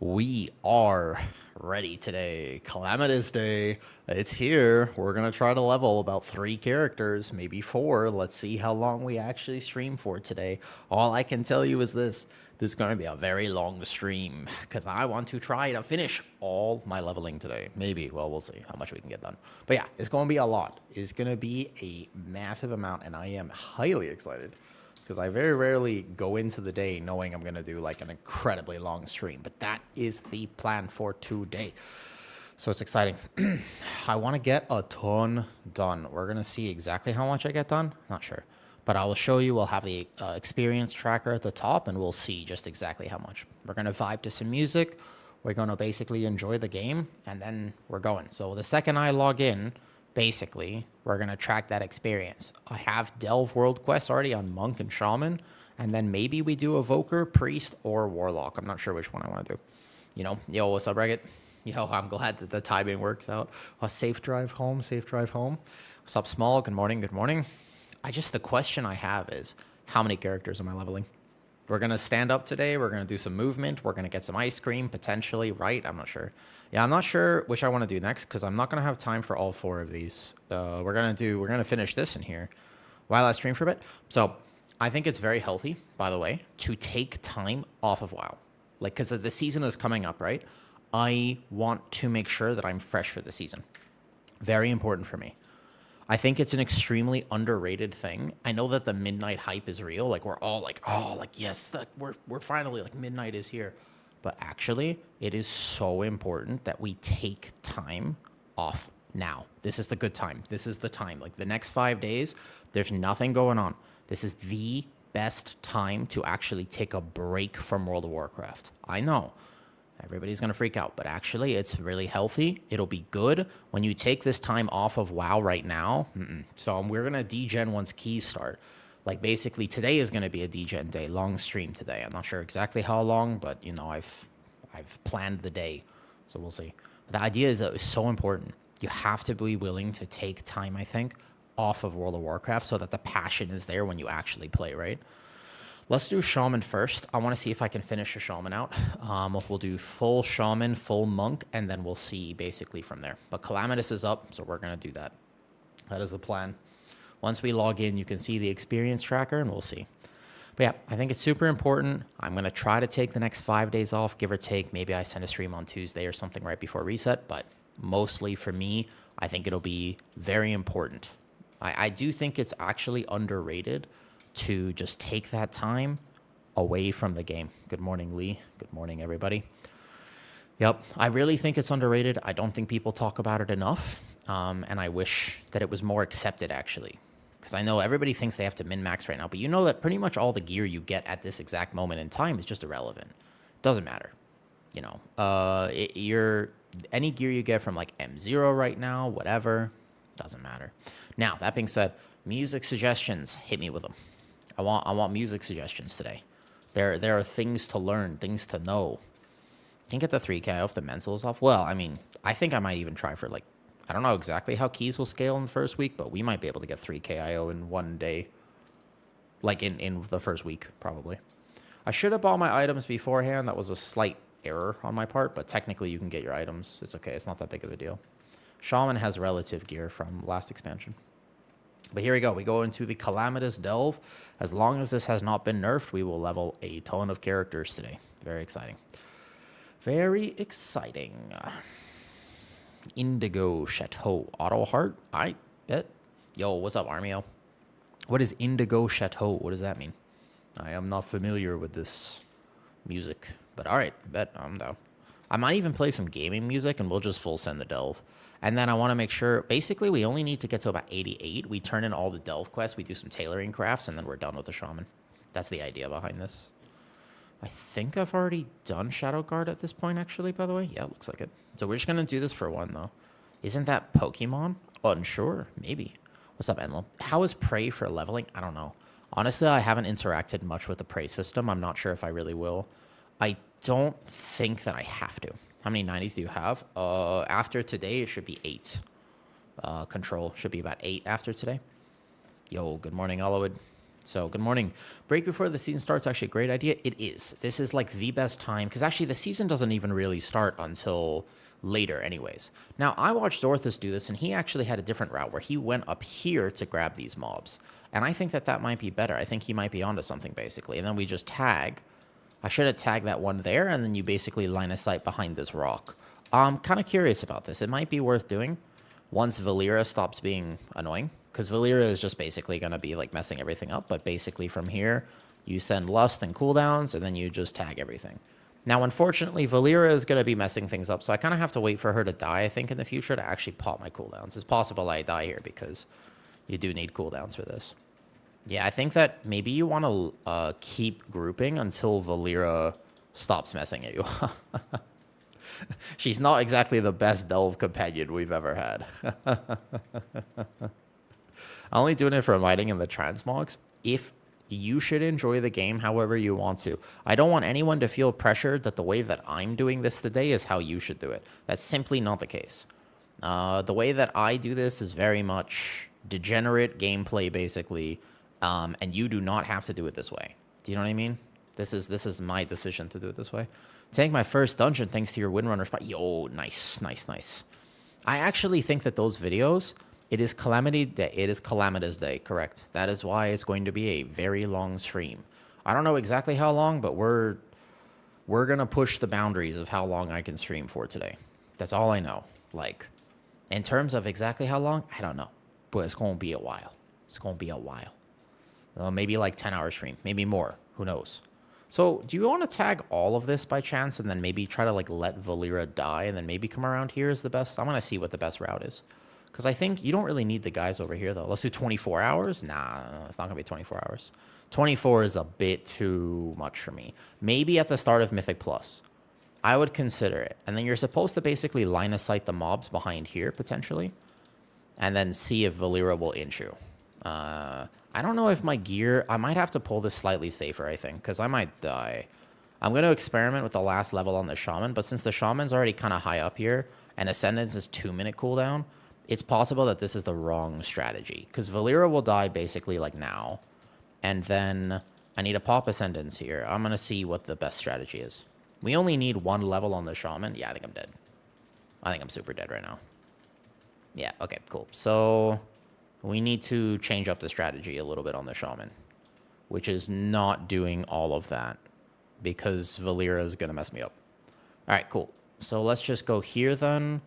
We are ready today. Calamitous Day. It's here. We're going to try to level about 3 characters, maybe 4. Let's see how long we actually stream for today. All I can tell you is this. This is going to be a very long stream because I want to try to finish all my leveling today. Maybe. Well, we'll see how much we can get done. But yeah, it's going to be a lot. It's going to be a massive amount, and I am highly excited because I very rarely go into the day knowing I'm going to do like an incredibly long stream. But that is the plan for today. So it's exciting. I want to get a ton done. We're going to see exactly how much I get done. Not sure. But I will show you. We'll have the experience tracker at the top, and we'll see just exactly how much. We're going to vibe to some music. We're going to basically enjoy the game, and then we're going. So the second I log in, basically, we're going to track that experience. I have Delve World Quest already on Monk and Shaman, and then maybe we do Evoker, Priest, or Warlock. I'm not sure which one I want to do. You know, yo, what's up, Reggit? Yo, I'm glad that the timing works out. A safe drive home, safe drive home. What's up, Small? Good morning, good morning. The question I have is, how many characters am I leveling? We're going to stand up today. We're going to do some movement. We're going to get some ice cream, potentially, right? I'm not sure. Yeah, I'm not sure which I want to do next because I'm not going to have time for all 4 of these. We're going to finish this in here while I stream for a bit. So I think it's very healthy, by the way, to take time off of WoW. Like, because the season is coming up, right? I want to make sure that I'm fresh for the season. Very important for me. I think it's an extremely underrated thing. I know that the midnight hype is real. Like, we're all like, oh, like, yes, that we're finally, like, midnight is here. But actually, it is so important that we take time off now. This is the good time. This is the time. Like, the next 5 days, there's nothing going on. This is the best time to actually take a break from World of Warcraft. I know. Everybody's going to freak out, but actually it's really healthy. It'll be good when you take this time off of WoW right now. So we're going to degen once keys start. Like, basically today is going to be a degen day, long stream today. I'm not sure exactly how long, but you know, I've planned the day, so we'll see. But the idea is that it's so important. You have to be willing to take time, I think, off of World of Warcraft so that the passion is there when you actually play, right? Let's do Shaman first. I want to see if I can finish a Shaman out. We'll do full Shaman, full Monk, and then we'll see basically from there. But Calamitous is up, so we're going to do that. That is the plan. Once we log in, you can see the experience tracker, and we'll see. But yeah, I think it's super important. I'm going to try to take the next 5 days off, give or take. Maybe I send a stream on Tuesday or something right before reset. But mostly for me, I think it'll be very important. I do think it's actually underrated to just take that time away from the game. Good morning, Lee. Good morning, everybody. Yep, I really think it's underrated. I don't think people talk about it enough, and I wish that it was more accepted, actually. Because I know everybody thinks they have to min-max right now, but you know that pretty much all the gear you get at this exact moment in time is just irrelevant. Doesn't matter. You know, any gear you get from like M0 right now, whatever, doesn't matter. Now, that being said, music suggestions, hit me with them. I want music suggestions today. There are things to learn, things to know. Can't get the 3K off, the mentals off. Well, I mean, I think I might even try for like, I don't know exactly how keys will scale in the first week, but we might be able to get 3K IO in one day. Like in the first week, probably. I should have bought my items beforehand. That was a slight error on my part, but technically you can get your items. It's okay. It's not that big of a deal. Shaman has relative gear from last expansion. But here we go. We go into the Calamitous Delve. As long as this has not been nerfed, we will level a ton of characters today. Very exciting. Very exciting. Indigo Chateau. Auto Heart? I bet. Yo, what's up, Armio? What is Indigo Chateau? What does that mean? I am not familiar with this music. But all right, bet. I'm down. I might even play some gaming music, and we'll just full send the Delve. And then I want to make sure, basically, we only need to get to about 88. We turn in all the Delve quests, we do some tailoring crafts, and then we're done with the Shaman. That's the idea behind this. I think I've already done Shadow Guard at this point, actually, by the way. Yeah, it looks like it. So we're just going to do this for one, though. Isn't that Pokemon? Unsure. Maybe. What's up, Enlil? How is Prey for leveling? I don't know. Honestly, I haven't interacted much with the Prey system. I'm not sure if I really will. I don't think that I have to. How many 90s do you have? After today, it should be 8. Control should be about 8 after today. Yo, good morning, Oliwood. So, good morning. Break before the season starts, actually a great idea. It is. This is like the best time, because actually the season doesn't even really start until later anyways. Now, I watched Zorthus do this, and he actually had a different route where he went up here to grab these mobs. And I think that that might be better. I think he might be onto something, basically. And then we just tag. I should have tagged that one there, and then you basically line of sight behind this rock. I'm kind of curious about this. It might be worth doing once Valera stops being annoying. Because Valera is just basically going to be like messing everything up. But basically from here, you send Lust and cooldowns, and then you just tag everything. Now, unfortunately, Valera is going to be messing things up. So I kind of have to wait for her to die, I think, in the future to actually pop my cooldowns. It's possible I die here because you do need cooldowns for this. Yeah, I think that maybe you want to keep grouping until Valera stops messing at you. She's not exactly the best delve companion we've ever had. I'm only doing it for lighting in the transmogs. If you should enjoy the game however you want to. I don't want anyone to feel pressured that the way that I'm doing this today is how you should do it. That's simply not the case. The way that I do this is very much degenerate gameplay, basically, and you do not have to do it this way. Do you know what I mean? This is my decision to do it this way. Take my first dungeon thanks to your Windrunner spot. Yo, nice, nice, nice. I actually think that those videos... It is Calamity Day. It is Calamitous Day, correct. That is why it's going to be a very long stream. I don't know exactly how long, but we're going to push the boundaries of how long I can stream for today. That's all I know. Like, in terms of exactly how long, I don't know. But it's going to be a while. It's going to be a while. Maybe like 10-hour stream. Maybe more. Who knows? So, do you want to tag all of this by chance and then maybe try to like let Valera die and then maybe come around here is the best? I'm going to see what the best route is. Because I think you don't really need the guys over here, though. Let's do 24 hours. Nah, it's not going to be 24 hours. 24 is a bit too much for me. Maybe at the start of Mythic Plus. I would consider it. And then you're supposed to basically line of sight the mobs behind here, potentially. And then see if Valera will inch you. I don't know if my gear... I might have to pull this slightly safer, I think. Because I might die. I'm going to experiment with the last level on the Shaman. But since the Shaman's already kind of high up here. And Ascendance is 2-minute cooldown... It's possible that this is the wrong strategy. Because Valera will die basically like now. And then I need a pop Ascendance here. I'm going to see what the best strategy is. We only need one level on the Shaman. Yeah, I think I'm dead. I think I'm super dead right now. Yeah, okay, cool. So we need to change up the strategy a little bit on the Shaman. Which is not doing all of that. Because Valera is going to mess me up. Alright, cool. So let's just go here then.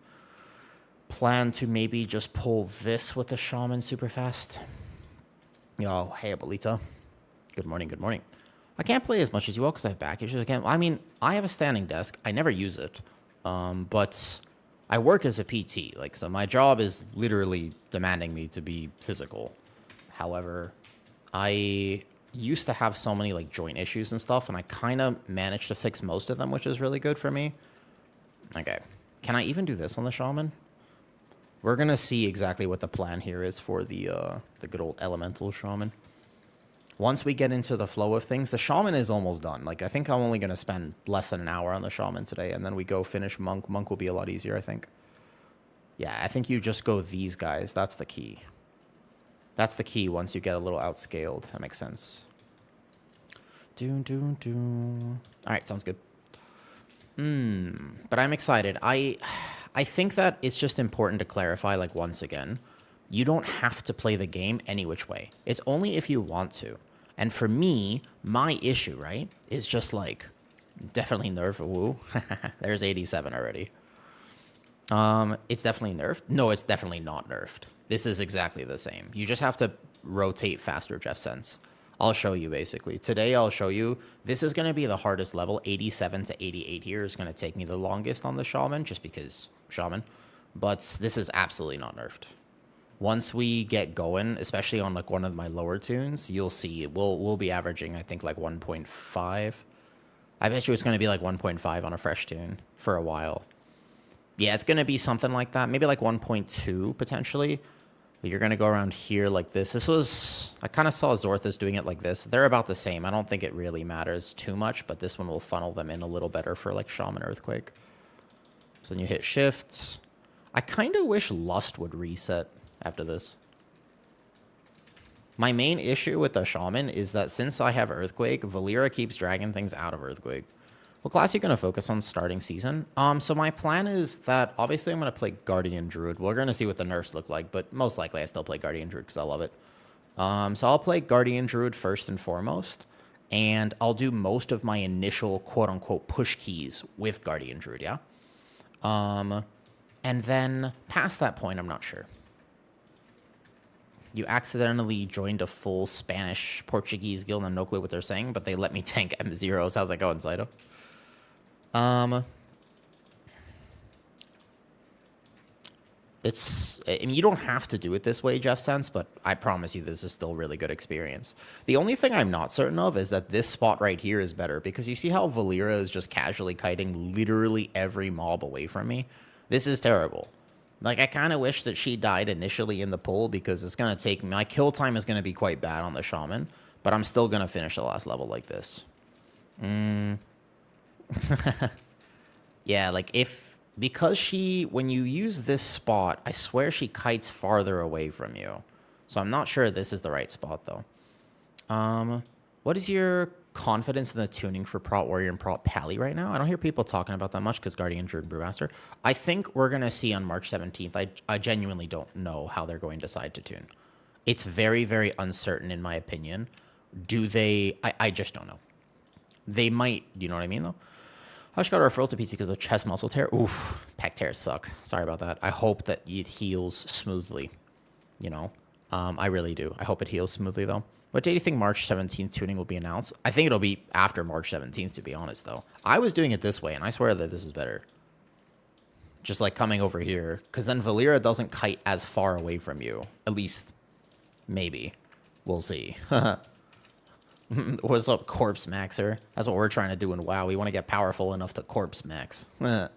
Plan to maybe just pull this with the Shaman super fast. Oh, hey, Abuelita. Good morning, good morning. I can't play as much as you will because I have back issues. I mean, I have a standing desk. I never use it. But I work as a PT. Like, so my job is literally demanding me to be physical. However, I used to have so many, like, joint issues and stuff, and I kind of managed to fix most of them, which is really good for me. Okay. Can I even do this on the Shaman? We're going to see exactly what the plan here is for the good old Elemental Shaman. Once we get into the flow of things, the Shaman is almost done. Like, I think I'm only going to spend less than an hour on the Shaman today, and then we go finish Monk. Monk will be a lot easier, I think. Yeah, I think you just go these guys. That's the key. That's the key once you get a little outscaled. That makes sense. All right, sounds good. But I'm excited. I think that it's just important to clarify, like, once again, you don't have to play the game any which way. It's only if you want to. And for me, my issue, right, is just, like, definitely nerf. Woo. There's 87 already. It's definitely nerfed. No, it's definitely not nerfed. This is exactly the same. You just have to rotate faster, Jeff Sense. I'll show you, basically. Today, I'll show you. This is going to be the hardest level. 87 to 88 here is going to take me the longest on the Shaman, just because Shaman. But this is absolutely not nerfed. Once we get going, especially on, like, one of my lower tunes, you'll see. We'll be averaging, I think, like, 1.5. I bet you it's going to be, like, 1.5 on a fresh tune for a while. Yeah, it's going to be something like that. Maybe, like, 1.2, potentially. You're going to go around here like this. This was... I kind of saw Zorthus doing it like this. They're about the same. I don't think it really matters too much, but this one will funnel them in a little better for, like, Shaman Earthquake. So then you hit Shift. I kind of wish Lust would reset after this. My main issue with the Shaman is that since I have Earthquake, Valera keeps dragging things out of Earthquake. What class are you going to focus on starting season? So my plan is that obviously I'm going to play Guardian Druid. We're going to see what the nerfs look like, but most likely I still play Guardian Druid because I love it. So I'll play Guardian Druid first and foremost, and I'll do most of my initial quote-unquote push keys with Guardian Druid, yeah? And then past that point, I'm not sure. You accidentally joined a full Spanish-Portuguese guild and no clue what they're saying, but they let me tank M0s. How's that going, Saito? I mean, you don't have to do it this way, Jeff Sense, but I promise you this is still really good experience. The only thing I'm not certain of is that this spot right here is better, because you see how Valera is just casually kiting literally every mob away from me? This is terrible. Like, I kind of wish that she died initially in the pool, because it's going to take... My kill time is going to be quite bad on the Shaman, but I'm still going to finish the last level like this. Yeah, like, because she... When you use this spot, I swear she kites farther away from you. So I'm not sure this is the right spot, though. What is your confidence in the tuning for Prot Warrior and Prot Pally right now? I don't hear people talking about that much because Guardian Druid Brewmaster. I think we're going to see on March 17th. I genuinely don't know how they're going to decide to tune. It's very, very uncertain in my opinion. Do they... I just don't know. They might... You know what I mean, though? Hush got a referral to PT because of chest muscle tear. Oof. Pec tears suck. Sorry about that. I hope that it heals smoothly. You know? I really do. I hope it heals smoothly, though. What day do you think March 17th tuning will be announced? I think it'll be after March 17th, to be honest, though. I was doing it this way, and I swear that this is better. Just like coming over here. Because then Valera doesn't kite as far away from you. At least, maybe. We'll see. What's up, Corpse Maxer? That's what we're trying to do in WoW. We want to get powerful enough to Corpse Max. I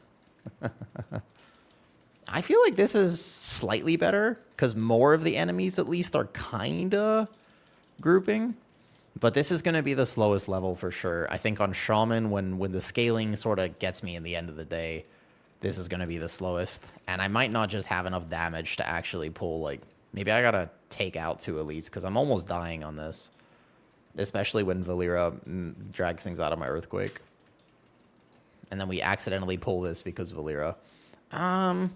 feel like this is slightly better, because more of the enemies, at least, are kind of grouping. But this is going to be the slowest level for sure. I think on Shaman, when the scaling sort of gets me in the end of the day, this is going to be the slowest. And I might not just have enough damage to actually pull, like... Maybe I got to take out 2 elites, because I'm almost dying on this. Especially when Valera drags things out of my Earthquake. And then we accidentally pull this because Valera. I'm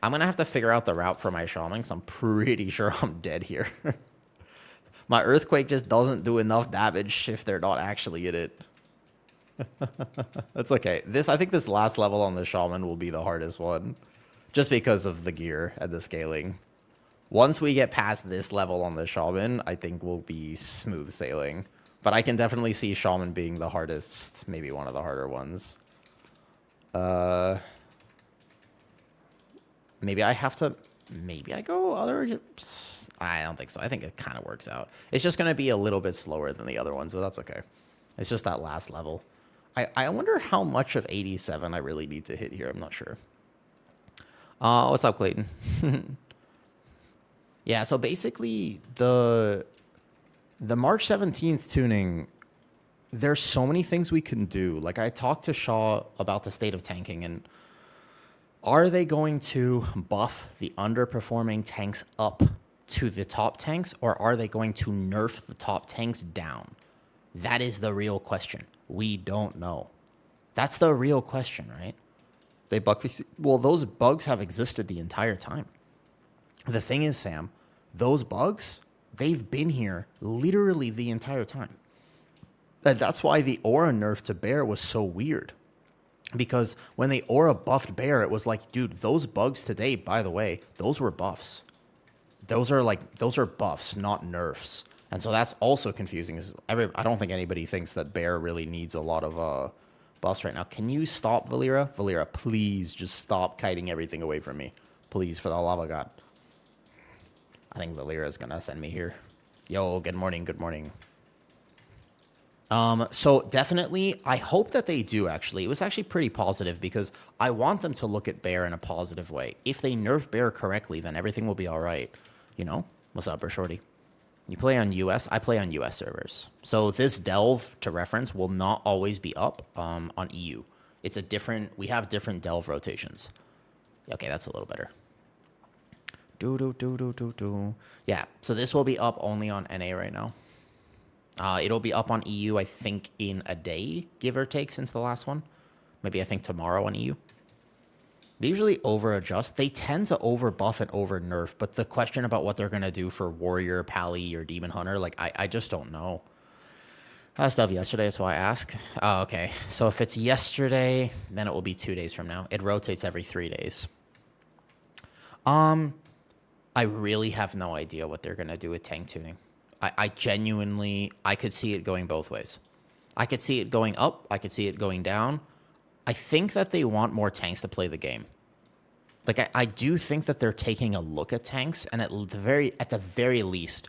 going to have to figure out the route for my Shaman, because I'm pretty sure I'm dead here. My Earthquake just doesn't do enough damage if they're not actually in it. That's okay. I think this last level on the Shaman will be the hardest one. Just because of the gear and the scaling. Once we get past this level on the Shaman, I think we'll be smooth sailing. But I can definitely see Shaman being the hardest, maybe one of the harder ones. Maybe I have to... Maybe I go other... I don't think so. I think it kind of works out. It's just going to be a little bit slower than the other ones, but that's okay. It's just that last level. I wonder how much of 87 I really need to hit here. I'm not sure. What's up, Clayton? Yeah, so basically, the March 17th tuning, there's so many things we can do. Like, I talked to Shaw about the state of tanking, and are they going to buff the underperforming tanks up to the top tanks, or are they going to nerf the top tanks down? That is the real question. We don't know. That's the real question, right? They bug fix... Well, those bugs have existed the entire time. The thing is, Sam, those bugs, they've been here literally the entire time. And that's why the aura nerf to Bear was so weird. Because when the aura buffed Bear, it was like, dude, those bugs today, by the way, those were buffs. Those are buffs, not nerfs. And so that's also confusing. I don't think anybody thinks that Bear really needs a lot of buffs right now. Can you stop, Valera? Valera, please just stop kiting everything away from me. Please, for the love of God. I think Valera's going to send me here. Yo, good morning, good morning. So definitely, I hope that they do, actually. It was actually pretty positive because I want them to look at Bear in a positive way. If they nerf Bear correctly, then everything will be all right. You know? What's up, bro shorty? You play on US? I play on US servers. So this delve, to reference, will not always be up on EU. It's a different... We have different delve rotations. Okay, that's a little better. Yeah, so this will be up only on NA right now. It'll be up on EU, I think, in a day, give or take, since the last one. Maybe I think tomorrow on EU. They usually over-adjust. They tend to over-buff and over-nerf, but the question about what they're going to do for Warrior, Pally, or Demon Hunter, like, I just don't know. I had stuff yesterday, that's why I ask. Oh, okay. So if it's yesterday, then it will be 2 days from now. It rotates every 3 days. I really have no idea what they're going to do with tank tuning. I genuinely, I could see it going both ways. I could see it going up. I could see it going down. I think that they want more tanks to play the game. Like, I do think that they're taking a look at tanks, and at the very least,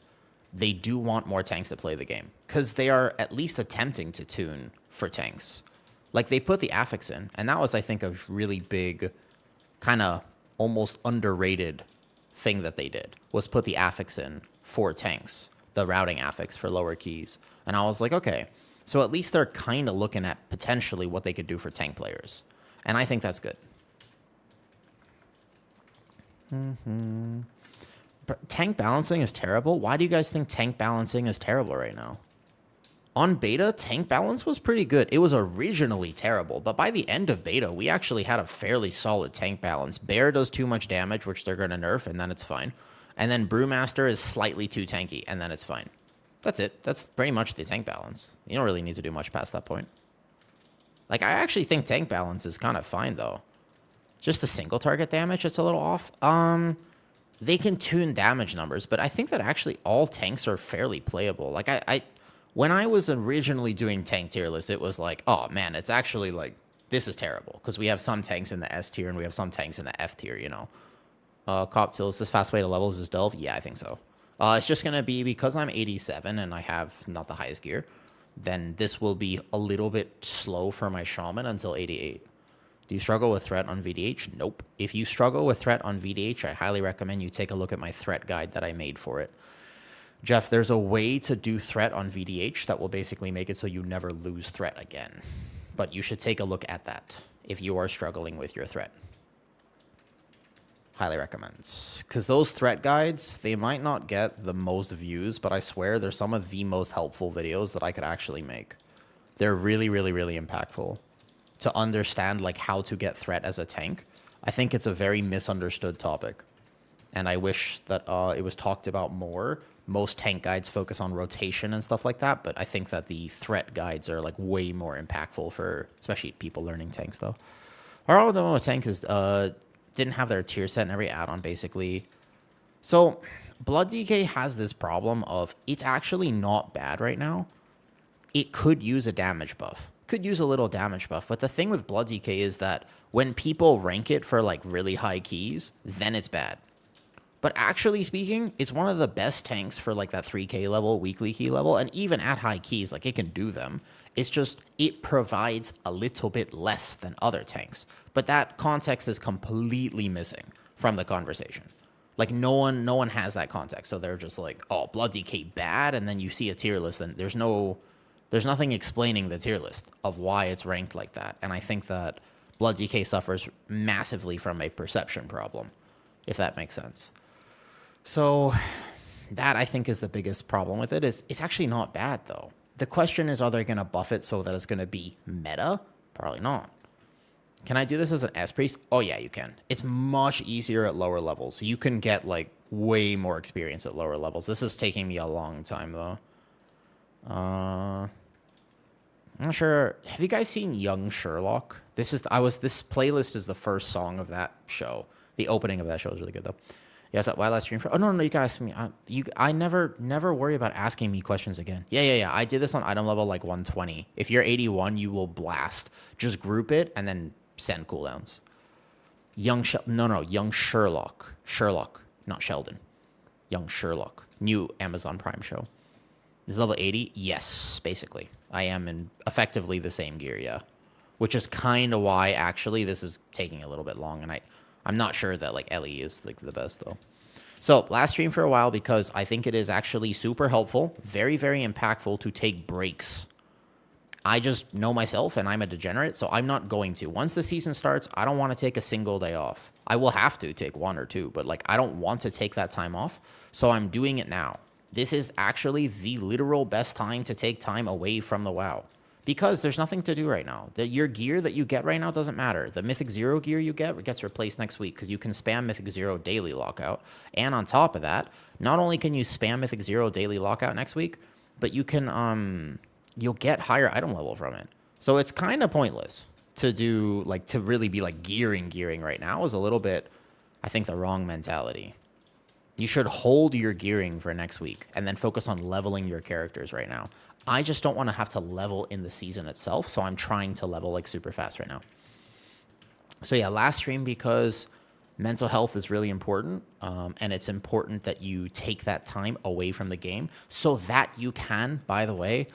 they do want more tanks to play the game. Because they are at least attempting to tune for tanks. Like, they put the affix in, and that was, I think, a really big, kind of almost underrated thing that they did, was put the affix in for tanks, the routing affix for lower keys. And I was like, okay, so at least they're kind of looking at potentially what they could do for tank players. And I think that's good. Tank balancing is terrible. Why do you guys think tank balancing is terrible right now? On beta, tank balance was pretty good. It was originally terrible, but by the end of beta, we actually had a fairly solid tank balance. Bear does too much damage, which they're going to nerf, and then it's fine. And then Brewmaster is slightly too tanky, and then it's fine. That's it. That's pretty much the tank balance. You don't really need to do much past that point. Like, I actually think tank balance is kind of fine, though. Just the single target damage, it's a little off. They can tune damage numbers, but I think that actually all tanks are fairly playable. Like, when I was originally doing tank tier lists, it was like, oh, man, it's actually, like, this is terrible. Because we have some tanks in the S tier, and we have some tanks in the F tier, you know. Cop Till, is this fast way to levels is Delve? Yeah, I think so. It's just going to be, because I'm 87 and I have not the highest gear, then this will be a little bit slow for my Shaman until 88. Do you struggle with threat on VDH? Nope. If you struggle with threat on VDH, I highly recommend you take a look at my threat guide that I made for it. Jeff, there's a way to do threat on VDH that will basically make it so you never lose threat again. But you should take a look at that if you are struggling with your threat. Highly recommend. Because those threat guides, they might not get the most views, but I swear they're some of the most helpful videos that I could actually make. They're really, really, really impactful. To understand, like, how to get threat as a tank, I think it's a very misunderstood topic. And I wish that it was talked about more. Most tank guides focus on rotation and stuff like that, but I think that the threat guides are, like, way more impactful for, especially people learning tanks, though. Our demo tank is, didn't have their tier set in every add-on, basically. So, Blood DK has this problem of, it's actually not bad right now. It could use a damage buff. Could use a little damage buff, but the thing with Blood DK is that when people rank it for, like, really high keys, then it's bad. But actually speaking, it's one of the best tanks for, like, that 3k level, weekly key level, and even at high keys, like, it can do them. It's just, it provides a little bit less than other tanks. But that context is completely missing from the conversation. Like, no one has that context, so they're just like, oh, Blood DK bad, and then you see a tier list, and there's nothing explaining the tier list of why it's ranked like that. And I think that Blood DK suffers massively from a perception problem, if that makes sense. So that, I think, is the biggest problem with it. It's actually not bad, though. The question is, are they going to buff it so that it's going to be meta? Probably not. Can I do this as an S-Priest? Oh, yeah, you can. It's much easier at lower levels. You can get, like, way more experience at lower levels. This is taking me a long time, though. I'm not sure. Have you guys seen Young Sherlock? This playlist is the first song of that show. The opening of that show is really good, though. Yes, why last stream for? Oh, no, you gotta ask me. I never worry about asking me questions again. Yeah. I did this on item level, like, 120. If you're 81, you will blast. Just group it and then send cooldowns. Young Sherlock. Sherlock, not Sheldon. Young Sherlock. New Amazon Prime show. Is level 80? Yes, basically. I am in effectively the same gear, yeah. Which is kind of why, actually, this is taking a little bit long, and I'm not sure that, like, Ellie is, like, the best, though. So, last stream for a while because I think it is actually super helpful, very, very impactful to take breaks I just know myself and I'm a degenerate, so I'm not going to. Once the season starts, I don't want to take a single day off. I will have to take 1 or 2, but like I don't want to take that time off, so I'm doing it now. This is actually the literal best time to take time away from the WoW. Because there's nothing to do right now. Your gear that you get right now doesn't matter. The Mythic Zero gear you get gets replaced next week because you can spam Mythic Zero daily lockout. And on top of that, not only can you spam Mythic Zero daily lockout next week, but you can you'll get higher item level from it. So it's kind of pointless to do like to really be like gearing right now is a little bit, I think, the wrong mentality. You should hold your gearing for next week and then focus on leveling your characters right now. I just don't want to have to level in the season itself, so I'm trying to level like super fast right now. So yeah, last stream because mental health is really important, and it's important that you take that time away from the game so that you can, by the way,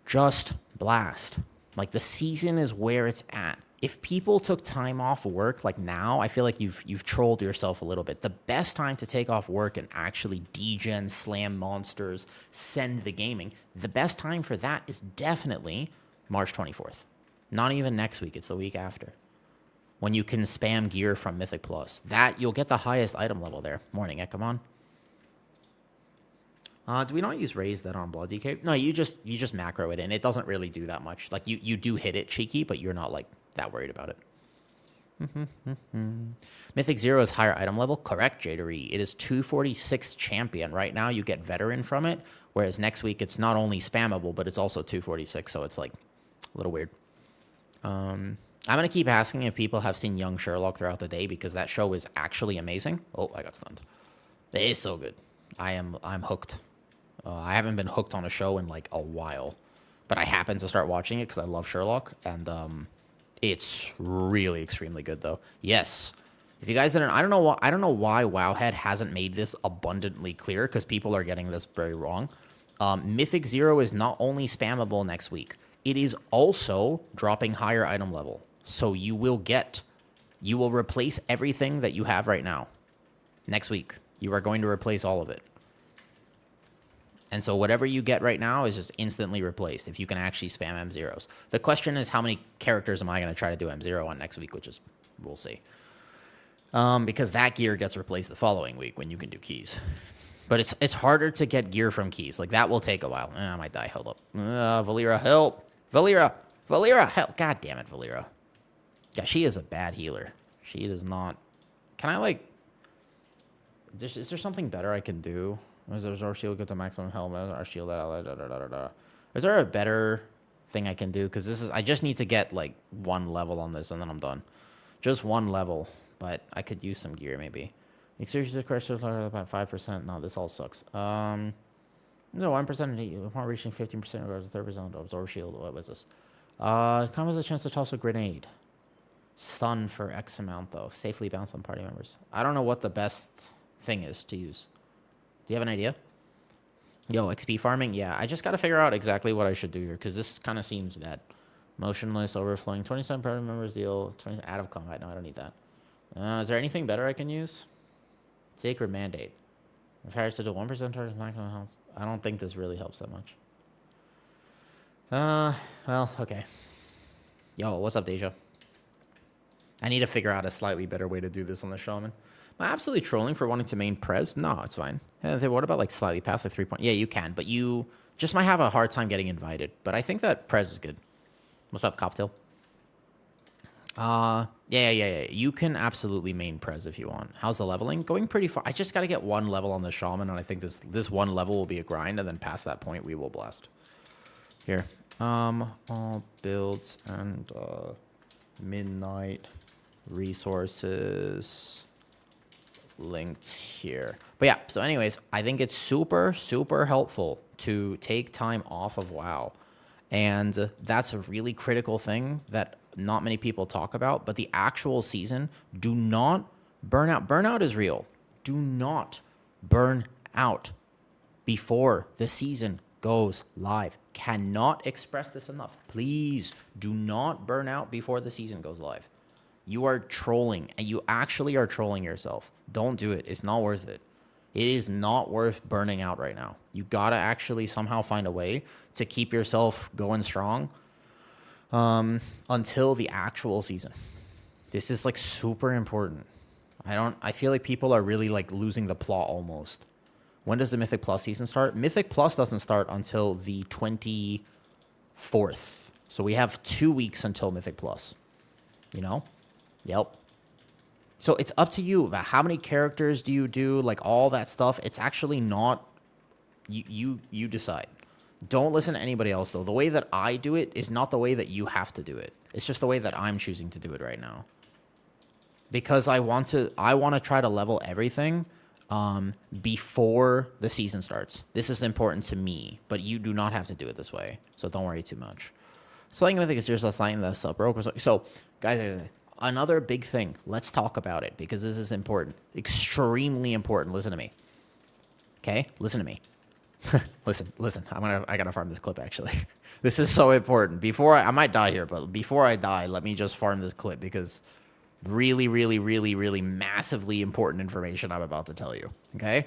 just blast. Like the season is where it's at. If people took time off work like now, I feel like you've trolled yourself a little bit. The best time to take off work and actually degen, slam monsters, send the gaming, the best time for that is definitely March 24th. Not even next week, it's the week after. When you can spam gear from Mythic Plus. That, you'll get the highest item level there. Morning, Ekamon. Do we not use Raise that on Blood DK? No, you just macro it in. It doesn't really do that much. Like, you do hit it cheeky, but you're not, like, that worried about it. Mythic Zero is higher item level. Correct, Jadery. It is 246 champion. Right now, you get veteran from it, whereas next week, it's not only spammable, but it's also 246, so it's, like, a little weird. I'm going to keep asking if people have seen Young Sherlock throughout the day, because that show is actually amazing. Oh, I got stunned. It is so good. I'm hooked. I haven't been hooked on a show in, like, a while. But I happened to start watching it because I love Sherlock, and it's really extremely good, though. Yes. If you guys didn't, I don't know why Wowhead hasn't made this abundantly clear, because people are getting this very wrong. Mythic Zero is not only spammable next week, it is also dropping higher item level. So you will replace everything that you have right now. Next week, you are going to replace all of it. And so whatever you get right now is just instantly replaced if you can actually spam M0s. The question is, how many characters am I going to try to do M0 on next week, which is, we'll see. Because that gear gets replaced the following week when you can do keys. But it's harder to get gear from keys. Like, that will take a while. I might die. Hold up. Valera, help. Valera, help. God damn it, Valera. Yeah, she is a bad healer. She does not... Can I, like... Is there something better I can do? Is our shield get to maximum health? Our shield... Is there a better thing I can do? Because this is... I just need to get, like, 1 level on this, and then I'm done. Just 1 level. But I could use some gear, maybe. Exercise question about 5%. No, this all sucks. No, 1% upon reaching 15% regards to 30% of absorb shield. What was this? Comes with a chance to toss a grenade. Stun for X amount, though. Safely bounce on party members. I don't know what the best thing is to use. Do you have an idea? Yo, XP farming? Yeah, I just got to figure out exactly what I should do here, because this kind of seems bad. Motionless, overflowing. 27 party members deal. 20 out of combat. No, I don't need that. Is there anything better I can use? Sacred Mandate. If hires to do 1% target maximum health. I don't think this really helps that much. Well, okay. Yo, what's up, Deja? I need to figure out a slightly better way to do this on the Shaman. Am I absolutely trolling for wanting to main Prez? No, it's fine. What about, like, slightly past, like, 3 point? Yeah, you can, but you just might have a hard time getting invited. But I think that Prez is good. What's up, Cocktail? Yeah. You can absolutely main Prez if you want. How's the leveling? Going pretty far. I just got to get 1 level on the Shaman, and I think this 1 level will be a grind, and then past that point, we will blast. Here. All builds and, midnight resources linked here. But yeah, so anyways, I think it's super, super helpful to take time off of WoW. And that's a really critical thing that not many people talk about, but the actual season, do not burn out. Burnout is real. Do not burn out before the season goes live. Cannot express this enough. Please do not burn out before the season goes live. You are trolling, and you actually are trolling yourself. Don't do it. It's not worth it. It is not worth burning out right now. You gotta actually somehow find a way to keep yourself going strong until the actual season. This is like super important. I feel like people are really like losing the plot almost. When does the Mythic Plus season start? Mythic Plus doesn't start until the 24th. So we have 2 weeks until Mythic Plus. You know? Yep. So it's up to you about how many characters do you do, like all that stuff. It's actually not, you decide. Don't listen to anybody else though. The way that I do it is not the way that you have to do it. It's just the way that I'm choosing to do it right now. Because I want to try to level everything before the season starts. This is important to me, but you do not have to do it this way. So don't worry too much. So I think it's just a sign that's up, bro. So guys, another big thing. Let's talk about it because this is important. Extremely important. Listen to me. Okay? Listen to me. listen. I gotta farm this clip actually. This is so important. Before I might die here, but before I die, let me just farm this clip because really, really, really, really massively important information I'm about to tell you. Okay?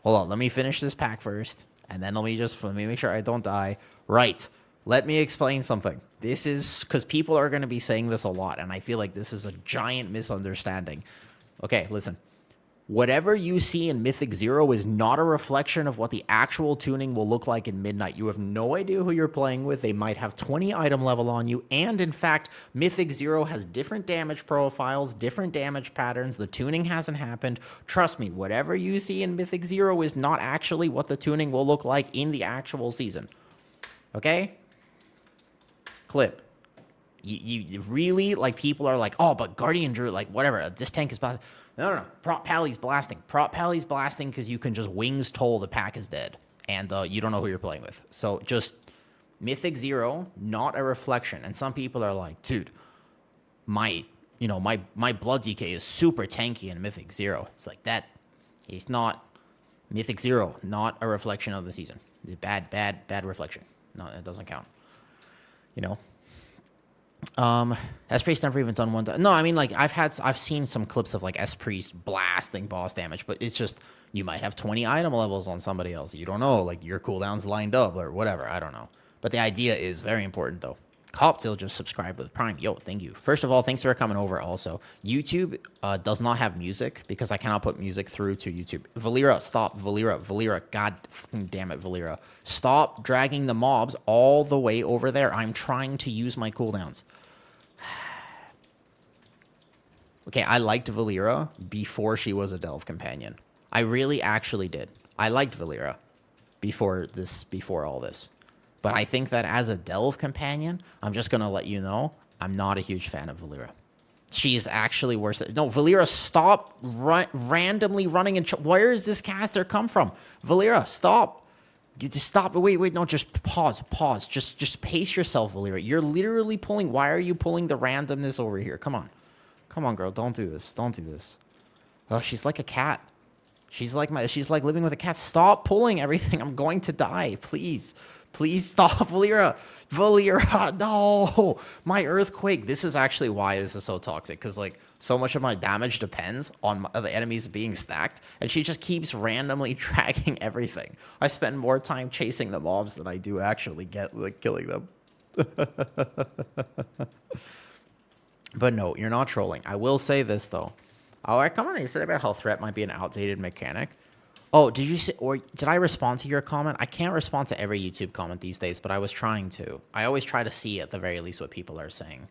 Hold on. Let me finish this pack first. And then let me make sure I don't die. Right. Let me explain something. This is because people are going to be saying this a lot. And I feel like this is a giant misunderstanding. Okay, listen. Whatever you see in Mythic Zero is not a reflection of what the actual tuning will look like in Midnight. You have no idea who you're playing with. They might have 20 item level on you. And in fact, Mythic Zero has different damage profiles, different damage patterns. The tuning hasn't happened. Trust me, whatever you see in Mythic Zero is not actually what the tuning will look like in the actual season. Okay? Clip. You really, like, people are like, oh, but Guardian Druid, like, whatever, this tank is bad. No. Prop Pally's blasting. Prop Pally's blasting because you can just wings toll the pack is dead. And you don't know who you're playing with. So just Mythic Zero, not a reflection. And some people are like, dude, my blood DK is super tanky in Mythic Zero. It's like that. It's not Mythic Zero, not a reflection of the season. Bad reflection. No, it doesn't count. You know? S-Priest never even done one. No, I mean, like, I've seen some clips of, like, S-Priest blasting boss damage, but it's just, you might have 20 item levels on somebody else. You don't know, like, your cooldown's lined up or whatever. I don't know. But the idea is very important, though. Coptil just subscribed with Prime. Yo, thank you. First of all, thanks for coming over also. YouTube does not have music because I cannot put music through to YouTube. Valera, stop. Valera, god damn it, Valera. Stop dragging the mobs all the way over there. I'm trying to use my cooldowns. Okay, I liked Valera before she was a Delve companion. I really actually did. I liked Valera before all this. But I think that as a Delve companion, I'm just going to let you know, I'm not a huge fan of Valera. She is actually worse. No, Valera, stop randomly running. Where does this caster come from? Valera, stop. Just stop. Wait, no, just pause. Just pace yourself, Valera. You're literally pulling. Why are you pulling the randomness over here? Come on, girl. Don't do this. Oh, she's like a cat. She's like living with a cat. Stop pulling everything. I'm going to die. Please stop, Valera. No, my earthquake. This is actually why this is so toxic. Because like so much of my damage depends on the enemies being stacked, and she just keeps randomly dragging everything. I spend more time chasing the mobs than I do actually killing them. But no, you're not trolling. I will say this, though. Oh, come on. You said about how threat might be an outdated mechanic. Oh, did you say, or did I respond to your comment? I can't respond to every YouTube comment these days, but I was trying to. I always try to see at the very least what people are saying.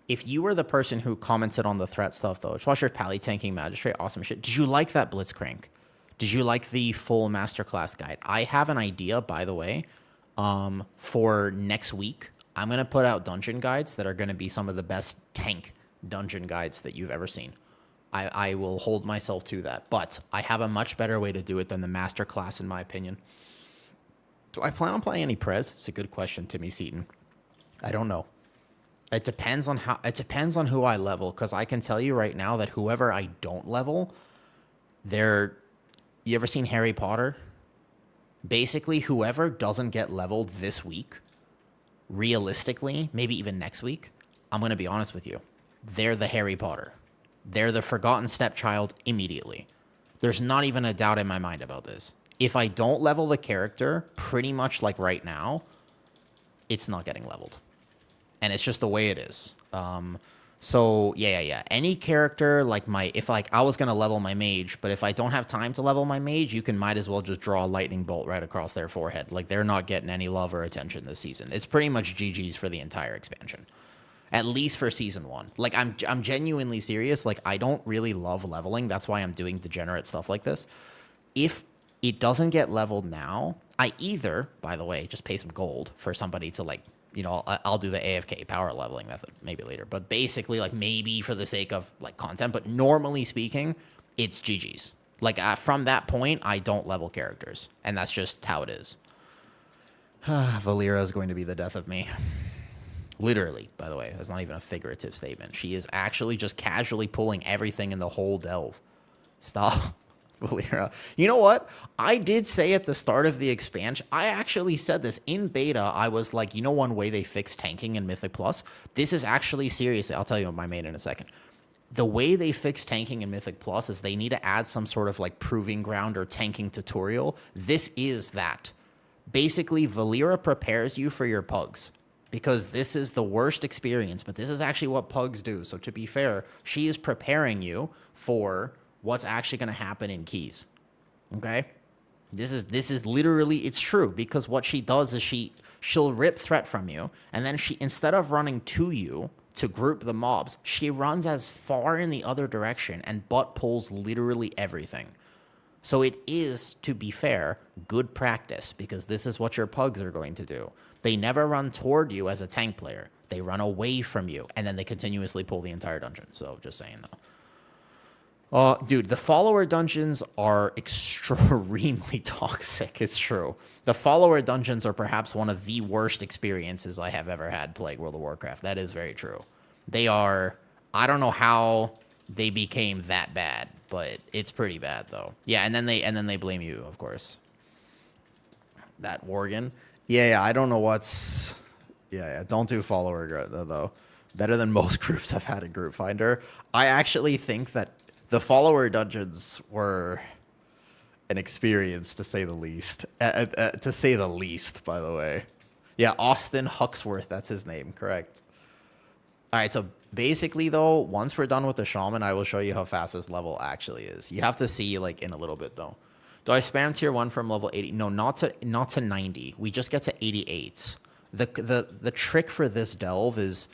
If you were the person who commented on the threat stuff, though, watch your Pally tanking magistrate, awesome shit. Did you like that Blitzcrank? Did you like the full masterclass guide? I have an idea, by the way, for next week. I'm going to put out dungeon guides that are going to be some of the best tank dungeon guides that you've ever seen. I will hold myself to that. But I have a much better way to do it than the master class, in my opinion. Do I plan on playing any Prez? It's a good question, Timmy Seaton. I don't know. It depends on who I level, because I can tell you right now that whoever I don't level, you ever seen Harry Potter? Basically, whoever doesn't get leveled this week, realistically, maybe even next week, I'm going to be honest with you, they're the Harry Potter. They're the forgotten stepchild immediately. There's not even a doubt in my mind about this. If I don't level the character, pretty much like right now, it's not getting leveled. And it's just the way it is. So yeah. Any character like if like I was gonna level my mage, but if I don't have time to level my mage, you might as well just draw a lightning bolt right across their forehead. Like they're not getting any love or attention this season. It's pretty much GG's for the entire expansion, at least for season 1. Like I'm genuinely serious. Like I don't really love leveling. That's why I'm doing degenerate stuff like this. If it doesn't get leveled now, I either, by the way, just pay some gold for somebody to like. I'll do the AFK power leveling method maybe later. But basically, like, maybe for the sake of, like, content. But normally speaking, it's GG's. Like, from that point, I don't level characters. And that's just how it is. Valera is going to be the death of me. Literally, by the way. That's not even a figurative statement. She is actually just casually pulling everything in the whole delve. Stop. Valera. You know what? I did say at the start of the expansion, I actually said this in beta. I was like, one way they fix tanking in Mythic Plus. This is actually seriously. I'll tell you my main in a second. The way they fix tanking in Mythic Plus is they need to add some sort of like proving ground or tanking tutorial. This is that. Basically, Valera prepares you for your pugs. Because this is the worst experience, but this is actually what pugs do. So to be fair, she is preparing you for what's actually going to happen in keys. Okay? This is literally, it's true, because what she does is she'll rip threat from you, and then instead of running to you to group the mobs, she runs as far in the other direction and butt pulls literally everything. So it is, to be fair, good practice, because this is what your pugs are going to do. They never run toward you as a tank player. They run away from you, and then they continuously pull the entire dungeon. So just saying, though. Dude, the follower dungeons are extremely toxic. It's true. The follower dungeons are perhaps one of the worst experiences I have ever had playing World of Warcraft. That is very true. They are, I don't know how they became that bad, but it's pretty bad though. Yeah, and then they blame you, of course. That Worgen. Yeah, I don't know what's. Yeah, don't do follower though. Better than most groups I've had in Group Finder. I actually think that the follower dungeons were an experience, to say the least. To say the least, by the way. Yeah, Austin Huxworth, that's his name, correct. All right, so basically, though, once we're done with the Shaman, I will show you how fast this level actually is. You have to see, like, in a little bit, though. Do I spam tier 1 from level 80? No, not to 90. We just get to 88. The trick for this delve is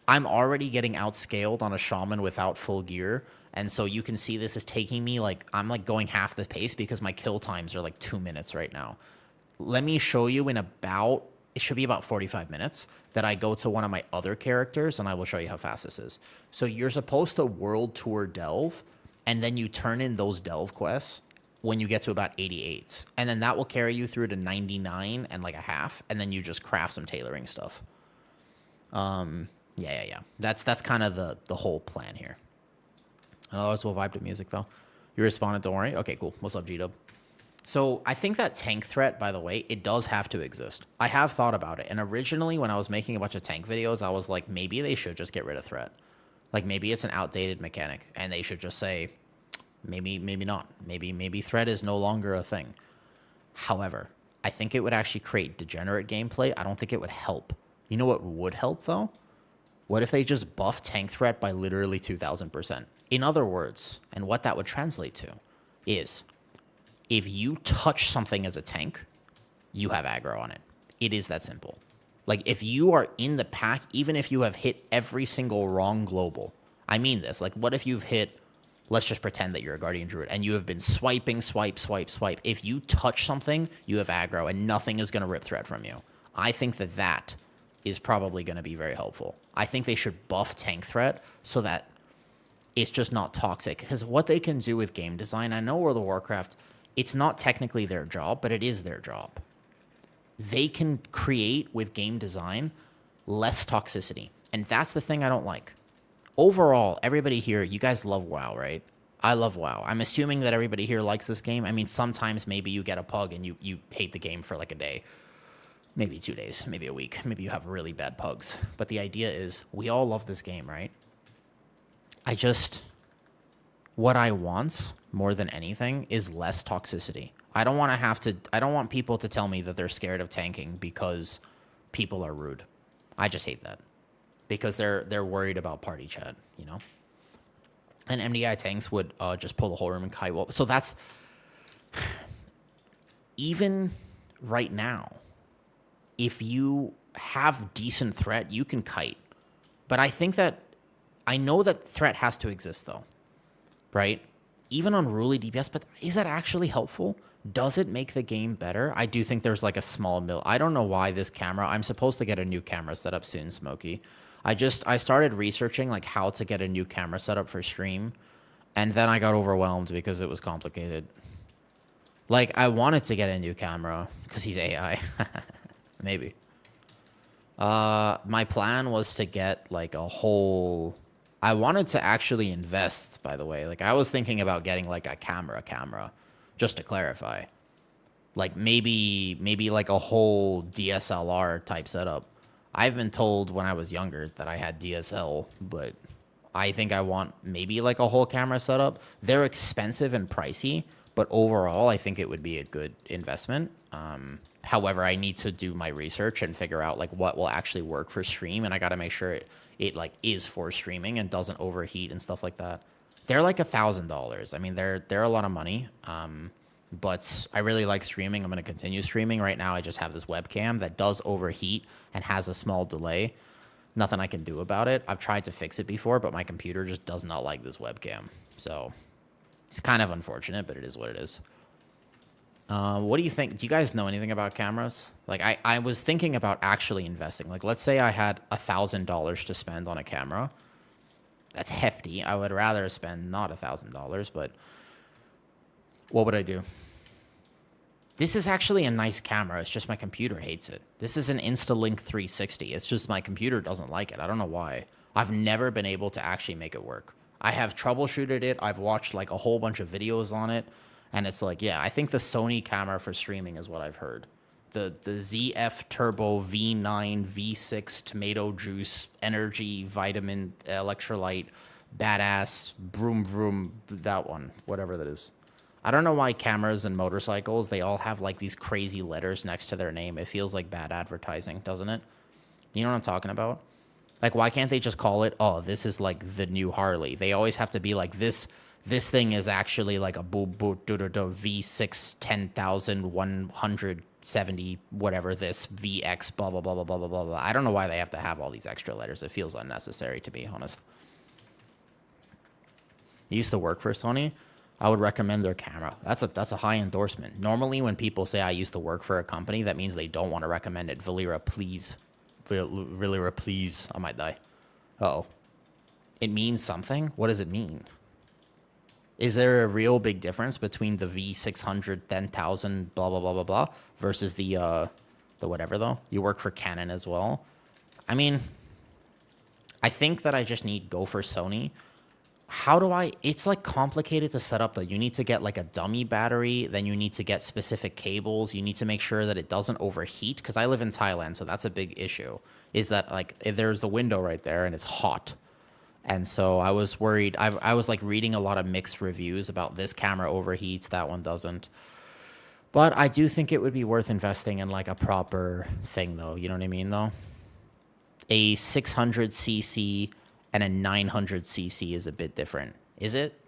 I'm already getting outscaled on a Shaman without full gear. And so you can see this is taking me, like, I'm, like, going half the pace because my kill times are, like, 2 minutes right now. Let me show you in about, it should be about 45 minutes, that I go to one of my other characters, and I will show you how fast this is. So you're supposed to world tour delve, and then you turn in those delve quests when you get to about 88. And then that will carry you through to 99 and, like, a half, and then you just craft some tailoring stuff. Yeah. That's kind of the whole plan here. Otherwise, we'll vibe to music, though. You responded, don't worry. Okay, cool. What's up, G-Dub? So I think that tank threat, by the way, it does have to exist. I have thought about it. And originally, when I was making a bunch of tank videos, I was like, maybe they should just get rid of threat. Like, maybe it's an outdated mechanic, and they should just say, maybe not. Maybe threat is no longer a thing. However, I think it would actually create degenerate gameplay. I don't think it would help. You know what would help, though? What if they just buff tank threat by literally 2,000%? In other words, and what that would translate to is, if you touch something as a tank, you have aggro on it. It is that simple. Like, if you are in the pack, even if you have hit every single wrong global, I mean this, like, what if you've hit, let's just pretend that you're a Guardian Druid, and you have been swiping, swipe. If you touch something, you have aggro, and nothing is going to rip threat from you. I think that is probably going to be very helpful. I think they should buff tank threat so that it's just not toxic. Because what they can do with game design, I know World of Warcraft, it's not technically their job, but it is their job. They can create with game design less toxicity. And that's the thing I don't like. Overall, everybody here, you guys love WoW, right? I love WoW. I'm assuming that everybody here likes this game. I mean, sometimes maybe you get a pug and you hate the game for like a day. Maybe 2 days, maybe a week. Maybe you have really bad pugs. But the idea is, we all love this game, right? what I want more than anything is less toxicity. I don't want people to tell me that they're scared of tanking because people are rude. I just hate that. Because they're worried about party chat, you know? And MDI tanks would just pull the whole room and kite wall. So that's... Even right now, if you have decent threat, you can kite. But I know that threat has to exist, though. Right? Even on Ruly DPS, but is that actually helpful? Does it make the game better? I do think there's like a small I don't know why this camera... I'm supposed to get a new camera set up soon, Smokey. I started researching like how to get a new camera set up for stream, and then I got overwhelmed because it was complicated. Like, I wanted to get a new camera because he's AI. Maybe. My plan was to get like a whole... I wanted to actually invest, by the way. Like, I was thinking about getting like a camera, just to clarify. Like, maybe like a whole DSLR type setup. I've been told when I was younger that I had DSL, but I think I want maybe like a whole camera setup. They're expensive and pricey, but overall, I think it would be a good investment. However, I need to do my research and figure out like what will actually work for stream, and I got to make sure it like is for streaming and doesn't overheat and stuff like that. They're like $1,000. I mean, they're a lot of money. But I really like streaming. I'm going to continue streaming. Right now, I just have this webcam that does overheat and has a small delay. Nothing I can do about it. I've tried to fix it before, but my computer just does not like this webcam. So it's kind of unfortunate, but it is what it is. What do you think? Do you guys know anything about cameras? Like, I was thinking about actually investing. Like, let's say I had $1,000 to spend on a camera. That's hefty. I would rather spend not $1,000, but what would I do? This is actually a nice camera. It's just my computer hates it. This is an Instalink 360. It's just my computer doesn't like it. I don't know why. I've never been able to actually make it work. I have troubleshooted it. I've watched like a whole bunch of videos on it. And it's like, yeah, I think the Sony camera for streaming is what I've heard. The ZF Turbo V9 V6 tomato juice energy vitamin electrolyte badass vroom vroom, that one, whatever that is. I don't know why cameras and motorcycles, they all have like these crazy letters next to their name. It feels like bad advertising, doesn't it? You know what I'm talking about? Like, why can't they just call it, oh, this is like the new Harley? They always have to be like, this thing is actually like a V6 10,170 whatever this VX blah blah blah blah blah blah blah blah. I don't know why they have to have all these extra letters. It feels unnecessary, to be honest. You used to work for Sony. I would recommend their camera. That's a high endorsement. Normally, when people say I used to work for a company, that means they don't want to recommend it. Valera, please. Valera, please. I might die. Uh-oh. It means something? What does it mean? Is there a real big difference between the V600 10,000 blah blah blah blah blah versus the whatever though? You work for Canon as well. I mean, I think that I just need go for Sony. It's like complicated to set up though. You need to get like a dummy battery, then you need to get specific cables. You need to make sure that it doesn't overheat, because I live in Thailand, so that's a big issue. Is that like, if there's a window right there and it's hot. And so I was worried. I was like reading a lot of mixed reviews about this camera overheats, that one doesn't. But I do think it would be worth investing in like a proper thing though. You know what I mean though? A 600cc and a 900cc is a bit different. Is it?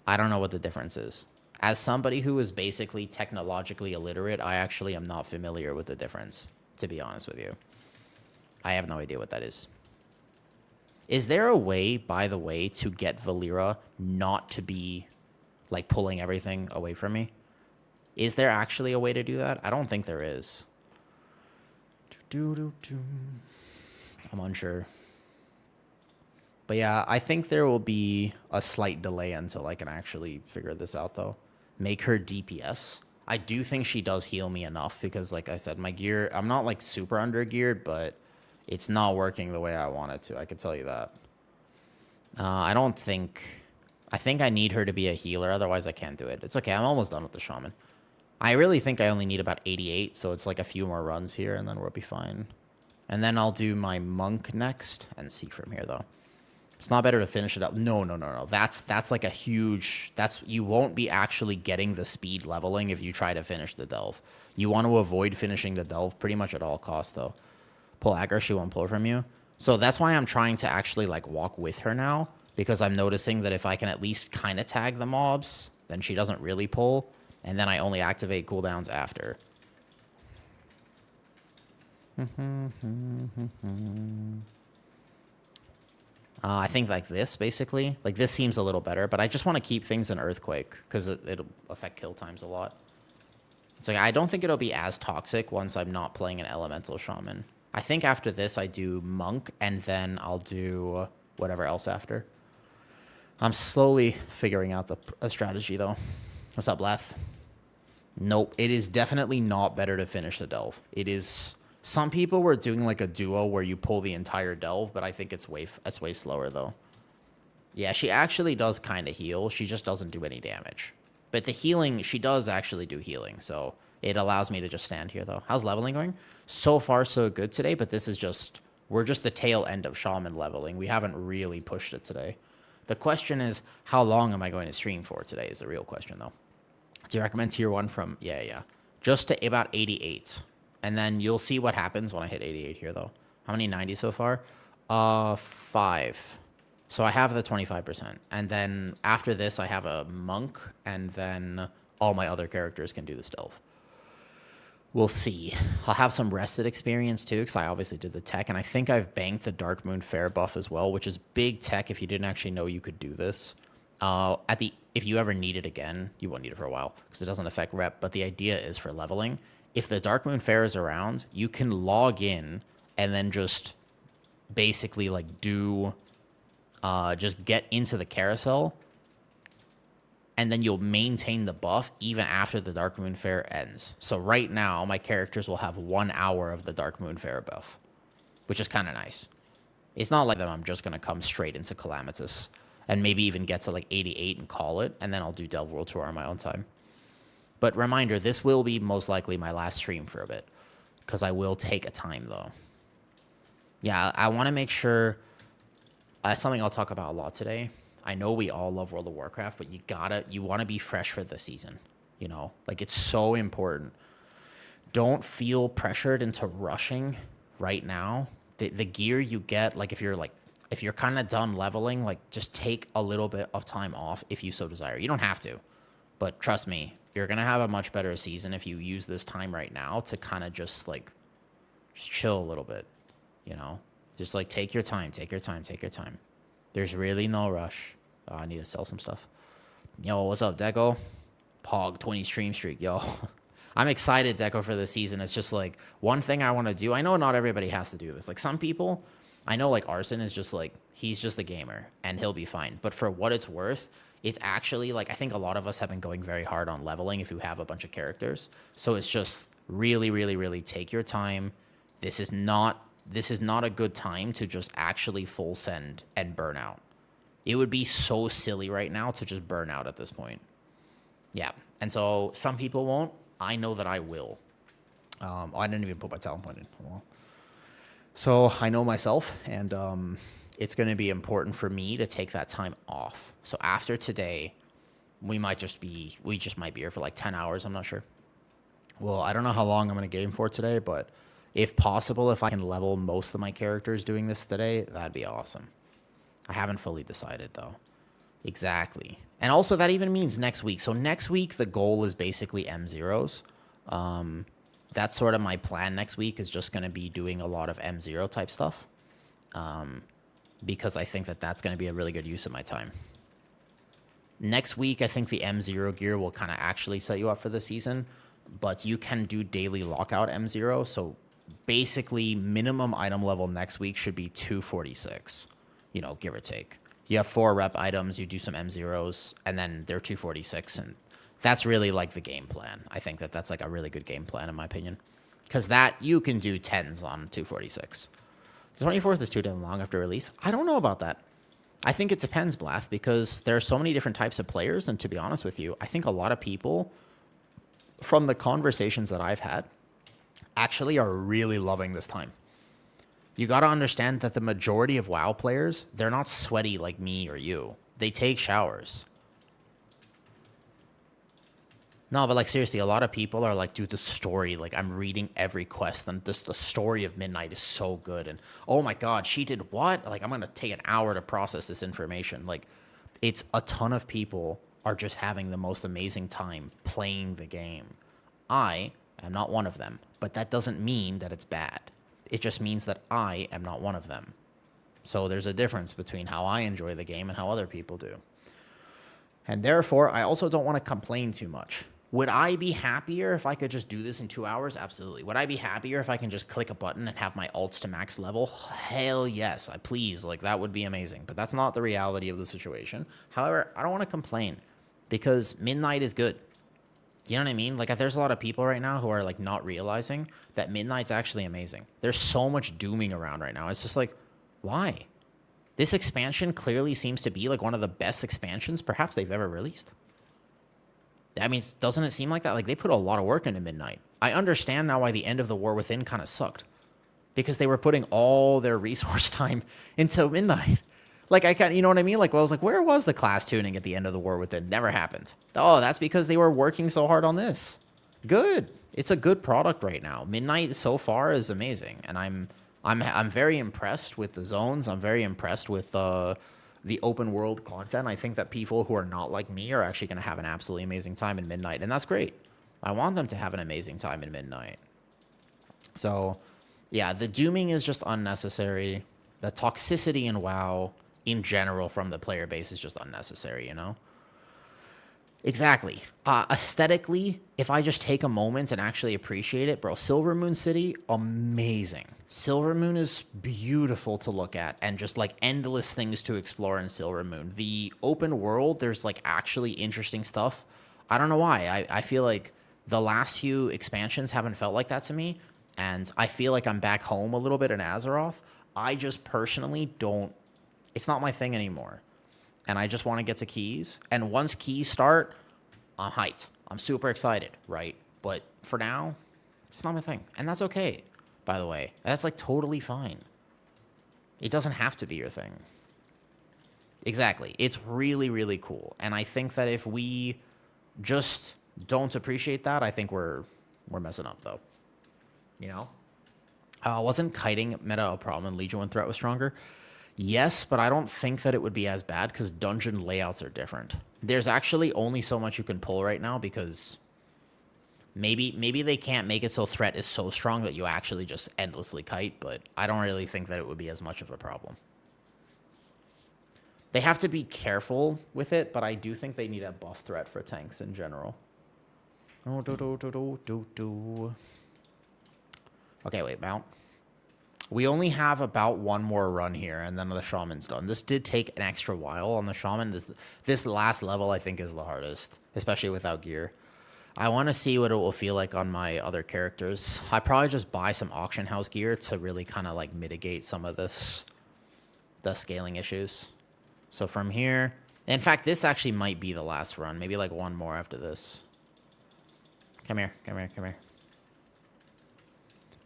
I don't know what the difference is. As somebody who is basically technologically illiterate, I actually am not familiar with the difference, to be honest with you. I have no idea what that is. Is there a way, by the way, to get Valera not to be like pulling everything away from me? Is there actually a way to do that? I don't think there is. I'm unsure. But yeah, I think there will be a slight delay until I can actually figure this out, though. Make her DPS. I do think she does heal me enough because, like I said, my gear, I'm not like super under geared, but it's not working the way I want it to. I can tell you that. I think I need her to be a healer. Otherwise, I can't do it. It's okay. I'm almost done with the shaman. I really think I only need about 88. So it's like a few more runs here and then we'll be fine. And then I'll do my monk next and see from here, though. It's not better to finish it up. No, no, no, no. That's like a huge... You won't be actually getting the speed leveling if you try to finish the delve. You want to avoid finishing the delve pretty much at all costs, though. Pull aggro, she won't pull from you. So that's why I'm trying to actually, like, walk with her now. Because I'm noticing that if I can at least kind of tag the mobs, then she doesn't really pull. And then I only activate cooldowns after. I think like this, basically. Like, this seems a little better, but I just want to keep things in Earthquake, because it'll affect kill times a lot. It's like, I don't think it'll be as toxic once I'm not playing an Elemental Shaman. I think after this, I do Monk, and then I'll do whatever else after. I'm slowly figuring out a strategy, though. What's up, Leth? Nope, it is definitely not better to finish the delve. It is... Some people were doing like a duo where you pull the entire delve, but I think it's way slower, though. Yeah, she actually does kind of heal. She just doesn't do any damage. But the healing, she does actually do healing, so it allows me to just stand here, though. How's leveling going? So far, so good today, but this is just... We're just the tail end of Shaman leveling. We haven't really pushed it today. The question is, how long am I going to stream for today is the real question, though. Do you recommend tier 1 from... Yeah. Just to about 88. And then you'll see what happens when I hit 88 here, though. How many 90 so far? 5. So I have the 25%. And then after this, I have a Monk. And then all my other characters can do the delve. We'll see. I'll have some rested experience, too, because I obviously did the tech. And I think I've banked the Dark Moon Fair buff as well, which is big tech if you didn't actually know you could do this. If you ever need it again, you won't need it for a while, because it doesn't affect rep. But the idea is for leveling... If the Dark Moon Fair is around, you can log in and then just basically like just get into the carousel, and then you'll maintain the buff even after the Dark Moon Fair ends. So right now, my characters will have 1 hour of the Dark Moon Fair buff, which is kind of nice. It's not like that I'm just going to come straight into Calamitous and maybe even get to like 88 and call it, and then I'll do Delve World Tour on my own time. But reminder, this will be most likely my last stream for a bit, because I will take a time, though. Yeah, I want to make sure... something I'll talk about a lot today. I know we all love World of Warcraft, but you want to be fresh for the season. You know? Like, it's so important. Don't feel pressured into rushing right now. The gear you get, like, if you're kind of done leveling, like, just take a little bit of time off if you so desire. You don't have to, but trust me, you're going to have a much better season if you use this time right now to kind of just, like, just chill a little bit, you know? Just, like, take your time. There's really no rush. Oh, I need to sell some stuff. Yo, what's up, Deco? Pog 20 stream streak, yo. I'm excited, Deco, for this season. It's just, like, one thing I want to do. I know not everybody has to do this. Like, some people, I know, like, Arson is just, like, he's just a gamer, and he'll be fine. But for what it's worth... It's actually, like, I think a lot of us have been going very hard on leveling if you have a bunch of characters. So it's just really, really, really take your time. This is not a good time to just actually full send and burn out. It would be so silly right now to just burn out at this point. Yeah. And so some people won't. I know that I will. I didn't even put my talent point in. Well, so I know myself, and... it's going to be important for me to take that time off. So after today, we just might be here for like 10 hours. I'm not sure. Well, I don't know how long I'm going to game for today, but if possible, if I can level most of my characters doing this today, that'd be awesome. I haven't fully decided, though. Exactly. And also, that even means next week. So next week, the goal is basically M0s. That's sort of my plan next week, is just going to be doing a lot of M0 type stuff. Because I think that that's going to be a really good use of my time. Next week, I think the M0 gear will kind of actually set you up for the season, but you can do daily lockout M0, so basically minimum item level next week should be 246, you know, give or take. You have 4 rep items, you do some M0s, and then they're 246, and that's really like the game plan. I think that that's like a really good game plan in my opinion, because that you can do 10s on 246. The 24th is too damn long after release. I don't know about that. I think it depends, Blath, because there are so many different types of players, and to be honest with you, I think a lot of people, from the conversations that I've had, actually are really loving this time. You got to understand that the majority of WoW players, they're not sweaty like me or you. They take showers. No, but like seriously, a lot of people are like, dude, the story, like I'm reading every quest and the story of Midnight is so good. And oh my God, she did what? Like I'm going to take an hour to process this information. Like it's a ton of people are just having the most amazing time playing the game. I am not one of them, but that doesn't mean that it's bad. It just means that I am not one of them. So there's a difference between how I enjoy the game and how other people do. And therefore, I also don't want to complain too much. Would I be happier if I could just do this in 2 hours? Absolutely. Would I be happier if I can just click a button and have my ults to max level? Hell yes. Please. Like, that would be amazing. But that's not the reality of the situation. However, I don't want to complain because Midnight is good. You know what I mean? Like, there's a lot of people right now who are, like, not realizing that Midnight's actually amazing. There's so much dooming around right now. It's just like, why? This expansion clearly seems to be, like, one of the best expansions perhaps they've ever released. I mean, doesn't it seem like that? Like, they put a lot of work into Midnight. I understand now why the end of the War Within kind of sucked. Because they were putting all their resource time into Midnight. Like, you know what I mean? Like, well, I was like, where was the class tuning at the end of the War Within? Never happened. Oh, that's because they were working so hard on this. Good. It's a good product right now. Midnight so far is amazing. And I'm very impressed with the zones. I'm very impressed with the open world content. I think that people who are not like me are actually going to have an absolutely amazing time in Midnight, and that's great. I want them to have an amazing time in Midnight. So, yeah, the dooming is just unnecessary. The toxicity in WoW in general from the player base is just unnecessary, you know? Exactly. Aesthetically, if I just take a moment and actually appreciate it, bro, Silvermoon City, amazing. Silvermoon is beautiful to look at and just like endless things to explore in Silvermoon. The open world, there's like actually interesting stuff. I don't know why. I feel like the last few expansions haven't felt like that to me. And I feel like I'm back home a little bit in Azeroth. I just personally don't, it's not my thing anymore. And I just want to get to keys. And once keys start, I'm hyped. I'm super excited, right? But for now, it's not my thing. And that's okay, by the way. That's like totally fine. It doesn't have to be your thing. Exactly. It's really, really cool. And I think that if we just don't appreciate that, I think we're messing up, though. You know? Wasn't kiting meta a problem and Legion when threat was stronger? Yes, but I don't think that it would be as bad because dungeon layouts are different. There's actually only so much you can pull right now because maybe they can't make it so threat is so strong that you actually just endlessly kite, but I don't really think that it would be as much of a problem. They have to be careful with it, but I do think they need a buff threat for tanks in general. Okay, wait, mount. We only have about one more run here, and then the Shaman's done. This did take an extra while on the Shaman. This last level, I think, is the hardest, especially without gear. I want to see what it will feel like on my other characters. I probably just buy some auction house gear to really kind of like mitigate some of the scaling issues. So from here, in fact, this actually might be the last run. Maybe like one more after this. Come here, come here, come here.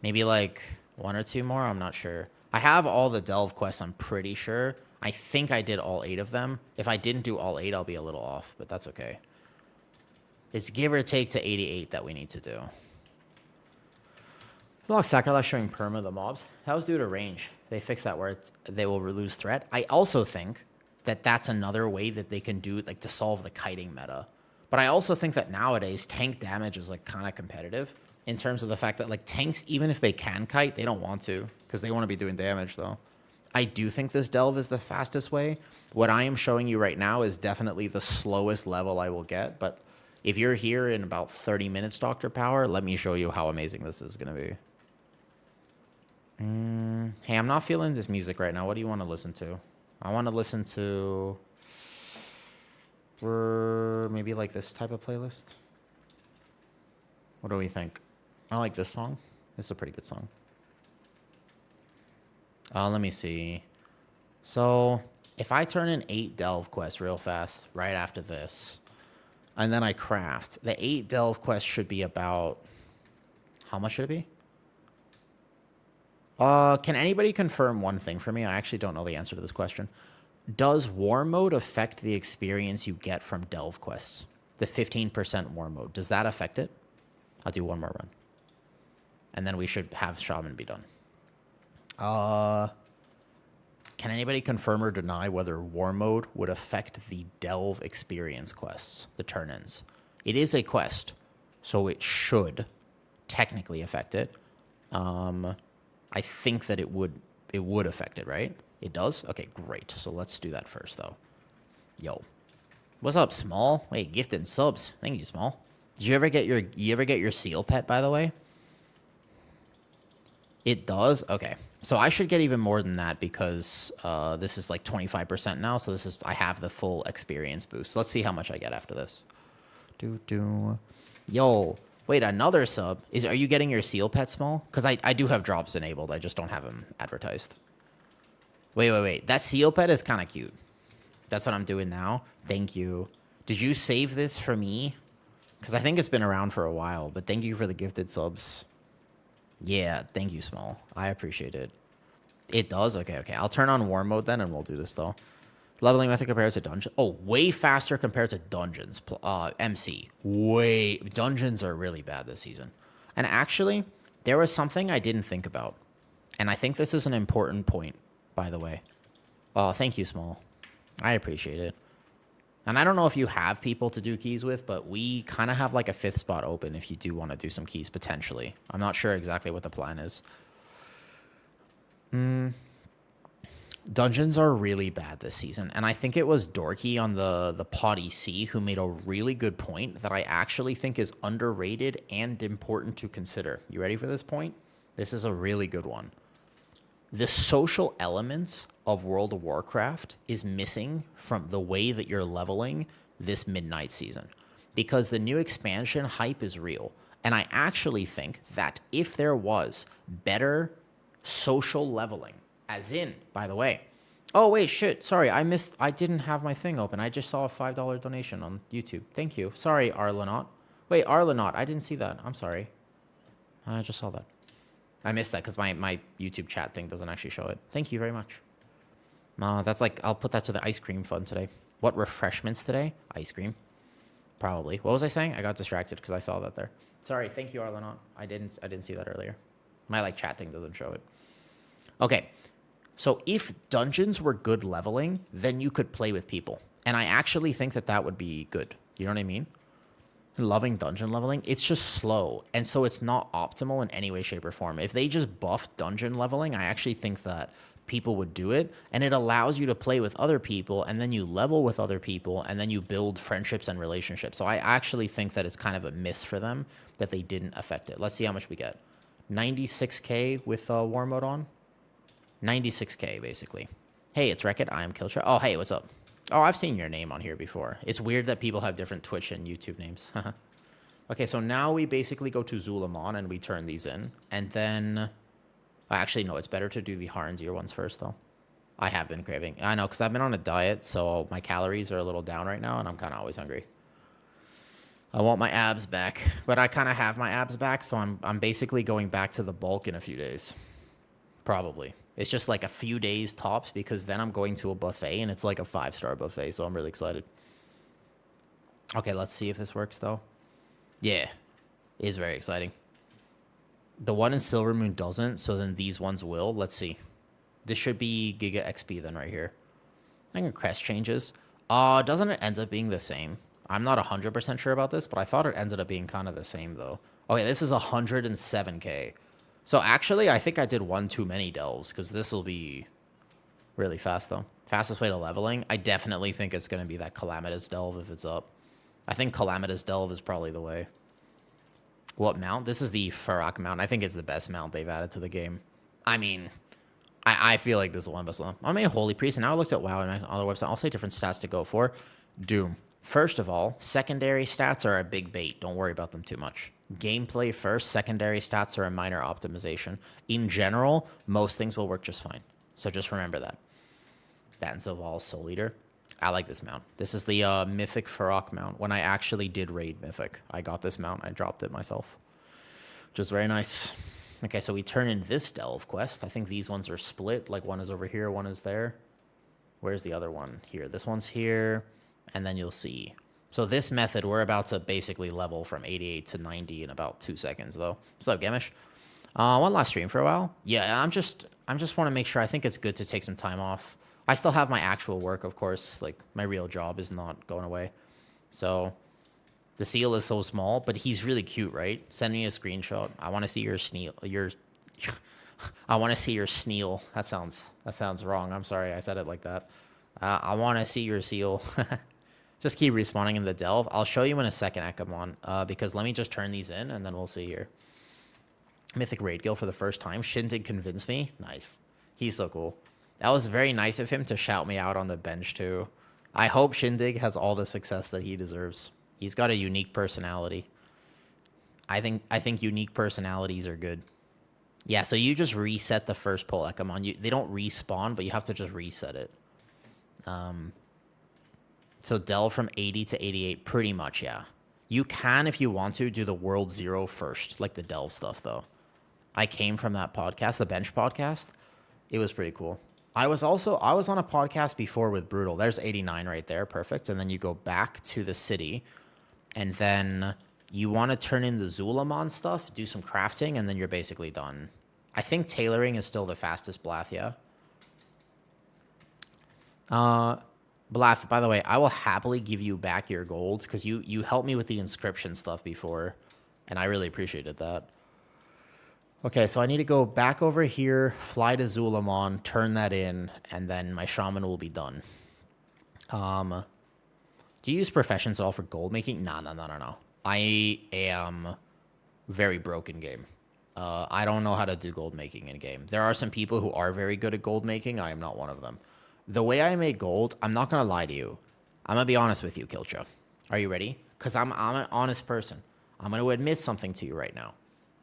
Maybe like one or two more, I'm not sure. I have all the delve quests, I'm pretty sure. I think I did all 8 of them. If I didn't do all 8, I'll be a little off, but that's okay. It's give or take to 88 that we need to do. Block Sacrilege showing perma the mobs. That was due to range. They fixed that where they will lose threat. I also think that that's another way that they can do like to solve the kiting meta. But I also think that nowadays tank damage is like kind of competitive. In terms of the fact that, like, tanks, even if they can kite, they don't want to. Because they want to be doing damage, though. I do think this delve is the fastest way. What I am showing you right now is definitely the slowest level I will get. But if you're here in about 30 minutes, Dr. Power, let me show you how amazing this is going to be. Hey, I'm not feeling this music right now. What do you want to listen to? I want to listen to maybe, like, this type of playlist. What do we think? I like this song. This is a pretty good song. Let me see. So, if I turn in 8 delve quests real fast right after this, and then I craft, the 8 delve quests should be about... How much should it be? Can anybody confirm one thing for me? I actually don't know the answer to this question. Does war mode affect the experience you get from delve quests? The 15% war mode, does that affect it? I'll do one more run. And then we should have Shaman be done. Can anybody confirm or deny whether war mode would affect the delve experience quests, the turn-ins? It is a quest, so it should technically affect it. I think that it would affect it, right? It does? Okay, great. So let's do that first, though. Yo. What's up, Small? Wait, gifted subs. Thank you, Small. Did you ever get your seal pet, by the way? It does? Okay. So I should get even more than that because this is like 25% now. So I have the full experience boost. Let's see how much I get after this. Yo. Wait, another sub. Are you getting your seal pet, Small? Because I do have drops enabled. I just don't have them advertised. Wait. That seal pet is kind of cute. That's what I'm doing now. Thank you. Did you save this for me? Because I think it's been around for a while. But thank you for the gifted subs. Yeah, thank you, Small. I appreciate it. It does? Okay. I'll turn on war mode then, and we'll do this, though. Leveling method compared to dungeon. Oh, way faster compared to dungeons. MC. Dungeons are really bad this season. And actually, there was something I didn't think about. And I think this is an important point, by the way. Oh, thank you, Small. I appreciate it. And I don't know if you have people to do keys with, but we kind of have like a 5th spot open if you do want to do some keys potentially. I'm not sure exactly what the plan is. Dungeons are really bad this season. And I think it was Dorky on the Pod EC who made a really good point that I actually think is underrated and important to consider. You ready for this point? This is a really good one. The social elements of World of Warcraft is missing from the way that you're leveling this midnight season because the new expansion hype is real. And I actually think that if there was better social leveling, as in, by the way, oh, wait, shit, sorry, I didn't have my thing open. I just saw a $5 donation on YouTube. Thank you. Sorry, Arlenaut. Wait, Arlenaut, I didn't see that. I'm sorry. I just saw that. I missed that because my YouTube chat thing doesn't actually show it. Thank you very much. That's like, I'll put that to the ice cream fund today. What refreshments today? Ice cream. Probably. What was I saying? I got distracted because I saw that there. Sorry, thank you, Arlenaut. I didn't see that earlier. My like chat thing doesn't show it. Okay. So if dungeons were good leveling, then you could play with people. And I actually think that would be good. You know what I mean? Loving dungeon leveling, it's just slow. And so it's not optimal in any way, shape, or form. If they just buffed dungeon leveling, I actually think that people would do it. And it allows you to play with other people, and then you level with other people, and then you build friendships and relationships. So I actually think that it's kind of a miss for them that they didn't affect it. Let's see how much we get. 96K with war mode on. 96K, basically. Hey, it's Wreck-It. I am Killshot. Oh, hey, what's up? Oh, I've seen your name on here before. It's weird that people have different Twitch and YouTube names. Okay, so now we basically go to Zulamon and we turn these in. And then... Actually, no, it's better to do the Haranzir ones first, though. I have been craving. I know, because I've been on a diet, so my calories are a little down right now, and I'm kind of always hungry. I want my abs back. But I kind of have my abs back, so I'm basically going back to the bulk in a few days. Probably. It's just like a few days tops because then I'm going to a buffet and it's like a 5-star buffet. So I'm really excited. Okay, let's see if this works though. Yeah, it is very exciting. The one in Silver Moon doesn't. So then these ones will. Let's see. This should be Giga XP then right here. I think crest changes. Doesn't it end up being the same? I'm not 100% sure about this, but I thought it ended up being kind of the same though. Okay, this is 107K. So actually, I think I did one too many delves because this will be really fast, though. Fastest way to leveling? I definitely think it's going to be that Calamitous delve if it's up. I think Calamitous delve is probably the way. What mount? This is the Farak mount. I think it's the best mount they've added to the game. I mean, I feel like this is one best one. I'm a Holy Priest, and now I looked at WoW and other websites. I'll say different stats to go for. Doom. First of all, secondary stats are a big bait. Don't worry about them too much. Gameplay first, secondary stats are a minor optimization. In general, most things will work just fine. So just remember that. Danzaval Soul Eater. I like this mount. This is the Mythic Farak mount. When I actually did raid Mythic, I got this mount. I dropped it myself. Which is very nice. Okay, so we turn in this delve quest. I think these ones are split. Like one is over here, one is there. Where's the other one? Here. This one's here, and then you'll see. So this method, we're about to basically level from 88 to 90 in about 2 seconds, though. What's up, Gamish? One last stream for a while. Yeah, I'm just want to make sure. I think it's good to take some time off. I still have my actual work, of course. Like, my real job is not going away. So, the seal is so small, but he's really cute, right? Send me a screenshot. I want to see your sneal. I want to see your sneal. That sounds wrong. I'm sorry I said it like that. I want to see your seal. Just keep respawning in the delve. I'll show you in a second, Ekamon, because let me just turn these in, and then we'll see here. Mythic Raid Guild for the first time. Shindig convinced me. Nice. He's so cool. That was very nice of him to shout me out on the bench, too. I hope Shindig has all the success that he deserves. He's got a unique personality. I think unique personalities are good. Yeah, so you just reset the first pull, Ekamon. They don't respawn, but you have to just reset it. So delve from 80 to 88, pretty much, yeah. You can, if you want to, do the World 0 first, like the delve stuff, though. I came from that podcast, the Bench podcast. It was pretty cool. I was on a podcast before with Brutal. There's 89 right there, perfect. And then you go back to the city, and then you want to turn in the Zulamon stuff, do some crafting, and then you're basically done. I think tailoring is still the fastest Blath, yeah. Blath, by the way, I will happily give you back your gold, because you helped me with the inscription stuff before, and I really appreciated that. Okay, so I need to go back over here, fly to Zulamon, turn that in, and then my shaman will be done. Do you use professions at all for gold making? No. I am very broke in game. I don't know how to do gold making in game. There are some people who are very good at gold making. I am not one of them. The way I make gold, I'm not going to lie to you. I'm going to be honest with you, Kilcha. Are you ready? Because I'm an honest person. I'm going to admit something to you right now.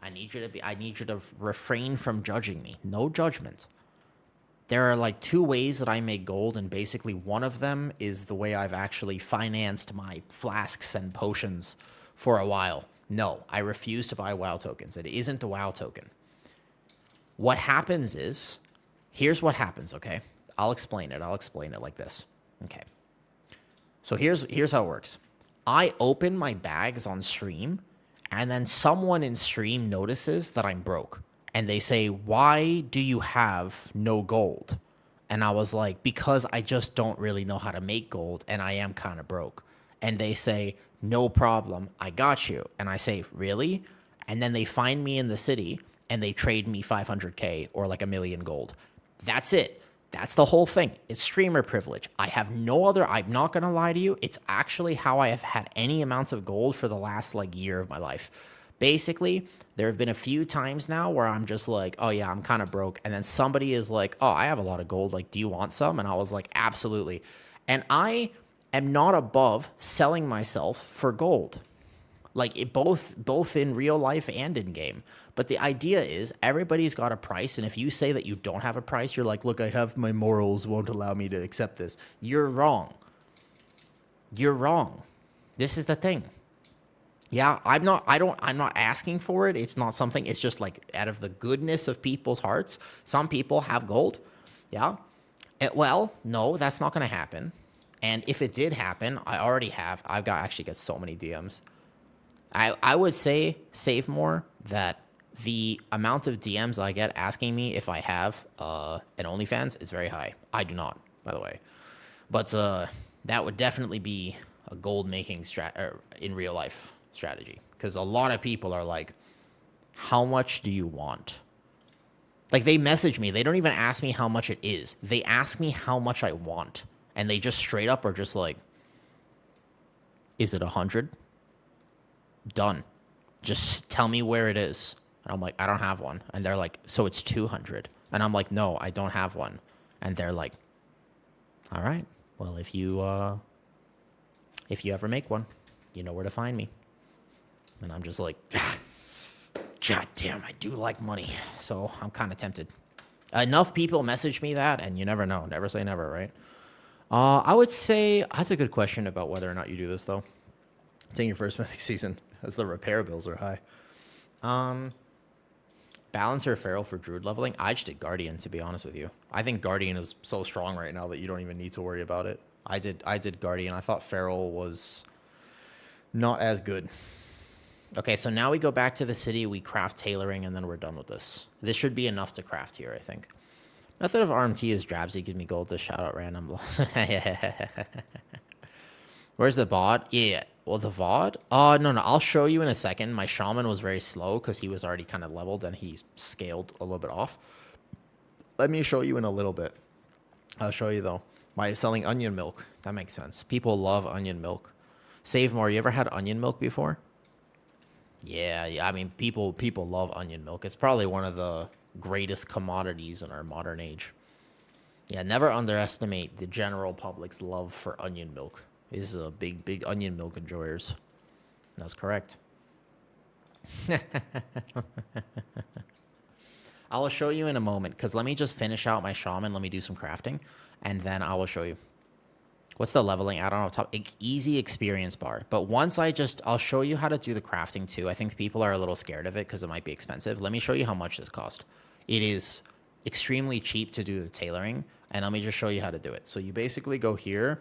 I need you to refrain from judging me. No judgment. There are like 2 ways that I make gold, and basically one of them is the way I've actually financed my flasks and potions for a while. No, I refuse to buy WoW tokens. It isn't a WoW token. What happens is, here's what happens, okay? I'll explain it. I'll explain it like this. Okay. So here's how it works. I open my bags on stream, and then someone in stream notices that I'm broke. And they say, why do you have no gold? And I was like, because I just don't really know how to make gold, and I am kind of broke. And they say, no problem, I got you. And I say, really? And then they find me in the city, and they trade me 500K or like 1 million gold. That's it. That's the whole thing. It's streamer privilege. I have no other, I'm not going to lie to you. It's actually how I have had any amounts of gold for the last like year of my life. Basically, there have been a few times now where I'm just like, oh yeah, I'm kind of broke. And then somebody is like, oh, I have a lot of gold. Like, do you want some? And I was like, absolutely. And I am not above selling myself for gold. Like it both in real life and in game. But the idea is everybody's got a price, and if you say that you don't have a price, you're like, look, I have my morals won't allow me to accept this. You're wrong. You're wrong. This is the thing. Yeah, I'm not asking for it. It's not something, it's just like out of the goodness of people's hearts. Some people have gold. Yeah. Well, no, that's not going to happen. And if it did happen, I've actually got so many DMs. I would say, Save More, that the amount of DMs I get asking me if I have an OnlyFans is very high. I do not, by the way. But that would definitely be a gold making in real life strategy. Because a lot of people are like, how much do you want? Like, they message me. They don't even ask me how much it is. They ask me how much I want. And they just straight up are just like, is it 100? Done. Just tell me where it is. And I'm like, I don't have one. And they're like, so it's 200. And I'm like, no, I don't have one. And they're like, all right, well, if you ever make one, you know where to find me. And I'm just like, God damn, I do like money. So I'm kind of tempted. Enough people message me that, and you never know. Never say never, right? I would say, that's a good question about whether or not you do this, though. It's in your first Mythic season, as the repair bills are high. Balancer Feral for Druid leveling. I just did Guardian, to be honest with you. I think Guardian is so strong right now that you don't even need to worry about it. I did Guardian. I thought Feral was not as good. Okay, so now we go back to the city, we craft tailoring, and then we're done with this. This should be enough to craft here, I think. Method of RMT is Drabsy. Give me gold to shout out random. Where's the VOD? Yeah. Well, the VOD? No. I'll show you in a second. My shaman was very slow because he was already kind of leveled and he scaled a little bit off. Let me show you in a little bit. I'll show you, though. By selling onion milk. That makes sense. People love onion milk. Save more. You ever had onion milk before? Yeah. I mean, people love onion milk. It's probably one of the greatest commodities in our modern age. Yeah, never underestimate the general public's love for onion milk. These are big onion milk enjoyers. That's correct. I'll show you in a moment, because let me just finish out my shaman. Let me do some crafting, and then I will show you. What's the leveling? I don't know. Top easy experience bar. But once I'll show you how to do the crafting too. I think people are a little scared of it because it might be expensive. Let me show you how much this cost. It is extremely cheap to do the tailoring, and let me just show you how to do it. So you basically go here,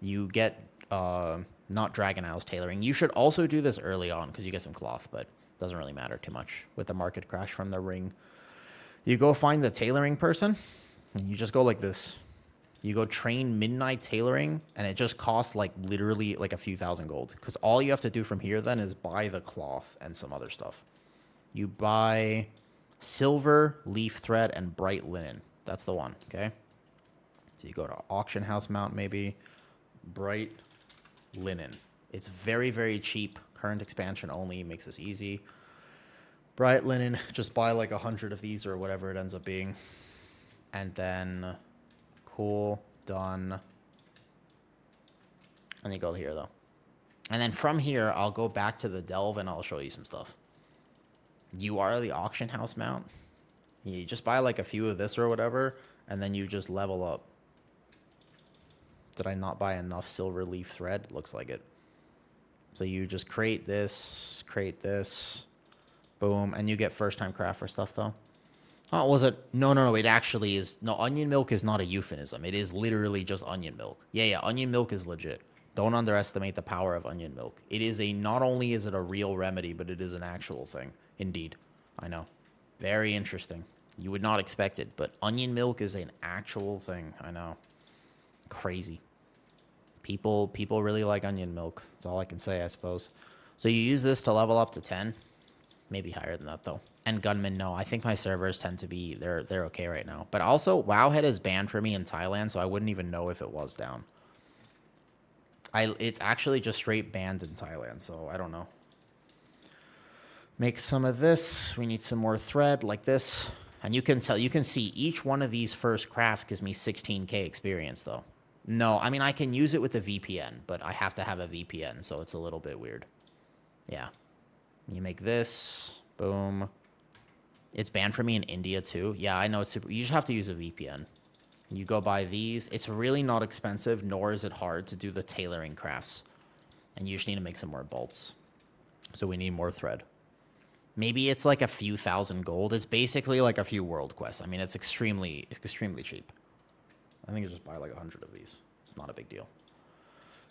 you get not Dragon Isles tailoring. You should also do this early on because you get some cloth, but it doesn't really matter too much with the market crash from the ring. You go find the tailoring person, and you just go like this. You go train midnight tailoring, and it just costs like literally like a few thousand gold. Because all you have to do from here then is buy the cloth and some other stuff. You buy silver, leaf thread, and bright linen. That's the one, okay? So you go to auction house mount maybe. Bright linen. It's very, very cheap. Current expansion only makes this easy. Bright linen. Just buy like 100 of these or whatever it ends up being. And then... Cool, done. And you go here, though. And then from here, I'll go back to the delve, and I'll show you some stuff. You are the auction house mount. You just buy, like, a few of this or whatever, and then you just level up. Did I not buy enough silver leaf thread? Looks like it. So you just create this, boom, and you get first-time craft for stuff, though. Oh, was it? No. It actually is. No, onion milk is not a euphemism. It is literally just onion milk. Yeah. Onion milk is legit. Don't underestimate the power of onion milk. It is not only is it a real remedy, but it is an actual thing. Indeed. I know. Very interesting. You would not expect it, but onion milk is an actual thing. I know. Crazy. People really like onion milk. That's all I can say, I suppose. So you use this to level up to 10. Maybe higher than that, though. And Gunman, no. I think my servers tend to be... They're okay right now. But also, Wowhead is banned for me in Thailand, so I wouldn't even know if it was down. It's actually just straight banned in Thailand, so I don't know. Make some of this. We need some more thread, like this. And you can see each one of these first crafts gives me 16k experience, though. No, I mean, I can use it with a VPN, but I have to have a VPN, so it's a little bit weird. Yeah. You make this. Boom. It's banned for me in India, too. Yeah, I know it's super... You just have to use a VPN. You go buy these. It's really not expensive, nor is it hard to do the tailoring crafts. And you just need to make some more bolts. So we need more thread. Maybe it's like a few thousand gold. It's basically like a few world quests. I mean, it's extremely cheap. I think you just buy like 100 of these. It's not a big deal.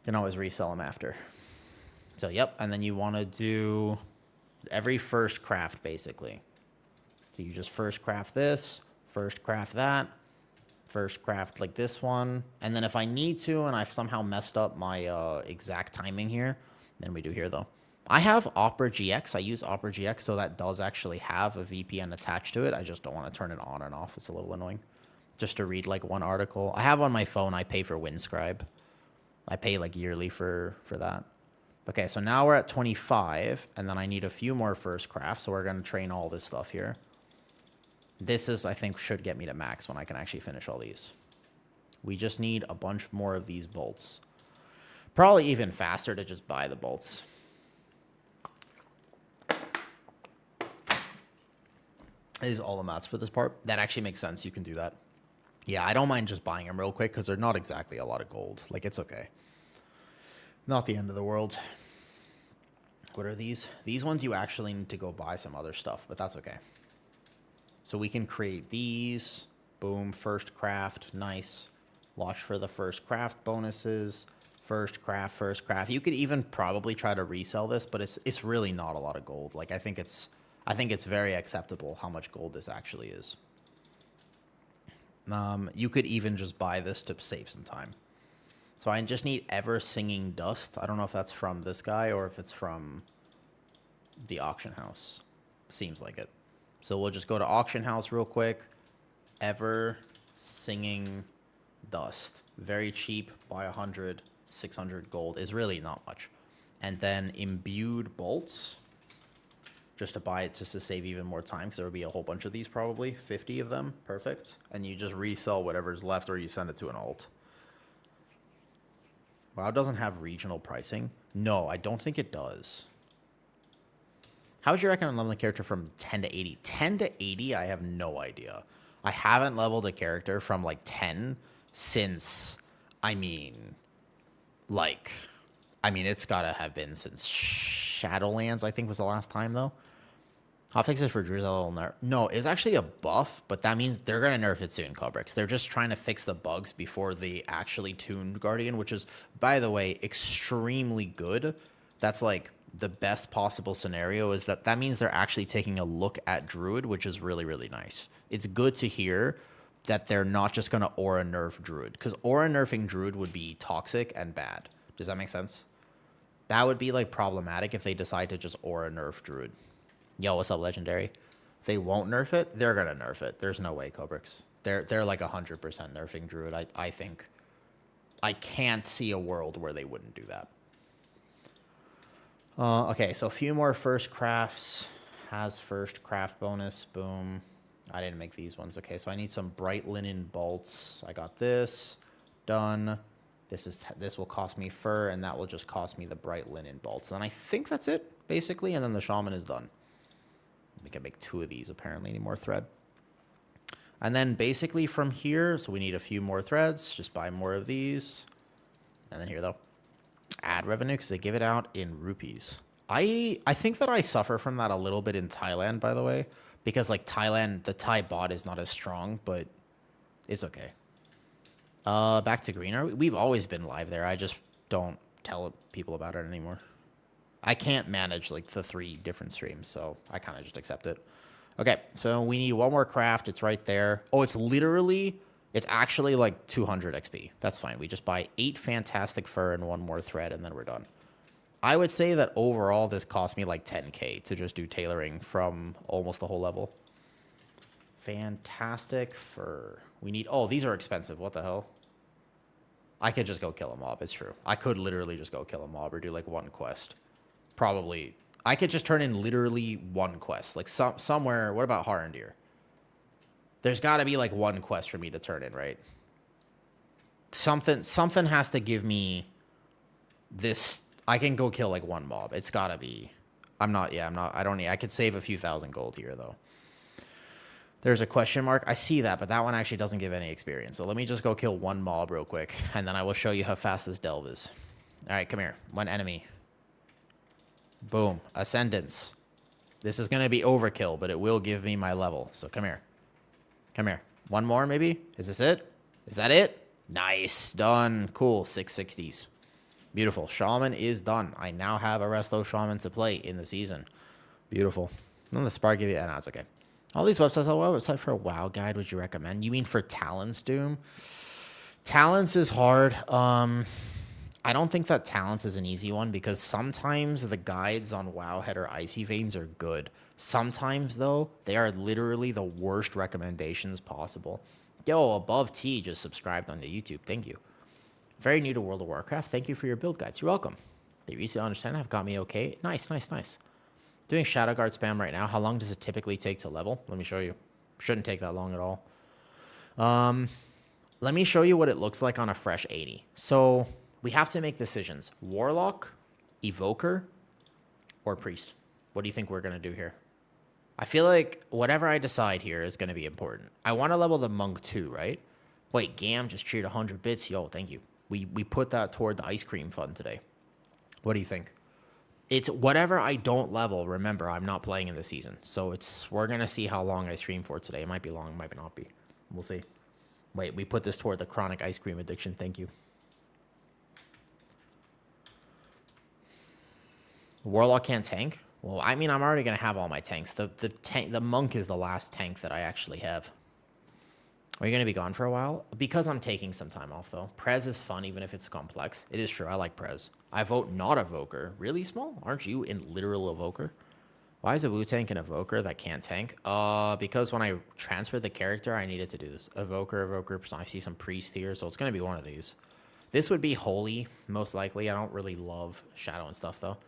You can always resell them after. So, yep. And then you want to do every first craft, basically. So you just first craft this, first craft that, first craft like this one. And then if I need to, and I've somehow messed up my exact timing here, then we do here, though. I have Opera GX. I use Opera GX, so that does actually have a VPN attached to it. I just don't want to turn it on and off. It's a little annoying. Just to read, like, one article. I have on my phone, I pay for Windscribe. I pay, like, yearly for that. Okay, so now we're at 25, and then I need a few more first crafts, so we're going to train all this stuff here. This is, I think, should get me to max when I can actually finish all these. We just need a bunch more of these bolts. Probably even faster to just buy the bolts. That is all the mats for this part. That actually makes sense. You can do that. Yeah, I don't mind just buying them real quick because they're not exactly a lot of gold. Like, it's okay. Not the end of the world. What are these? These ones you actually need to go buy some other stuff, but that's okay. So we can create these. Boom, first craft, nice. Watch for the first craft bonuses. First craft, first craft. You could even probably try to resell this, but it's really not a lot of gold. Like I think it's very acceptable how much gold this actually is. You could even just buy this to save some time. So I just need Ever Singing Dust. I don't know if that's from this guy or if it's from the auction house. Seems like it. So we'll just go to auction house real quick. Ever Singing Dust. Very cheap. Buy 100. 600 gold is really not much. And then Imbued Bolts. Just to buy it just to save even more time, because there will be a whole bunch of these probably. 50 of them. Perfect. And you just resell whatever's left or you send it to an alt. WoW doesn't have regional pricing. No, I don't think it does. How would you recommend leveling a character from 10 to 80? 10 to 80, I have no idea. I haven't leveled a character from like 10 since, it's got to have been since Shadowlands, I think was the last time though. Hotfixes for Druid's a little nerf. No, it's actually a buff, but that means they're going to nerf it soon, Cobrix. They're just trying to fix the bugs before they actually tuned Guardian, which is, by the way, extremely good. That's like the best possible scenario is that means they're actually taking a look at Druid, which is really, really nice. It's good to hear that they're not just going to aura nerf Druid, because aura nerfing Druid would be toxic and bad. Does that make sense? That would be like problematic if they decide to just aura nerf Druid. Yo, what's up, Legendary? They won't nerf it. They're gonna nerf it. There's no way, Cobrix. They're like 100% nerfing Druid. I think. I can't see a world where they wouldn't do that. Okay, so a few more first crafts. Has first craft bonus. Boom. I didn't make these ones. Okay, so I need some bright linen bolts. I got this. Done. This will cost me fur, and that will just cost me the bright linen bolts. And I think that's it, basically, and then the shaman is done. We can make 2 of these, apparently. Need more thread. And then basically from here, so we need a few more threads. Just buy more of these. And then here, though. Ad revenue, because they give it out in rupees. I think that I suffer from that a little bit in Thailand, by the way. Because, like, Thailand, the Thai bot is not as strong, but it's okay. Back to Greener. We've always been live there. I just don't tell people about it anymore. I can't manage like the 3 different streams, so I kind of just accept it. Okay, so we need 1 more craft. It's right there. Oh, it's actually like 200 XP. That's fine. We just buy 8 fantastic fur and 1 more thread, and then we're done. I would say that overall this cost me like 10k to just do tailoring from almost the whole level. Fantastic fur. We need... Oh, these are expensive. What the hell? I could just go kill a mob. It's true. I could literally just go kill a mob or do like 1 quest. Probably. I could just turn in literally 1 quest. Like somewhere. What about Harendir? There's got to be like 1 quest for me to turn in, right? Something has to give me this. I can go kill like 1 mob. It's got to be. I could save a few thousand gold here though. There's a question mark. I see that, but that one actually doesn't give any experience. So let me just go kill 1 mob real quick, and then I will show you how fast this delve is. All right, come here. 1 enemy. Boom. Ascendance. This is going to be overkill, but it will give me my level. So come here. Come here. 1 more, maybe? Is this it? Is that it? Nice. Done. Cool. 660s. Beautiful. Shaman is done. I now have a Resto Shaman to play in the season. Beautiful. None of the Spark give you... No, it's okay. All these websites... What website for a WoW guide would you recommend? You mean for Talents, Doom? Talents is hard. I don't think that Talents is an easy one because sometimes the guides on Wowhead or Icy Veins are good. Sometimes, though, they are literally the worst recommendations possible. Yo, Above T just subscribed on the YouTube. Thank you. Very new to World of Warcraft. Thank you for your build guides. You're welcome. They recently understand have got me okay. Nice, nice, nice. Doing Shadow Guard spam right now. How long does it typically take to level? Let me show you. Shouldn't take that long at all. Let me show you what it looks like on a fresh 80. So... we have to make decisions. Warlock, Evoker, or Priest. What do you think we're going to do here? I feel like whatever I decide here is going to be important. I want to level the Monk too, right? Wait, Gam just cheered 100 bits. Yo, thank you. We put that toward the ice cream fund today. What do you think? It's whatever I don't level. Remember, I'm not playing in the season. So we're going to see how long I stream for today. It might be long, it might not be. We'll see. Wait, we put this toward the chronic ice cream addiction. Thank you. Warlock can't tank? Well, I mean, I'm already going to have all my tanks. The monk is the last tank that I actually have. Are you going to be gone for a while? Because I'm taking some time off, though. Prez is fun, even if it's complex. It is true. I like Prez. I vote not Evoker. Really, Small? Aren't you in literal Evoker? Why is a Wu-Tank an Evoker that can't tank? Because when I transferred the character, I needed to do this. Evoker. I see some Priest here, so it's going to be one of these. This would be Holy, most likely. I don't really love Shadow and stuff, though.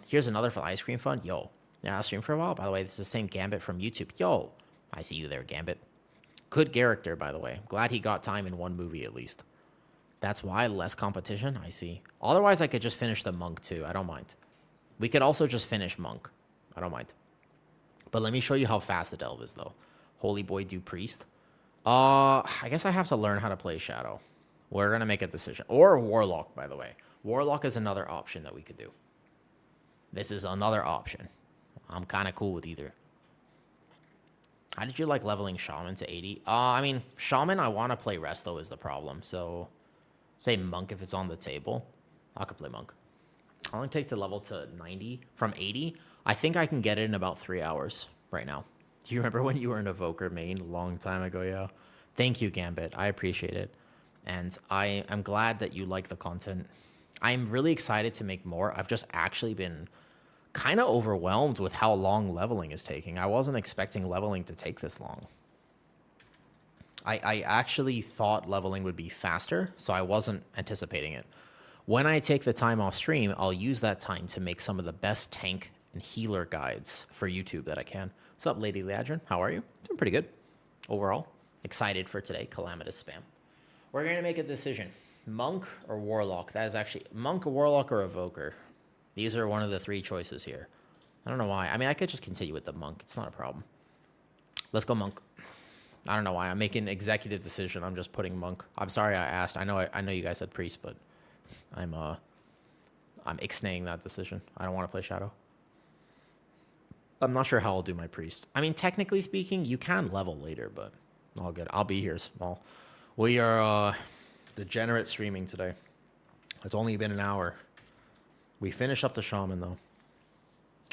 Here's another for Ice Cream Fun. Yo. Yeah, I'll stream for a while. By the way, this is the same Gambit from YouTube. Yo. I see you there, Gambit. Good character, by the way. Glad he got time in one movie, at least. That's why less competition? I see. Otherwise, I could just finish the Monk, too. I don't mind. We could also just finish Monk. I don't mind. But let me show you how fast the Delve is, though. Holy Boy, do Priest. I guess I have to learn how to play Shadow. We're going to make a decision. Or Warlock, by the way. Warlock is another option that we could do. This is another option. I'm kind of cool with either. How did you like leveling Shaman to 80? I mean, Shaman, I want to play Resto is the problem. So, say Monk if it's on the table. I could play Monk. How long it takes to level to 90 from 80? I think I can get it in about 3 hours right now. Do you remember when you were an Evoker main a long time ago? Yeah. Thank you, Gambit. I appreciate it. And I am glad that you like the content. I'm really excited to make more. I've just actually been kind of overwhelmed with how long leveling is taking. I wasn't expecting leveling to take this long. I actually thought leveling would be faster, so I wasn't anticipating it. When I take the time off stream, I'll use that time to make some of the best tank and healer guides for YouTube that I can. What's up, Lady Ladrin? How are you? Doing pretty good. Overall, excited for today. Calamitous spam. We're going to make a decision. Monk or Warlock? That is actually... Monk, Warlock, or Evoker? These are one of the 3 choices here. I don't know why. I mean, I could just continue with the Monk. It's not a problem. Let's go Monk. I don't know why. I'm making an executive decision. I'm just putting Monk. I'm sorry I asked. I know you guys said Priest, but I'm ixnaying that decision. I don't want to play Shadow. I'm not sure how I'll do my Priest. I mean, technically speaking, you can level later, but all good. I'll be here, Small. We are degenerate streaming today. It's only been an hour. We finish up the Shaman, though.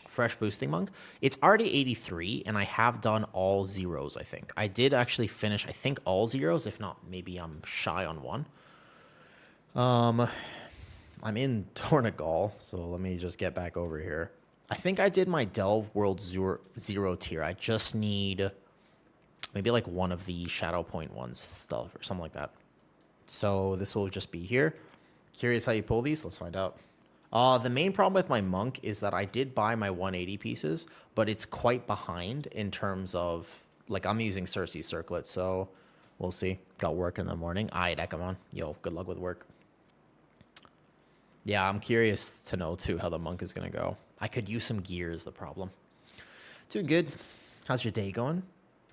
Fresh boosting Monk. It's already 83, and I have done all zeros, I think. I did actually finish, I think, all zeros. If not, maybe I'm shy on one. I'm in Tornagal, so let me just get back over here. I think I did my Delve World Zero tier. I just need maybe like one of the Shadow Point ones stuff or something like that. So this will just be here. Curious how you pull these? Let's find out. The main problem with my Monk is that I did buy my 180 pieces, but it's quite behind in terms of, like, I'm using Cersei's Circlet, so we'll see. Got work in the morning. Aight, Ekamon. Yo, good luck with work. Yeah, I'm curious to know, too, how the Monk is going to go. I could use some gear is the problem. Doing good. How's your day going?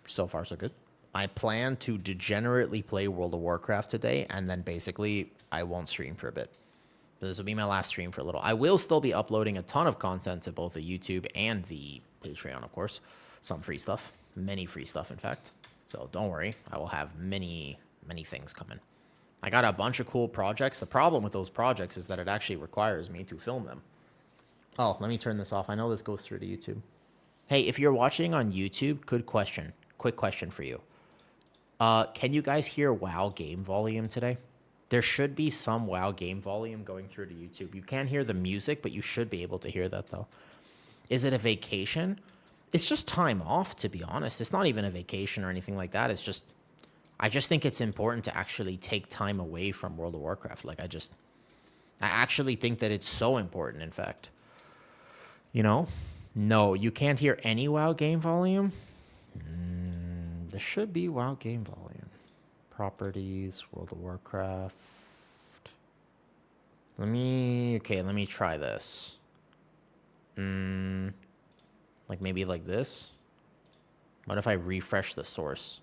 So far, so good. I plan to degenerately play World of Warcraft today, and then basically I won't stream for a bit. This will be my last stream for a little. I will still be uploading a ton of content to both the YouTube and the Patreon, of course. Some free stuff. Many free stuff, in fact. So don't worry. I will have many, many things coming. I got a bunch of cool projects. The problem with those projects is that it actually requires me to film them. Oh, let me turn this off. I know this goes through to YouTube. Hey, if you're watching on YouTube, good question. Quick question for you. Can you guys hear WoW game volume today? There should be some WoW game volume going through to YouTube. You can't hear the music, but you should be able to hear that, though. Is it a vacation? It's just time off, to be honest. It's not even a vacation or anything like that. It's just... I just think it's important to actually take time away from World of Warcraft. Like, I actually think that it's so important, in fact. You know? No, you can't hear any WoW game volume? There should be WoW game volume. Properties, World of Warcraft. Let me try this. Like maybe like this. What if I refresh the source?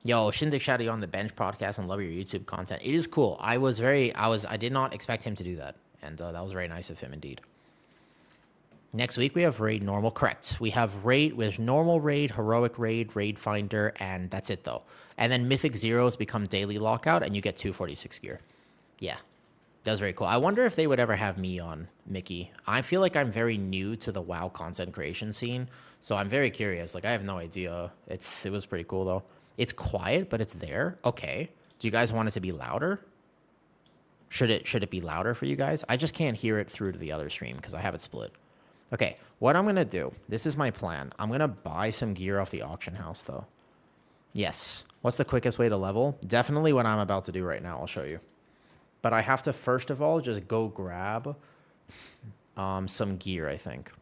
Yo, Shindig Shadow on the Bench podcast and love your YouTube content. It is cool. I did not expect him to do that. And that was very nice of him indeed. Next week, we have raid normal. Correct. We have raid with normal raid, heroic raid, raid finder, and that's it, though. And then mythic zeros become daily lockout, and you get 246 gear. Yeah, that was very cool. I wonder if they would ever have me on, Mickey. I feel like I'm very new to the WoW content creation scene, so I'm very curious. Like, I have no idea. It was pretty cool, though. It's quiet, but it's there. Okay. Do you guys want it to be louder? Should it be louder for you guys? I just can't hear it through to the other stream because I have it split. Okay, what I'm going to do, this is my plan. I'm going to buy some gear off the auction house, though. Yes. What's the quickest way to level? Definitely what I'm about to do right now. I'll show you. But I have to, first of all, just go grab some gear, I think.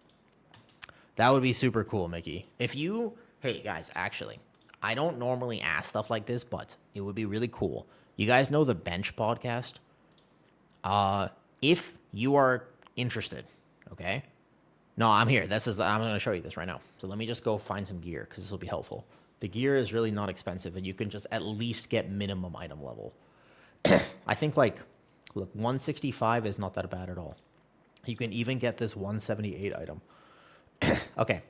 That would be super cool, Mickey. If you... Hey, guys, actually, I don't normally ask stuff like this, but it would be really cool. You guys know the Bench podcast? If you are interested, okay? No, I'm here. I'm going to show you this right now. So let me just go find some gear because this will be helpful. The gear is really not expensive, and you can just at least get minimum item level. I think, like, look, 165 is not that bad at all. You can even get this 178 item. Okay.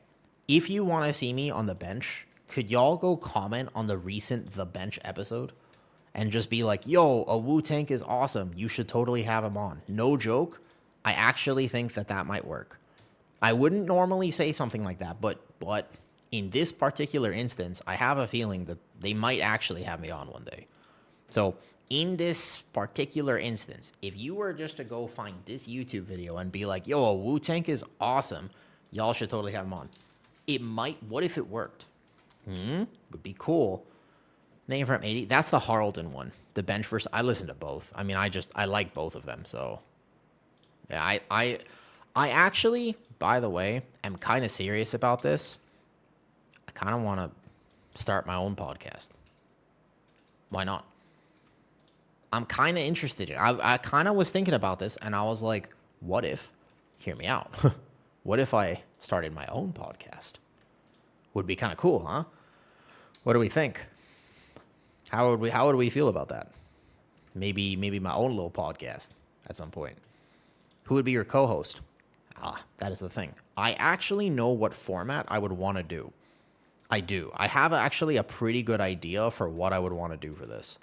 If you want to see me on the bench, could y'all go comment on the recent The Bench episode? And just be like, yo, a Wu tank is awesome. You should totally have him on. No joke. I actually think that might work. I wouldn't normally say something like that, but in this particular instance, I have a feeling that they might actually have me on one day. So in this particular instance, if you were just to go find this YouTube video and be like, yo, a Wu tank is awesome, y'all should totally have him on. It might. What if it worked? Would be cool. Name from 80. That's the Harlden one. The bench versus. I listen to both. I mean, I like both of them. So yeah, I actually, by the way, am kind of serious about this. I kind of want to start my own podcast. Why not? I'm kind of interested in it. I kind of was thinking about this, and I was like, what if, hear me out, what if I started my own podcast? Would be kind of cool, huh? What do we think? How would we feel about that? Maybe my own little podcast at some point. Who would be your co-host? That is the thing. I actually know what format I would want to do. I do. I have actually a pretty good idea for what I would want to do for this.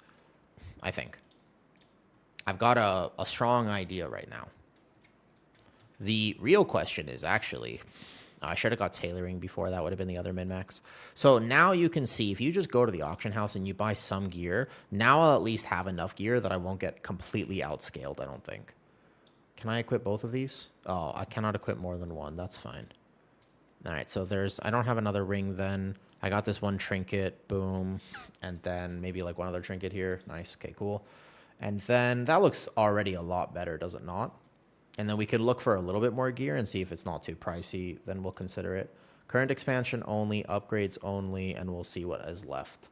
I think. I've got a strong idea right now. The real question is actually, I should have got tailoring before. That would have been the other min-max. So now you can see, if you just go to the auction house and you buy some gear, now I'll at least have enough gear that I won't get completely outscaled, I don't think. Can I equip both of these? Oh, I cannot equip more than one. That's fine. All right, so I don't have another ring then. I got this one trinket, boom. And then maybe like one other trinket here. Nice, okay, cool. And then that looks already a lot better, does it not? And then we could look for a little bit more gear and see if it's not too pricey. Then we'll consider it. Current expansion only, upgrades only, and we'll see what is left.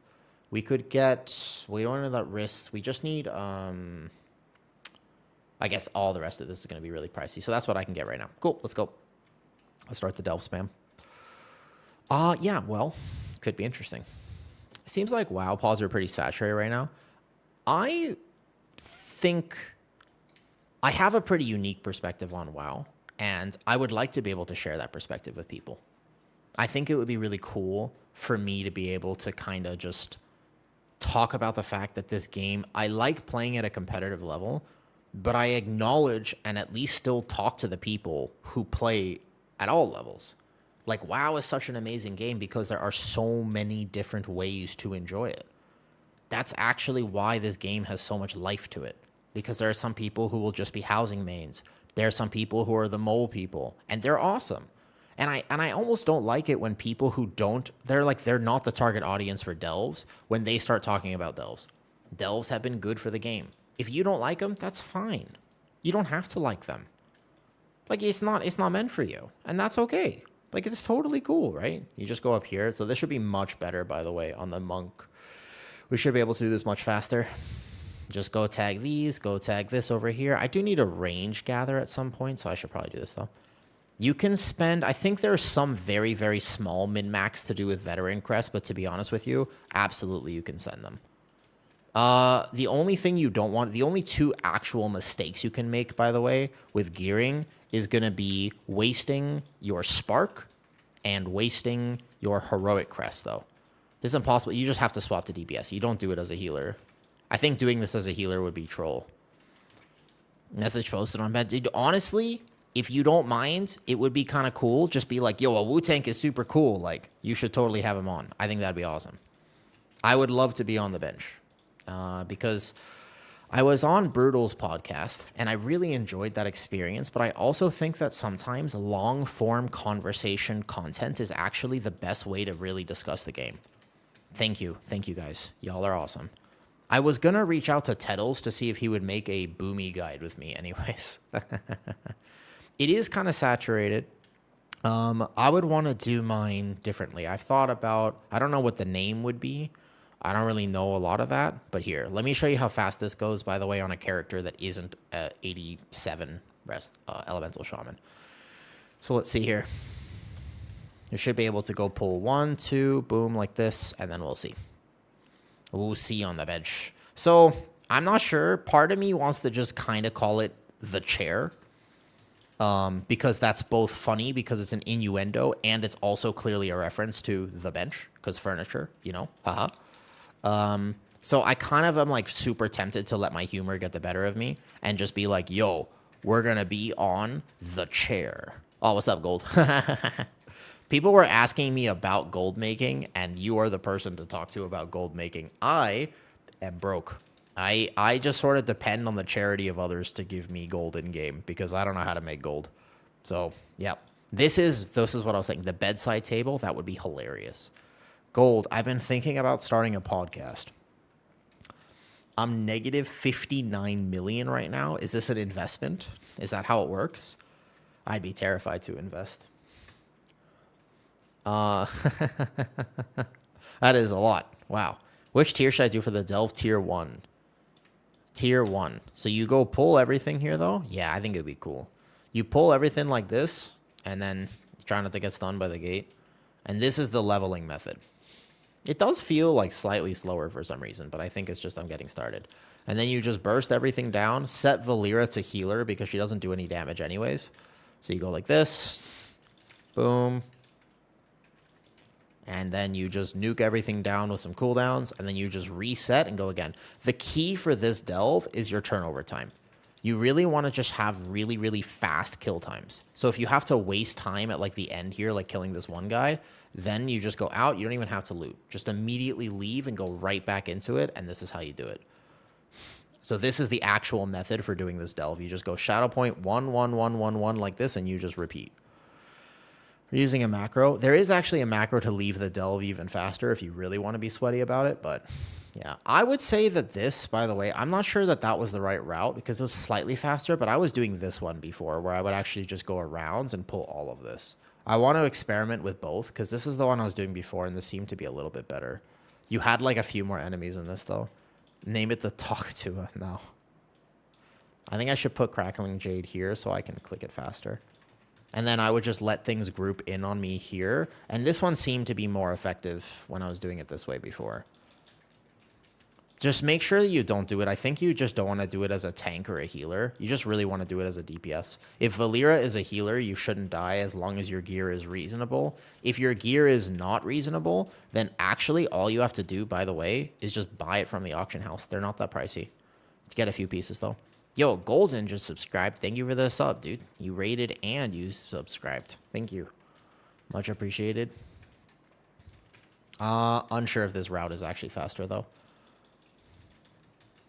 We could get... We don't need that risks. We just need... I guess all the rest of this is going to be really pricey. So that's what I can get right now. Cool, let's go. Let's start the delve spam. Yeah, well, could be interesting. It seems like WoW pods are pretty saturated right now. I think I have a pretty unique perspective on WoW, and I would like to be able to share that perspective with people. I think it would be really cool for me to be able to kind of just talk about the fact that this game, I like playing at a competitive level, but I acknowledge and at least still talk to the people who play at all levels. Like, WoW is such an amazing game because there are so many different ways to enjoy it. That's actually why this game has so much life to it. Because there are some people who will just be housing mains. There are some people who are the mole people, and they're awesome. And I almost don't like it when people who don't, they're not the target audience for delves when they start talking about delves. Delves have been good for the game. If you don't like them, that's fine. You don't have to like them. Like, it's not meant for you, and that's okay. Like, it's totally cool, right? You just go up here. So this should be much better, by the way, on the monk. We should be able to do this much faster. Just go tag these, go tag this over here. I do need a range gather at some point, so I should probably do this, though. You can spend... I think there's some very, very small min-max to do with veteran crests, but to be honest with you, absolutely you can send them. The only thing you don't want, the only two actual mistakes you can make, by the way, with gearing is going to be wasting your spark and wasting your heroic crest, though. This is impossible. You just have to swap to DPS. You don't do it as a healer. I think doing this as a healer would be troll. Message posted on bed. Dude, honestly, if you don't mind, it would be kind of cool. Just be like, yo, a Wu-Tank is super cool. Like, you should totally have him on. I think that'd be awesome. I would love to be on the bench. Because I was on Brutal's podcast, and I really enjoyed that experience, but I also think that sometimes long-form conversation content is actually the best way to really discuss the game. Thank you. Thank you, guys. Y'all are awesome. I was going to reach out to Teddles to see if he would make a Boomy guide with me anyways. It is kind of saturated. I would want to do mine differently. I've thought about, I don't know what the name would be. I don't really know a lot of that, but here, let me show you how fast this goes, by the way, on a character that isn't 87 Elemental Shaman. So let's see here. You should be able to go pull 1, 2, boom, like this, and then we'll see. We'll see on the bench. So I'm not sure. Part of me wants to just kind of call it the chair. Because that's both funny because it's an innuendo and it's also clearly a reference to the bench because furniture, you know, haha. So I kind of am like super tempted to let my humor get the better of me and just be like, yo, we're going to be on the chair. Oh, what's up, Gold? People were asking me about gold making, and you are the person to talk to about gold making. I am broke. I just sort of depend on the charity of others to give me gold in game because I don't know how to make gold. So, yeah. This is what I was saying. The bedside table, that would be hilarious. Gold, I've been thinking about starting a podcast. I'm negative 59 million right now. Is this an investment? Is that how it works? I'd be terrified to invest. That is a lot. Wow. Which tier should I do for the Delve? Tier 1. Tier 1. So you go pull everything here, though? Yeah, I think it'd be cool. You pull everything like this, and then try not to get stunned by the gate. And this is the leveling method. It does feel like slightly slower for some reason, but I think it's just I'm getting started. And then you just burst everything down, set Valera to healer because she doesn't do any damage anyways. So you go like this. Boom. And then you just nuke everything down with some cooldowns, and then you just reset and go again. The key for this delve is your turnover time. You really want to just have really, really fast kill times. So if you have to waste time at like the end here, like killing this one guy, then you just go out. You don't even have to loot. Just immediately leave and go right back into it, and this is how you do it. So this is the actual method for doing this delve. You just go shadow point 1, 1, 1, 1, 1 like this, and you just repeat. We're using a macro. There is actually a macro to leave the delve even faster if you really want to be sweaty about it, but yeah. I would say that this, by the way, I'm not sure that that was the right route because it was slightly faster, but I was doing this one before where I would actually just go around and pull all of this. I want to experiment with both because this is the one I was doing before and this seemed to be a little bit better. You had like a few more enemies in this though. Name it the Talk to. No. I think I should put Crackling Jade here so I can click it faster. And then I would just let things group in on me here. And this one seemed to be more effective when I was doing it this way before. Just make sure that you don't do it. I think you just don't want to do it as a tank or a healer. You just really want to do it as a DPS. If Valera is a healer, you shouldn't die as long as your gear is reasonable. If your gear is not reasonable, then actually all you have to do, by the way, is just buy it from the auction house. They're not that pricey. Get a few pieces, though. Yo, Golden just subscribed. Thank you for the sub, dude. You rated and you subscribed. Thank you. Much appreciated. Unsure if this route is actually faster, though.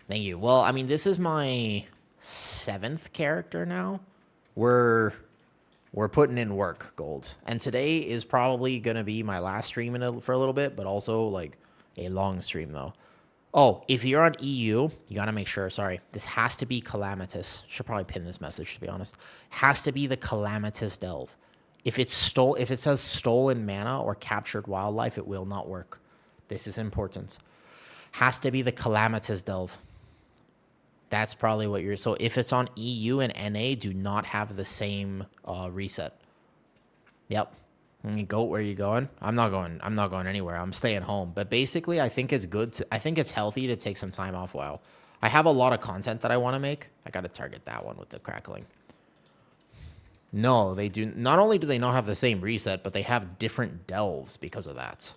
Thank you. Well, I mean, this is my 7th character now. We're putting in work, Gold. And today is probably going to be my last stream for a little bit, but also, like, a long stream, though. Oh, if you're on EU, you got to make sure, sorry, this has to be Calamitous. Should probably pin this message, to be honest. Has to be the Calamitous Delve. If it says stolen mana or captured wildlife, it will not work. This is important. Has to be the Calamitous Delve. That's probably what you're... So if it's on EU and NA, do not have the same reset. Yep. Goat, where are you going? I'm not going anywhere. I'm staying home. But basically, I think it's I think it's healthy to take some time off. Wow. I have a lot of content that I want to make. I got to target that one with the crackling. No, they do. Not only do they not have the same reset, but they have different delves because of that.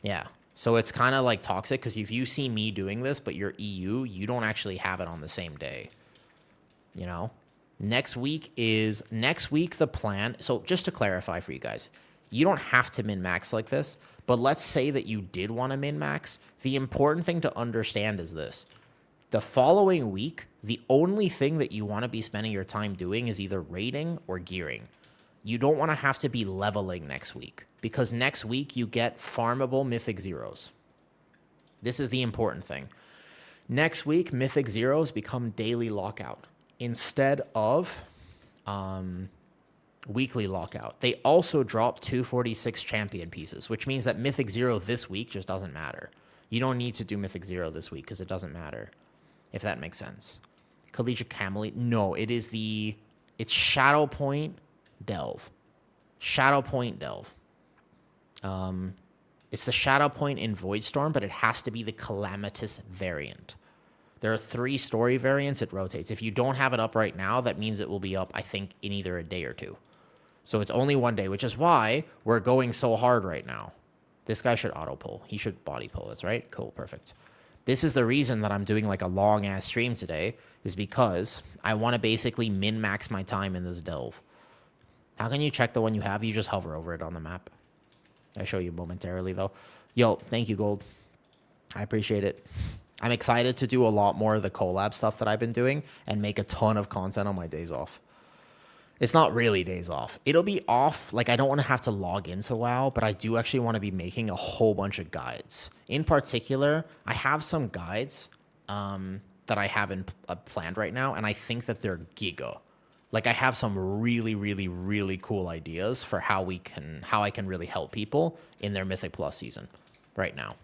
Yeah. So it's kind of like toxic because if you see me doing this, but you're EU, you don't actually have it on the same day. You know? Next week the plan. So just to clarify for you guys, you don't have to min-max like this, but let's say that you did want to min-max. The important thing to understand is this. The following week, the only thing that you want to be spending your time doing is either raiding or gearing. You don't want to have to be leveling next week because next week you get farmable mythic zeros. This is the important thing. Next week, mythic zeros become daily lockout instead of weekly lockout. They also drop 246 champion pieces, which means that mythic zero this week just doesn't matter. You don't need to do mythic zero this week because it doesn't matter, if that makes sense. Collegiate Camelot, no, it's Shadow Point Delve. Shadow Point Delve. It's the Shadow Point in Voidstorm, but it has to be the Calamitous variant. There are 3 story variants. It rotates. If you don't have it up right now, that means it will be up, I think, in either a day or 2. So it's only 1 day, which is why we're going so hard right now. This guy should auto pull. He should body pull. That's right. Cool. Perfect. This is the reason that I'm doing like a long ass stream today, is because I want to basically min-max my time in this delve. How can you check the one you have? You just hover over it on the map. I'll show you momentarily though. Yo, thank you, Gold. I appreciate it. I'm excited to do a lot more of the collab stuff that I've been doing and make a ton of content on my days off. It's not really days off. It'll be off. Like, I don't want to have to log into WoW, but I do actually want to be making a whole bunch of guides. In particular, I have some guides that I haven't planned right now, and I think that they're giga. Like, I have some really, really, really cool ideas for how I can really help people in their Mythic Plus season right now.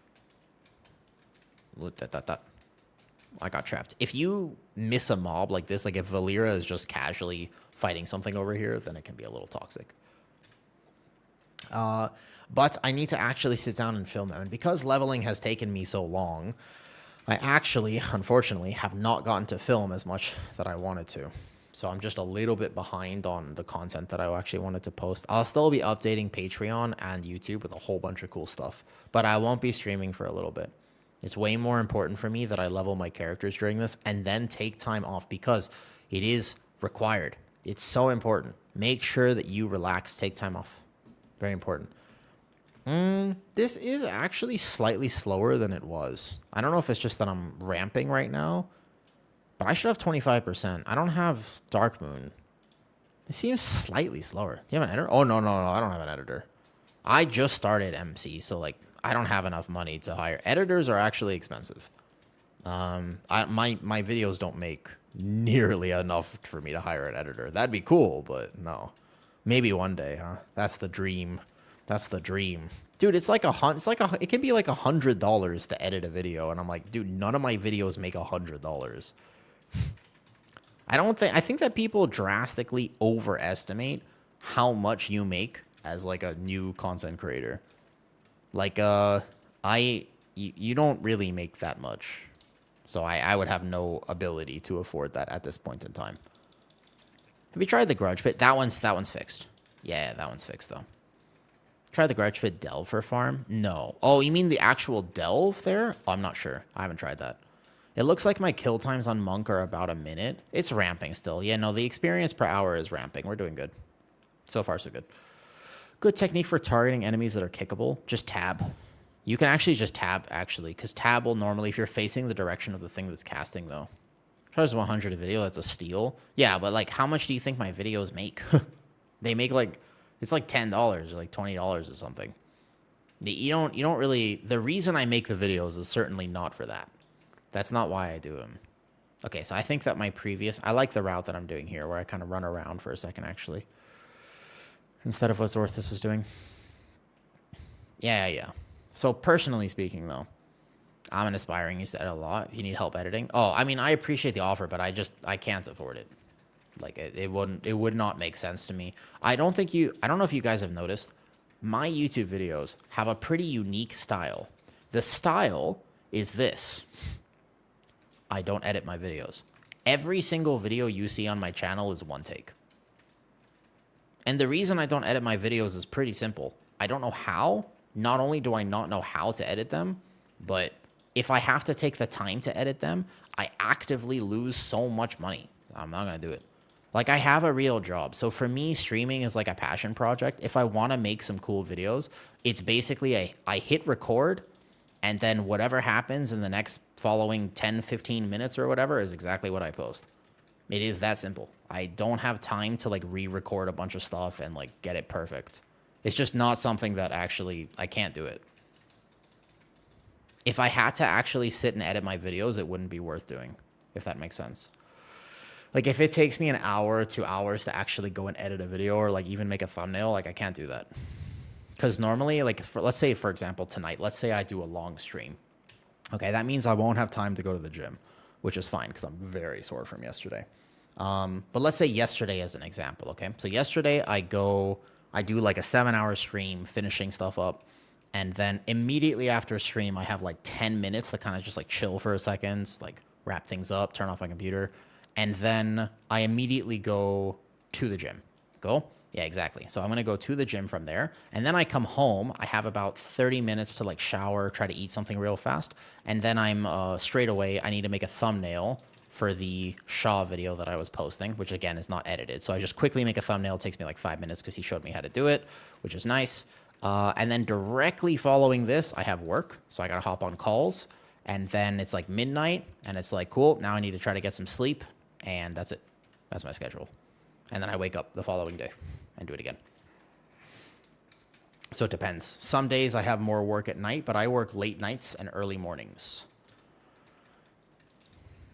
I got trapped. If you miss a mob like this, like if Valera is just casually fighting something over here, then it can be a little toxic. But I need to actually sit down and film them. And because leveling has taken me so long, I actually, unfortunately, have not gotten to film as much that I wanted to. So I'm just a little bit behind on the content that I actually wanted to post. I'll still be updating Patreon and YouTube with a whole bunch of cool stuff, but I won't be streaming for a little bit. It's way more important for me that I level my characters during this and then take time off because it is required. It's so important. Make sure that you relax, take time off. Very important. This is actually slightly slower than it was. I don't know if it's just that I'm ramping right now, but I should have 25%. I don't have Dark Moon. It seems slightly slower. You have an editor? Oh, no, I don't have an editor. I just started MC, so like I don't have enough money to hire. Editors are actually expensive. My videos don't make nearly enough for me to hire an editor. That'd be cool, but no. Maybe one day, huh? That's the dream. That's the dream. Dude, it can be like $100 to edit a video, and I'm like, dude, none of my videos make $100. I think that people drastically overestimate how much you make as like a new content creator. Like, you don't really make that much. So I would have no ability to afford that at this point in time. Have you tried the Grudge Pit? That one's fixed. Yeah, that one's fixed though. Try the Grudge Pit delve for farm? No. Oh, you mean the actual delve there? Oh, I'm not sure. I haven't tried that. It looks like my kill times on Monk are about a minute. It's ramping still. Yeah, no, the experience per hour is ramping. We're doing good. So far, so good. Good technique for targeting enemies that are kickable. Just tab. You can actually just tab, actually, because tab will normally, if you're facing the direction of the thing that's casting, though. Charges 100 a video. That's a steal. Yeah, but, like, how much do you think my videos make? They make, like, it's like $10 or, like, $20 or something. You don't really... The reason I make the videos is certainly not for that. That's not why I do them. Okay, so I think that I like the route that I'm doing here, where I kind of run around for a second, actually. Instead of what Zorthus was doing. Yeah. So personally speaking, though, I'm an aspiring. You said a lot. If you need help editing. Oh, I mean, I appreciate the offer, but I can't afford it. Like it would not make sense to me. I don't know if you guys have noticed, my YouTube videos have a pretty unique style. The style is this. I don't edit my videos. Every single video you see on my channel is one take. And the reason I don't edit my videos is pretty simple. I don't know how. Not only do I not know how to edit them, but if I have to take the time to edit them, I actively lose so much money. I'm not going to do it. Like, I have a real job. So for me, streaming is like a passion project. If I want to make some cool videos, it's basically I hit record, and then whatever happens in the next following 10, 15 minutes or whatever is exactly what I post. It is that simple. I don't have time to, like, re-record a bunch of stuff and, like, get it perfect. It's just not something that actually, I can't do it. If I had to actually sit and edit my videos, it wouldn't be worth doing, if that makes sense. Like, if it takes me an hour or 2 hours to actually go and edit a video or, like, even make a thumbnail, like, I can't do that. Because normally, like, let's say, for example, tonight, let's say I do a long stream. Okay, that means I won't have time to go to the gym, which is fine because I'm very sore from yesterday. But let's say yesterday as an example, okay? So yesterday I do like a 7-hour stream, finishing stuff up. And then immediately after stream, I have like 10 minutes to kind of just like chill for a second, like wrap things up, turn off my computer. And then I immediately go to the gym. Go? Yeah, exactly. So I'm going to go to the gym from there. And then I come home. I have about 30 minutes to like shower, try to eat something real fast. And then I'm straight away, I need to make a thumbnail for the Shaw video that I was posting, which again is not edited. So I just quickly make a thumbnail. It takes me like 5 minutes because he showed me how to do it, which is nice. And then directly following this, I have work. So I got to hop on calls. And then it's like midnight and it's like, cool, now I need to try to get some sleep. And that's it. That's my schedule. And then I wake up the following day and do it again. So it depends. Some days I have more work at night, but I work late nights and early mornings.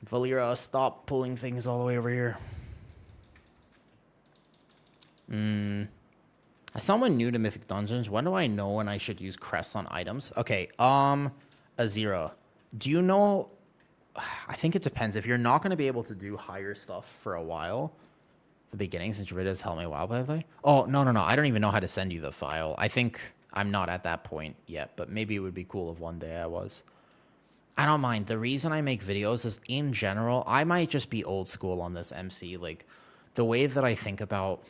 Valera, stop pulling things all the way over here. As someone new to Mythic Dungeons, when do I know when I should use crests on items? Okay, Azira, do you know... I think it depends. If you're not going to be able to do higher stuff for a while, the beginning, since Rita has helped me a while, by the way. Oh, no. I don't even know how to send you the file. I think I'm not at that point yet, but maybe it would be cool if one day I was. I don't mind. The reason I make videos is, in general, I might just be old school on this MC. Like, the way that I think about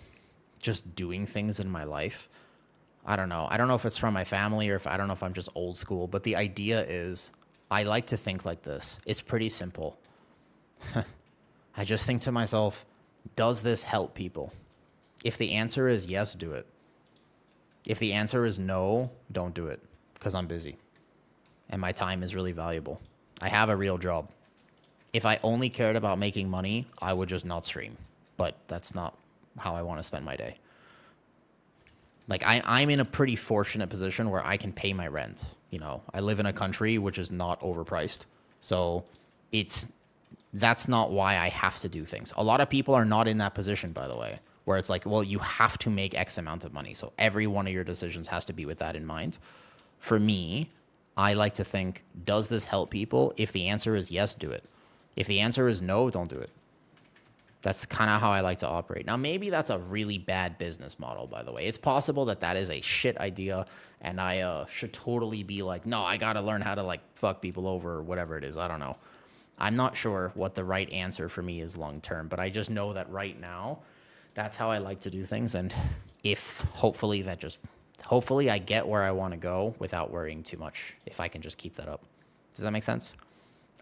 just doing things in my life, I don't know. I don't know if it's from my family or if I don't know if I'm just old school, but the idea is I like to think like this. It's pretty simple. I just think to myself, does this help people? If the answer is yes, do it. If the answer is no, don't do it because I'm busy and my time is really valuable. I have a real job. If I only cared about making money, I would just not stream, but that's not how I want to spend my day. Like, I'm in a pretty fortunate position where I can pay my rent. You know, I live in a country which is not overpriced. So that's not why I have to do things. A lot of people are not in that position, by the way, where it's like, well, you have to make X amount of money. So every one of your decisions has to be with that in mind. For me, I like to think, does this help people? If the answer is yes, do it. If the answer is no, don't do it. That's kind of how I like to operate. Now, maybe that's a really bad business model, by the way. It's possible that that is a shit idea, and I should totally be like, no, I got to learn how to, like, fuck people over or whatever it is. I don't know. I'm not sure what the right answer for me is long term, but I just know that right now, that's how I like to do things. And if hopefully I get where I want to go without worrying too much, if I can just keep that up. Does that make sense?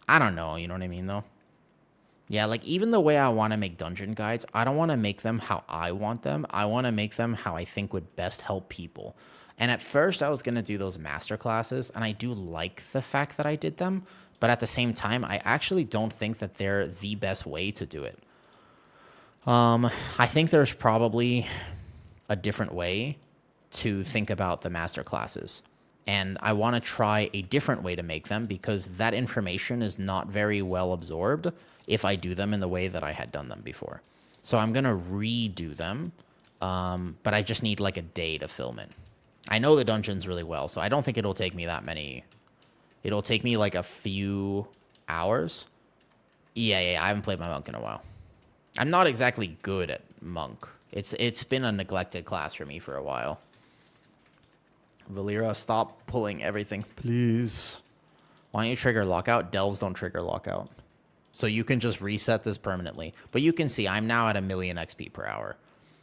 I don't know. You know what I mean, though? Yeah, like, even the way I want to make dungeon guides, I don't want to make them how I want them. I want to make them how I think would best help people. And at first, I was going to do those master classes, and I do like the fact that I did them. But at the same time, I actually don't think that they're the best way to do it. I think there's probably a different way to think about the master classes. And I want to try a different way to make them because that information is not very well absorbed if I do them in the way that I had done them before. So I'm going to redo them, but I just need like a day to film it. I know the dungeons really well, so I don't think it'll take me that many. It'll take me like a few hours. Yeah, I haven't played my monk in a while. I'm not exactly good at Monk. It's been a neglected class for me for a while. Valera, stop pulling everything, please. Why don't you trigger lockout? Delves don't trigger lockout. So you can just reset this permanently. But you can see I'm now at 1,000,000 XP per hour.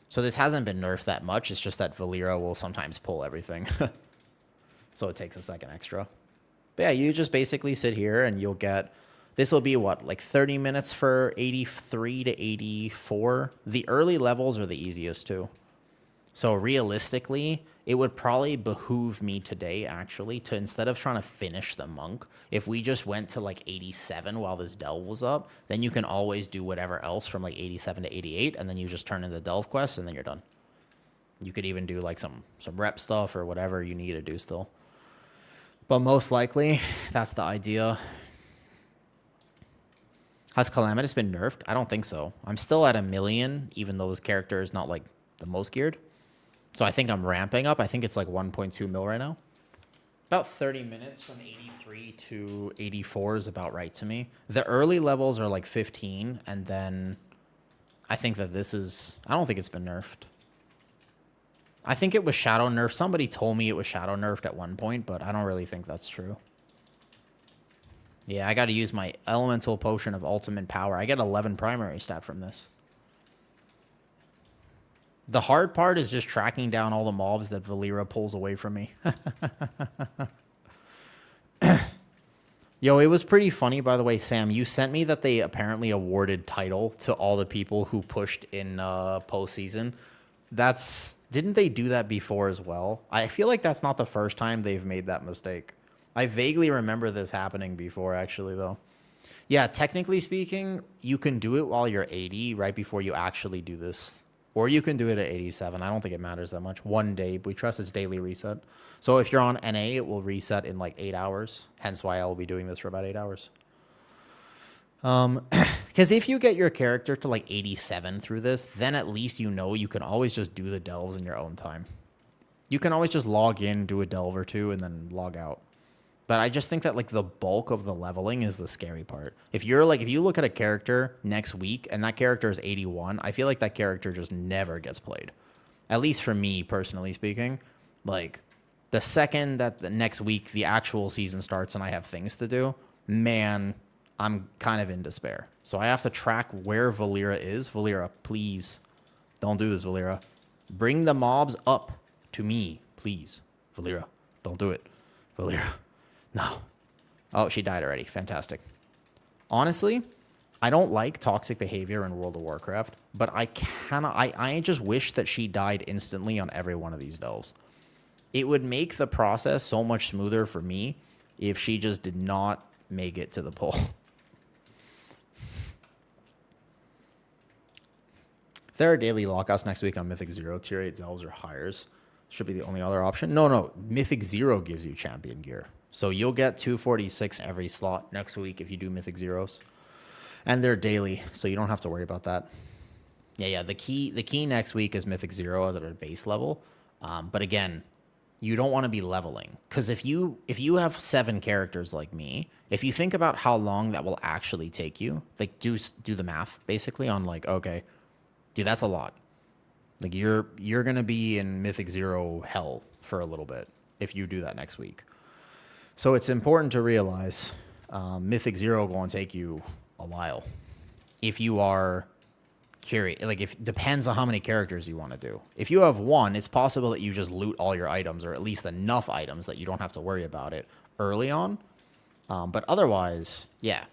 So this hasn't been nerfed that much. It's just that Valera will sometimes pull everything. So it takes a second extra. But yeah, you just basically sit here and you'll get... This will be, what, like 30 minutes for 83 to 84? The early levels are the easiest, too. So realistically, it would probably behoove me today, actually, to instead of trying to finish the Monk, if we just went to like 87 while this Delve was up, then you can always do whatever else from like 87 to 88, and then you just turn in the Delve quest, and then you're done. You could even do like some rep stuff or whatever you need to do still. But most likely, that's the idea. Has Calamitous been nerfed? I don't think so. I'm still at 1,000,000, even though this character is not like the most geared. So I think I'm ramping up. I think it's like 1.2 mil right now. About 30 minutes from 83 to 84 is about right to me. The early levels are like 15, and then I think that this is... I don't think it's been nerfed. I think it was shadow nerfed. Somebody told me it was shadow nerfed at one point, but I don't really think that's true. Yeah, I got to use my elemental potion of ultimate power. I get 11 primary stat from this. The hard part is just tracking down all the mobs that Valera pulls away from me. Yo, it was pretty funny, by the way, Sam. You sent me that they apparently awarded title to all the people who pushed in postseason. Didn't they do that before as well? I feel like that's not the first time they've made that mistake. I vaguely remember this happening before, actually, though. Yeah, technically speaking, you can do it while you're 80, right before you actually do this. Or you can do it at 87. I don't think it matters that much. One day. We trust it's daily reset. So if you're on NA, it will reset in like 8 hours. Hence why I will be doing this for about 8 hours. Because if you get your character to like 87 through this, then at least you know you can always just do the delves in your own time. You can always just log in, do a delve or two, and then log out. But I just think that like the bulk of the leveling is the scary part. If you look at a character next week and that character is 81, I feel like that character just never gets played. At least for me, personally speaking. Like, the second that the next week the actual season starts and I have things to do, man, I'm kind of in despair. So I have to track where Valera is. Valera, please. Don't do this, Valera. Bring the mobs up to me, please. Valera, don't do it. Valera. No. Oh, she died already. Fantastic. Honestly, I don't like toxic behavior in World of Warcraft, but I just wish that she died instantly on every one of these delves. It would make the process so much smoother for me if she just did not make it to the pole. There are daily lockouts next week on Mythic 0, Tier 8 delves or hires. Should be the only other option. No. Mythic 0 gives you champion gear. So you'll get 246 every slot next week if you do Mythic Zeros. And they're daily, so you don't have to worry about that. Yeah. The key next week is Mythic 0 at a base level. But again, you don't want to be leveling. Because if you have 7 characters like me, if you think about how long that will actually take you, like do the math basically on like, okay, dude, that's a lot. Like you're going to be in Mythic 0 hell for a little bit if you do that next week. So it's important to realize Mythic 0 going to take you a while. If you are curious, like if depends on how many characters you want to do. If you have 1, it's possible that you just loot all your items or at least enough items that you don't have to worry about it early on. But otherwise, yeah,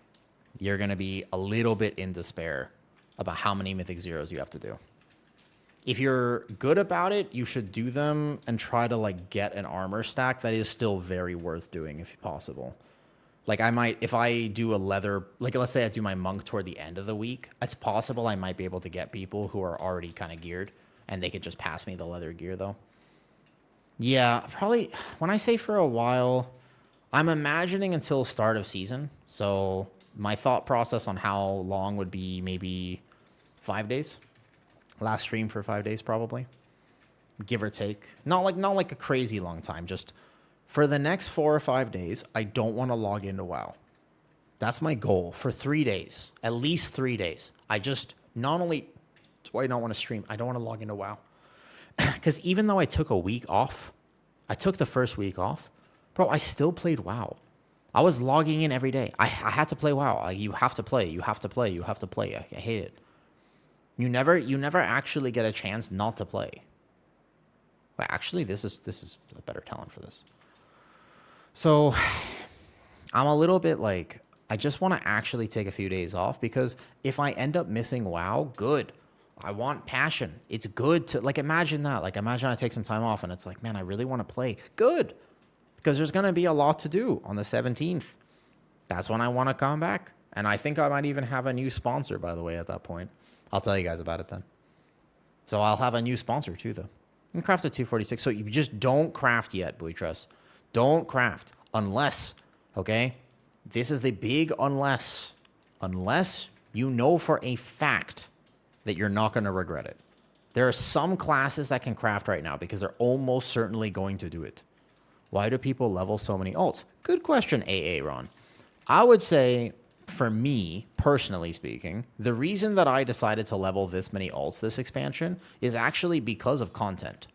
you're going to be a little bit in despair about how many Mythic Zeros you have to do. If you're good about it, you should do them and try to like get an armor stack that is still very worth doing if possible. Like I might, if I do a leather, like let's say I do my monk toward the end of the week, it's possible I might be able to get people who are already kind of geared and they could just pass me the leather gear though. Yeah, probably when I say for a while, I'm imagining until start of season. So my thought process on how long would be maybe 5 days. Last stream for 5 days, probably, give or take. Not like a crazy long time. Just for the next 4 or 5 days, I don't want to log into WoW. That's my goal for 3 days, at least 3 days. I just not only do I not want to stream, I don't want to log into WoW. Because even though I took a week off, I took the first week off, bro, I still played WoW. I was logging in every day. I had to play WoW. You have to play. You have to play. You have to play. I hate it. You never actually get a chance not to play. Well, actually, this is a better talent for this. So I'm a little bit like, I just want to actually take a few days off, because if I end up missing WoW, good. I want passion. It's good to, like, imagine that. Like, imagine I take some time off and it's like, man, I really want to play. Good. Because there's going to be a lot to do on the 17th. That's when I want to come back. And I think I might even have a new sponsor, by the way, at that point. I'll tell you guys about it then. So I'll have a new sponsor too, though. You can craft at 246. So you just don't craft yet, Buitras. Don't craft unless, okay? This is the big unless. Unless you know for a fact that you're not going to regret it. There are some classes that can craft right now because they're almost certainly going to do it. Why do people level so many alts? Good question, AA Ron. I would say, for me, personally speaking, the reason that I decided to level this many alts this expansion is actually because of content.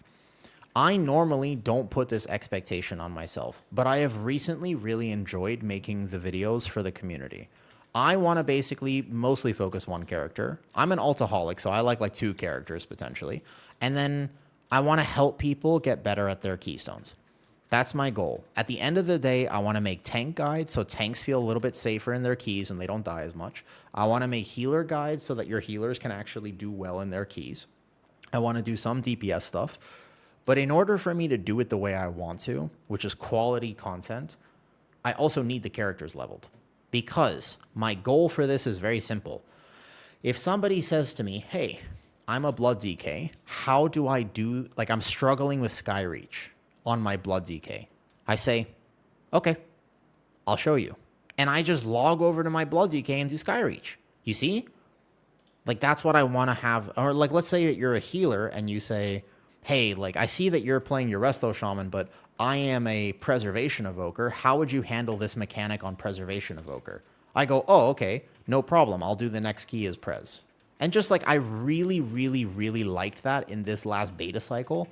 I normally don't put this expectation on myself, but I have recently really enjoyed making the videos for the community. I want to basically mostly focus one character. I'm an altaholic, so I like 2 characters potentially. And then I want to help people get better at their keystones. That's my goal. At the end of the day, I want to make tank guides so tanks feel a little bit safer in their keys and they don't die as much. I want to make healer guides so that your healers can actually do well in their keys. I want to do some DPS stuff. But in order for me to do it the way I want to, which is quality content, I also need the characters leveled. Because my goal for this is very simple. If somebody says to me, hey, I'm a blood DK, how do I do, like, I'm struggling with Skyreach on my blood DK. I say, okay, I'll show you. And I just log over to my blood DK and do Skyreach. You see? Like, that's what I want to have. Or, like, let's say that you're a healer and you say, hey, like, I see that you're playing your Resto Shaman, but I am a Preservation Evoker. How would you handle this mechanic on Preservation Evoker? I go, oh, okay, no problem. I'll do the next key as Prez. And just, like, I really, really, really liked that in this last beta cycle,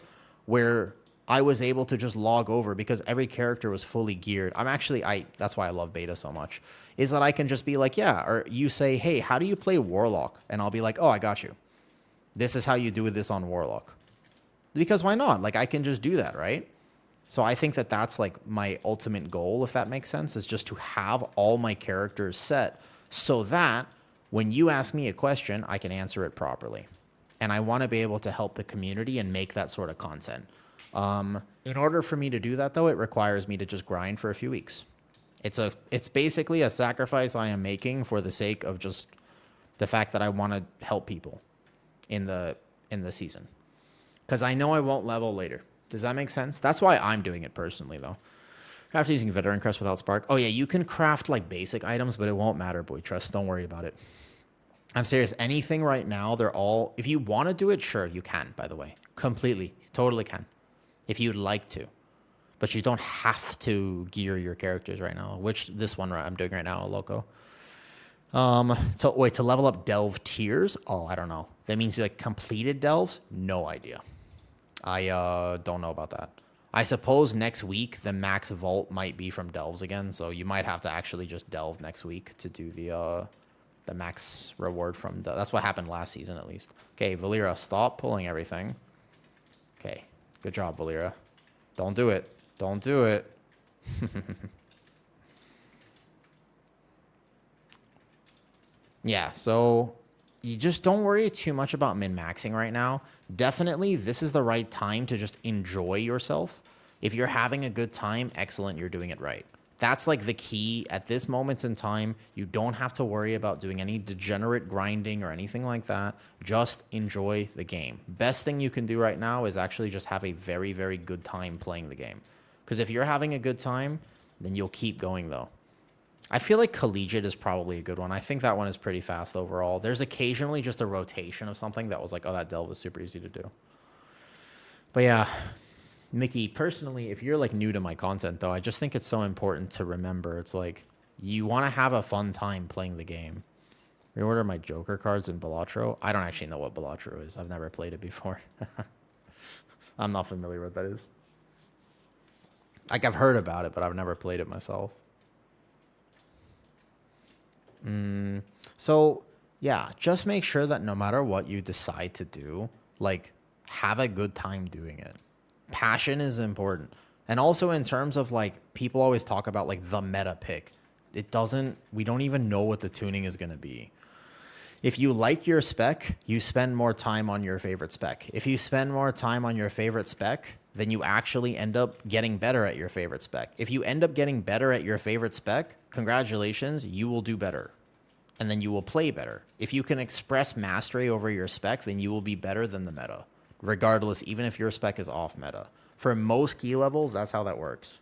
where I was able to just log over because every character was fully geared. That's why I love beta so much, is that I can just be like, yeah, or you say, hey, how do you play Warlock? And I'll be like, oh, I got you. This is how you do this on Warlock. Because why not? Like, I can just do that, right? So I think that that's, like, my ultimate goal, if that makes sense, is just to have all my characters set so that when you ask me a question, I can answer it properly. And I want to be able to help the community and make that sort of content. In order for me to do that, though, it requires me to just grind for a few weeks. It's basically a sacrifice I am making for the sake of just the fact that I want to help people in the season. Because I know I won't level later. Does that make sense? That's why I'm doing it personally, though. After using Veteran Crest without Spark. Oh, yeah, you can craft, like, basic items, but it won't matter, boy. Trust. Don't worry about it. I'm serious. Anything right now, they're all... If you want to do it, sure, you can, by the way. Completely. You totally can. If you'd like to. But you don't have to gear your characters right now, which this one I'm doing right now, Loco. To level up Delve tiers? Oh, I don't know. That means, like, completed Delves? No idea. I don't know about that. I suppose next week the max vault might be from Delves again, so you might have to actually just Delve next week to do the max reward from the... That's what happened last season, at least. Okay, Valera, stop pulling everything. Okay, good job, Valera. Don't do it. Don't do it. Yeah, so you just don't worry too much about min-maxing right now. Definitely, this is the right time to just enjoy yourself. If you're having a good time, excellent, you're doing it right. That's like the key at this moment in time. You don't have to worry about doing any degenerate grinding or anything like that. Just enjoy the game. Best thing you can do right now is actually just have a very, very good time playing the game. Because if you're having a good time, then you'll keep going, though. I feel like Collegiate is probably a good one. I think that one is pretty fast overall. There's occasionally just a rotation of something that was like, oh, that delve is super easy to do. But yeah, Mickey, personally, if you're like new to my content, though, I just think it's so important to remember. It's like you want to have a fun time playing the game. Reorder my Joker cards in Balatro. I don't actually know what Balatro is. I've never played it before. I'm not familiar with what that is. Like, I've heard about it, but I've never played it myself. So, yeah, just make sure that no matter what you decide to do, like, have a good time doing it. Passion is important. And also in terms of, like, people always talk about, like, the meta pick. We don't even know what the tuning is going to be. If you like your spec, you spend more time on your favorite spec. If you spend more time on your favorite spec, then you actually end up getting better at your favorite spec. If you end up getting better at your favorite spec, congratulations, you will do better. And then you will play better. If you can express mastery over your spec, then you will be better than the meta, regardless, even if your spec is off meta. For most key levels, that's how that works.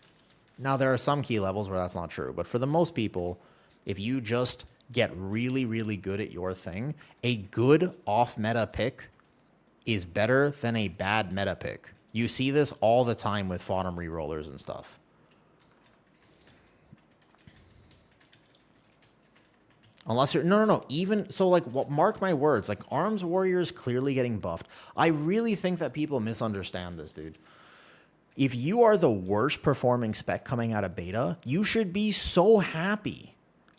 Now, there are some key levels where that's not true, but for the most people, if you just get really, really good at your thing, a good off-meta pick is better than a bad meta pick. You see this all the time with Fodom rerollers and stuff. Unless you're... No. Even... So, like, mark my words. Like, Arms Warrior is clearly getting buffed. I really think that people misunderstand this, dude. If you are the worst performing spec coming out of beta, you should be so happy.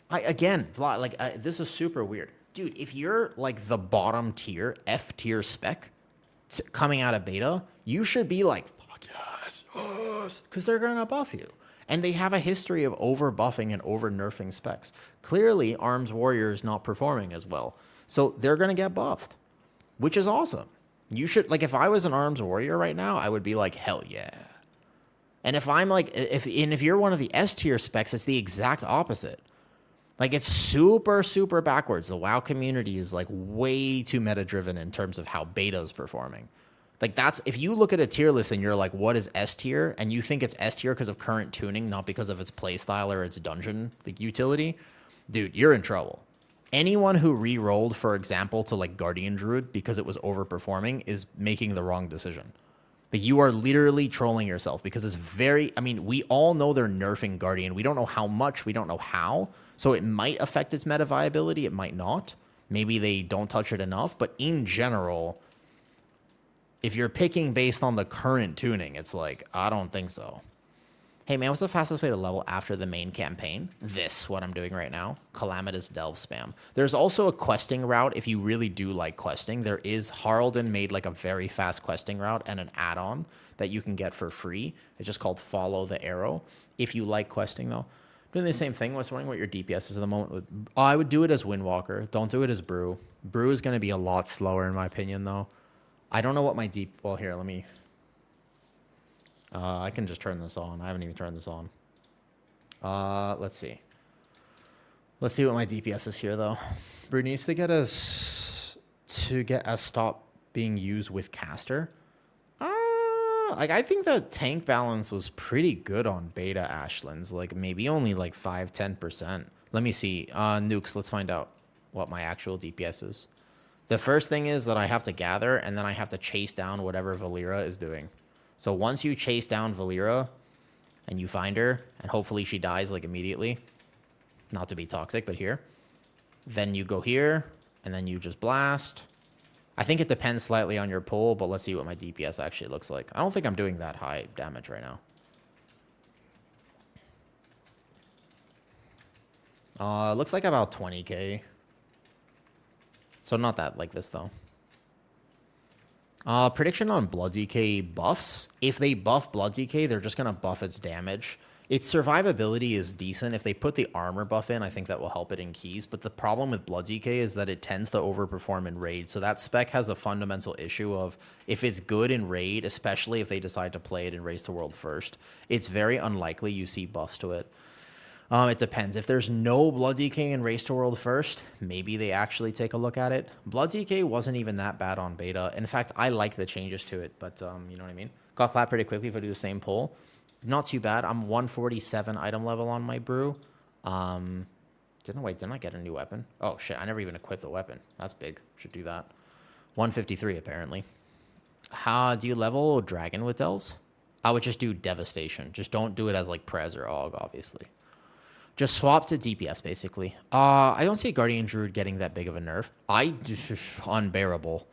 This is super weird. Dude, if you're, like, the bottom tier, F tier spec coming out of beta, you should be like, fuck yes, because they're going to buff you. And they have a history of over-buffing and over-nerfing specs. Clearly, Arms Warrior is not performing as well. So they're going to get buffed, which is awesome. You should, like, if I was an Arms Warrior right now, I would be like, hell yeah. And if I'm like, if you're one of the S tier specs, it's the exact opposite. Like, it's super, super backwards. The WoW community is, like, way too meta-driven in terms of how beta is performing. Like, that's... If you look at a tier list and you're like, what is S tier? And you think it's S tier because of current tuning, not because of its playstyle or its dungeon, like, utility, dude, you're in trouble. Anyone who re-rolled, for example, to, like, Guardian Druid because it was overperforming is making the wrong decision. But you are literally trolling yourself because it's very... I mean, we all know they're nerfing Guardian. We don't know how much. We don't know how. So it might affect its meta viability. It might not. Maybe they don't touch it enough. But in general, if you're picking based on the current tuning, it's like, I don't think so. Hey, man, what's the fastest way to level after the main campaign? What I'm doing right now. Calamitous Delve spam. There's also a questing route if you really do like questing. There is... Haraldin made, like, a very fast questing route and an add-on that you can get for free. It's just called Follow the Arrow. If you like questing, though. Doing the same thing. I was wondering what your DPS is at the moment. I would do it as Windwalker. Don't do it as Brew. Brew is going to be a lot slower, in my opinion, though. I don't know what my deep... Well, here, let me... I can just turn this on. I haven't even turned this on. Let's see. Let's see what my DPS is here, though. Brew needs to get us stop being used with caster. Like, I think the tank balance was pretty good on beta Ashlands. Like, maybe only like 5-10%. Let me see. Nukes, let's find out what my actual DPS is. The first thing is that I have to gather, and then I have to chase down whatever Valera is doing. So once you chase down Valera, and you find her, and hopefully she dies, like, immediately. Not to be toxic, but here. Then you go here, and then you just blast. I think it depends slightly on your pull, but let's see what my DPS actually looks like. I don't think I'm doing that high damage right now. Looks like about 20k. So not that like this, though. Prediction on Blood DK buffs. If they buff Blood DK, they're just going to buff its damage. Its survivability is decent. If they put the armor buff in, I think that will help it in keys. But the problem with Blood DK is that it tends to overperform in raid. So that spec has a fundamental issue of if it's good in raid, especially if they decide to play it in Race to World first, it's very unlikely you see buffs to it. It depends. If there's no Blood DK in Race to World first, maybe they actually take a look at it. Blood DK wasn't even that bad on beta. In fact, I like the changes to it, but you know what I mean? Got flat pretty quickly if I do the same pull. Not too bad. I'm 147 item level on my brew. Didn't I get a new weapon? Oh, shit. I never even equipped the weapon. That's big. Should do that. 153, apparently. How do you level Dragon with Delves? I would just do Devastation. Just don't do it as, like, Prez or Og, obviously. Just swap to DPS, basically. I don't see Guardian Druid getting that big of a nerf. Unbearable.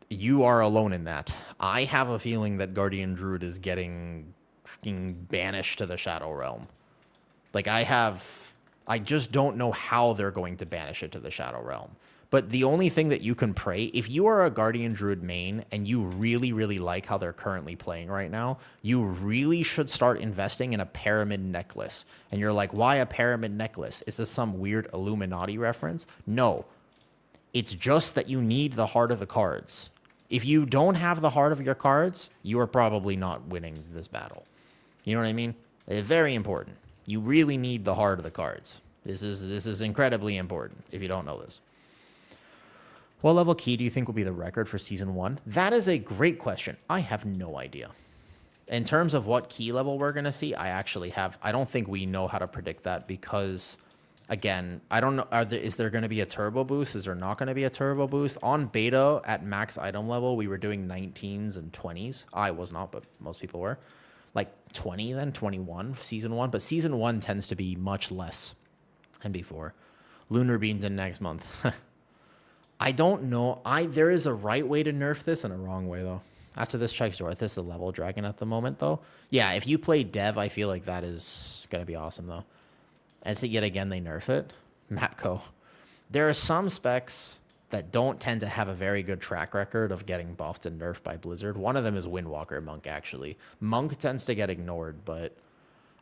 You are alone in that. I have a feeling that Guardian Druid is getting freaking banished to the Shadow Realm. Like, I just don't know how they're going to banish it to the Shadow Realm. But the only thing that you can pray, if you are a Guardian Druid main and you really, really like how they're currently playing right now, you really should start investing in a pyramid necklace. And you're like, why a pyramid necklace? Is this some weird Illuminati reference? No. It's just that you need the heart of the cards. If you don't have the heart of your cards, you are probably not winning this battle. You know what I mean? It's very important. You really need the heart of the cards. This is incredibly important if you don't know this. What level key do you think will be the record for Season 1? That is a great question. I have no idea. In terms of what key level we're going to see, I don't think we know how to predict that because, again, I don't know. Is there going to be a turbo boost? Is there not going to be a turbo boost? On beta, at max item level, we were doing 19s and 20s. I was not, but most people were. Like 20 then, 21, Season 1. But Season 1 tends to be much less than before. Lunar Beams in next month. I don't know. There is a right way to nerf this and a wrong way, though. After this checks Dorthus is a level dragon at the moment, though. Yeah, if you play Dev, I feel like that is going to be awesome, though. As yet again, they nerf it. Mapco. There are some specs that don't tend to have a very good track record of getting buffed and nerfed by Blizzard. One of them is Windwalker Monk, actually. Monk tends to get ignored, but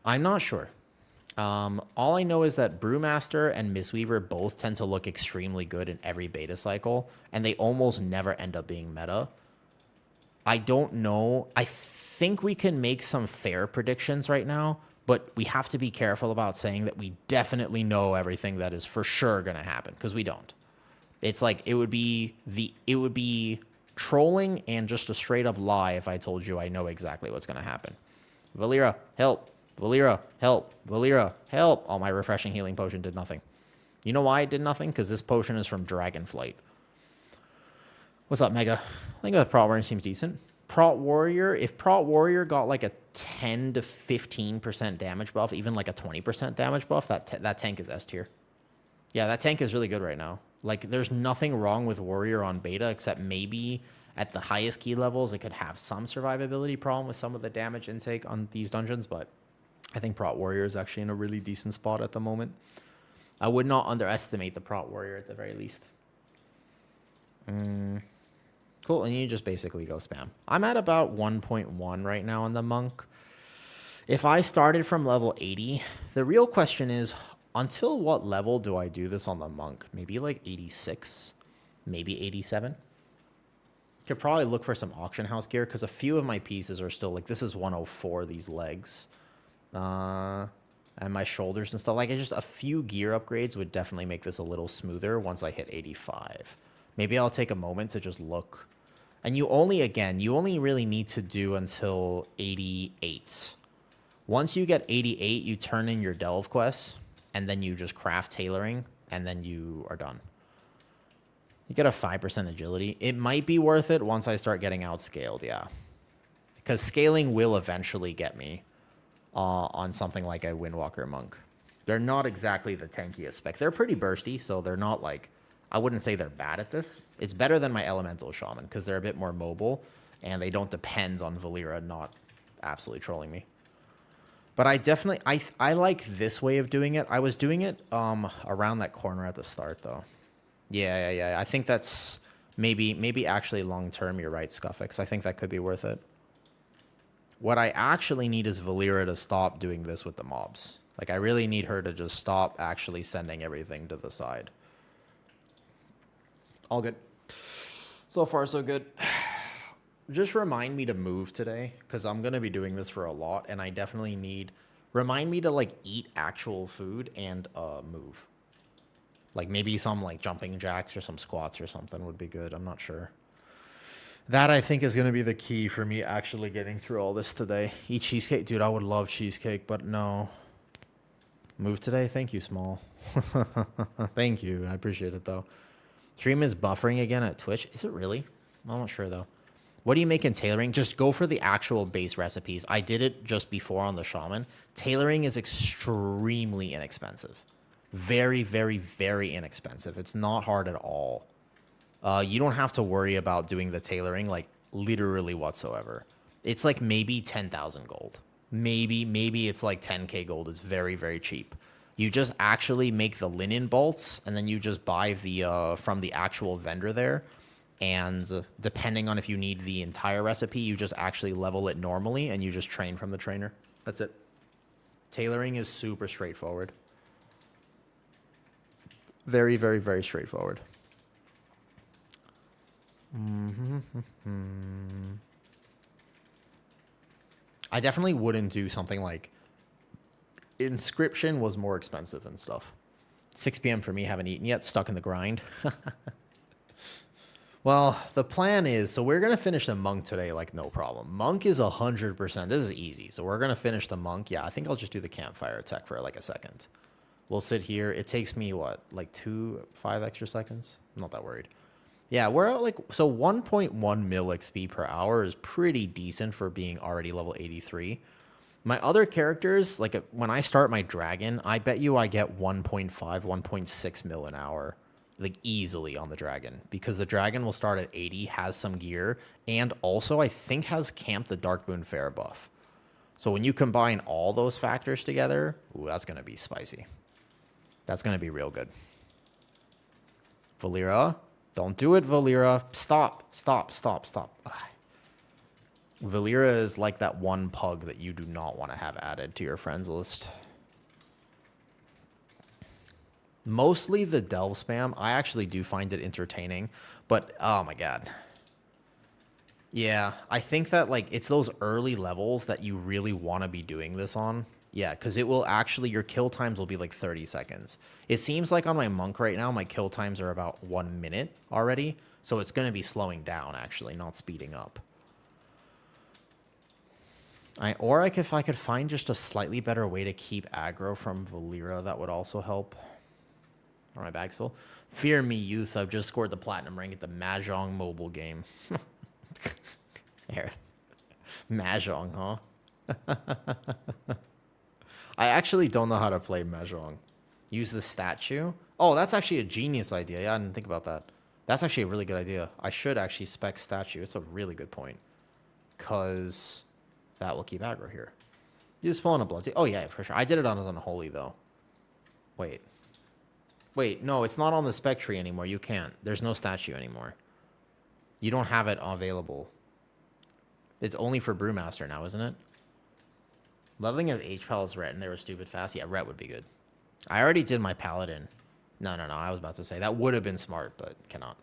I'm not sure. All I know is that Brewmaster and Mistweaver both tend to look extremely good in every beta cycle, and they almost never end up being meta. I don't know. I think we can make some fair predictions right now, but we have to be careful about saying that we definitely know everything that is for sure going to happen, because we don't. It's like it would be trolling and just a straight up lie if I told you I know exactly what's going to happen. Valera, help. Valera, help. Valera, help. Oh, my refreshing healing potion did nothing. You know why it did nothing? Because this potion is from Dragonflight. What's up, Mega? I think the Prot Warrior seems decent. Prot Warrior, if Prot Warrior got like a 10 to 15% damage buff, even like a 20% damage buff, that tank is S tier. Yeah, that tank is really good right now. Like, there's nothing wrong with Warrior on beta, except maybe at the highest key levels, it could have some survivability problem with some of the damage intake on these dungeons, but I think Prot Warrior is actually in a really decent spot at the moment. I would not underestimate the Prot Warrior at the very least. Cool, and you just basically go spam. I'm at about 1.1 right now on the Monk. If I started from level 80, the real question is, until what level do I do this on the Monk? Maybe like 86, maybe 87. Could probably look for some auction house gear because a few of my pieces are still like, this is 104, these legs. And my shoulders and stuff. Like, just a few gear upgrades would definitely make this a little smoother once I hit 85. Maybe I'll take a moment to just look. And you only really need to do until 88. Once you get 88, you turn in your delve quests, and then you just craft tailoring, and then you are done. You get a 5% agility. It might be worth it once I start getting outscaled, yeah. Because scaling will eventually get me on something like a Windwalker Monk. They're not exactly the tankiest spec. They're pretty bursty, so they're not like... I wouldn't say they're bad at this. It's better than my Elemental Shaman, because they're a bit more mobile, and they don't depend on Valera not absolutely trolling me. But I definitely... I like this way of doing it. I was doing it around that corner at the start, though. Yeah. I think that's maybe actually long-term, you're right, Scuffix. I think that could be worth it. What I actually need is Valera to stop doing this with the mobs. Like, I really need her to just stop actually sending everything to the side. All good. So far, so good. Just remind me to move today, because I'm going to be doing this for a lot, and I definitely need... Remind me to, like, eat actual food and move. Like, maybe some, like, jumping jacks or some squats or something would be good. I'm not sure. That, I think, is going to be the key for me actually getting through all this today. Eat cheesecake? Dude, I would love cheesecake, but no. Move today? Thank you, Small. Thank you. I appreciate it, though. Stream is buffering again at Twitch. Is it really? I'm not sure, though. What do you make in tailoring? Just go for the actual base recipes. I did it just before on the shaman. Tailoring is extremely inexpensive. Very, very, very inexpensive. It's not hard at all. You don't have to worry about doing the tailoring, like, literally whatsoever. It's like maybe 10,000 gold. Maybe it's like 10k gold. It's very, very cheap. You just actually make the linen bolts, and then you just buy the from the actual vendor there. And depending on if you need the entire recipe, you just actually level it normally, and you just train from the trainer. That's it. Tailoring is super straightforward. Very, very, very straightforward. I definitely wouldn't do something like Inscription was more expensive and stuff. 6 p.m. for me, haven't eaten yet, stuck in the grind. Well, the plan is, so we're going to finish the monk today, like, no problem. Monk is 100%. This is easy. So we're going to finish the monk. Yeah, I think I'll just do the campfire attack for like a second. We'll sit here. It takes me, what, like 5 extra seconds? I'm not that worried. Yeah, we're at like, so 1.1 mil XP per hour is pretty decent for being already level 83. My other characters, like when I start my dragon, I bet you I get 1.5, 1.6 mil an hour. Like easily on the dragon, because the dragon will start at 80, has some gear, and also I think has Camp the Darkmoon Fair buff. So when you combine all those factors together, ooh, that's going to be spicy. That's going to be real good. Valera, don't do it, Valera. Stop. Ugh. Valera is like that one pug that you do not want to have added to your friends list. Mostly the delve spam. I actually do find it entertaining, but oh my god. Yeah, I think that like it's those early levels that you really want to be doing this on. Yeah, because it will actually, your kill times will be like 30 seconds. It seems like on my monk right now, my kill times are about 1 minute already. So it's going to be slowing down actually, not speeding up. If I could find just a slightly better way to keep aggro from Valera, that would also help. Are my bags full? Fear me, youth. I've just scored the platinum rank at the Mahjong mobile game. Mahjong, huh? I actually don't know how to play Mahjong. Use the statue? Oh, that's actually a genius idea. Yeah, I didn't think about that. That's actually a really good idea. I should actually spec statue. It's a really good point. Because that will keep aggro here. You just pull on a blood. Oh, yeah, for sure. I did it on Unholy, though. Wait, no, it's not on the spec tree anymore. You can't. There's no statue anymore. You don't have it available. It's only for Brewmaster now, isn't it? Leveling of H-Pal is Ret and they were stupid fast. Yeah, Ret would be good. I already did my Paladin. No. I was about to say. That would have been smart, but cannot.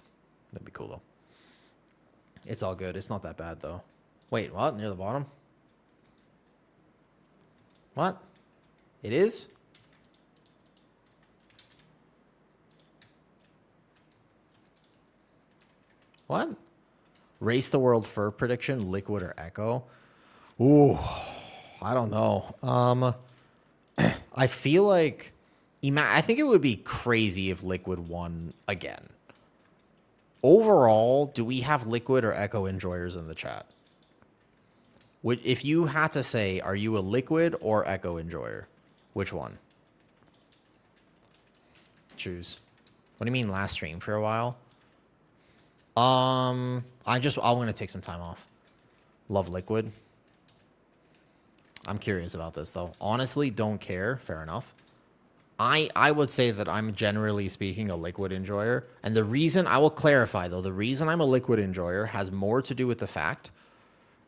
That'd be cool, though. It's all good. It's not that bad, though. Wait, what? Near the bottom? What? It is? What? Race the World Fur prediction, Liquid or Echo? Ooh, I don't know. I feel like... I think it would be crazy if Liquid won again. Overall, do we have Liquid or Echo enjoyers in the chat? If you had to say, are you a Liquid or Echo enjoyer? Which one? Choose. What do you mean last stream for a while? I'm gonna take some time off. Love Liquid. I'm curious about this though. Honestly, don't care. Fair enough. I would say that I'm generally speaking a Liquid enjoyer. And the reason, I will clarify though, the reason I'm a Liquid enjoyer has more to do with the fact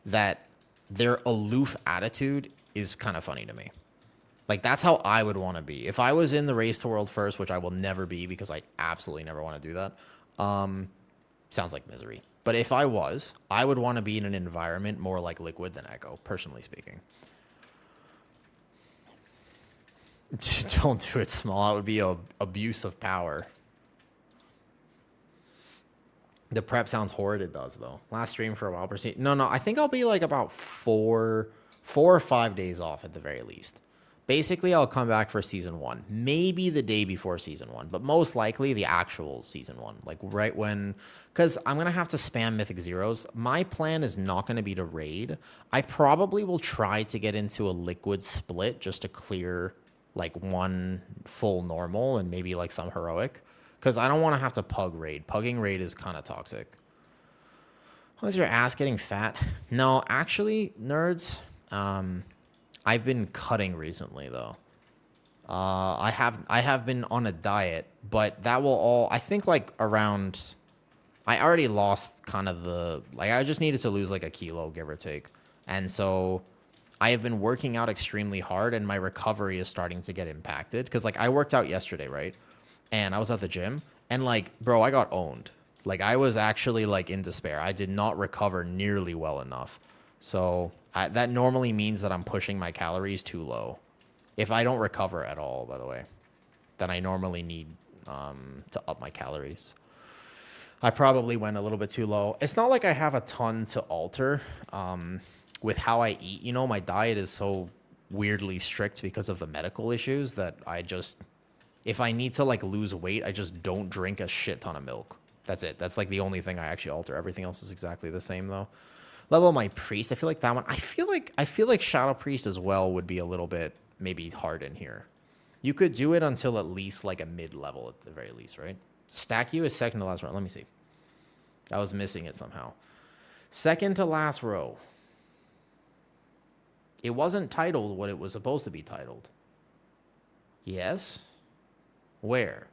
that their aloof attitude is kind of funny to me. Like, that's how I would want to be. If I was in the Race to World first, which I will never be because I absolutely never want to do that. Sounds like misery. But if I was, I would want to be in an environment more like Liquid than Echo, personally speaking. Don't do it small. That would be an abuse of power. The prep sounds horrid. It does, though. Last stream for a while. No. I think I'll be like about four or 5 days off at the very least. Basically, I'll come back for season 1. Maybe the day before season 1, but most likely the actual season 1. Like right when, because I'm going to have to spam Mythic Zeros. My plan is not going to be to raid. I probably will try to get into a liquid split just to clear like one full normal and maybe like some heroic. Because I don't want to have to pug raid. Pugging raid is kind of toxic. Was your ass getting fat? No, actually, nerds. I've been cutting recently though. I have been on a diet, but that will all, I think like around, I already lost kind of the, like I just needed to lose like a kilo, give or take. And so I have been working out extremely hard and my recovery is starting to get impacted. Cause like I worked out yesterday, right? And I was at the gym and like, bro, I got owned. Like I was actually like in despair. I did not recover nearly well enough. So that normally means that I'm pushing my calories too low. If I don't recover at all, by the way, then I normally need to up my calories. I probably went a little bit too low. It's not like I have a ton to alter with how I eat. You know, my diet is so weirdly strict because of the medical issues that I just, if I need to like lose weight, I just don't drink a shit ton of milk. That's it. That's like the only thing I actually alter. Everything else is exactly the same though. Level my priest. I feel like that one. I feel like Shadow Priest as well would be a little bit maybe hard in here. You could do it until at least like a mid level at the very least, right? Stack you is second to last row. Let me see. I was missing it somehow. Second to last row. It wasn't titled what it was supposed to be titled. Yes. Where?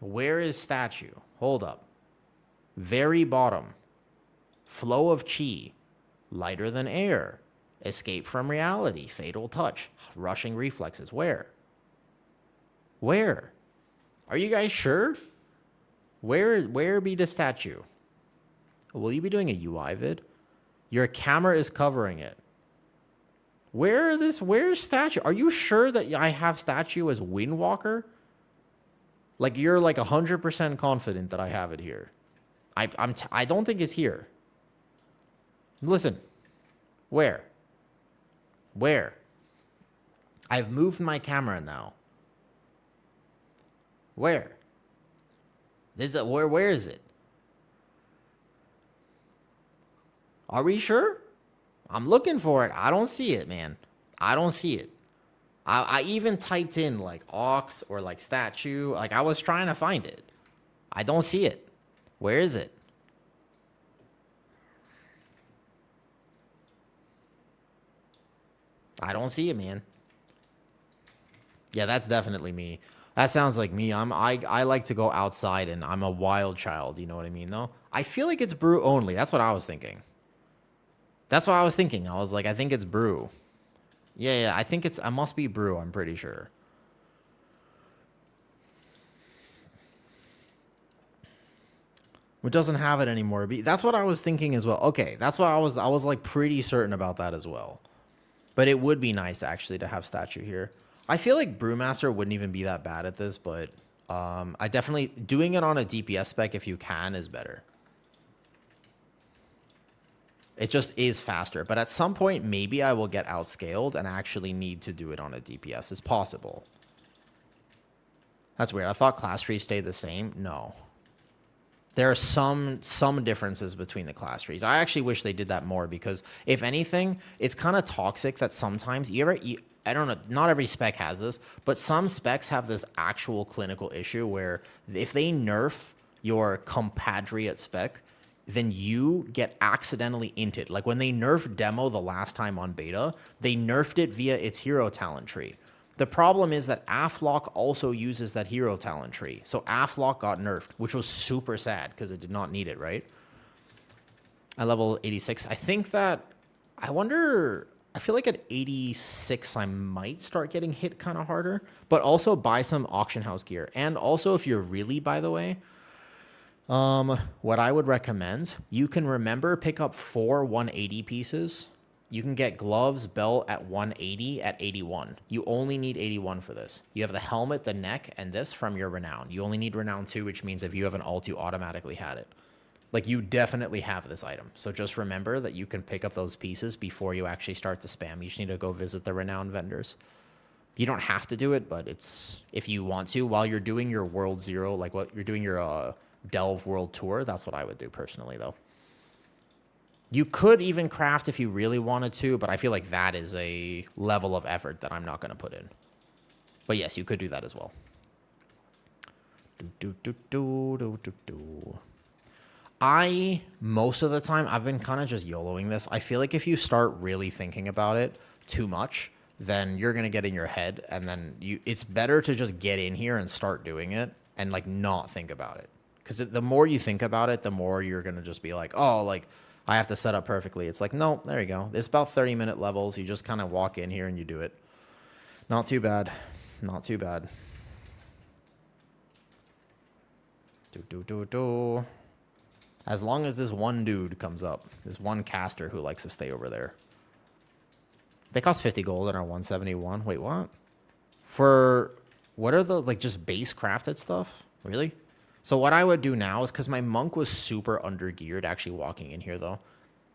Where is statue? Hold up. Very bottom. Flow of chi. Lighter than air. Escape from reality. Fatal touch. Rushing reflexes. Where? Where? Are you guys sure? Where be the statue? Will you be doing a UI vid? Your camera is covering it. Where's statue? Are you sure that I have statue as Windwalker? Like you're like 100% confident that I have it here. I don't think it's here. Listen. Where? I've moved my camera now. Where? Where is it? Are we sure? I'm looking for it. I don't see it, man. I don't see it. I even typed in like ox or like statue. Like I was trying to find it. I don't see it. Where is it? I don't see it, man. Yeah, that's definitely me. That sounds like me. I like to go outside and I'm a wild child, you know what I mean? No? I feel like it's brew only. That's what I was thinking. I was like, I think it's brew. Yeah, I think I must be brew, I'm pretty sure. It doesn't have it anymore. That's what I was thinking as well. Okay, that's what I was like pretty certain about that as well. But it would be nice actually to have statue here. I feel like Brewmaster wouldn't even be that bad at this, but I definitely doing it on a DPS spec if you can is better. It just is faster, but at some point maybe I will get outscaled and actually need to do it on a DPS. It's possible. That's weird. I thought class trees stayed the same. No. There are some differences between the class trees. I actually wish they did that more because if anything, it's kind of toxic that sometimes I don't know, not every spec has this, but some specs have this actual clinical issue where if they nerf your compatriot spec, then you get accidentally inted. Like when they nerfed Demo the last time on beta, they nerfed it via its hero talent tree. The problem is that Aflock also uses that hero talent tree. So Aflock got nerfed, which was super sad because it did not need it, right? I level 86. I think that, I feel like at 86 I might start getting hit kind of harder, but also buy some auction house gear. And also if you're really, by the way, what I would recommend, you can pick up 4 180 pieces. You can get gloves, belt at 180 at 81. You only need 81 for this. You have the helmet, the neck, and this from your renown. You only need renown 2, which means if you have an ult, you automatically had it. Like, you definitely have this item. So just remember that you can pick up those pieces before you actually start to spam. You just need to go visit the renowned vendors. You don't have to do it, but it's, if you want to, while you're doing your World Zero, like what you're doing your Delve World Tour, that's what I would do personally, though. You could even craft if you really wanted to, but I feel like that is a level of effort that I'm not going to put in. But yes, you could do that as well. Most of the time, I've been kind of just YOLOing this. I feel like if you start really thinking about it too much, then you're going to get in your head, and then it's better to just get in here and start doing it and like not think about it. Because the more you think about it, the more you're going to just be like, oh, like I have to set up perfectly. It's like, no, there you go. It's about 30-minute levels. You just kind of walk in here and you do it. Not too bad. Not too bad. As long as this one dude comes up, this one caster who likes to stay over there. They cost 50 gold and are 171. Wait, what? For what are the like just base crafted stuff? Really? So what I would do now is, because my monk was super undergeared actually walking in here though.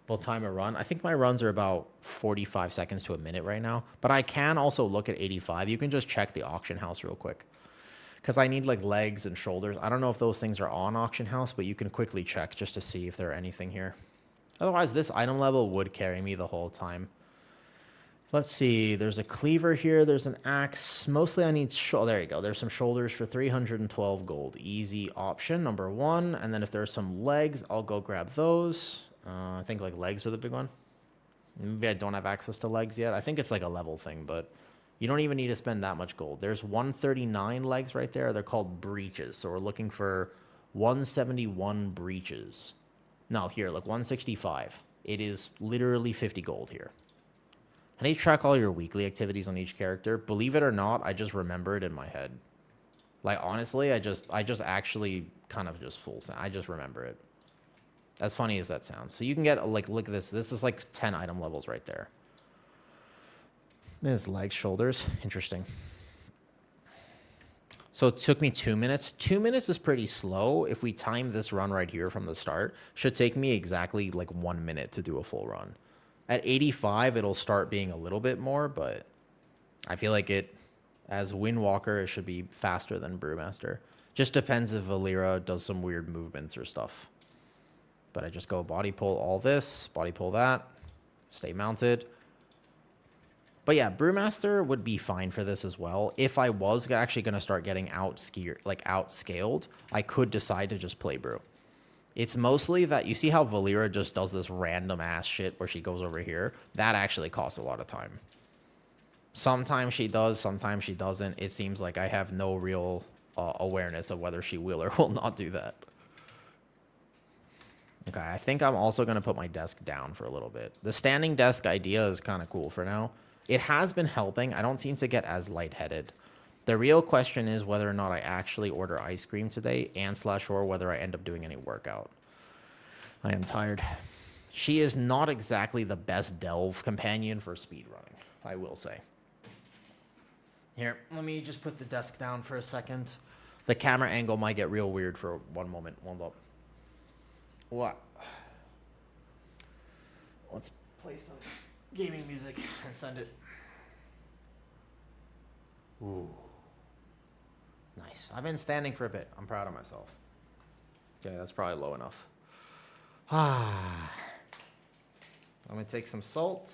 We'll time a run. I think my runs are about 45 seconds to a minute right now, but I can also look at 85. You can just check the auction house real quick, because I need like legs and shoulders. I don't know if those things are on auction house, but you can quickly check just to see if there are anything here. Otherwise, this item level would carry me the whole time. Let's see. There's a cleaver here. There's an axe. Mostly I need... Oh, there you go. There's some shoulders for 312 gold. Easy option, number one. And then if there's some legs, I'll go grab those. I think like legs are the big one. Maybe I don't have access to legs yet. I think it's like a level thing, but you don't even need to spend that much gold. There's 139 legs right there. They're called breeches. So we're looking for 171 breeches. No, here, look, 165. It is literally 50 gold here. How do you track all your weekly activities on each character? Believe it or not, I just remember it in my head. Like, honestly, I just actually kind of just I just remember it. As funny as that sounds. So you can get, like, look at this. This is like 10 item levels right there. There's legs, shoulders. Interesting. So it took me 2 minutes. 2 minutes is pretty slow. If we time this run right here from the start, should take me exactly like 1 minute to do a full run. At 85, it'll start being a little bit more, but I feel like it, as Windwalker, it should be faster than Brewmaster. Just depends if Valera does some weird movements or stuff. But I just go body pull all this, body pull that, stay mounted. But yeah, Brewmaster would be fine for this as well. If I was actually going to start getting outscaled, I could decide to just play Brew. It's mostly that you see how Valera just does this random ass shit where she goes over here. That actually costs a lot of time. Sometimes she does, sometimes she doesn't. It seems like I have no real awareness of whether she will or will not do that. Okay, I think I'm also going to put my desk down for a little bit. The standing desk idea is kind of cool for now. It has been helping. I don't seem to get as lightheaded. The real question is whether or not I actually order ice cream today or whether I end up doing any workout. I am tired. She is not exactly the best delve companion for speedrunning, I will say. Here, let me just put the desk down for a second. The camera angle might get real weird for one moment. Hold up. What? Let's play some gaming music and send it. Ooh. Nice. I've been standing for a bit. I'm proud of myself. Okay, that's probably low enough. I'm going to take some salt.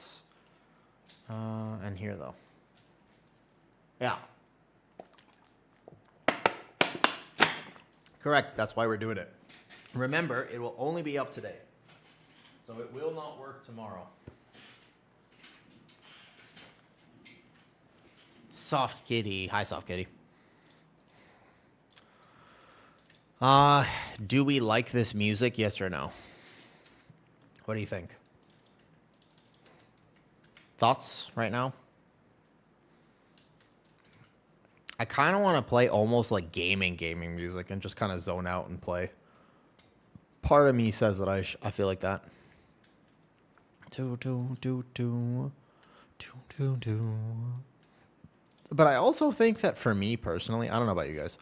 And here, though. Yeah. Correct. That's why we're doing it. Remember, it will only be up today. So it will not work tomorrow. Soft kitty. Hi, soft kitty. Do we like this music? Yes or no? What do you think? Thoughts right now? I kind of want to play almost like gaming music and just kind of zone out and play. Part of me says that I feel like that. But I also think that for me personally, I don't know about you guys,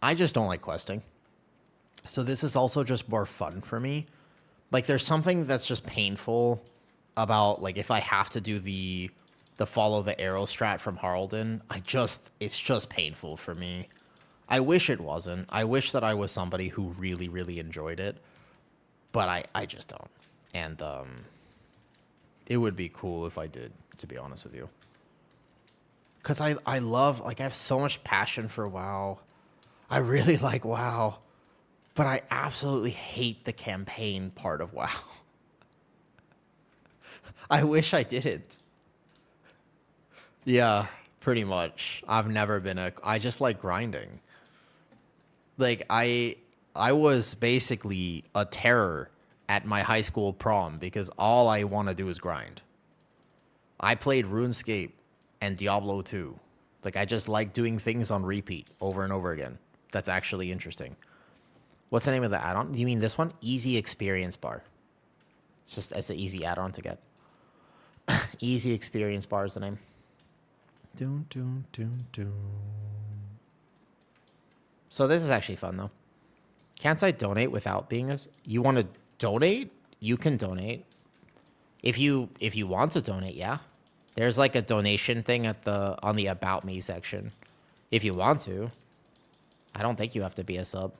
I just don't like questing. So this is also just more fun for me. Like there's something that's just painful about like if I have to do the follow the arrow strat from Harlden, it's just painful for me. I wish it wasn't. I wish that I was somebody who really, really enjoyed it, but I just don't. And it would be cool if I did, to be honest with you. Because I love, like, I have so much passion for WoW. I really like WoW, but I absolutely hate the campaign part of WoW. I wish I didn't. Yeah, pretty much. I just like grinding. Like, I was basically a terror at my high school prom because all I want to do is grind. I played RuneScape and Diablo 2. Like, I just like doing things on repeat over and over again. That's actually interesting. What's the name of the add-on? You mean this one? Easy Experience Bar. It's an easy add-on to get. Easy Experience Bar is the name. Doom, doom, doom, doom. So this is actually fun, though. Can't I donate without being a... You want to donate? You can donate. If you want to donate, yeah. There's like a donation thing on the About Me section. If you want to. I don't think you have to be a sub.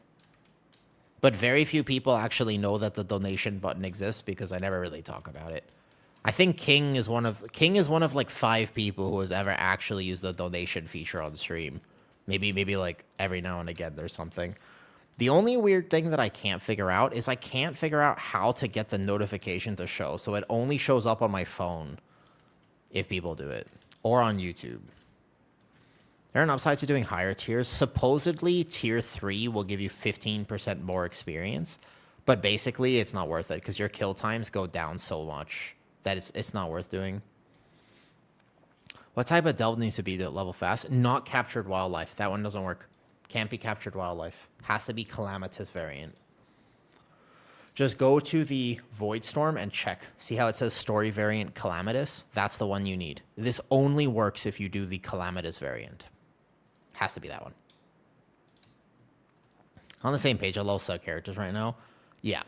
But very few people actually know that the donation button exists because I never really talk about it. I think King is one of like 5 people who has ever actually used the donation feature on stream. Maybe like every now and again there's something. The only weird thing that I can't figure out is I can't figure out how to get the notification to show. So it only shows up on my phone if people do it. Or on YouTube. There are an upside to doing higher tiers. Supposedly, tier 3 will give you 15% more experience. But basically, it's not worth it because your kill times go down so much that it's not worth doing. What type of delve needs to be to level fast? Not captured wildlife. That one doesn't work. Can't be captured wildlife. Has to be calamitous variant. Just go to the Void Storm and check. See how it says story variant calamitous? That's the one you need. This only works if you do the calamitous variant. Has to be that one. On the same page, I love sub characters right now. Yeah.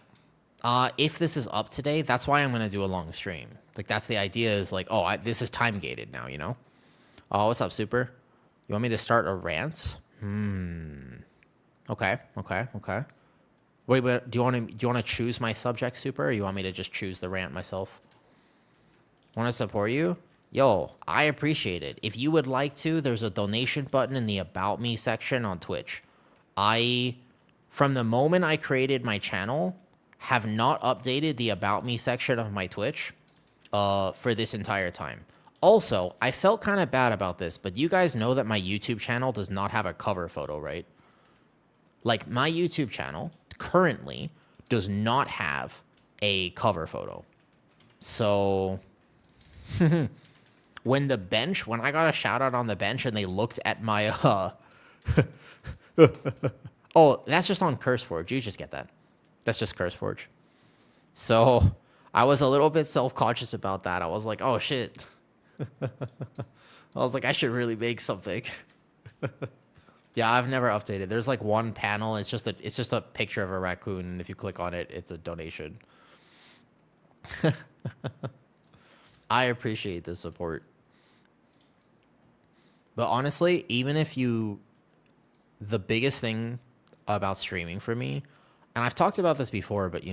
If this is up today, that's why I'm going to do a long stream. Like, that's the idea is like, oh, this is time gated now, you know? Oh, what's up, Super? You want me to start a rant? Okay. Wait, do you want to choose my subject, Super, or you want me to just choose the rant myself? Want to support you? Yo, I appreciate it. If you would like to, there's a donation button in the About Me section on Twitch. From the moment I created my channel, have not updated the About Me section of my Twitch for this entire time. Also, I felt kind of bad about this, but you guys know that my YouTube channel does not have a cover photo, right? Like, my YouTube channel currently does not have a cover photo. So, when I got a shout out on the bench and they looked at my, oh, that's just on CurseForge. You just get that. That's just CurseForge. So, I was a little bit self-conscious about that. I was like, oh, shit. I was like, I should really make something. Yeah, I've never updated. There's like one panel. It's just a picture of a raccoon. And if you click on it, it's a donation. I appreciate the support. But honestly, the biggest thing about streaming for me, and I've talked about this before, but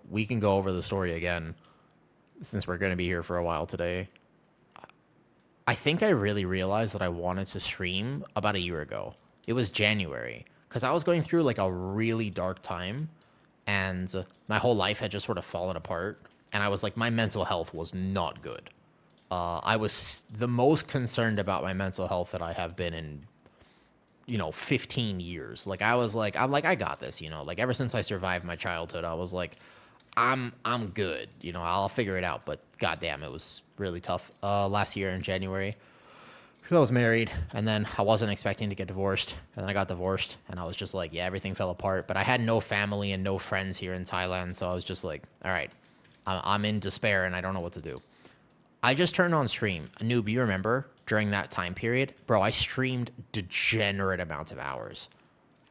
we can go over the story again since we're going to be here for a while today. I think I really realized that I wanted to stream about a year ago. It was January because I was going through like a really dark time and my whole life had just sort of fallen apart. And I was like, my mental health was not good. I was the most concerned about my mental health that I have been in, 15 years. Like I'm like, I got this, like ever since I survived my childhood, I was like, I'm good. I'll figure it out. But goddamn, it was really tough. Last year in January, I was married, and then I wasn't expecting to get divorced, and then I got divorced, and I was just like, yeah, everything fell apart. But I had no family and no friends here in Thailand, so I was just like, all right, I'm in despair, and I don't know what to do. I just turned on stream. Noob, you remember during that time period, bro? I streamed degenerate amounts of hours.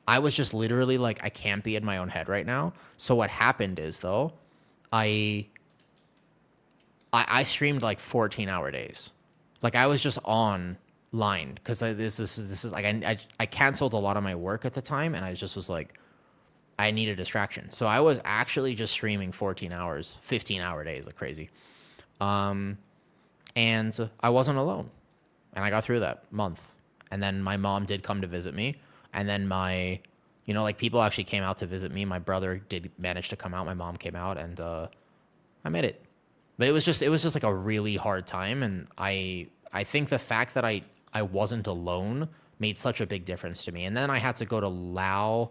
I was just literally like, I can't be in my own head right now. So what happened is though, I I streamed like 14-hour days. Like I was just online because this is like I canceled a lot of my work at the time, and I just was like, I need a distraction. So I was actually just streaming 14 hours, 15-hour days, like crazy. And I wasn't alone, and I got through that month. And then my mom did come to visit me, and then like people actually came out to visit me. My brother did manage to come out. My mom came out, and I made it. But it was just like a really hard time, and I think the fact that I wasn't alone made such a big difference to me. And then I had to go to Lao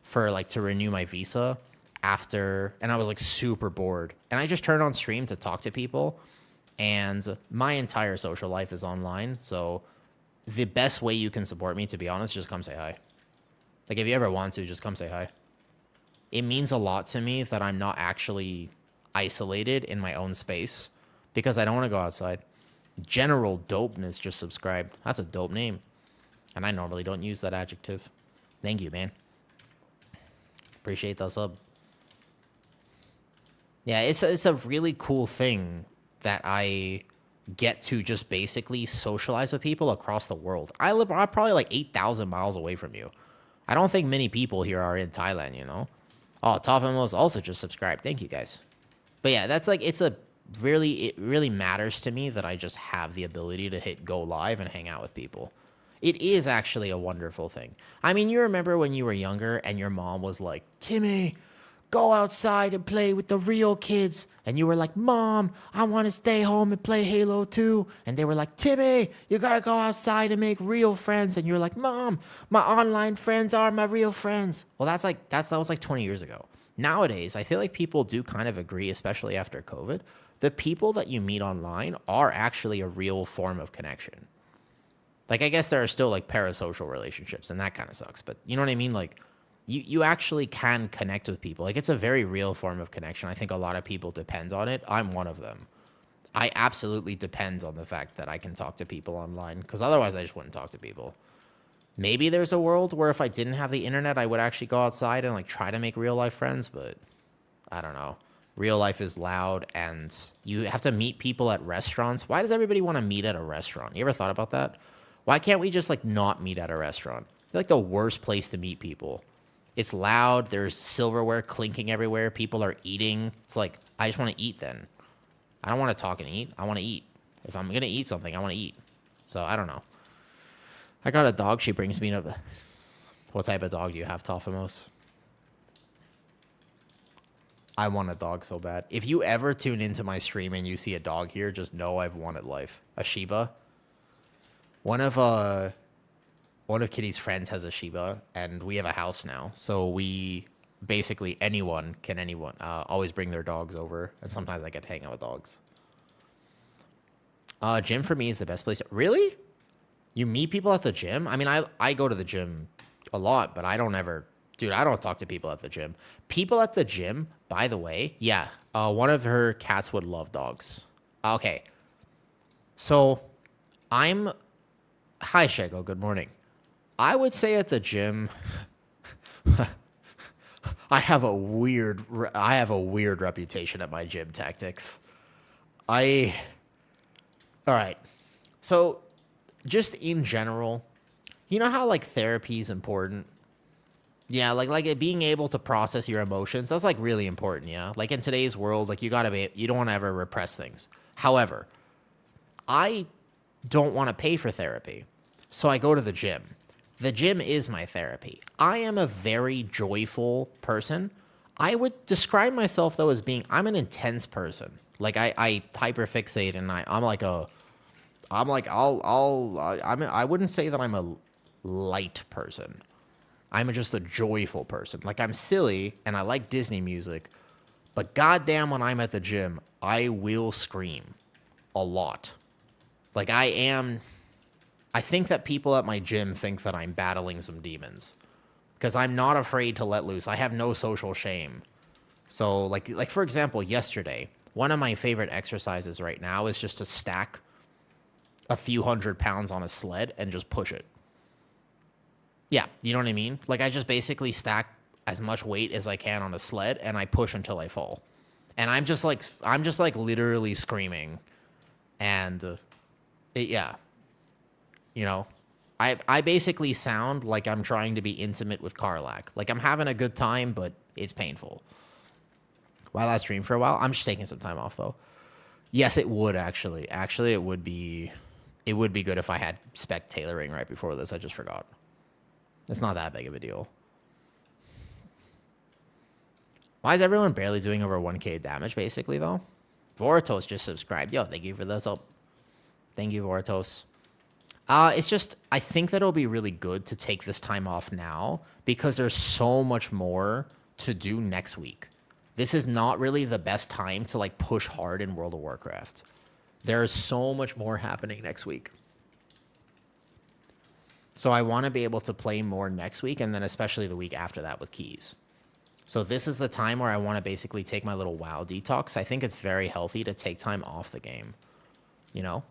for like to renew my visa after, and I was like super bored. And I just turned on stream to talk to people, and my entire social life is online. So the best way you can support me, to be honest, just come say hi. Like if you ever want to, just come say hi. It means a lot to me that I'm not actually isolated in my own space because I don't want to go outside. General Dopeness just subscribed. That's a dope name. And I normally don't use that adjective. Thank you, man. Appreciate the sub. Yeah, it's a really cool thing that I get to just basically socialize with people across the world. I'm probably like 8,000 miles away from you. I don't think many people here are in Thailand, you know? Oh, Tofamos also just subscribed. Thank you, guys. But yeah, that's like, it really matters to me that I just have the ability to hit go live and hang out with people. It is actually a wonderful thing. I mean, you remember when you were younger and your mom was like, Timmy, go outside and play with the real kids. And you were like, Mom, I want to stay home and play Halo 2. And they were like, Timmy, you got to go outside and make real friends. And you're like, Mom, my online friends are my real friends. Well, that was like 20 years ago. Nowadays, I feel like people do kind of agree, especially after COVID, the people that you meet online are actually a real form of connection. Like, I guess there are still like parasocial relationships, and that kind of sucks. But you know what I mean? Like, you actually can connect with people. Like, it's a very real form of connection. I think a lot of people depend on it. I'm one of them. I absolutely depend on the fact that I can talk to people online, because otherwise I just wouldn't talk to people. Maybe there's a world where if I didn't have the internet, I would actually go outside and like try to make real life friends, but I don't know. Real life is loud, and you have to meet people at restaurants. Why does everybody want to meet at a restaurant? You ever thought about that? Why can't we just like not meet at a restaurant? I feel like the worst place to meet people. It's loud. There's silverware clinking everywhere. People are eating. It's like, I just want to eat then. I don't want to talk and eat. I want to eat. If I'm going to eat something, I want to eat. So I don't know. I got a dog. She brings me to... What type of dog do you have, Tofamos? I want a dog so bad. If you ever tune into my stream and you see a dog here, just know I've wanted life. A Shiba. One of Kitty's friends has a Shiba, and we have a house now. So we basically anyone always bring their dogs over, and sometimes I get to hang out with dogs. Gym for me is the best place. Really? You meet people at the gym? I mean, I go to the gym a lot, but I don't talk to people at the gym. People at the gym, by the way, yeah, one of her cats would love dogs. Okay. So, hi, Shego, good morning. I would say at the gym, I have a weird reputation at my gym tactics. All right. So, just in general, you know how like therapy is important? Yeah, like it being able to process your emotions, that's like really important, yeah? Like in today's world, like you don't want to ever repress things. However, I don't want to pay for therapy. So I go to the gym. The gym is my therapy. I am a very joyful person. I would describe myself though as I'm an intense person. Like I hyperfixate, and I wouldn't say that I'm a light person. I'm just a joyful person. Like, I'm silly and I like Disney music, but goddamn, when I'm at the gym, I will scream a lot. Like, I think that people at my gym think that I'm battling some demons, because I'm not afraid to let loose. I have no social shame. So, like for example, yesterday, one of my favorite exercises right now is just to stack a few 100 pounds on a sled and just push it. Yeah, you know what I mean? Like I just basically stack as much weight as I can on a sled and I push until I fall. And I'm just like literally screaming and yeah, you know. I basically sound like I'm trying to be intimate with Karlak. Like I'm having a good time, but it's painful. While I stream for a while, I'm just taking some time off though. Yes, it would actually. Actually, it would be good if I had spec tailoring right before this. I just forgot. It's not that big of a deal. Why is everyone barely doing over 1k damage, basically, though? Voritos just subscribed. Yo, thank you for this. Oh, thank you, Voritos. It's just, I think that it'll be really good to take this time off now because there's so much more to do next week. This is not really the best time to, like, push hard in World of Warcraft. There's so much more happening next week. So I want to be able to play more next week and then especially the week after that with keys. So this is the time where I want to basically take my little WoW detox. I think it's very healthy to take time off the game. You know?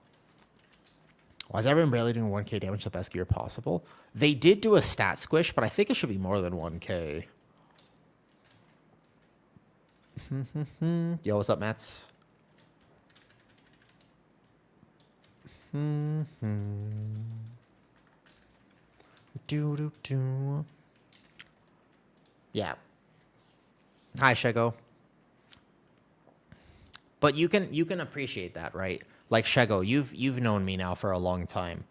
Why is everyone barely doing 1k damage the best gear possible? They did do a stat squish, but I think it should be more than 1k. Yo, what's up, Mats? Yeah. Hi, Shego. But you can appreciate that, right? Like Shego, you've known me now for a long time.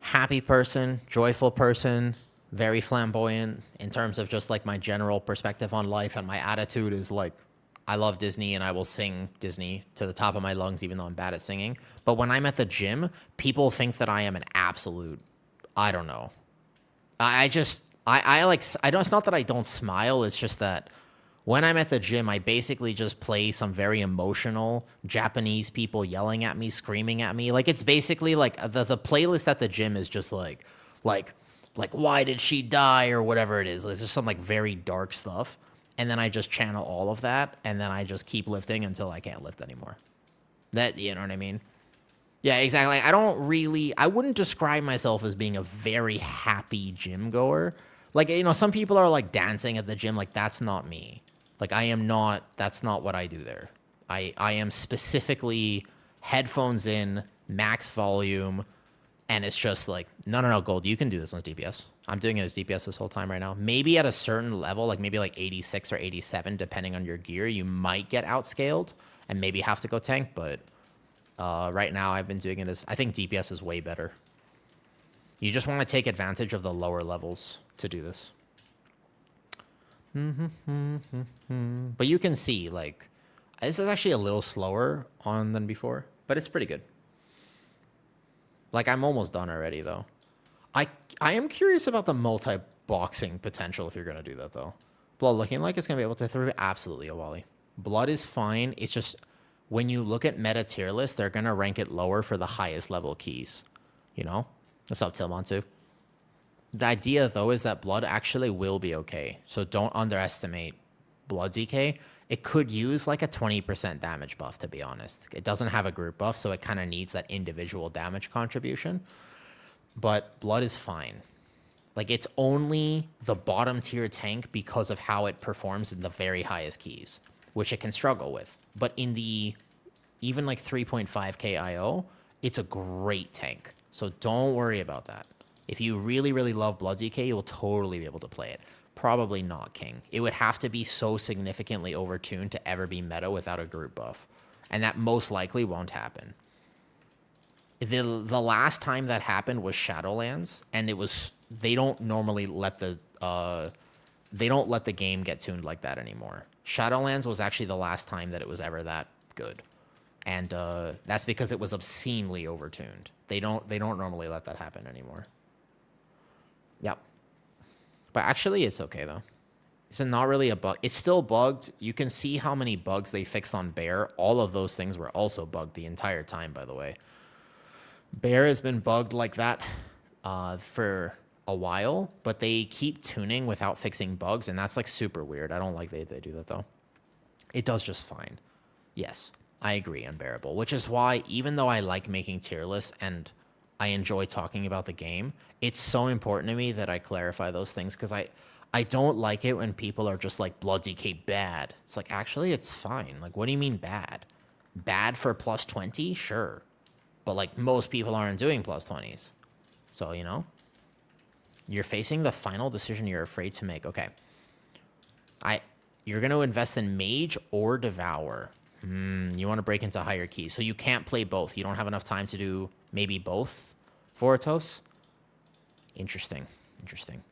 Happy person, joyful person, very flamboyant in terms of just like my general perspective on life, and my attitude is like I love Disney and I will sing Disney to the top of my lungs even though I'm bad at singing. But when I'm at the gym, people think that I am an absolute I don't know. I like I don't it's not that I don't smile, it's just that when I'm at the gym, I basically just play some very emotional Japanese people yelling at me, screaming at me. Like it's basically like the playlist at the gym is just like why did she die or whatever it is. It's just some like very dark stuff. And then I just channel all of that and then I just keep lifting until I can't lift anymore. That you know what I mean? Yeah, exactly. I wouldn't describe myself as being a very happy gym goer. Like, you know, some people are like dancing at the gym. Like, that's not me. Like, that's not what I do there. I am specifically headphones in, max volume, and it's just like, no, Gold, you can do this on DPS. I'm doing it as DPS this whole time right now. Maybe at a certain level, like maybe like 86 or 87, depending on your gear, you might get outscaled and maybe have to go tank, but right now I've been doing it as, I think DPS is way better. You just want to take advantage of the lower levels to do this. But you can see, like, this is actually a little slower on than before, but it's pretty good. Like, I'm almost done already, though. I am curious about the multi-boxing potential if you're going to do that, though. Blood looking like it's going to be able to throw absolutely a Wally. Blood is fine. It's just, when you look at meta tier list, they're going to rank it lower for the highest level keys. You know? What's up, Tilmontu? The idea, though, is that Blood actually will be okay. So don't underestimate Blood DK. It could use like a 20% damage buff, to be honest. It doesn't have a group buff, so it kind of needs that individual damage contribution. But Blood is fine. Like, it's only the bottom tier tank because of how it performs in the very highest keys, which it can struggle with. But in the even like 3.5k IO, it's a great tank. So don't worry about that. If you really, really love Blood DK, you'll totally be able to play it. Probably not King. It would have to be so significantly overtuned to ever be meta without a group buff. And that most likely won't happen. The last time that happened was Shadowlands, and it was they don't normally let the game get tuned like that anymore. Shadowlands was actually the last time that it was ever that good. And that's because it was obscenely overtuned. They don't normally let that happen anymore. Yep. But actually, it's okay, though. It's not really a bug. It's still bugged. You can see how many bugs they fixed on Bear. All of those things were also bugged the entire time, by the way. Bear has been bugged like that for a while, but they keep tuning without fixing bugs, and that's, like, super weird. I don't like they do that, though. It does just fine. Yes, I agree, unbearable. Which is why, even though I like making tier lists, and I enjoy talking about the game. It's so important to me that I clarify those things because I don't like it when people are just like blood DK bad. It's like actually it's fine. Like what do you mean bad? Bad for plus 20? Sure. But like most people aren't doing plus 20s. So, you know, you're facing the final decision you're afraid to make. Okay. You're going to invest in Mage or Devour. You want to break into higher keys. So you can't play both. You don't have enough time to do maybe both for Atos. Interesting. Interesting.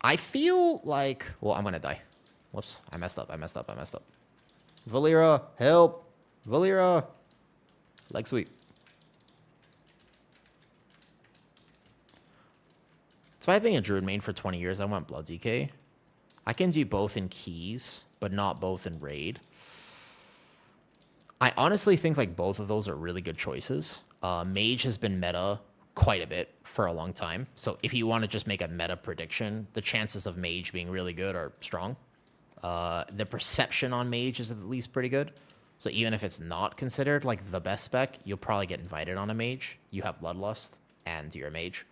I feel like... Well, I'm going to die. Whoops. I messed up. Valera, help. Valera. Leg sweep. Despite being a Druid main for 20 years, I want Blood DK. I can do both in keys, but not both in raid. I honestly think like both of those are really good choices. Mage has been meta quite a bit for a long time. So if you want to just make a meta prediction, the chances of Mage being really good are strong. The perception on Mage is at least pretty good. So even if it's not considered like the best spec, you'll probably get invited on a Mage. You have Bloodlust and you're a Mage.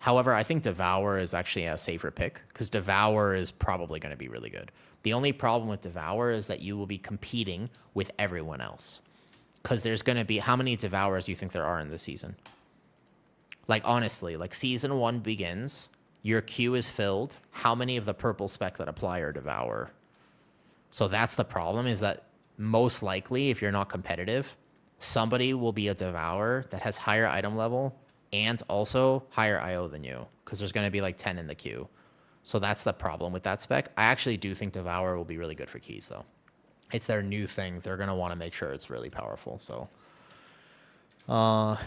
However, I think Devour is actually a safer pick because Devour is probably going to be really good. The only problem with Devour is that you will be competing with everyone else. Because there's going to be... How many Devours do you think there are in this season? Like, honestly, like Season 1 begins, your queue is filled. How many of the purple spec that apply are Devour? So that's the problem, is that most likely, if you're not competitive, somebody will be a Devour that has higher item level and also higher IO than you, because there's going to be like 10 in the queue. So that's the problem with that spec. I actually do think Devour will be really good for keys, though. It's their new thing. They're going to want to make sure it's really powerful. So I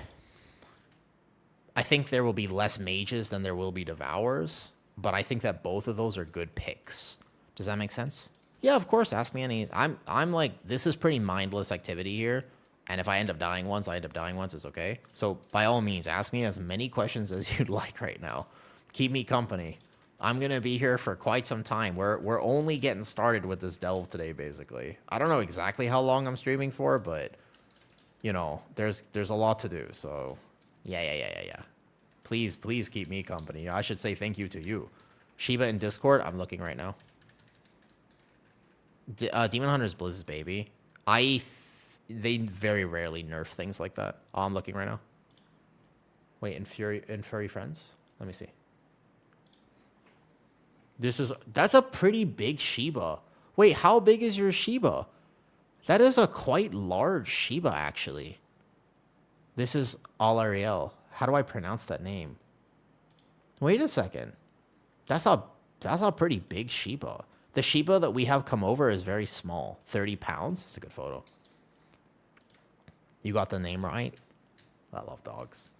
think there will be less mages than there will be Devours, but I think that both of those are good picks. Does that make sense? Yeah, of course. Ask me any. I'm like, this is pretty mindless activity here. And if I end up dying once, I end up dying once. It's okay. So by all means, ask me as many questions as you'd like right now. Keep me company. I'm going to be here for quite some time. We're only getting started with this delve today, basically. I don't know exactly how long I'm streaming for, but, you know, there's a lot to do. So, yeah. Please keep me company. I should say thank you to you. Shiba in Discord, I'm looking right now. Demon Hunter's Blizz's baby. They very rarely nerf things like that. Oh, I'm looking right now. Wait, in Furry Friends? Let me see. That's a pretty big Shiba. Wait, how big is your Shiba? That is a quite large Shiba, actually. This is Alariel. How do I pronounce that name? Wait a second. That's a pretty big Shiba. The Shiba that we have come over is very small. 30 pounds? That's a good photo. You got the name right? I love dogs.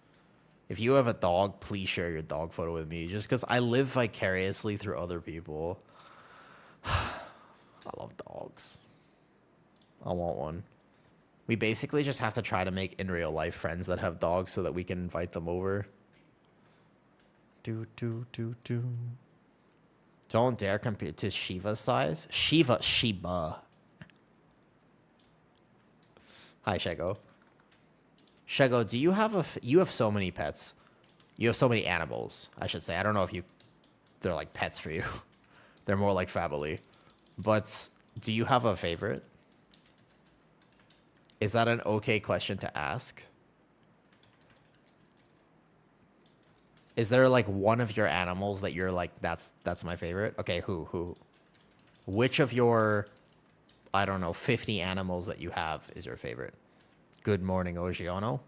If you have a dog, please share your dog photo with me. Just because I live vicariously through other people. I love dogs. I want one. We basically just have to try to make in real life friends that have dogs so that we can invite them over. Don't dare compare to Shiva's size. Shiba. Hi, Shego. Shego, do you have you have so many pets. You have so many animals, I should say. I don't know if they're like pets for you. They're more like family. But do you have a favorite? Is that an okay question to ask? Is there like one of your animals that you're like, that's my favorite? Okay, who? Which of your, I don't know, 50 animals that you have is your favorite? Good morning, Ogiano.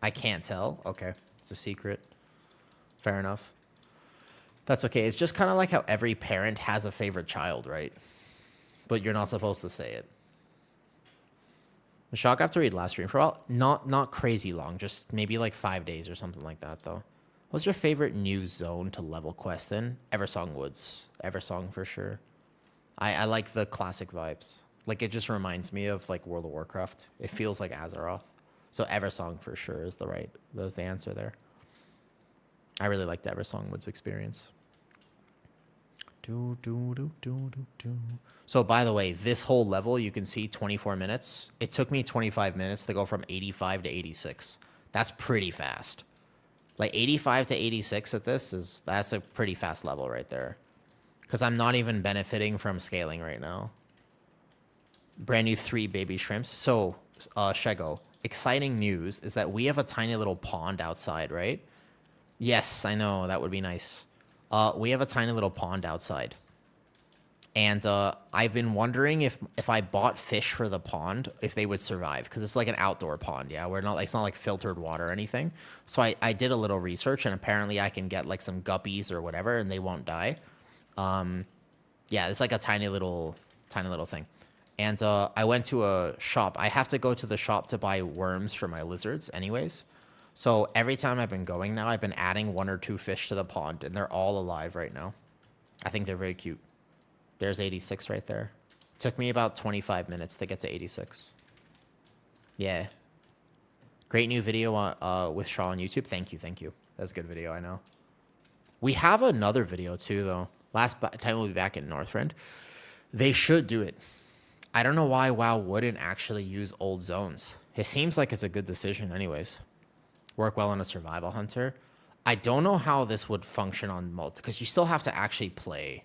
I can't tell. Okay, it's a secret. Fair enough. That's okay. It's just kind of like how every parent has a favorite child, right? But you're not supposed to say it. The shock after read last stream for a while. Not crazy long. Just maybe like 5 days or something like that, though. What's your favorite new zone to level quest in? Eversong Woods. Eversong for sure. I like the classic vibes. Like, it just reminds me of, like, World of Warcraft. It feels like Azeroth. So Eversong for sure is the answer there. I really like the Eversong Woods experience. So by the way, this whole level, you can see 24 minutes. It took me 25 minutes to go from 85 to 86. That's pretty fast. Like 85 to 86 at this that's a pretty fast level right there. Because I'm not even benefiting from scaling right now. Brand new 3 baby shrimps. So, Shego, exciting news is that we have a tiny little pond outside, right? Yes, I know. That would be nice. We have a tiny little pond outside. And I've been wondering if I bought fish for the pond, if they would survive. Because it's like an outdoor pond, yeah? It's not like filtered water or anything. So I did a little research, and apparently I can get like some guppies or whatever, and they won't die. Yeah, it's like a tiny little thing. And I went to a shop. I have to go to the shop to buy worms for my lizards anyways. So every time I've been going now, I've been adding 1 or 2 fish to the pond, and they're all alive right now. I think they're very cute. There's 86 right there. Took me about 25 minutes to get to 86. Yeah. Great new video with Shaw on YouTube. Thank you. That's a good video, I know. We have another video too, though. Last time we'll be back in Northrend. They should do it. I don't know why WoW wouldn't actually use old zones. It seems like it's a good decision anyways. Work well on a survival hunter. I don't know how this would function on multi, because you still have to actually play.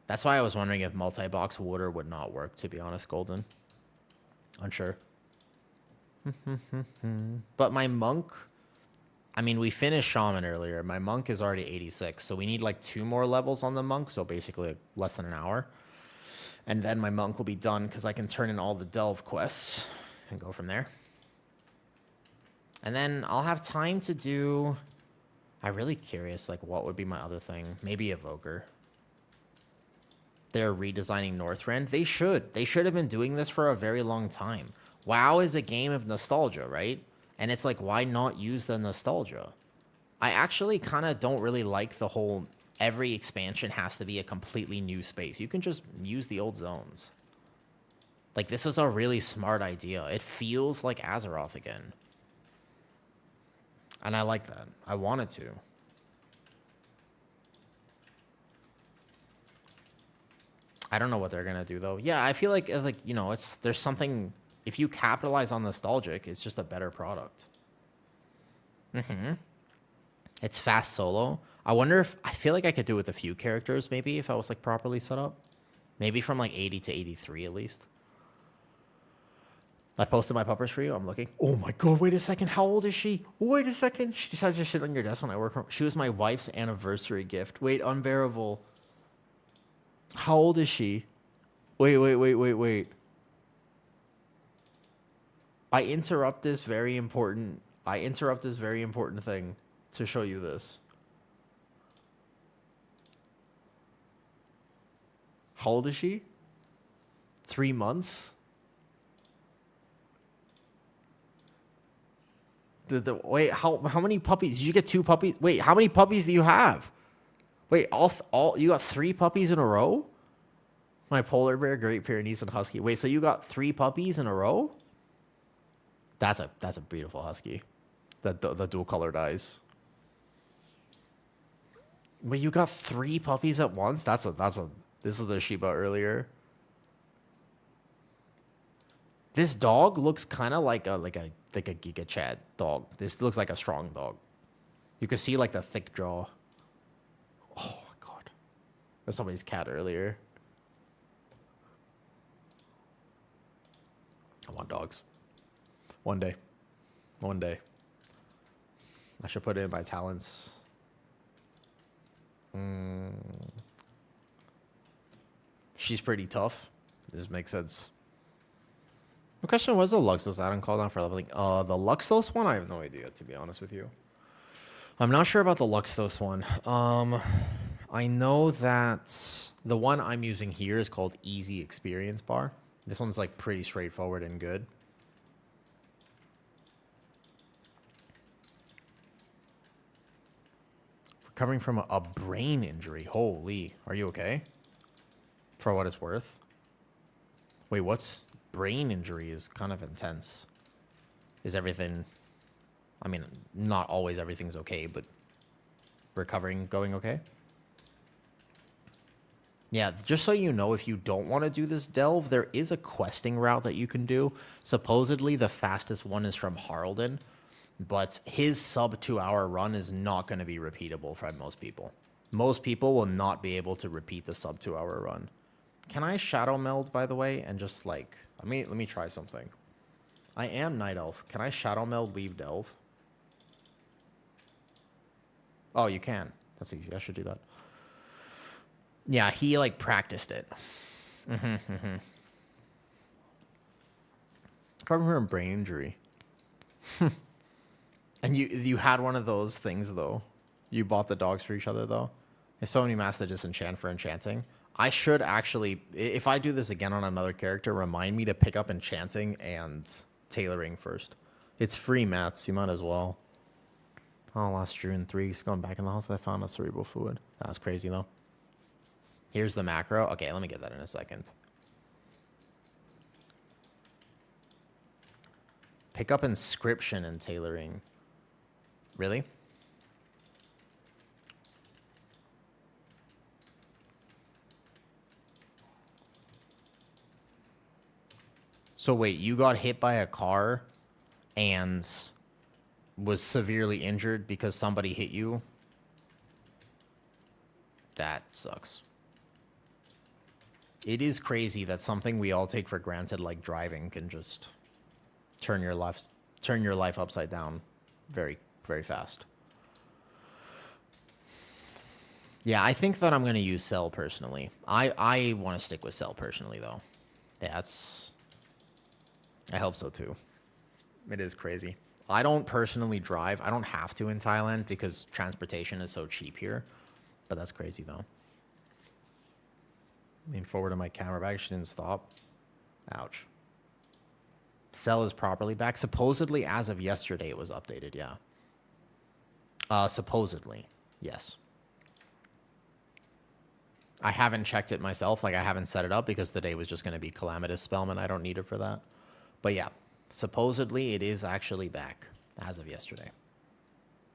That's why I was wondering if multi-box would or would not work, to be honest, Golden. Unsure. But my monk, I mean, we finished Shaman earlier. My monk is already 86, so we need like 2 more levels on the monk, so basically less than an hour. And then my monk will be done because I can turn in all the delve quests and go from there. And then I'll have time to do... I'm really curious, like, what would be my other thing? Maybe Evoker. They're redesigning Northrend. They should. They should have been doing this for a very long time. WoW is a game of nostalgia, right? And it's like, why not use the nostalgia? I actually kind of don't really like the whole... Every expansion has to be a completely new space. You can just use the old zones. Like, this was a really smart idea. It feels like Azeroth again. And I like that. I wanted to. I don't know what they're going to do, though. Yeah, I feel like, you know, there's something... If you capitalize on nostalgic, it's just a better product. It's fast solo. I wonder if... I feel like I could do it with a few characters, maybe, if I was, like, properly set up. Maybe from, like, 80 to 83, at least. I posted my puppers for you. I'm looking. Oh, my God. Wait a second. How old is she? Wait a second. She decides to shit on your desk when I work from... She was my wife's anniversary gift. Wait, unbearable. How old is she? Wait. I interrupt this very important thing to show you this. How old is she? 3 months? Wait, how many puppies? Did you get 2 puppies? Wait, how many puppies do you have? Wait, all you got 3 puppies in a row? My polar bear, Great Pyrenees, and husky. Wait, so you got 3 puppies in a row? That's a beautiful husky. The dual colored eyes. Wait, you got 3 puppies at once? This is the Shiba earlier. This dog looks kind of like a Giga Chad dog. This looks like a strong dog. You can see like the thick jaw. Oh my God. There's somebody's cat earlier. I want dogs. One day. I should put it in my talents. She's pretty tough. This makes sense. The question was the Luxos add-on called on for leveling. The Luxos one, I have no idea, to be honest with you. I'm not sure about the Luxos one. I know that the one I'm using here is called Easy Experience Bar. This one's like pretty straightforward and good. Recovering from a brain injury. Holy, are you okay? For what it's worth. Wait, what's brain injury is kind of intense. Is everything... I mean, not always everything's okay, but recovering, going okay? Yeah, just so you know, if you don't want to do this delve, there is a questing route that you can do. Supposedly, the fastest one is from Harlden, but his sub 2 hour run is not going to be repeatable for most people. Most people will not be able to repeat the sub 2 hour run. Can I shadow meld, by the way, and just like, let me try something. I am Night Elf. Can I shadow meld, leave delve? Oh, you can. That's easy. I should do that. Yeah, he like practiced it. Recovering from brain injury. And you had one of those things though. You bought the dogs for each other though. There's so many masks that just enchant for enchanting. I should actually, if I do this again on another character, remind me to pick up enchanting and tailoring first. It's free mats. You might as well. Oh, last June 3. Going back in the house, I found a cerebral fluid. That's crazy though. Here's the macro. Okay, let me get that in a second. Pick up inscription and tailoring. Really? So wait, you got hit by a car and was severely injured because somebody hit you? That sucks. It is crazy that something we all take for granted, like driving, can just turn your life upside down very, very fast. Yeah, I think that I'm going to use Cell personally. I want to stick with Cell personally, though. Yeah, I hope so, too. It is crazy. I don't personally drive. I don't have to in Thailand because transportation is so cheap here. But that's crazy, though. Lean forward on my camera bag. She didn't stop. Ouch. Cell is properly back. Supposedly, as of yesterday, it was updated, yeah. Supposedly, yes. I haven't checked it myself. Like, I haven't set it up because the day was just going to be Calamitous Spellman. I don't need it for that. But yeah, supposedly it is actually back as of yesterday.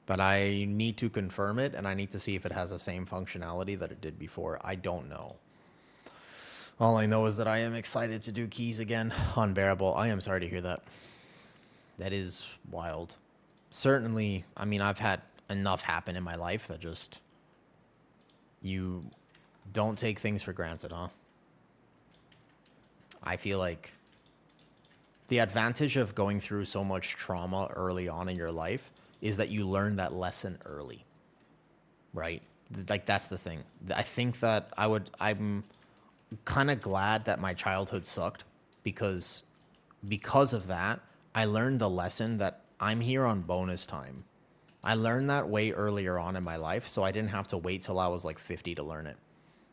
But I need to confirm it, and I need to see if it has the same functionality that it did before. I don't know. All I know is that I am excited to do keys again. Unbearable. I am sorry to hear that. That is wild. Certainly, I mean, I've had enough happen in my life that just... You don't take things for granted, huh? I feel like the advantage of going through so much trauma early on in your life is that you learn that lesson early, right? Like, that's the thing. I think that I'm kind of glad that my childhood sucked because of that, I learned the lesson that I'm here on bonus time. I learned that way earlier on in my life, so I didn't have to wait till I was like 50 to learn it,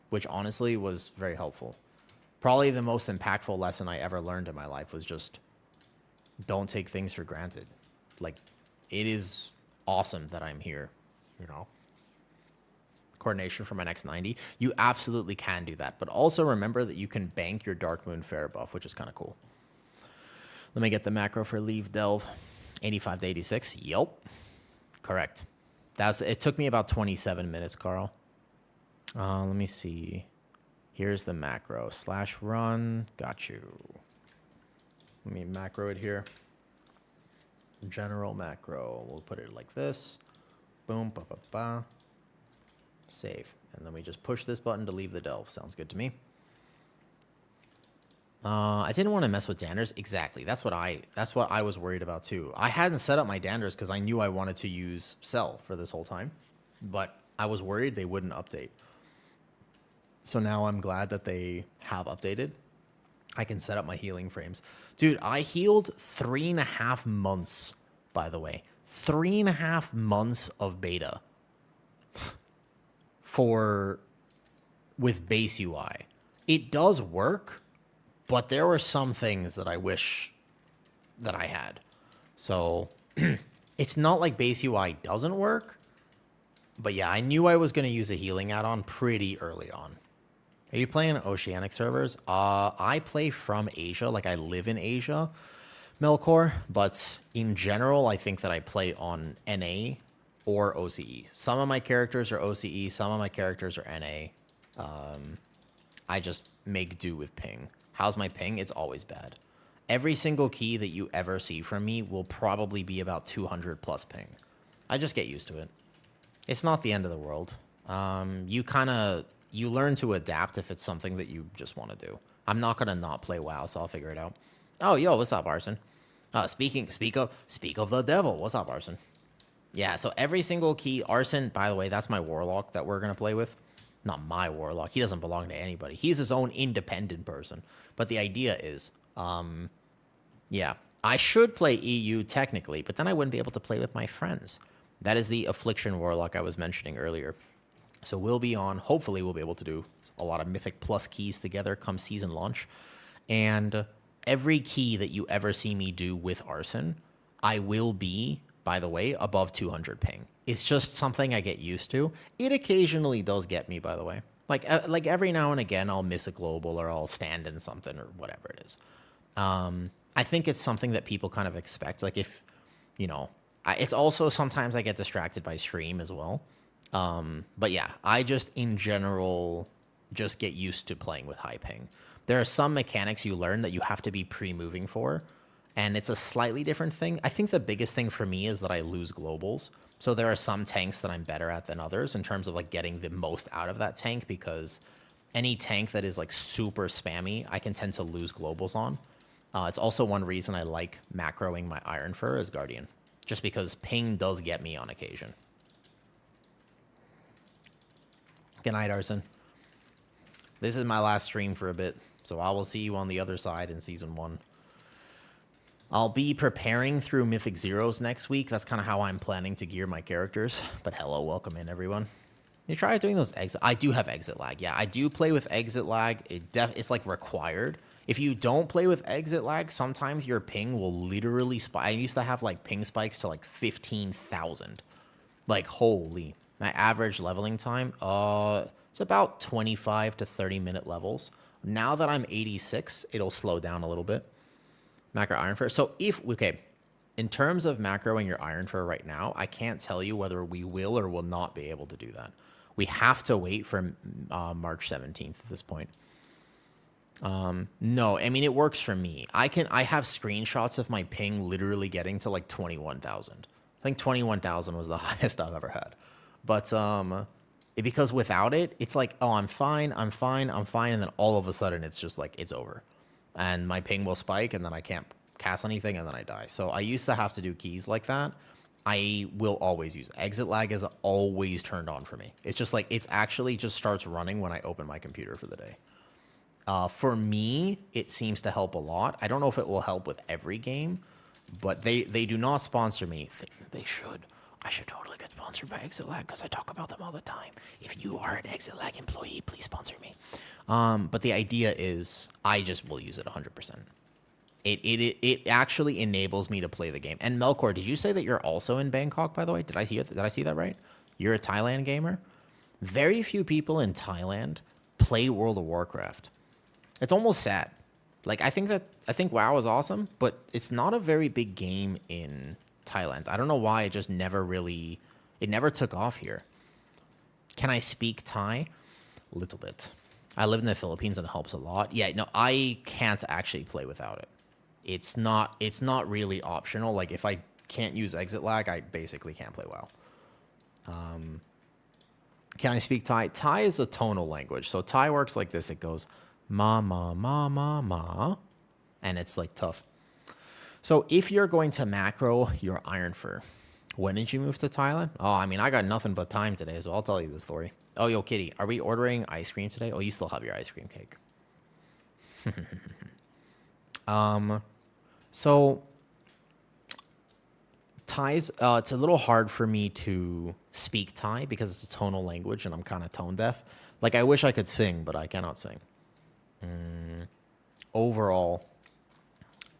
which honestly was very helpful. Probably the most impactful lesson I ever learned in my life was just don't take things for granted. Like, it is awesome that I'm here, you know? Coordination for my next 90. You absolutely can do that, but also remember that you can bank your Dark Moon Fair buff, which is kind of cool. Let me get the macro for Leave Delve. 85 to 86. Yep. Correct. It took me about 27 minutes, Carl. Let me see. Here's the macro. /run. Got you. Let me macro it here. General macro. We'll put it like this. Boom. Ba, ba, ba. Save. And then we just push this button to leave the delve. Sounds good to me. I didn't want to mess with Danders. Exactly. That's what I was worried about too. I hadn't set up my Danders because I knew I wanted to use Cell for this whole time. But I was worried they wouldn't update. So now I'm glad that they have updated. I can set up my healing frames. Dude, I healed 3.5 months, by the way. 3.5 months of beta with base UI. It does work, but there were some things that I wish that I had. So it's not like base UI doesn't work, but yeah, I knew I was going to use a healing add-on pretty early on. Are you playing on Oceanic servers? I play from Asia, like I live in Asia, Melkor, but in general, I think that I play on NA or OCE. Some of my characters are OCE, some of my characters are NA. I just make do with ping. How's my ping? It's always bad. Every single key that you ever see from me will probably be about 200 plus ping. I just get used to it. It's not the end of the world. You learn to adapt if it's something that you just want to do. I'm not gonna not play WoW, so I'll figure it out. Oh, yo, what's up, Arson? Speak of the devil. What's up, Arson? Yeah, so every single key, Arson, by the way, that's my warlock that we're gonna play with. Not my warlock. He doesn't belong to anybody. He's his own independent person. But the idea is, yeah, I should play EU technically, but then I wouldn't be able to play with my friends. That is the Affliction Warlock I was mentioning earlier. So we'll be on, hopefully we'll be able to do a lot of Mythic Plus keys together come season launch. And every key that you ever see me do with Arson, I will be, by the way, above 200 ping. It's just something I get used to. It occasionally does get me, by the way. Like every now and again, I'll miss a global or I'll stand in something or whatever it is. I think it's something that people kind of expect. Like if, you know, it's also sometimes I get distracted by stream as well. But yeah, I just in general just get used to playing with high ping. There are some mechanics you learn that you have to be pre-moving for, and it's a slightly different thing. I think the biggest thing for me is that I lose globals. So there are some tanks that I'm better at than others in terms of like getting the most out of that tank, because any tank that is like super spammy, I can tend to lose globals on. It's also one reason I like macroing my Iron Fur as Guardian, just because ping does get me on occasion. Good night, Arson. This is my last stream for a bit, so I will see you on the other side in Season 1. I'll be preparing through Mythic Zeros next week. That's kind of how I'm planning to gear my characters. But hello, welcome in, everyone. You try doing those exit... I do have exit lag. Yeah, I do play with exit lag. It's like required. If you don't play with exit lag, sometimes your ping will literally spike. I used to have like ping spikes to like 15,000. Like, holy. My average leveling time, it's about 25 to 30-minute levels. Now that I'm 86, it'll slow down a little bit. Macro Iron Fur. So in terms of macroing your Iron Fur right now, I can't tell you whether we will or will not be able to do that. We have to wait for March 17th at this point. No, I mean, it works for me. I have screenshots of my ping literally getting to like 21,000. I think 21,000 was the highest I've ever had. But because without it, it's like, oh, I'm fine. And then all of a sudden, it's just like, it's over. And my ping will spike, and then I can't cast anything, and then I die. So I used to have to do keys like that. I will always use it. Exit lag is always turned on for me. It's just like, it actually just starts running when I open my computer for the day. For me, it seems to help a lot. I don't know if it will help with every game, but they do not sponsor me. They should. I should totally get sponsored by Exit Lag because I talk about them all the time. If you are an Exit Lag employee, please sponsor me. But the idea is I just will use it 100%. It actually enables me to play the game. And Melkor, did you say that you're also in Bangkok, by the way? Did I see that right? You're a Thailand gamer? Very few people in Thailand play World of Warcraft. It's almost sad. Like, I think WoW is awesome, but it's not a very big game in Thailand. I don't know why. It just never took off here. Can I speak Thai? A little bit. I live in the Philippines and it helps a lot. Yeah, no, I can't actually play without it. It's not really optional. Like, if I can't use exit lag, I basically can't play WoW. Can I speak Thai? Thai is a tonal language. So Thai works like this. It goes ma, ma, ma, ma, ma. And it's like tough. So if you're going to macro your Iron Fur, when did you move to Thailand? Oh, I mean, I got nothing but time today, so I'll tell you the story. Oh, yo, Kitty, are we ordering ice cream today? Oh, you still have your ice cream cake. So Thai's, it's a little hard for me to speak Thai because it's a tonal language and I'm kind of tone deaf. Like, I wish I could sing, but I cannot sing. Overall,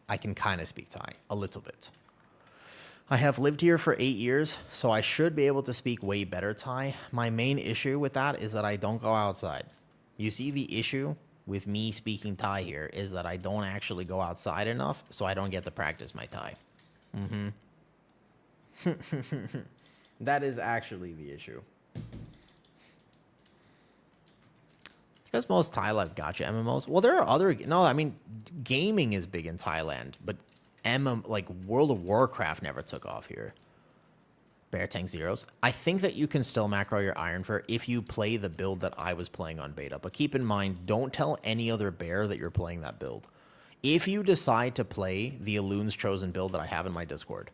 I can kind of speak Thai a little bit. I have lived here for 8 years, so I should be able to speak way better Thai. My main issue with that is that I don't go outside. You see, the issue with me speaking Thai here is that I don't actually go outside enough, so I don't get to practice my Thai. That is actually the issue. Because most Thai live gacha MMOs. Well, there are other. No, I mean, gaming is big in Thailand, but like World of Warcraft never took off here. Bear Tank Zeros. I think that you can still macro your Ironfur if you play the build that I was playing on beta. But keep in mind, don't tell any other bear that you're playing that build. If you decide to play the Elun's Chosen build that I have in my Discord,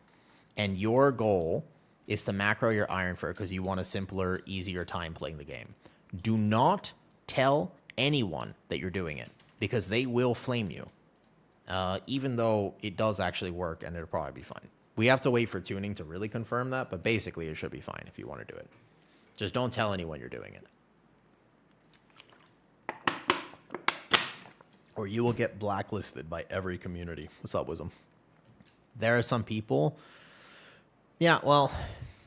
and your goal is to macro your Ironfur because you want a simpler, easier time playing the game, do not tell anyone that you're doing it because they will flame you. Even though it does actually work and it'll probably be fine. We have to wait for tuning to really confirm that, but basically it should be fine if you want to do it. Just don't tell anyone you're doing it. Or you will get blacklisted by every community. What's up, Wisdom? There are some people... Yeah, well,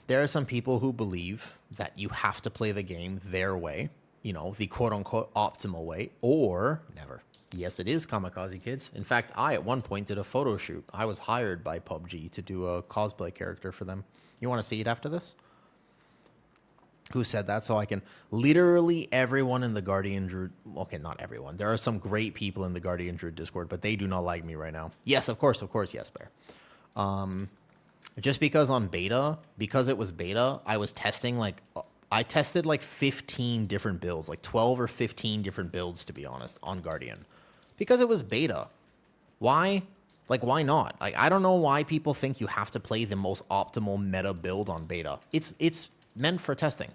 there are some people who believe that you have to play the game their way, you know, the quote-unquote optimal way, or never. Yes, it is Kamikaze Kids. In fact, I at one point did a photo shoot. I was hired by PUBG to do a cosplay character for them. You want to see it after this? Who said that? So I can... Literally everyone in the Guardian Druid... Okay, not everyone. There are some great people in the Guardian Druid Discord, but they do not like me right now. Yes, of course, yes, Bear. Just because on beta, because it was beta, I was testing like... I tested like 15 different builds, like 12 or 15 different builds, to be honest, on Guardian. Because it was beta. Why? Like, why not? Like, I don't know why people think you have to play the most optimal meta build on beta. It's meant for testing.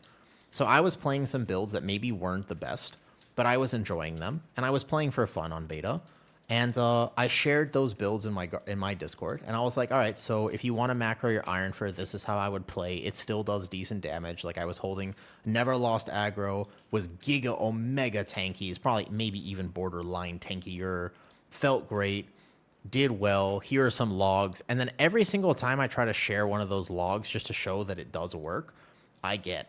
So I was playing some builds that maybe weren't the best, but I was enjoying them, and I was playing for fun on beta. And I shared those builds in my Discord, and I was like, all right, so if you want to macro your Ironfur, this is how I would play. It still does decent damage. Like, I was holding never lost aggro, was giga omega tanky, is probably maybe even borderline tankier, felt great, did well. Here are some logs. And then every single time I try to share one of those logs just to show that it does work, I get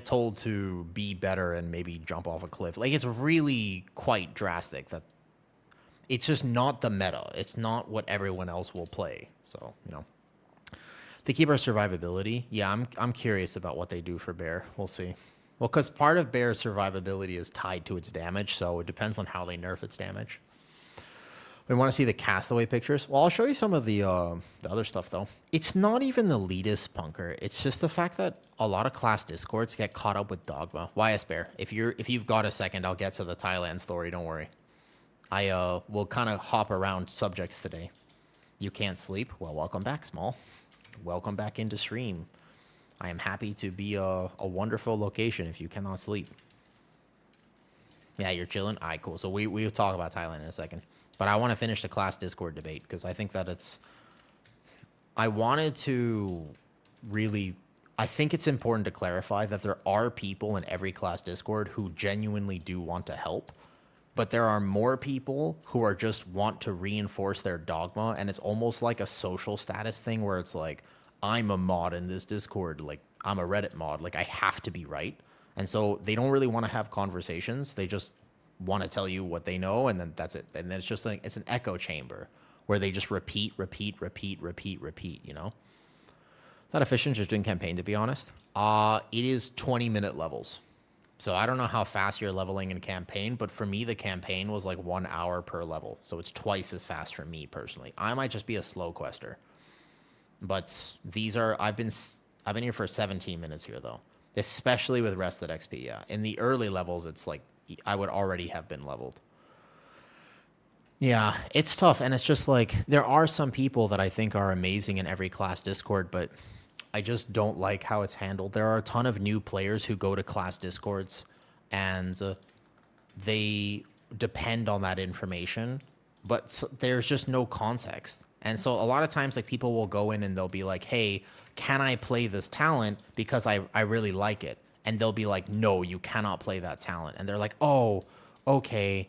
told to be better and maybe jump off a cliff. Like, it's really quite drastic. That it's just not the meta. It's not what everyone else will play. So, you know, they keep our survivability. Yeah, I'm curious about what they do for Bear. We'll see. Well, because part of Bear's survivability is tied to its damage, so it depends on how they nerf its damage. We want to see the castaway pictures. Well, I'll show you some of the other stuff, though. It's not even the elitist punker. It's just the fact that a lot of class discords get caught up with dogma. YS Bear, if you've got a second, I'll get to the Thailand story. Don't worry. I will kind of hop around subjects today. You can't sleep? Well, welcome back, Small. Welcome back into stream. I am happy to be a wonderful location if you cannot sleep. Yeah, you're chilling? All right, cool. So we'll talk about Thailand in a second. But I want to finish the class Discord debate because I think that I wanted to really... I think it's important to clarify that there are people in every class Discord who genuinely do want to help. But there are more people who are just want to reinforce their dogma. And it's almost like a social status thing where it's like, I'm a mod in this Discord. Like, I'm a Reddit mod. Like, I have to be right. And so they don't really want to have conversations. They just want to tell you what they know, and then that's it. And then it's just like, it's an echo chamber where they just repeat, you know? Not efficient, just doing campaign, to be honest. It is 20-minute levels. So I don't know how fast you're leveling in campaign, but for me, the campaign was like 1 hour per level. So it's twice as fast for me personally. I might just be a slow quester. But these are, I've been here for 17 minutes here though. Especially with rested XP, yeah. In the early levels, it's like, I would already have been leveled. Yeah, it's tough. And it's just like, there are some people that I think are amazing in every class Discord, but I just don't like how it's handled. There are a ton of new players who go to class Discords and they depend on that information, but there's just no context. And so a lot of times, like, people will go in and they'll be like, hey, can I play this talent because I really like it? And they'll be like, no, you cannot play that talent. And they're like, oh, okay.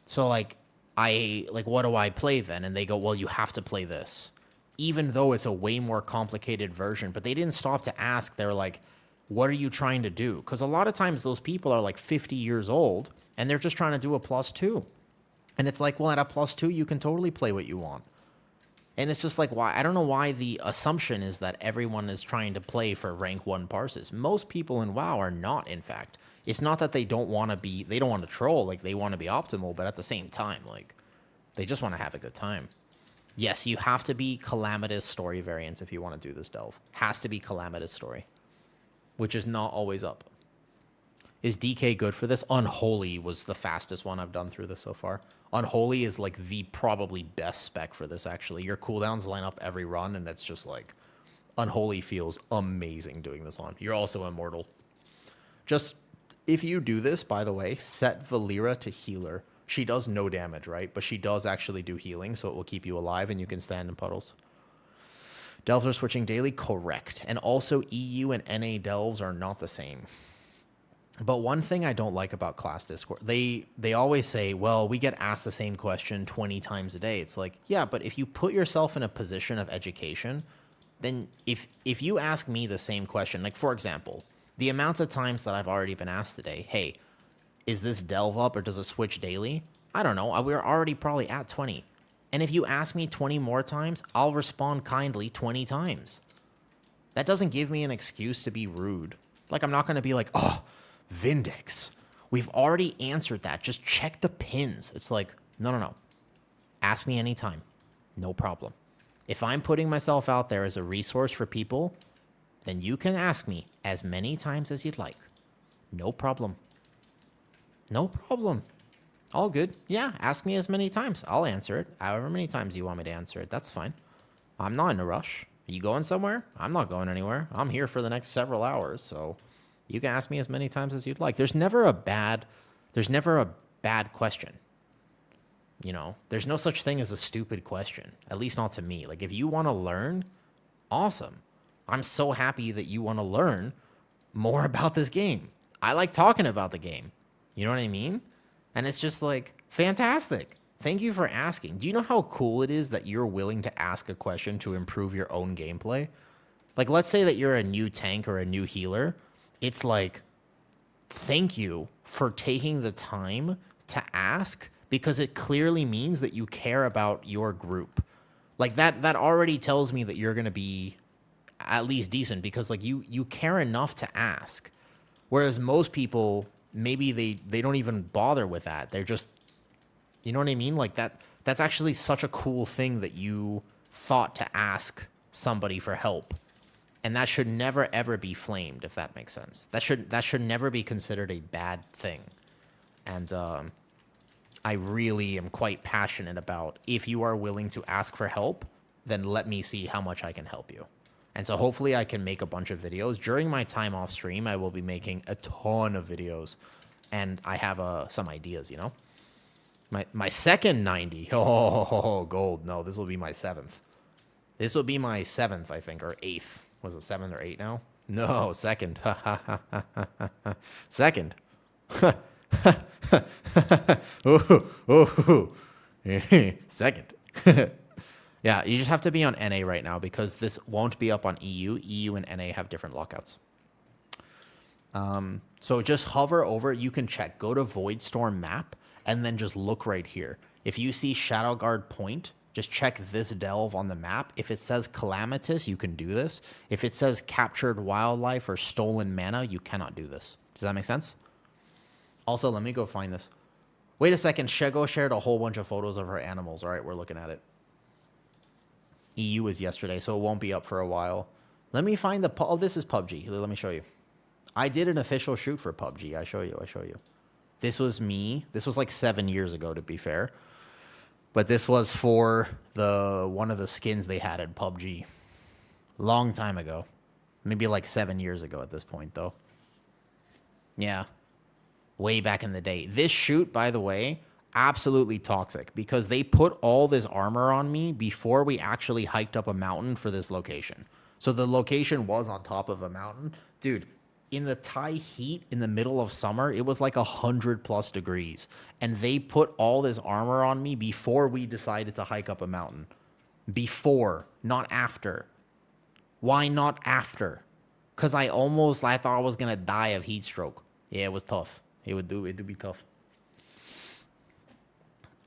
So, like, what do I play then? And they go, well, you have to play this. Even though it's a way more complicated version. But they didn't stop to ask. They're like, what are you trying to do? Because a lot of times those people are like 50 years old. And they're just trying to do a +2. And it's like, well, at a +2, you can totally play what you want. And it's just like, why? I don't know why the assumption is that everyone is trying to play for rank 1 parses. Most people in WoW are not, in fact. It's not that they don't want to troll, like they want to be optimal, but at the same time, like they just want to have a good time. Yes, you have to be Calamitous story variants if you want to do this delve. Has to be Calamitous story, which is not always up. Is DK good for this? Unholy was the fastest one I've done through this so far. Unholy is like the probably best spec for this, actually. Your cooldowns line up every run, and it's just like Unholy feels amazing doing this on. You're also immortal. Just, if you do this, by the way, set Valera to healer. She does no damage, right? But she does actually do healing, so it will keep you alive and you can stand in puddles. Delves are switching daily? Correct. And also EU and NA delves are not the same. But one thing I don't like about class Discord, they always say, well, we get asked the same question 20 times a day. It's like, yeah, but if you put yourself in a position of education, then if you ask me the same question, like for example, the amount of times that I've already been asked today, hey, is this delve up or does it switch daily? I don't know. We're already probably at 20. And if you ask me 20 more times, I'll respond kindly 20 times. That doesn't give me an excuse to be rude. Like, I'm not going to be like, oh, Vindex, we've already answered that. Just check the pins. It's like, no. Ask me anytime. No problem. If I'm putting myself out there as a resource for people, then you can ask me as many times as you'd like. No problem. No problem. All good. Yeah, ask me as many times. I'll answer it. However many times you want me to answer it. That's fine. I'm not in a rush. Are you going somewhere? I'm not going anywhere. I'm here for the next several hours, so you can ask me as many times as you'd like. There's never a bad question. You know, there's no such thing as a stupid question, at least not to me. Like, if you want to learn, awesome. I'm so happy that you want to learn more about this game. I like talking about the game. You know what I mean? And it's just like, fantastic. Thank you for asking. Do you know how cool it is that you're willing to ask a question to improve your own gameplay? Like, let's say that you're a new tank or a new healer. It's like, thank you for taking the time to ask, because it clearly means that you care about your group. Like, that already tells me that you're going to be at least decent, because like you care enough to ask. Whereas most people, maybe they don't even bother with that. They're just, you know what I mean? Like that's actually such a cool thing that you thought to ask somebody for help. And that should never ever be flamed, if that makes sense. That should never be considered a bad thing. And I really am quite passionate about, if you are willing to ask for help, then let me see how much I can help you. And so hopefully I can make a bunch of videos. During my time off stream, I will be making a ton of videos. And I have some ideas, you know? My second 90. Oh, gold. No, this will be my 7th. This will be my 7th, I think, or 8th. Was it 7 or 8 now? No, second. Second. Second. Yeah, you just have to be on NA right now, because this won't be up on EU. EU and NA have different lockouts. So just hover over. You can check. Go to Void Storm map, and then just look right here. If you see Shadow Guard Point, just check this delve on the map. If it says Calamitous, you can do this. If it says Captured Wildlife or Stolen Mana, you cannot do this. Does that make sense? Also, let me go find this. Wait a second. Shego shared a whole bunch of photos of her animals. All right, we're looking at it. EU was yesterday, so it won't be up for a while. Let me find the... Oh, this is PUBG. Let me show you. I did an official shoot for PUBG. I show you. This was me. This was like 7 years ago, to be fair. But this was for one of the skins they had in PUBG. Long time ago. Maybe like 7 years ago at this point, though. Yeah. Way back in the day. This shoot, by the way, absolutely toxic, because they put all this armor on me before we actually hiked up a mountain for this location. So the location was on top of a mountain. Dude, in the Thai heat in the middle of summer, it was like 100+ degrees. And they put all this armor on me before we decided to hike up a mountain. Before, not after. Why not after? Because I thought I was going to die of heat stroke. Yeah, it was tough. It would be tough.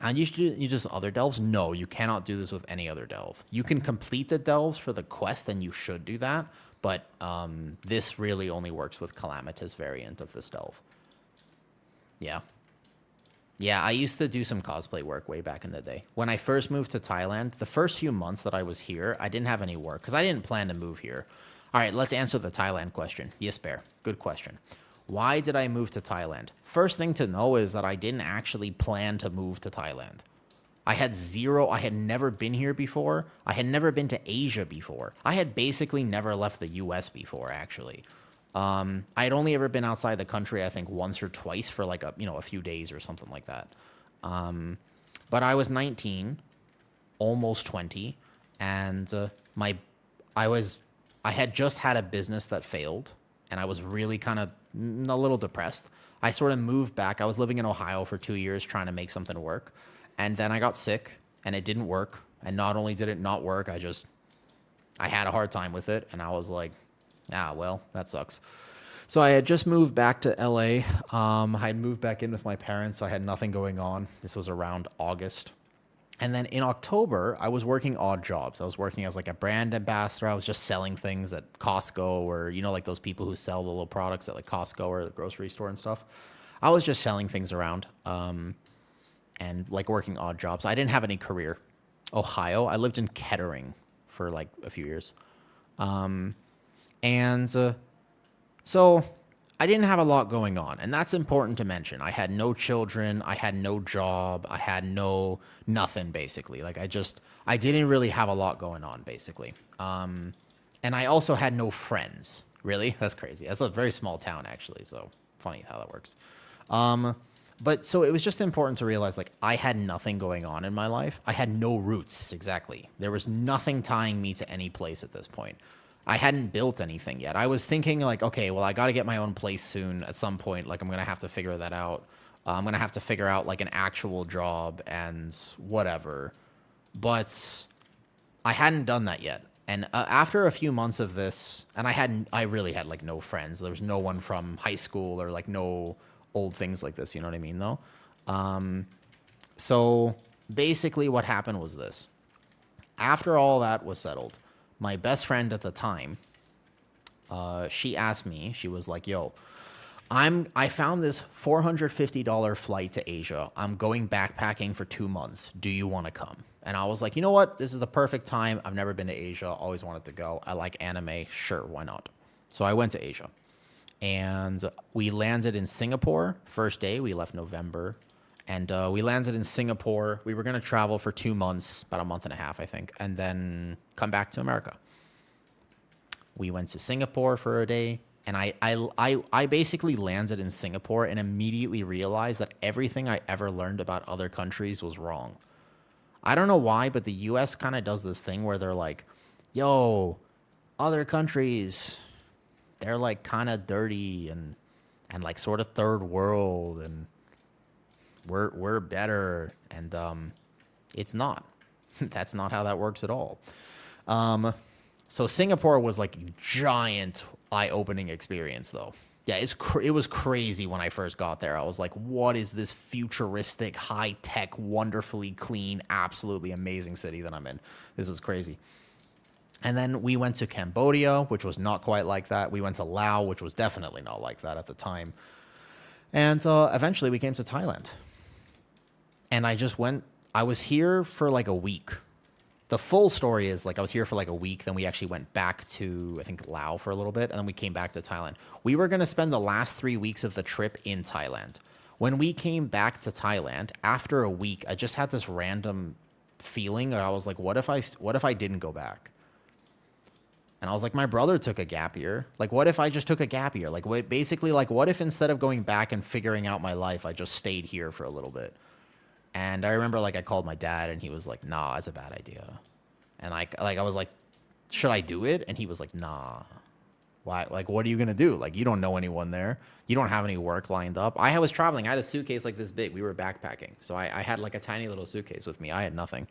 And you just other delves? No, you cannot do this with any other delve. You can complete the delves for the quest, and you should do that. But this really only works with Calamitous variant of this delve. Yeah. Yeah, I used to do some cosplay work way back in the day. When I first moved to Thailand, the first few months that I was here, I didn't have any work because I didn't plan to move here. All right, let's answer the Thailand question. Yes, Bear. Good question. Why did I move to Thailand? First thing to know is that I didn't actually plan to move to Thailand. I had never been here before. I had never been to Asia before. I had basically never left the US before, actually. I had only ever been outside the country, I think, once or twice for like a few days or something like that. But I was 19, almost 20, and I had just had a business that failed, and I was really kind of a little depressed. I sort of moved back. I was living in Ohio for 2 years trying to make something work, and then I got sick, and it didn't work. And not only did it not work, I had a hard time with it, and I was like, well, that sucks. So I had just moved back to LA. I had moved back in with my parents. I had nothing going on. This was around August. And then in October, I was working odd jobs. I was working as like a brand ambassador. I was just selling things at Costco, or, like those people who sell the little products at like Costco or the grocery store and stuff. I was just selling things around and like working odd jobs. I didn't have any career. Ohio, I lived in Kettering for like a few years. So I didn't have a lot going on, and that's important to mention. I had no children, I had no job, I had nothing basically. Like I didn't really have a lot going on basically. And I also had no friends. Really? That's crazy. That's a very small town actually, so funny how that works. But so it was just important to realize like I had nothing going on in my life. I had no roots exactly. There was nothing tying me to any place at this point. I hadn't built anything yet. I was thinking like, okay, well, I got to get my own place soon at some point. Like I'm going to have to figure that out. I'm going to have to figure out like an actual job and whatever. But I hadn't done that yet. And after a few months of this, and I really had like no friends. There was no one from high school or like no old things like this. You know what I mean though? So basically what happened was this. After all that was settled, my best friend at the time, she asked me, she was like, yo, I found this $450 flight to Asia. I'm going backpacking for 2 months. Do you want to come? And I was like, you know what? This is the perfect time. I've never been to Asia. Always wanted to go. I like anime. Sure, why not? So I went to Asia. And we landed in Singapore. First day, we left November. And we landed in Singapore. We were going to travel for 2 months, about a month and a half, I think, and then come back to America. We went to Singapore for a day, and I basically landed in Singapore and immediately realized that everything I ever learned about other countries was wrong. I don't know why, but the U.S. kind of does this thing where they're like, yo, other countries, they're like kind of dirty and like sort of third world, and we're better, and it's not. That's not how that works at all. So Singapore was like a giant eye-opening experience, though. Yeah, it was crazy when I first got there. I was like, what is this futuristic, high-tech, wonderfully clean, absolutely amazing city that I'm in? This is crazy. And then we went to Cambodia, which was not quite like that. We went to Laos, which was definitely not like that at the time. And eventually we came to Thailand. And I was here for like a week. The full story is like I was here for like a week. Then we actually went back to, I think, Laos for a little bit. And then we came back to Thailand. We were going to spend the last 3 weeks of the trip in Thailand. When we came back to Thailand, after a week, I just had this random feeling. I was like, what if I didn't go back? And I was like, my brother took a gap year. Like, what if I just took a gap year? Like, basically, like, what if instead of going back and figuring out my life, I just stayed here for a little bit? And I remember, like, I called my dad, and he was like, nah, it's a bad idea. And, I was like, should I do it? And he was like, nah. Why? Like, what are you going to do? Like, you don't know anyone there. You don't have any work lined up. I was traveling. I had a suitcase like this big. We were backpacking. So I had, like, a tiny little suitcase with me. I had nothing.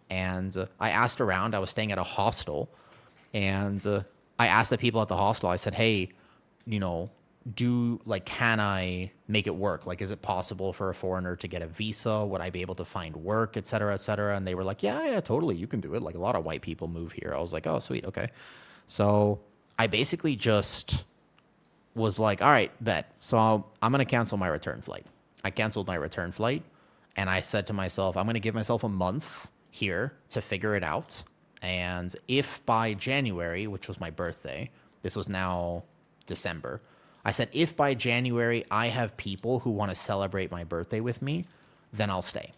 And I asked around. I was staying at a hostel. And I asked the people at the hostel, I said, hey, can I make it work? Like, is it possible for a foreigner to get a visa? Would I be able to find work, et cetera, et cetera? And they were like, yeah, totally. You can do it. Like, a lot of white people move here. I was like, oh, sweet. Okay. So I basically just was like, all right, bet. So I'm going to cancel my return flight. I canceled my return flight, and I said to myself, I'm going to give myself a month here to figure it out. And if by January, which was my birthday, this was now December, I said, if by January I have people who want to celebrate my birthday with me, then I'll stay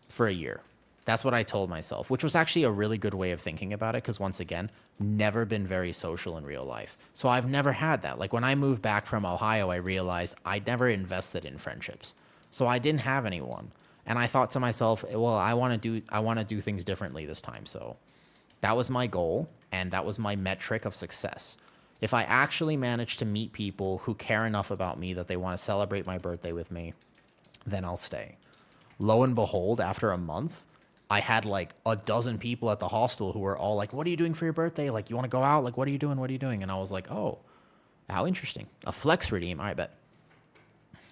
for a year. That's what I told myself, which was actually a really good way of thinking about it because, once again, never been very social in real life. So I've never had that. Like, when I moved back from Ohio, I realized I'd never invested in friendships. So I didn't have anyone. And I thought to myself, well, I want to do things differently this time. So that was my goal, and that was my metric of success. If I actually manage to meet people who care enough about me that they want to celebrate my birthday with me, then I'll stay. Lo and behold, after a month, I had like a dozen people at the hostel who were all like, what are you doing for your birthday? Like, you want to go out? Like, what are you doing? What are you doing? And I was like, oh, how interesting. A flex redeem. All right, bet.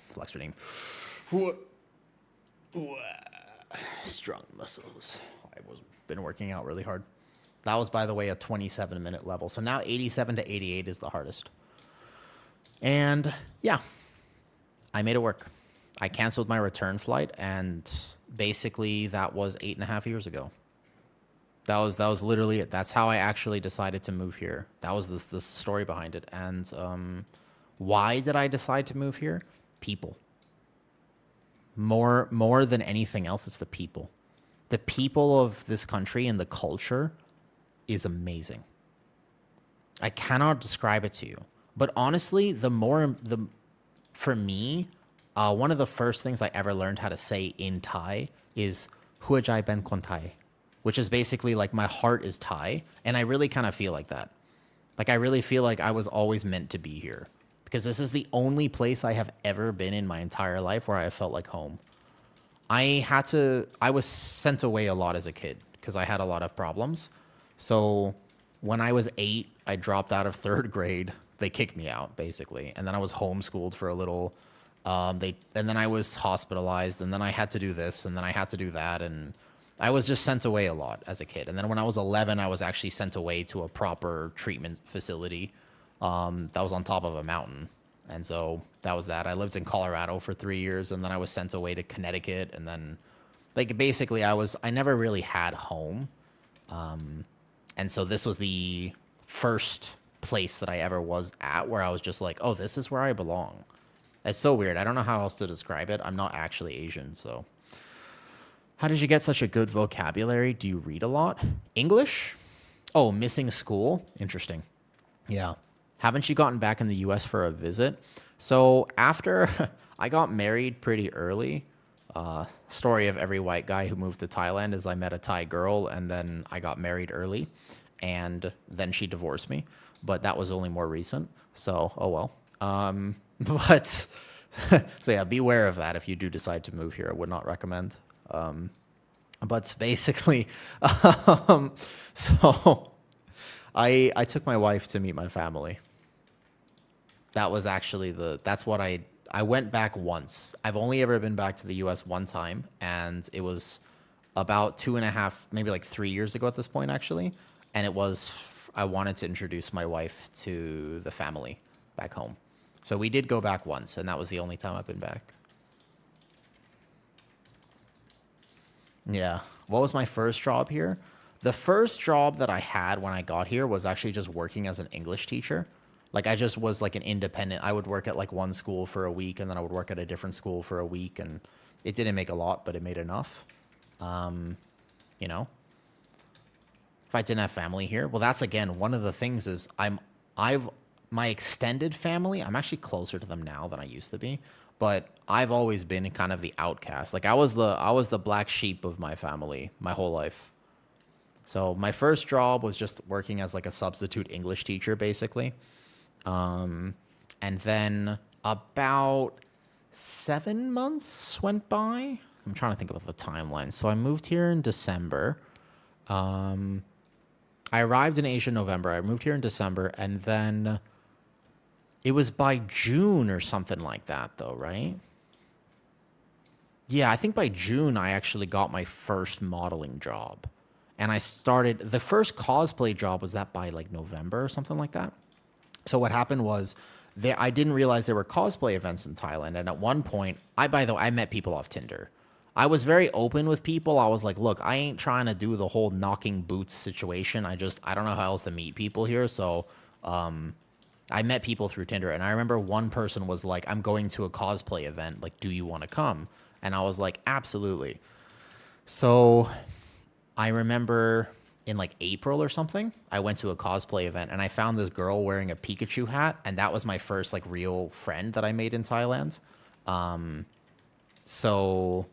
Flex redeem. Strong muscles. I've been working out really hard. That was, by the way, a 27-minute level. So now 87 to 88 is the hardest. And yeah, I made it work. I canceled my return flight, and basically that was 8.5 years ago. That was literally it. That's how I actually decided to move here. That was the story behind it. And why did I decide to move here? People. More than anything else, it's the people. The people of this country and the culture is amazing. I cannot describe it to you. But honestly, for me, one of the first things I ever learned how to say in Thai is "Huajai ben kon Thai," which is basically like my heart is Thai, and I really kind of feel like that. Like, I really feel like I was always meant to be here because this is the only place I have ever been in my entire life where I felt like home. I was sent away a lot as a kid because I had a lot of problems. So when I was 8, I dropped out of 3rd grade. They kicked me out, basically. And then I was homeschooled for a little. And then I was hospitalized, and then I had to do this, and then I had to do that. And I was just sent away a lot as a kid. And then when I was 11, I was actually sent away to a proper treatment facility that was on top of a mountain. And so that was that. I lived in Colorado for 3 years, and then I was sent away to Connecticut. And then, like, basically I never really had home. And so this was the first place that I ever was at where I was just like, oh, this is where I belong. It's so weird. I don't know how else to describe it. I'm not actually Asian, so. How did you get such a good vocabulary? Do you read a lot? English? Oh, missing school? Interesting. Yeah. Haven't you gotten back in the US for a visit? So after I got married pretty early, story of every white guy who moved to Thailand is I met a Thai girl, and then I got married early, and then she divorced me. But that was only more recent, so oh well. But so yeah, beware of that if you do decide to move here. I would not recommend. But basically, so I took my wife to meet my family. That was actually that's what I went back once. I've only ever been back to the US one time, and it was about 2.5, maybe like 3 years ago at this point, actually. And it was, I wanted to introduce my wife to the family back home. So we did go back once, and that was the only time I've been back. Yeah. What was my first job here? The first job that I had when I got here was actually just working as an English teacher. Like, I just was like an independent. I would work at like one school for a week, and then I would work at a different school for a week, and it didn't make a lot, but it made enough. You know, if I didn't have family here, well, that's again one of the things is my extended family. I'm actually closer to them now than I used to be, but I've always been kind of the outcast. Like, I was the black sheep of my family my whole life. So my first job was just working as like a substitute English teacher, basically. And then about 7 months went by. I'm trying to think about the timeline. So I moved here in December. I arrived in Asia in November. I moved here in December, and then it was by June or something like that, though, right? Yeah, I think by June I actually got my first modeling job. And I started, the first cosplay job was that by like November or something like that. So what happened was I didn't realize there were cosplay events in Thailand. And at one point, by the way, I met people off Tinder. I was very open with people. I was like, look, I ain't trying to do the whole knocking boots situation. I don't know how else to meet people here. So, I met people through Tinder. And I remember one person was like, I'm going to a cosplay event. Like, do you want to come? And I was like, absolutely. So I remember in like April or something, I went to a cosplay event and I found this girl wearing a Pikachu hat. And that was my first like real friend that I made in Thailand. So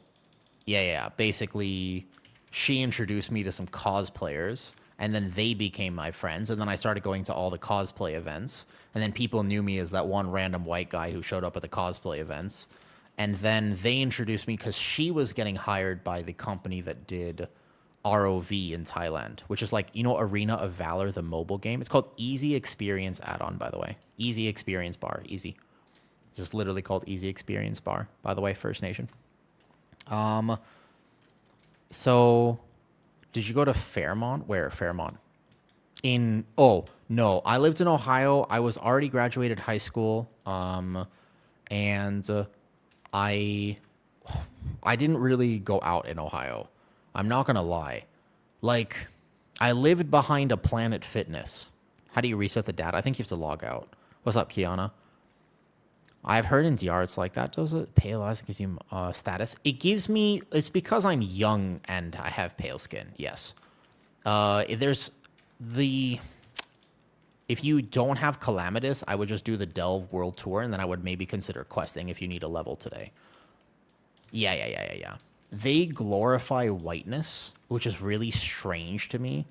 yeah. Basically, she introduced me to some cosplayers and then they became my friends. And then I started going to all the cosplay events. And then people knew me as that one random white guy who showed up at the cosplay events. And then they introduced me because she was getting hired by the company that did ROV in Thailand, which is like, Arena of Valor, the mobile game. It's called Easy Experience add-on, by the way. Easy Experience Bar, easy. It's just literally called Easy Experience Bar, by the way, First Nation. So did you go to Fairmont? Where? Fairmont. No, I lived in Ohio. I was already graduated high school. And I didn't really go out in Ohio. I'm not going to lie. Like, I lived behind a Planet Fitness. How do you reset the data? I think you have to log out. What's up, Kiana? I've heard in DR it's like that. Does it? Pale eyes gives you status. It's because I'm young and I have pale skin. Yes. If you don't have Calamitous, I would just do the Delve World Tour, and then I would maybe consider questing if you need a level today. Yeah. They glorify whiteness, which is really strange to me,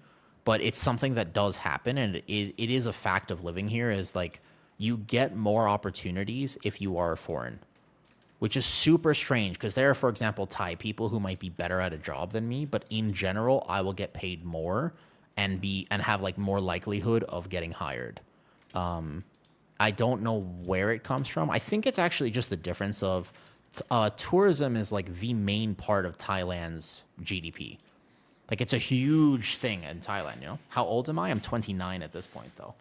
but it's something that does happen, and it is a fact of living here, is like, you get more opportunities if you are foreign, which is super strange, because there are, for example, Thai people who might be better at a job than me, but in general, I will get paid more and have like more likelihood of getting hired. I don't know where it comes from. I think it's actually just the difference of tourism is like the main part of Thailand's GDP. Like, it's a huge thing in Thailand, How old am I? I'm 29 at this point, though.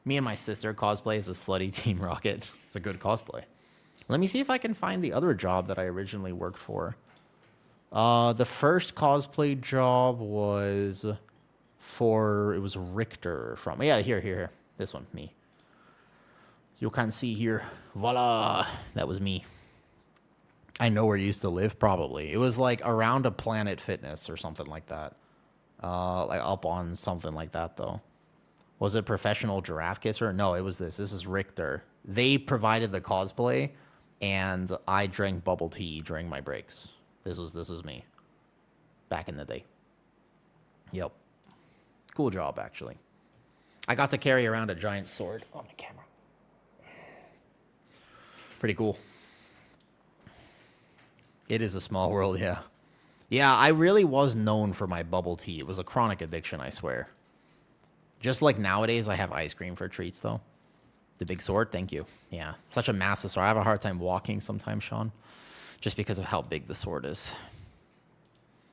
Me and my sister cosplay as a slutty Team Rocket. It's a good cosplay. Let me see if I can find the other job that I originally worked for. The first cosplay job was it was Richter from, here. This one, me. You can see here. Voila. That was me. I know where you used to live, probably. It was like around a Planet Fitness or something like that. Like up on something like that, though. Was it Professional Giraffe Kisser? No, it was this. This is Richter. They provided the cosplay, and I drank bubble tea during my breaks. This was me. Back in the day. Yep. Cool job, actually. I got to carry around a giant sword on the camera. Pretty cool. It is a small world, yeah. Yeah, I really was known for my bubble tea. It was a chronic addiction, I swear. Just like nowadays, I have ice cream for treats, though. The big sword, thank you. Yeah, such a massive sword. I have a hard time walking sometimes, Sean, just because of how big the sword is.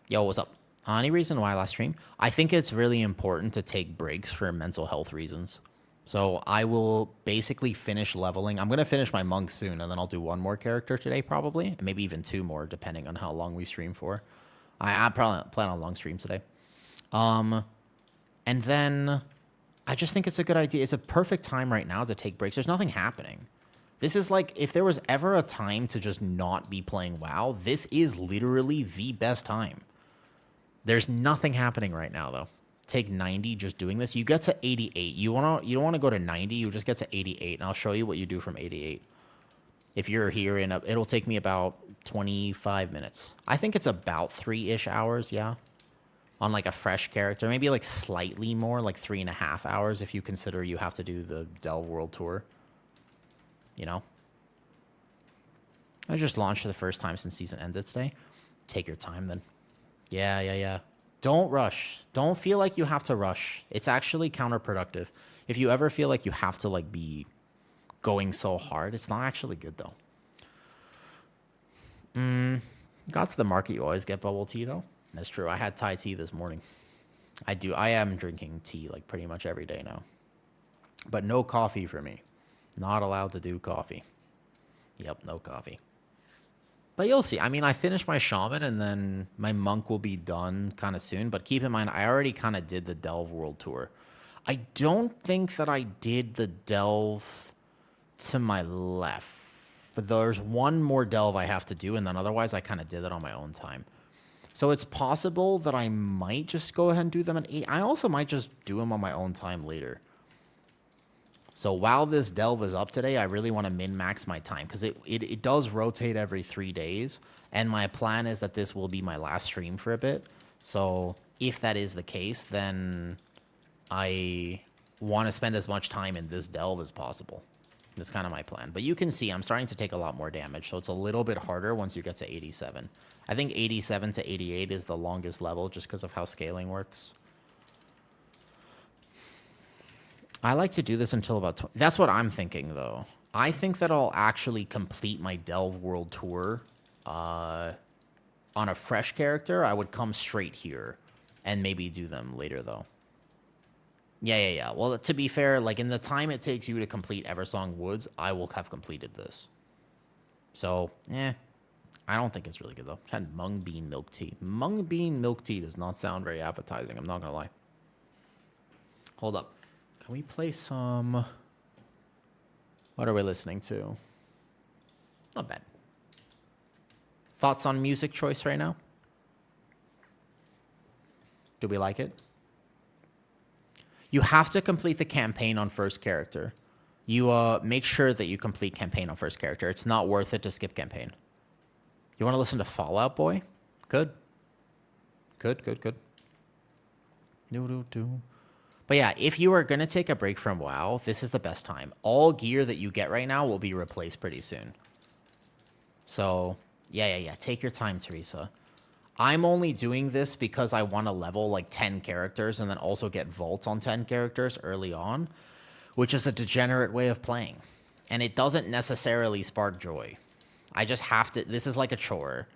Yo, what's up? Any reason why last stream? I think it's really important to take breaks for mental health reasons. So I will basically finish leveling. I'm going to finish my monk soon, and then I'll do one more character today, probably. And maybe even two more, depending on how long we stream for. I probably plan on long stream today. And then I just think it's a good idea. It's a perfect time right now to take breaks. There's nothing happening. This is like, if there was ever a time to just not be playing WoW, this is literally the best time. There's nothing happening right now, though. Take 90 just doing this. You get to 88. You don't want to go to 90. You just get to 88, and I'll show you what you do from 88. If you're here, it'll take me about 25 minutes. I think it's about 3-ish hours, yeah. On like a fresh character. Maybe like slightly more, like 3.5 hours if you consider you have to do the Delve World Tour. I just launched for the first time since season ended today. Take your time then. Yeah. Don't rush. Don't feel like you have to rush. It's actually counterproductive. If you ever feel like you have to like be going so hard, it's not actually good though. Got to the market, you always get bubble tea though. That's true. I had Thai tea this morning. I am drinking tea like pretty much every day now. But no coffee for me. Not allowed to do coffee. Yep, no coffee. But you'll see. I mean, I finished my shaman, and then my monk will be done kind of soon. But keep in mind, I already kind of did the Delve World Tour. I don't think that I did the Delve to my left. There's one more Delve I have to do, and then otherwise I kind of did it on my own time. So it's possible that I might just go ahead and do them at 8. I also might just do them on my own time later. So while this Delve is up today, I really want to min-max my time because it does rotate every 3 days. And my plan is that this will be my last stream for a bit. So if that is the case, then I want to spend as much time in this Delve as possible. That's kind of my plan. But you can see I'm starting to take a lot more damage. So it's a little bit harder once you get to 87. I think 87 to 88 is the longest level just because of how scaling works. I like to do this until about 20. That's what I'm thinking, though. I think that I'll actually complete my Delve World Tour on a fresh character. I would come straight here and maybe do them later, though. Yeah. Well, to be fair, like in the time it takes you to complete Eversong Woods, I will have completed this. So, I don't think it's really good, though. I had mung bean milk tea. Mung bean milk tea does not sound very appetizing. I'm not going to lie. Hold up. Can we play some... What are we listening to? Not bad. Thoughts on music choice right now? Do we like it? You have to complete the campaign on first character. You make sure that you complete campaign on first character. It's not worth it to skip campaign. You want to listen to Fallout Boy? Good. Good. But yeah, if you are going to take a break from WoW, this is the best time. All gear that you get right now will be replaced pretty soon. So, yeah. Take your time, Teresa. I'm only doing this because I want to level like 10 characters and then also get vaults on 10 characters early on, which is a degenerate way of playing. And it doesn't necessarily spark joy. I just have to... This is like a chore.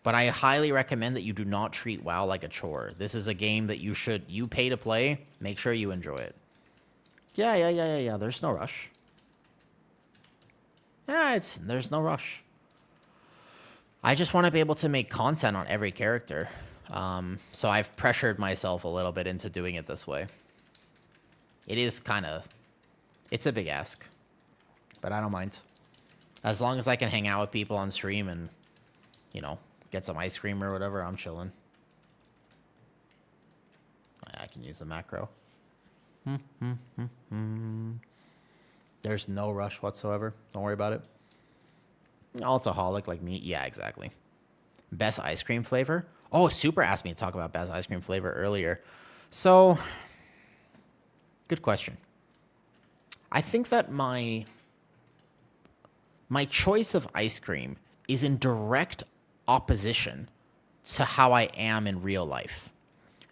But I highly recommend that you do not treat WoW like a chore. This is a game that you pay to play. Make sure you enjoy it. Yeah. There's no rush. Yeah, there's no rush. I just want to be able to make content on every character. So I've pressured myself a little bit into doing it this way. It is kind of... It's a big ask. But I don't mind. As long as I can hang out with people on stream and, you know... Get some ice cream or whatever, I'm chilling. I can use the macro. There's no rush whatsoever. Don't worry about it. Alcoholic like me. Yeah, exactly. Best ice cream flavor? Oh, Super asked me to talk about best ice cream flavor earlier. So, good question. I think that my choice of ice cream is in direct opposition to how I am in real life.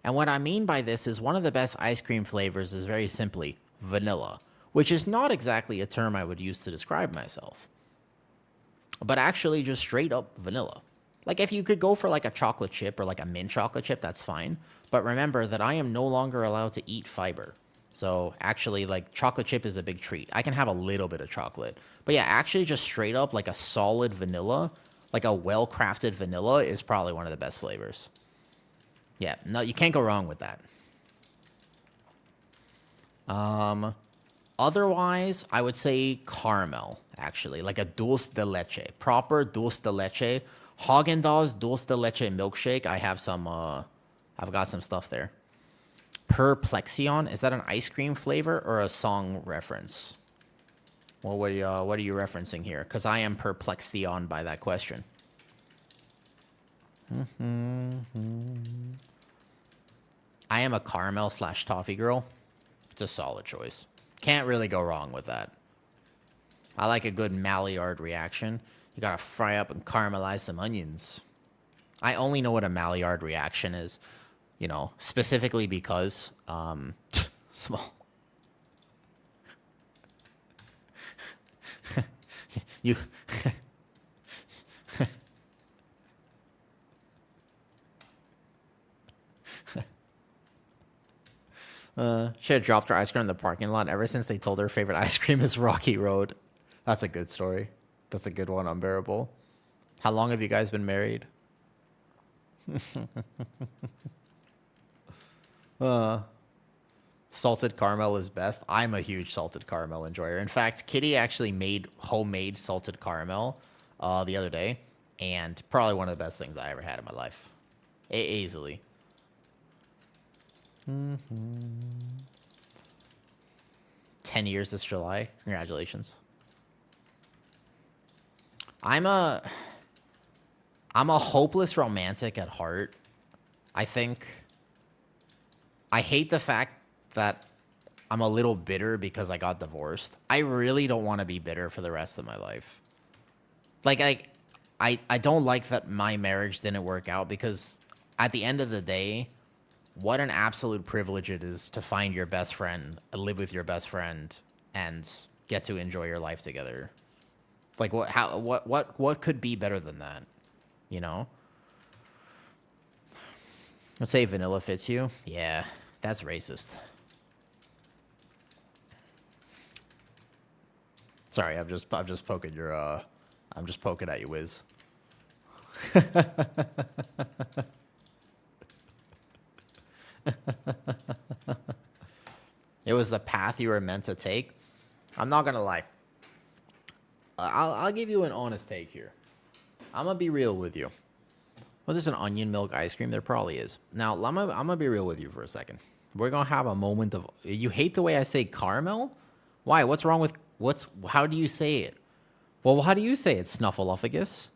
And what I mean by this is one of the best ice cream flavors is very simply vanilla, which is not exactly a term I would use to describe myself, but actually just straight up vanilla. Like if you could go for like a chocolate chip or like a mint chocolate chip, that's fine. But remember that I am no longer allowed to eat fiber. So actually like chocolate chip is a big treat. I can have a little bit of chocolate, but yeah, actually just straight up like a solid vanilla, like a well-crafted vanilla is probably one of the best flavors. Yeah, no, you can't go wrong with that. Otherwise, I would say caramel, actually. Like a dulce de leche. Proper dulce de leche. Haagen-Dazs dulce de leche milkshake. I have some, I've got some stuff there. Perplexion. Is that an ice cream flavor or a song reference? Well, what are you referencing here? Because I am perplexed by that question. I am a caramel / toffee girl. It's a solid choice. Can't really go wrong with that. I like a good Maillard reaction. You gotta fry up and caramelize some onions. I only know what a Maillard reaction is, you know, specifically because, small. You She had dropped her ice cream in the parking lot ever since they told her favorite ice cream is Rocky Road. That's a good story. That's a good one, Unbearable. How long have you guys been married? Salted caramel is best. I'm a huge salted caramel enjoyer. In fact, Kitty actually made homemade salted caramel the other day, and probably one of the best things I ever had in my life. Easily. 10 years this July. Congratulations. I'm a hopeless romantic at heart. I think I hate the fact that I'm a little bitter because I got divorced. I really don't want to be bitter for the rest of my life. Like I don't like that my marriage didn't work out, because at the end of the day, what an absolute privilege it is to find your best friend, live with your best friend, and get to enjoy your life together. Like what could be better than that? You know? Let's say vanilla fits you. Yeah, that's racist. Sorry, I'm just poking your I'm just poking at you, Wiz. It was the path you were meant to take. I'm not gonna lie. I'll give you an honest take here. I'm gonna be real with you. Well, there's an onion milk ice cream. There probably is. Now, I'm gonna be real with you for a second. We're gonna have a moment of. You hate the way I say caramel? Why? What's wrong with How do you say it? Well, how do you say it? Snuffleupagus?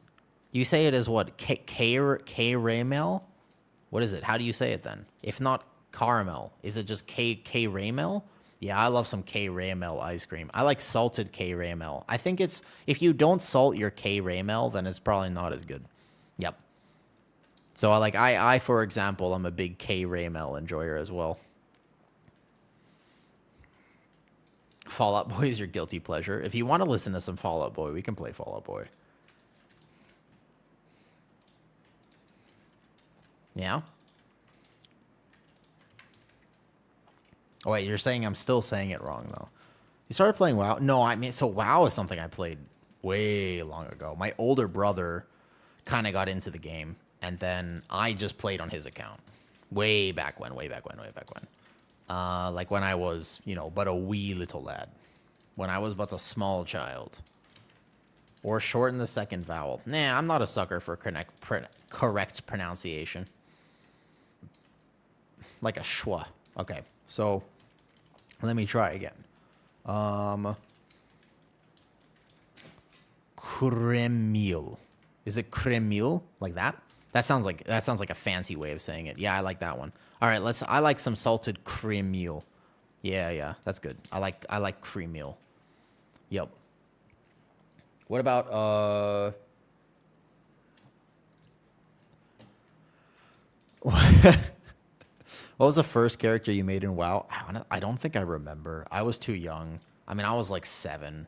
You say it as what? Caramel? What is it? How do you say it then? If not caramel, is it just caramel? Yeah, I love some caramel ice cream. I like salted caramel. I think it's, if you don't salt your caramel, then it's probably not as good. Yep. So I for example, I'm a big caramel enjoyer as well. Fall Out Boy is your guilty pleasure. If you want to listen to some Fall Out Boy, we can play Fall Out Boy. Yeah? Oh, wait, you're saying I'm still saying it wrong, though. You started playing WoW? No, I mean, so WoW is something I played way long ago. My older brother kind of got into the game, and then I just played on his account. Way back when. Like when I was, but a wee little lad. When I was but a small child. Or shorten the second vowel. Nah, I'm not a sucker for correct pronunciation. Like a schwa. Okay, so let me try again. Cremil. Is it cremil? Like that? That sounds like a fancy way of saying it. Yeah, I like that one. All right, I like some salted cremil. Yeah, that's good. I like cremil. Yep. What about what was the first character you made in WoW? I don't think I remember. I was too young. I mean, I was like 7.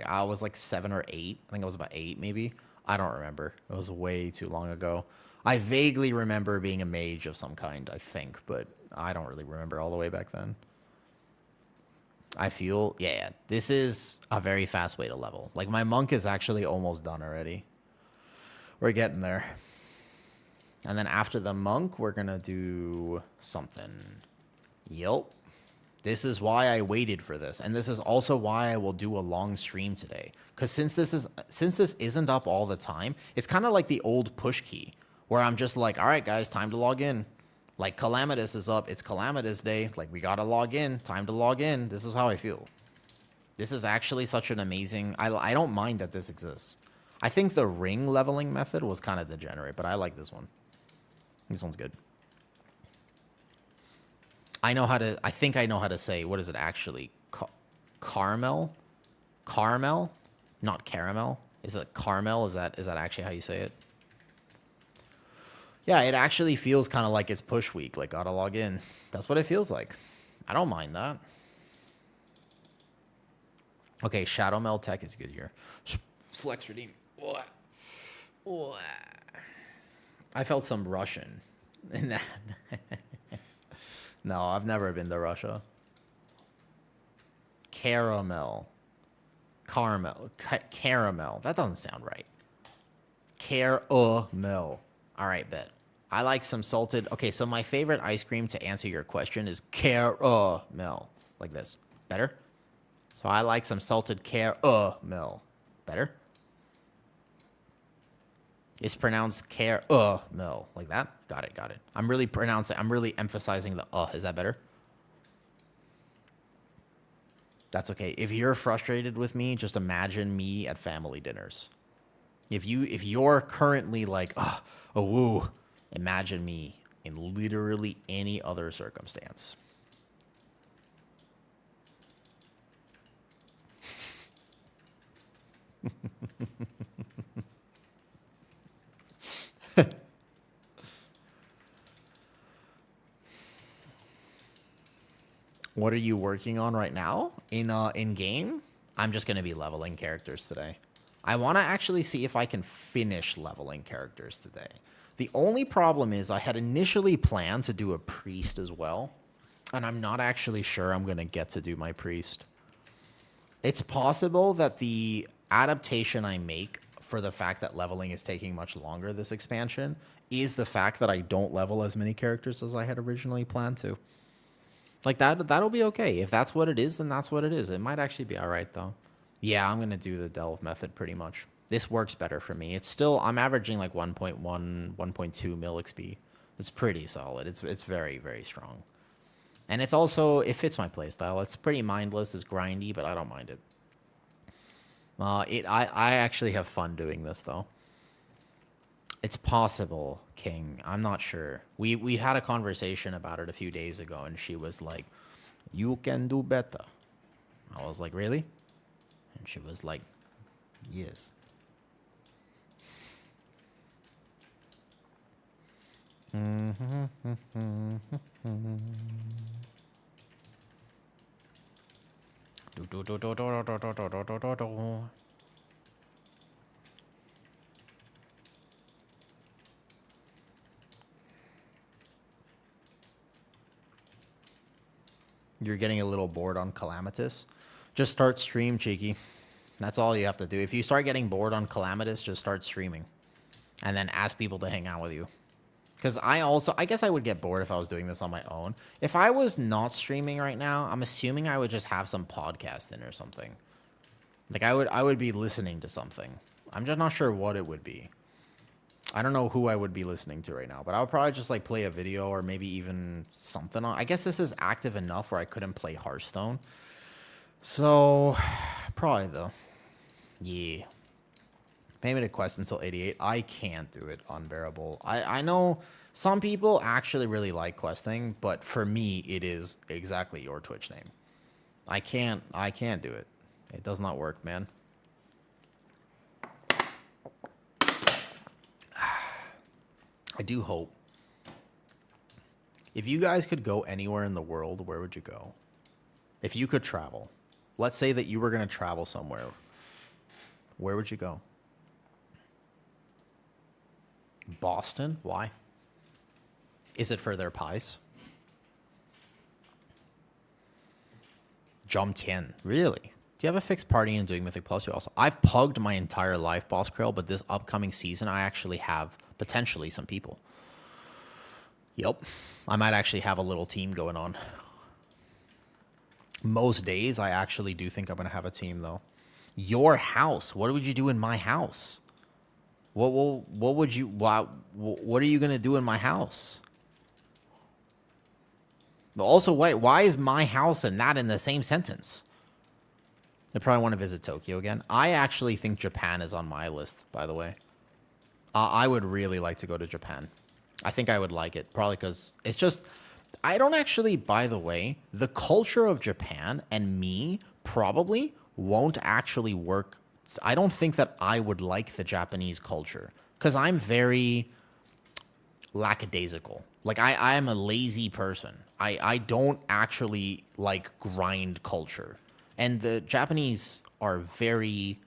I was like 7 or 8. I think I was about 8 maybe. I don't remember. It was way too long ago. I vaguely remember being a mage of some kind, I think, but I don't really remember all the way back then. I feel, yeah, this is a very fast way to level. Like, my monk is actually almost done already. We're getting there. And then after the monk, we're going to do something. Yep. This is why I waited for this. And this is also why I will do a long stream today. Because since this isn't up all the time, it's kind of like the old push key, where I'm just like, all right, guys, time to log in. Like, Calamitous is up. It's Calamitous Day. Like, we got to log in. Time to log in. This is how I feel. This is actually such an amazing... I don't mind that this exists. I think the ring leveling method was kind of degenerate, but I like this one. This one's good. I think I know how to say, what is it actually? Caramel? Caramel? Not caramel. Is it caramel? Is that actually how you say it? Yeah, it actually feels kind of like it's push week. Like, gotta log in. That's what it feels like. I don't mind that. Okay, Shadow Mel Tech is good here. Flex redeem. What? I felt some Russian in that. No, I've never been to Russia. Caramel. Caramel. That doesn't sound right. Caramel. All right, bet. I like some salted. Okay, so my favorite ice cream to answer your question is caramel. Like this. Better? So I like some salted caramel. Better? It's pronounced caramel. Like that? Got it, got it. I'm really emphasizing the Is that better? That's okay. If you're frustrated with me, just imagine me at family dinners. If you're currently like, oh, woo, imagine me in literally any other circumstance. What are you working on right now in game? I'm just gonna be leveling characters today. I want to actually see if I can finish leveling characters today. The only problem is I had initially planned to do a priest as well, and I'm not actually sure I'm gonna get to do my priest. It's possible that the adaptation I make for the fact that leveling is taking much longer this expansion is the fact that I don't level as many characters as I had originally planned to. Like that'll be okay. If that's what it is, then that's what it is. It might actually be all right though. Yeah, I'm going to do the delve method pretty much. This works better for me. It's still I'm averaging like 1.1, 1.2 mil XP. It's pretty solid. It's very, very strong. And it's also it fits my playstyle. It's pretty mindless, it's grindy, but I don't mind it. I actually have fun doing this though. It's possible, King. I'm not sure. We had a conversation about it a few days ago, and she was like, "You can do better." I was like, "Really?" And she was like, "Yes." You're getting a little bored on Calamitous? Just start stream, Cheeky. That's all you have to do. If you start getting bored on Calamitous, just start streaming. And then ask people to hang out with you. Because I guess I would get bored if I was doing this on my own. If I was not streaming right now, I'm assuming I would just have some podcast in or something. Like I would be listening to something. I'm just not sure what it would be. I don't know who I would be listening to right now, but I would probably just like play a video or maybe even something on. I guess this is active enough where I couldn't play Hearthstone. So, probably though. Yeah. Payment to quest until 88. I can't do it. Unbearable. I know some people actually really like questing, but for me, it is exactly your Twitch name. I can't do it. It does not work, man. I do hope. If you guys could go anywhere in the world, where would you go? If you could travel. Let's say that you were going to travel somewhere. Where would you go? Boston? Why? Is it for their pies? Jomtien. Really? Do you have a fixed party in doing Mythic Plus? You also. I've pugged my entire life, Boss Krill, but this upcoming season, I actually have potentially some people. Yep. I might actually have a little team going on. Most days, I actually do think I'm going to have a team, though. Your house. What would you do in my house? What would you... What are you going to do in my house? But also, why is my house and that in the same sentence? I probably want to visit Tokyo again. I actually think Japan is on my list, by the way. I would really like to go to Japan. I think I would like it, probably because it's just... I don't actually, by the way, the culture of Japan and me probably won't actually work. I don't think that I would like the Japanese culture because I'm very lackadaisical. Like, I am a lazy person. I don't actually like grind culture. And the Japanese are very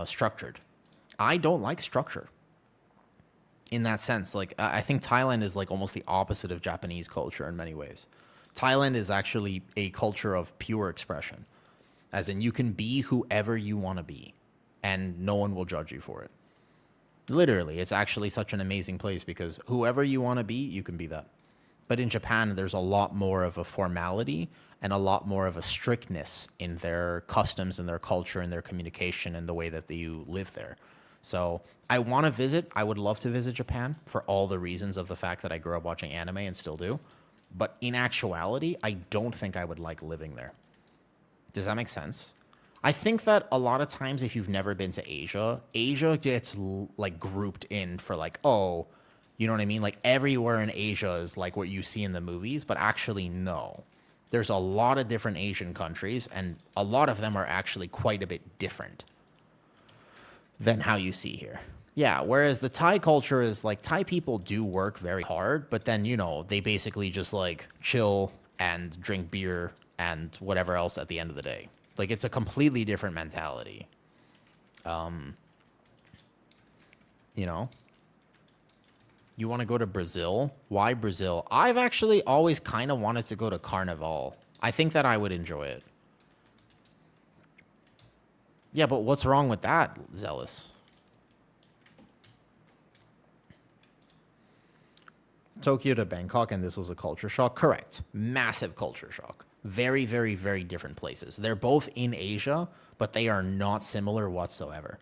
structured. I don't like structure. in that sense. Like, I think Thailand is like almost the opposite of Japanese culture in many ways. Thailand is actually a culture of pure expression, as in you can be whoever you want to be, and no one will judge you for it. Literally, it's actually such an amazing place because whoever you want to be, you can be that. But in Japan, there's a lot more of a formality and a lot more of a strictness in their customs and their culture and their communication and the way that you live there. So I want to visit. I would love to visit Japan for all the reasons of the fact that I grew up watching anime and still do. But in actuality, I don't think I would like living there. Does that make sense? I think that a lot of times if you've never been to Asia, Asia gets like grouped in for like, oh, you know what I mean? Like everywhere in Asia is like what you see in the movies, but actually no. There's a lot of different Asian countries, and a lot of them are actually quite a bit different than how you see here. Yeah, whereas the Thai culture is like Thai people do work very hard, but then, you know, they basically just like chill and drink beer and whatever else at the end of the day. Like it's a completely different mentality. You know, you want to go to Brazil? Why Brazil? I've actually always kind of wanted to go to Carnival. I think that I would enjoy it. Yeah, but what's wrong with that, Zealous? Tokyo to Bangkok, and this was a culture shock. Correct. Massive culture shock. Very, very, very different places. They're both in Asia, but they are not similar whatsoever.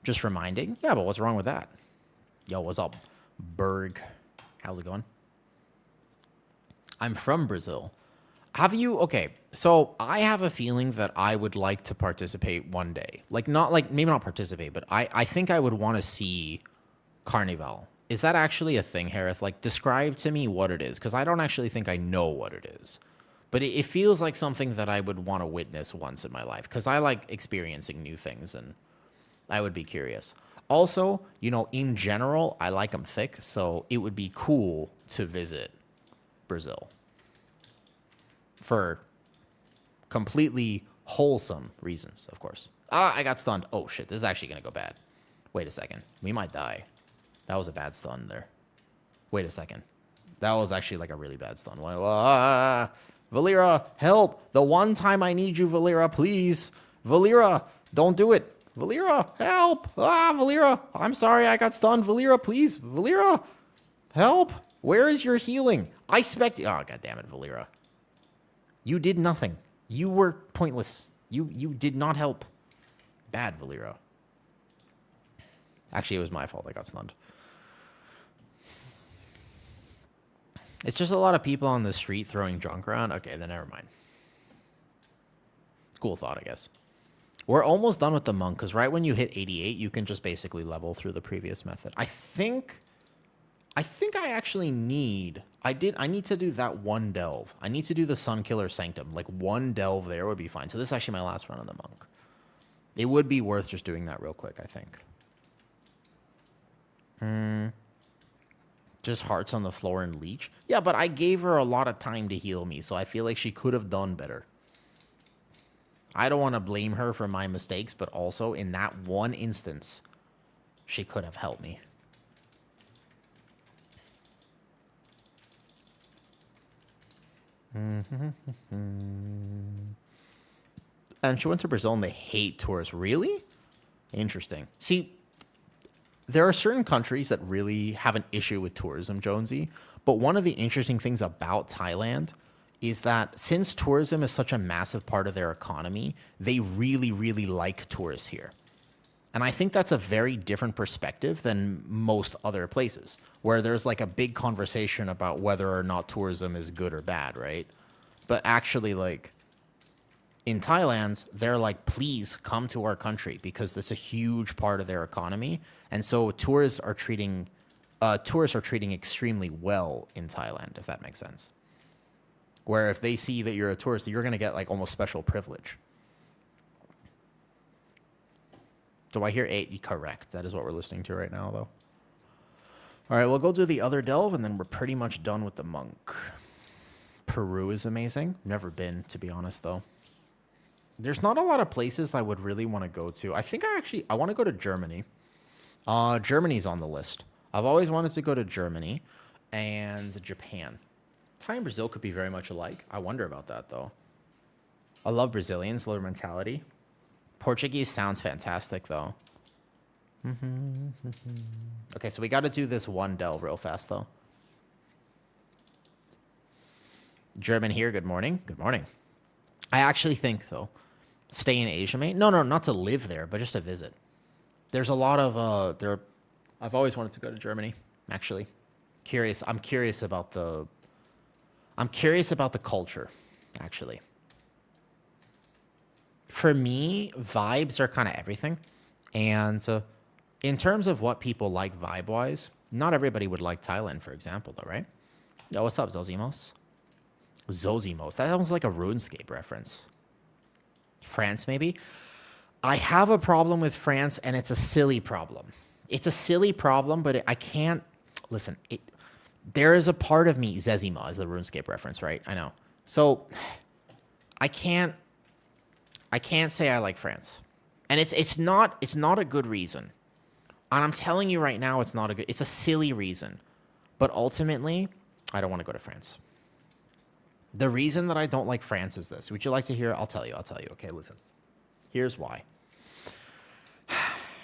Just reminding. Yeah, but what's wrong with that? Yo, what's up, Berg? How's it going? I'm from Brazil. Have you? Okay, so I have a feeling that I would like to participate one day. Like, not like, maybe not participate, but I think I would want to see Carnival. Is that actually a thing, Harith? Like, describe to me what it is, because I don't actually think I know what it is. But it feels like something that I would want to witness once in my life, because I like experiencing new things, and I would be curious. Also, you know, in general, I like them thick, so it would be cool to visit Brazil for completely wholesome reasons, of course. Ah, I got stunned. Oh, shit, this is actually going to go bad. Wait a second. We might die. That was a bad stun there. Wait a second. That was actually like a really bad stun. Valera, help. The one time I need you, Valera, please. Valera, don't do it. Valera, help. Valera, I'm sorry I got stunned. Valera, please. Valera, help. Where is your healing? I expect... Oh, God damn it, Valera. You did nothing. You were pointless. You did not help. Bad, Valera. Actually, it was my fault. I got stunned. It's just a lot of people on the street throwing junk around. Okay, then never mind. Cool thought, I guess. We're almost done with the monk, because right when you hit 88, you can just basically level through the previous method. I think I actually need... I need to do that one delve. I need to do the Sunkiller Sanctum. Like, one delve there would be fine. So this is actually my last run on the monk. It would be worth just doing that real quick, I think. Just hearts on the floor and leech. Yeah, but I gave her a lot of time to heal me, so I feel like she could have done better. I don't want to blame her for my mistakes, but also in that one instance, she could have helped me. And she went to Brazil and they hate tourists. Really? Interesting. See, there are certain countries that really have an issue with tourism, Jonesy. But one of the interesting things about Thailand is that since tourism is such a massive part of their economy, they really, really like tourists here. And I think that's a very different perspective than most other places, where there's like a big conversation about whether or not tourism is good or bad, right? But actually, like, in Thailand, they're like, please come to our country because that's a huge part of their economy. And so tourists are treating extremely well in Thailand, if that makes sense. Where if they see that you're a tourist, you're going to get like almost special privilege. Do I hear 8? Correct. That is what we're listening to right now, though. All right, we'll go do the other delve, and then we're pretty much done with the monk. Peru is amazing. Never been, to be honest, though. There's not a lot of places I would really want to go to. I think I want to go to Germany. Germany's on the list. I've always wanted to go to Germany and Japan. Thai and Brazil could be very much alike. I wonder about that, though. I love Brazilians, their mentality. Portuguese sounds fantastic, though. Okay, so we got to do this one delve real fast, though. German here, good morning. Good morning. I actually think, though, stay in Asia, mate. No, not to live there, but just to visit. There's a lot of, I've always wanted to go to Germany, actually. I'm curious about the culture, actually. For me, vibes are kind of everything. And in terms of what people like vibe-wise, not everybody would like Thailand, for example, though, right? Yo, what's up, Zozimos? Zozimos. That sounds like a RuneScape reference. France, maybe? I have a problem with France, and it's a silly problem. It's a silly problem, but I can't... Listen, there is a part of me... Zezima is the RuneScape reference, right? I know. So, I can't say I like France. And it's not a good reason. And I'm telling you right now, it's a silly reason. But ultimately, I don't want to go to France. The reason that I don't like France is this. Would you like to hear? I'll tell you. Okay, listen. Here's why.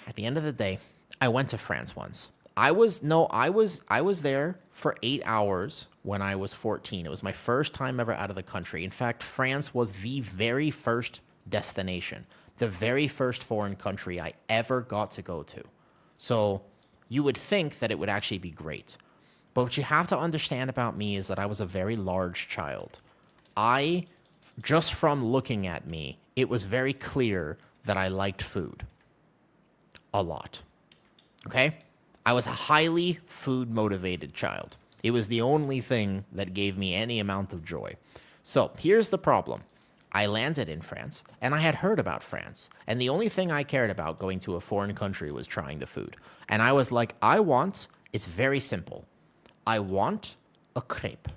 At the end of the day, I went to France once. I was there for 8 hours when I was 14. It was my first time ever out of the country. In fact, France was the very first destination, the very first foreign country I ever got to go to. So you would think that it would actually be great. But what you have to understand about me is that I was a very large child. Just from looking at me, it was very clear that I liked food. A lot. Okay? I was a highly food-motivated child. It was the only thing that gave me any amount of joy. So here's the problem. I landed in France, and I had heard about France. And the only thing I cared about going to a foreign country was trying the food. And I was like, it's very simple. I want a crepe.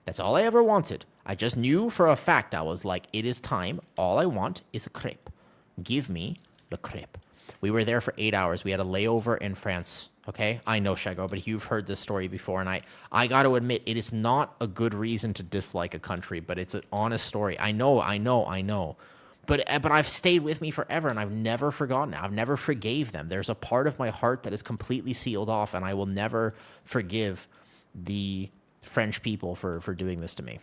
That's all I ever wanted. I just knew for a fact, I was like, it is time. All I want is a crepe. Give me the crepe. We were there for 8 hours. We had a layover in France. Okay? I know, Shago, but you've heard this story before, and I got to admit, it is not a good reason to dislike a country, but it's an honest story. I know. But I've stayed with me forever, and I've never forgotten it. I've never forgave them. There's a part of my heart that is completely sealed off, and I will never forgive the French people for doing this to me.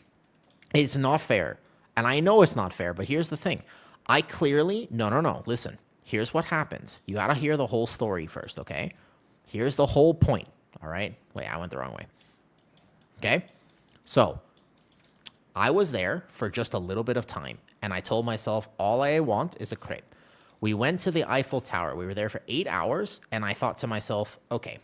It's not fair. And I know it's not fair, but here's the thing. No. Listen, here's what happens. You got to hear the whole story first, okay? Here's the whole point, all right? Wait, I went the wrong way. Okay? So, I was there for just a little bit of time, and I told myself, all I want is a crepe. We went to the Eiffel Tower. We were there for 8 hours, and I thought to myself, okay,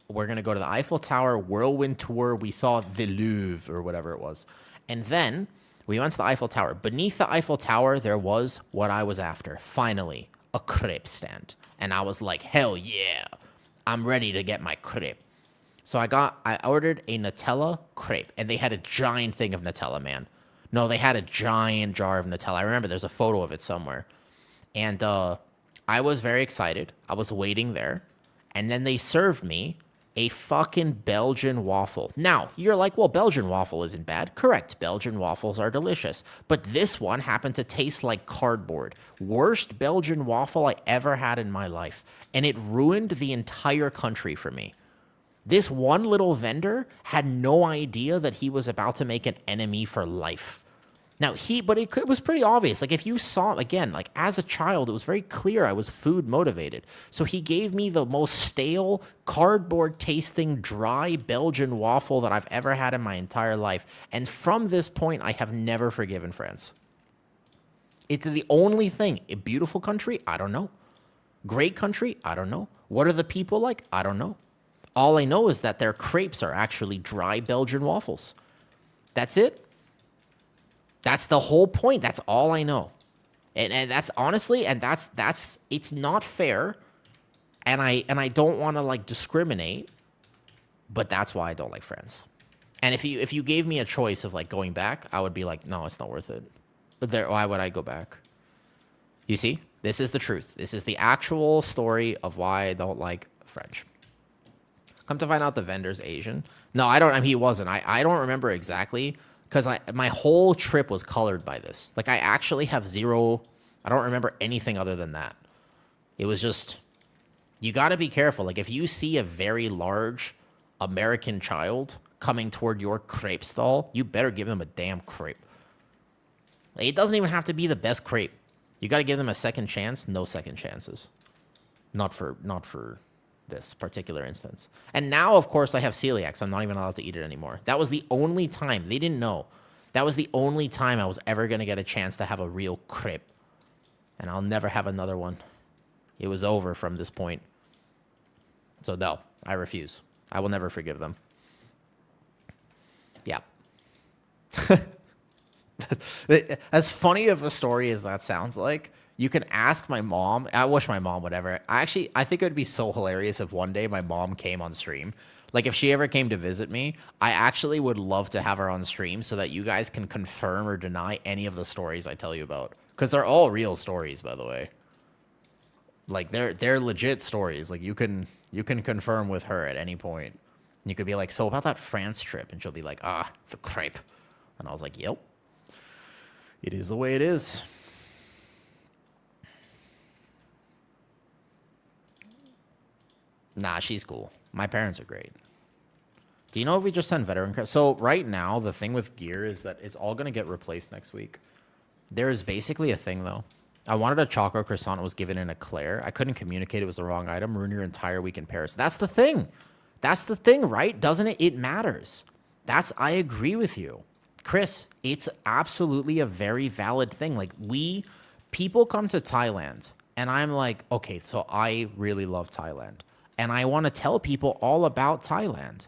we're going to go to the Eiffel Tower whirlwind tour. We saw the Louvre or whatever it was. And then we went to the Eiffel Tower. Beneath the Eiffel Tower, there was what I was after. Finally, a crepe stand. And I was like, hell yeah, I'm ready to get my crepe. So I ordered a Nutella crepe, and they had a giant thing of Nutella, man. No, they had a giant jar of Nutella. I remember there's a photo of it somewhere. And I was very excited. I was waiting there. And then they served me a fucking Belgian waffle. Now, you're like, well, Belgian waffle isn't bad. Correct, Belgian waffles are delicious. But this one happened to taste like cardboard. Worst Belgian waffle I ever had in my life. And it ruined the entire country for me. This one little vendor had no idea that he was about to make an enemy for life. Now, but it was pretty obvious. Like, if you saw, again, like, as a child, it was very clear I was food motivated. So he gave me the most stale, cardboard-tasting, dry Belgian waffle that I've ever had in my entire life. And from this point, I have never forgiven France. It's the only thing. A beautiful country? I don't know. Great country? I don't know. What are the people like? I don't know. All I know is that their crepes are actually dry Belgian waffles. That's it. That's the whole point. That's all I know. And that's honestly, and that's it's not fair. And I don't want to like discriminate, but that's why I don't like France. And if you gave me a choice of like going back, I would be like, no, it's not worth it. But why would I go back? You see? This is the truth. This is the actual story of why I don't like French. Come to find out the vendor's Asian. No, I don't. I mean, he wasn't. I don't remember exactly because my whole trip was colored by this. Like, I actually have zero. I don't remember anything other than that. It was just, you got to be careful. Like, if you see a very large American child coming toward your crepe stall, you better give them a damn crepe. Like, it doesn't even have to be the best crepe. You got to give them a second chance. No second chances. Not for this particular instance. And now, of course, I have celiac, so I'm not even allowed to eat it anymore. That was the only time. They didn't know. That was the only time I was ever going to get a chance to have a real crepe. And I'll never have another one. It was over from this point. So no, I refuse. I will never forgive them. Yeah. As funny of a story as that sounds like, you can ask my mom. I wish my mom would ever. I think it would be so hilarious if one day my mom came on stream. Like, if she ever came to visit me, I actually would love to have her on stream so that you guys can confirm or deny any of the stories I tell you about. Because they're all real stories, by the way. Like, they're legit stories. Like, you can confirm with her at any point. You could be like, so about that France trip, and she'll be like, the crepe. And I was like, yep. It is the way it is. Nah, she's cool. My parents are great. Do you know if we just send veteran credits? So right now, the thing with gear is that it's all going to get replaced next week. There is basically a thing, though. I wanted a chocolate croissant. It was given in eclair. I couldn't communicate it was the wrong item. Ruin your entire week in Paris. That's the thing. That's the thing, right? Doesn't it? It matters. I agree with you. Chris, it's absolutely a very valid thing. Like, people come to Thailand, and I'm like, okay, so I really love Thailand. And I want to tell people all about Thailand.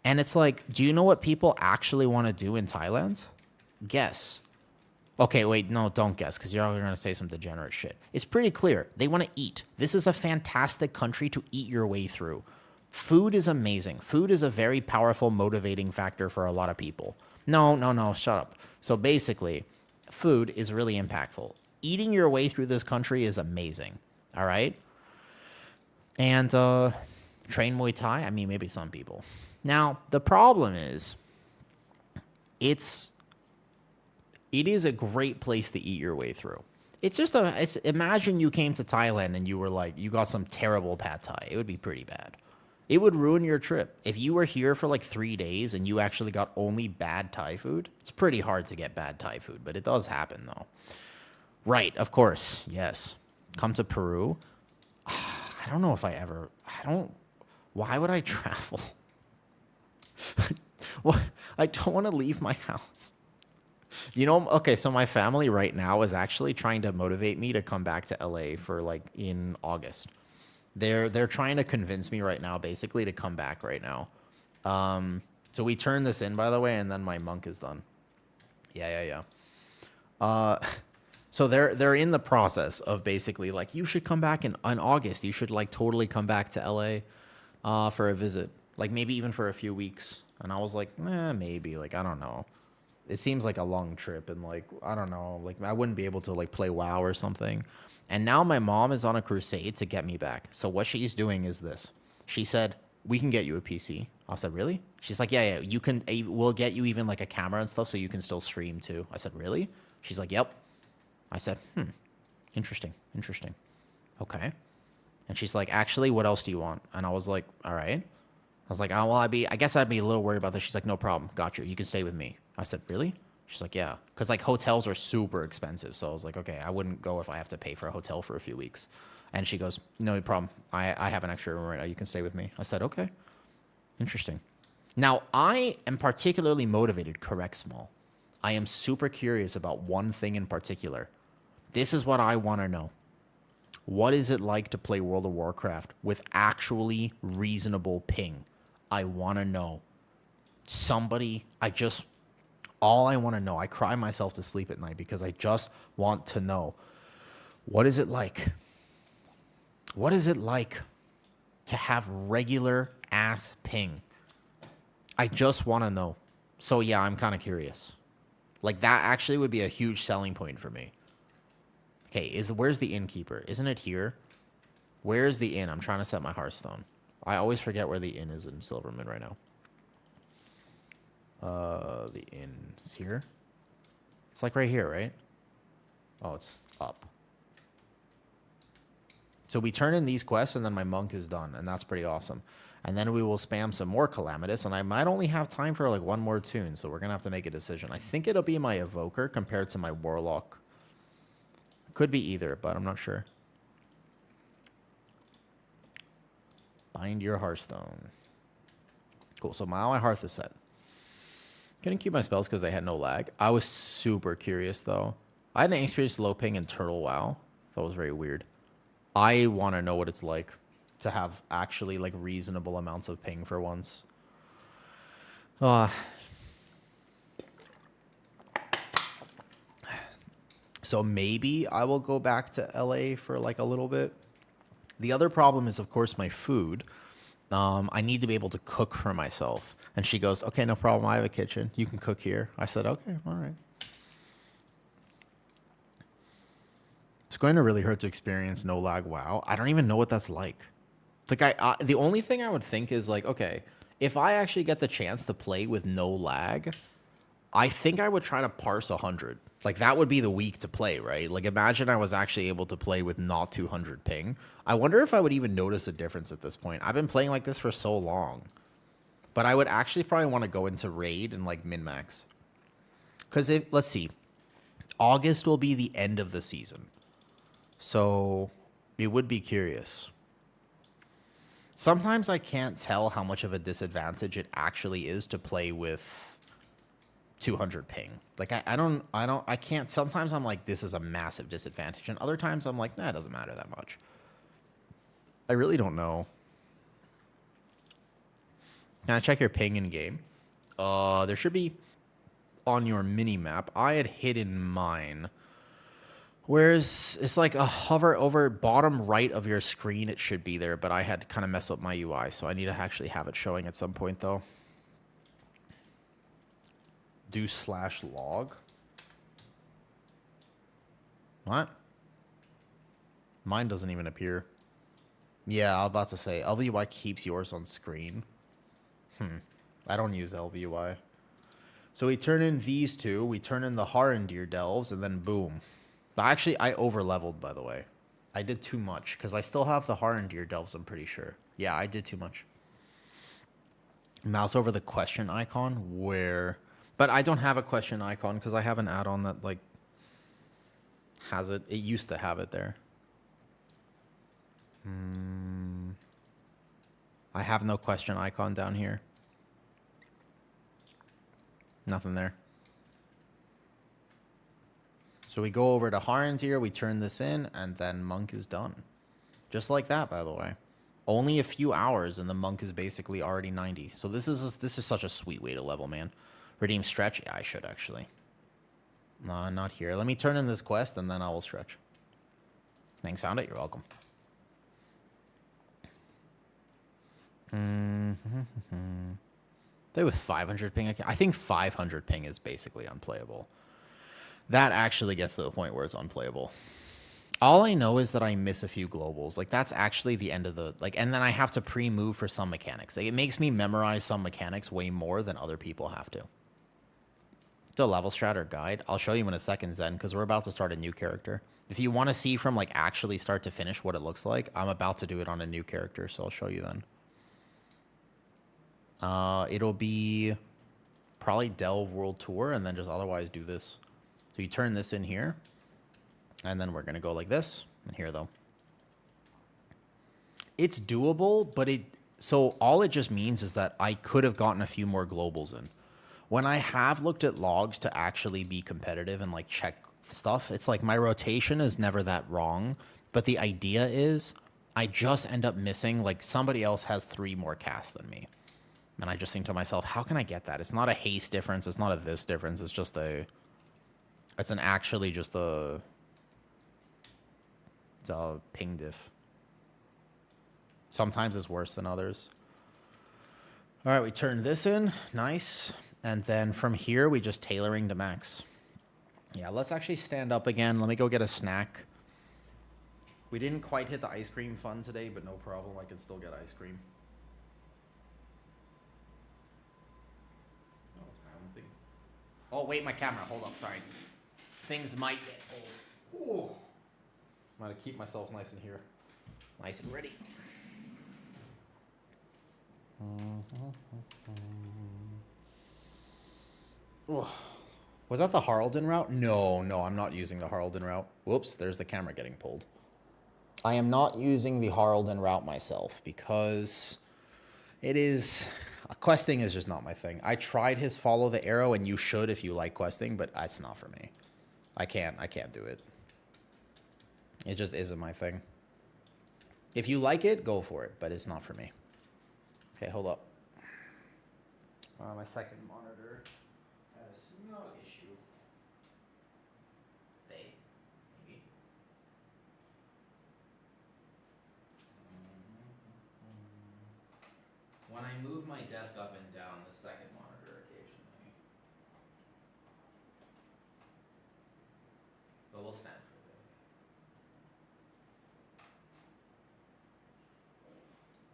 And it's like, do you know what people actually want to do in Thailand? Guess. Okay, wait, no, don't guess, because you're all going to say some degenerate shit. It's pretty clear. They want to eat. This is a fantastic country to eat your way through. Food is amazing. Food is a very powerful motivating factor for a lot of people. No, shut up. So basically, food is really impactful. Eating your way through this country is amazing, all right? And train Muay Thai? I mean, maybe some people. Now, the problem is, it is a great place to eat your way through. Imagine you came to Thailand and you were like, you got some terrible pad thai. It would be pretty bad. It would ruin your trip. If you were here for like 3 days and you actually got only bad Thai food, it's pretty hard to get bad Thai food, but it does happen though. Right, of course, yes. Come to Peru. I don't know if why would I travel? Well, I don't want to leave my house. You know, okay, so my family right now is actually trying to motivate me to come back to LA for like in August. They're trying to convince me right now, basically, to come back right now. So we turn this in, by the way, and then my monk is done. Yeah. So they're in the process of basically like, you should come back in August. You should like totally come back to LA for a visit, like maybe even for a few weeks. And I was like, maybe, like, I don't know. It seems like a long trip, and like, I don't know, like I wouldn't be able to like play WoW or something. And now my mom is on a crusade to get me back. So what she's doing is this. She said, we can get you a PC. I said, really? She's like, yeah, you can. We'll get you even like a camera and stuff so you can still stream too. I said, really? She's like, yep. I said, interesting. Okay. And she's like, actually, what else do you want? And I was like, all right. I was like, oh, well, I guess I'd be a little worried about this. She's like, no problem. Got you. You can stay with me. I said, really? She's like, yeah. Because like hotels are super expensive. So I was like, okay, I wouldn't go if I have to pay for a hotel for a few weeks. And she goes, no problem. I have an extra room right now. You can stay with me. I said, okay. Interesting. Now, I am particularly motivated, correct, Small. I am super curious about one thing in particular. This is what I want to know. What is it like to play World of Warcraft with actually reasonable ping? I want to know. All I want to know, I cry myself to sleep at night because I just want to know. What is it like? What is it like to have regular ass ping? I just want to know. So yeah, I'm kind of curious. Like that actually would be a huge selling point for me. Okay, where's the innkeeper? Isn't it here? Where's the inn? I'm trying to set my Hearthstone. I always forget where the inn is in Silverman right now. The inn is here. It's like right here, right? Oh, it's up. So we turn in these quests, and then my monk is done, and that's pretty awesome. And then we will spam some more Calamitous, and I might only have time for like one more tune, so we're going to have to make a decision. I think it'll be my Evoker compared to my Warlock. Could be either, but I'm not sure. Bind your Hearthstone. Cool, so my Hearth is set. Couldn't keep my spells because they had no lag. I was super curious, though. I hadn't experienced low ping in Turtle WoW. That was very weird. I want to know what it's like to have actually like reasonable amounts of ping for once. So maybe I will go back to LA for like a little bit. The other problem is, of course, my food. I need to be able to cook for myself. And she goes, okay, no problem. I have a kitchen. You can cook here. I said, okay, all right. It's going to really hurt to experience no lag WoW. I don't even know what that's like. Like the only thing I would think is like, okay, if I actually get the chance to play with no lag, I think I would try to parse 100. Like that would be the week to play, right? Like imagine I was actually able to play with not 200 ping. I wonder if I would even notice a difference at this point. I've been playing like this for so long. But I would actually probably want to go into raid and like min-max. Because let's see. August will be the end of the season. So it would be curious. Sometimes I can't tell how much of a disadvantage it actually is to play with 200 ping. Like I can't. Sometimes I'm like, this is a massive disadvantage, and other times I'm like, nah, it doesn't matter that much. I really don't know. Can I check your ping in game? There should be on your mini map. I had hidden mine. Whereas it's like a hover over bottom right of your screen, it should be there, but I had to kind of mess up my UI, so I need to actually have it showing at some point, though. Do /log. What? Mine doesn't even appear. Yeah, I was about to say, LVUI keeps yours on screen. I don't use LVUI. So we turn in these two, we turn in the Harendir Delves, and then boom. Actually, I over-leveled, by the way. I did too much, because I still have the Harendir Delves, I'm pretty sure. Yeah, I did too much. Mouse over the question icon, where... But I don't have a question icon, because I have an add-on that, like, has it. It used to have it there. I have no question icon down here. Nothing there. So we go over to Harendir, we turn this in, and then Monk is done. Just like that, by the way. Only a few hours, and the Monk is basically already 90. So this is such a sweet way to level, man. Redeem stretch? Yeah, I should, actually. No, not here. Let me turn in this quest, and then I will stretch. Thanks, found it. You're welcome. They with 500 ping. I think 500 ping is basically unplayable. That actually gets to the point where it's unplayable. All I know is that I miss a few globals. Like, that's actually the end of the... Like, and then I have to pre-move for some mechanics. Like, it makes me memorize some mechanics way more than other people have to. The level strat or guide? I'll show you in a second, Zen, because we're about to start a new character. If you want to see from, like, actually start to finish what it looks like, I'm about to do it on a new character, so I'll show you then. It'll be probably Delve World Tour, and then just otherwise do this. So you turn this in here, and then we're going to go like this, and here, though. It's doable, but so all it just means is that I could have gotten a few more globals in. When I have looked at logs to actually be competitive and, like, check stuff, it's like my rotation is never that wrong, but the idea is I just end up missing, like, somebody else has 3 more casts than me. And I just think to myself, how can I get that? It's not a haste difference. It's not a this difference. It's just a... It's actually just a... It's a ping diff. Sometimes it's worse than others. All right, we turn this in. Nice. And then from here, we just tailoring to max. Yeah, let's actually stand up again. Let me go get a snack. We didn't quite hit the ice cream fun today, but no problem. I can still get ice cream. Oh, wait, my camera. Hold up, sorry. Things might get old. Ooh. I'm going to keep myself nice in here. Nice and ready. Was that the Haraldin route? No, I'm not using the Haraldin route. Whoops, there's the camera getting pulled. I am not using the Haraldin route myself because it is... questing is just not my thing. I tried his follow the arrow, and you should if you like questing, but that's not for me. I can't do it. It just isn't my thing. If you like it, go for it, but it's not for me. Okay, hold up. My second monitor has no issue. Stay, maybe. When I move my desk up and down, the second monitor occasionally. But we'll stand for a bit.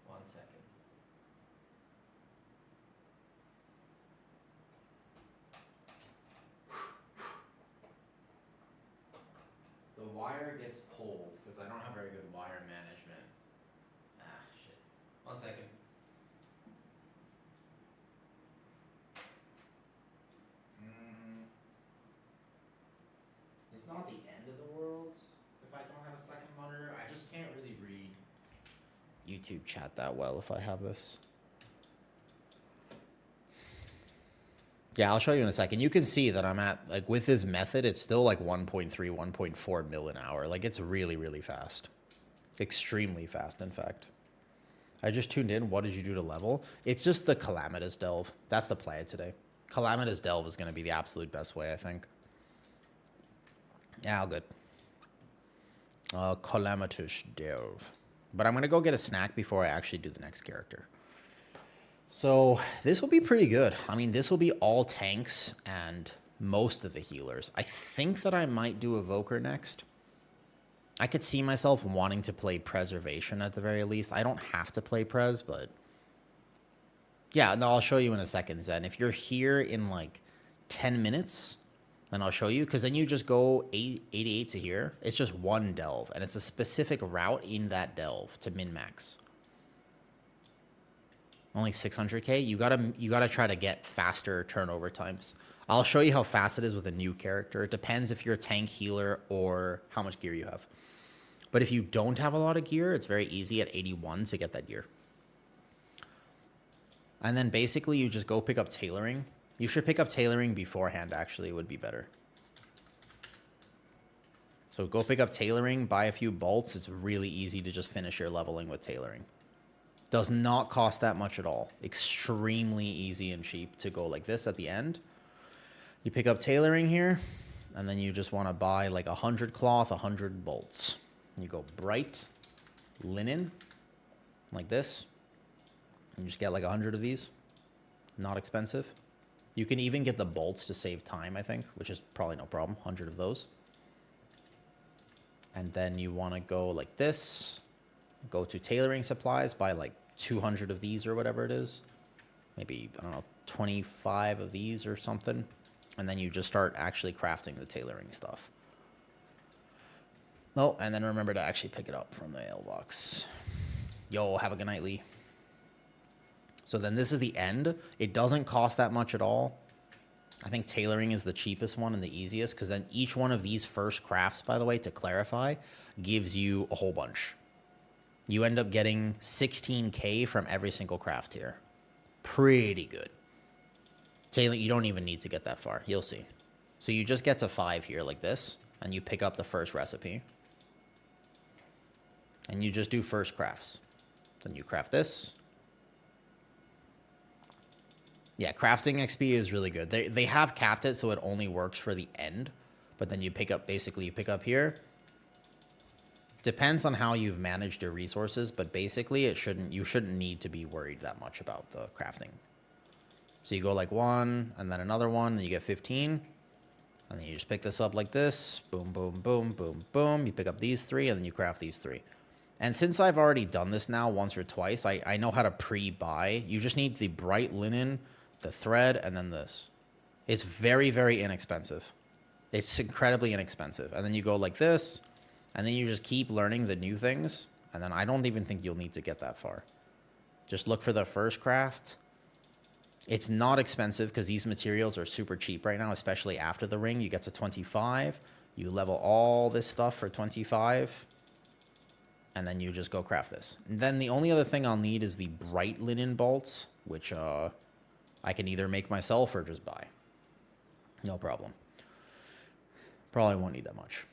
One second. The wire gets pulled because I don't have very good wire management. Ah, shit. 1 second. It's not the end of the world if I don't have a second monitor. I just can't really read YouTube chat that well if I have this. Yeah, I'll show you in a second. You can see that I'm at, like, with this method, it's still like 1.3, 1.4 mil an hour. Like, it's really, really fast. Extremely fast, in fact. I just tuned in. What did you do to level? It's just the Calamitous Delve. That's the play today. Calamitous Delve is going to be the absolute best way, I think. Yeah, all good. Calamitous Delve. But I'm going to go get a snack before I actually do the next character. So this will be pretty good. I mean, this will be all tanks and most of the healers. I think that I might do Evoker next. I could see myself wanting to play Preservation at the very least. I don't have to play Pres, but... yeah, no, I'll show you in a second, Zen. If you're here in like 10 minutes, then I'll show you. Because then you just go 88 to here. It's just one delve. And it's a specific route in that delve to min-max. Only 600k. You gotta try to get faster turnover times. I'll show you how fast it is with a new character. It depends if you're a tank healer or how much gear you have. But if you don't have a lot of gear, it's very easy at 81 to get that gear. And then basically you just go pick up tailoring. You should pick up tailoring beforehand, actually. It would be better. So go pick up tailoring, buy a few bolts. It's really easy to just finish your leveling with tailoring. Does not cost that much at all. Extremely easy and cheap to go like this at the end. You pick up tailoring here, and then you just want to buy like 100 cloth, 100 bolts. You go bright linen, like this. And you just get like 100 of these. Not expensive. You can even get the bolts to save time, I think, which is probably no problem. 100 of those. And then you want to go like this. Go to tailoring supplies, buy like 200 of these or whatever it is. Maybe, I don't know, 25 of these or something. And then you just start actually crafting the tailoring stuff. Oh, and then remember to actually pick it up from the mailbox. Yo, have a good night, Lee. So then this is the end. It doesn't cost that much at all. I think tailoring is the cheapest one and the easiest, because then each one of these first crafts, by the way, to clarify, gives you a whole bunch. You end up getting 16k from every single craft here. Pretty good. Tailoring, you don't even need to get that far. You'll see. So you just get to 5 here like this, and you pick up the first recipe. And you just do first crafts. Then you craft this. Yeah, crafting XP is really good. They have capped it so it only works for the end. But then you pick up, basically you pick up here. Depends on how you've managed your resources, but basically you shouldn't need to be worried that much about the crafting. So you go like 1, and then another 1, and you get 15. And then you just pick this up like this. Boom, boom, boom, boom, boom. You pick up these 3, and then you craft these 3. And since I've already done this now once or twice, I know how to pre-buy. You just need the bright linen, the thread, and then this. It's very, very inexpensive. It's incredibly inexpensive. And then you go like this, and then you just keep learning the new things. And then I don't even think you'll need to get that far. Just look for the first craft. It's not expensive because these materials are super cheap right now, especially after the ring. You get to 25. You level all this stuff for 25. And then you just go craft this. And then the only other thing I'll need is the bright linen bolts, which I can either make myself or just buy. No problem. Probably won't need that much.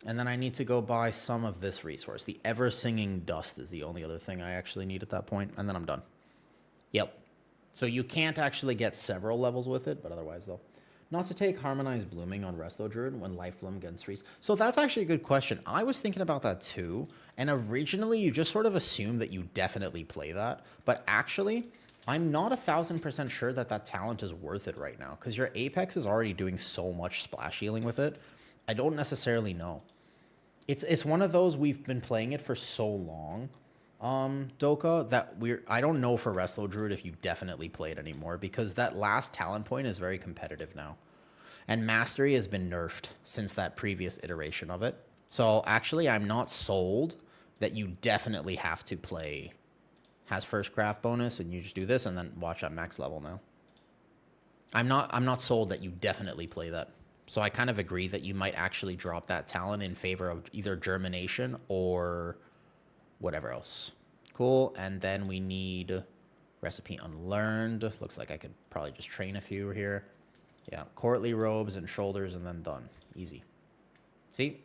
And then I need to go buy some of this resource. The ever-singing dust is the only other thing I actually need at that point. And then I'm done. Yep. So you can't actually get several levels with it, but otherwise, though. Not to take Harmonized Blooming on Resto Druid when Life Bloom gets 3. So that's actually a good question. I was thinking about that too. And originally, you just sort of assume that you definitely play that. But actually, I'm not 1,000% sure that that talent is worth it right now. Because your Apex is already doing so much splash healing with it. I don't necessarily know. It's one of those we've been playing it for so long, Doka, that I don't know for Resto Druid if you definitely play it anymore, because that last talent point is very competitive now. And Mastery has been nerfed since that previous iteration of it. So actually, I'm not sold that you definitely have to play has first craft bonus and you just do this and then watch at max level now. I'm not sold that you definitely play that. So I kind of agree that you might actually drop that talent in favor of either Germination or whatever else. Cool. And then we need Recipe Unlearned. Looks like I could probably just train a few here. Yeah, Courtly Robes and Shoulders and then done. Easy. See?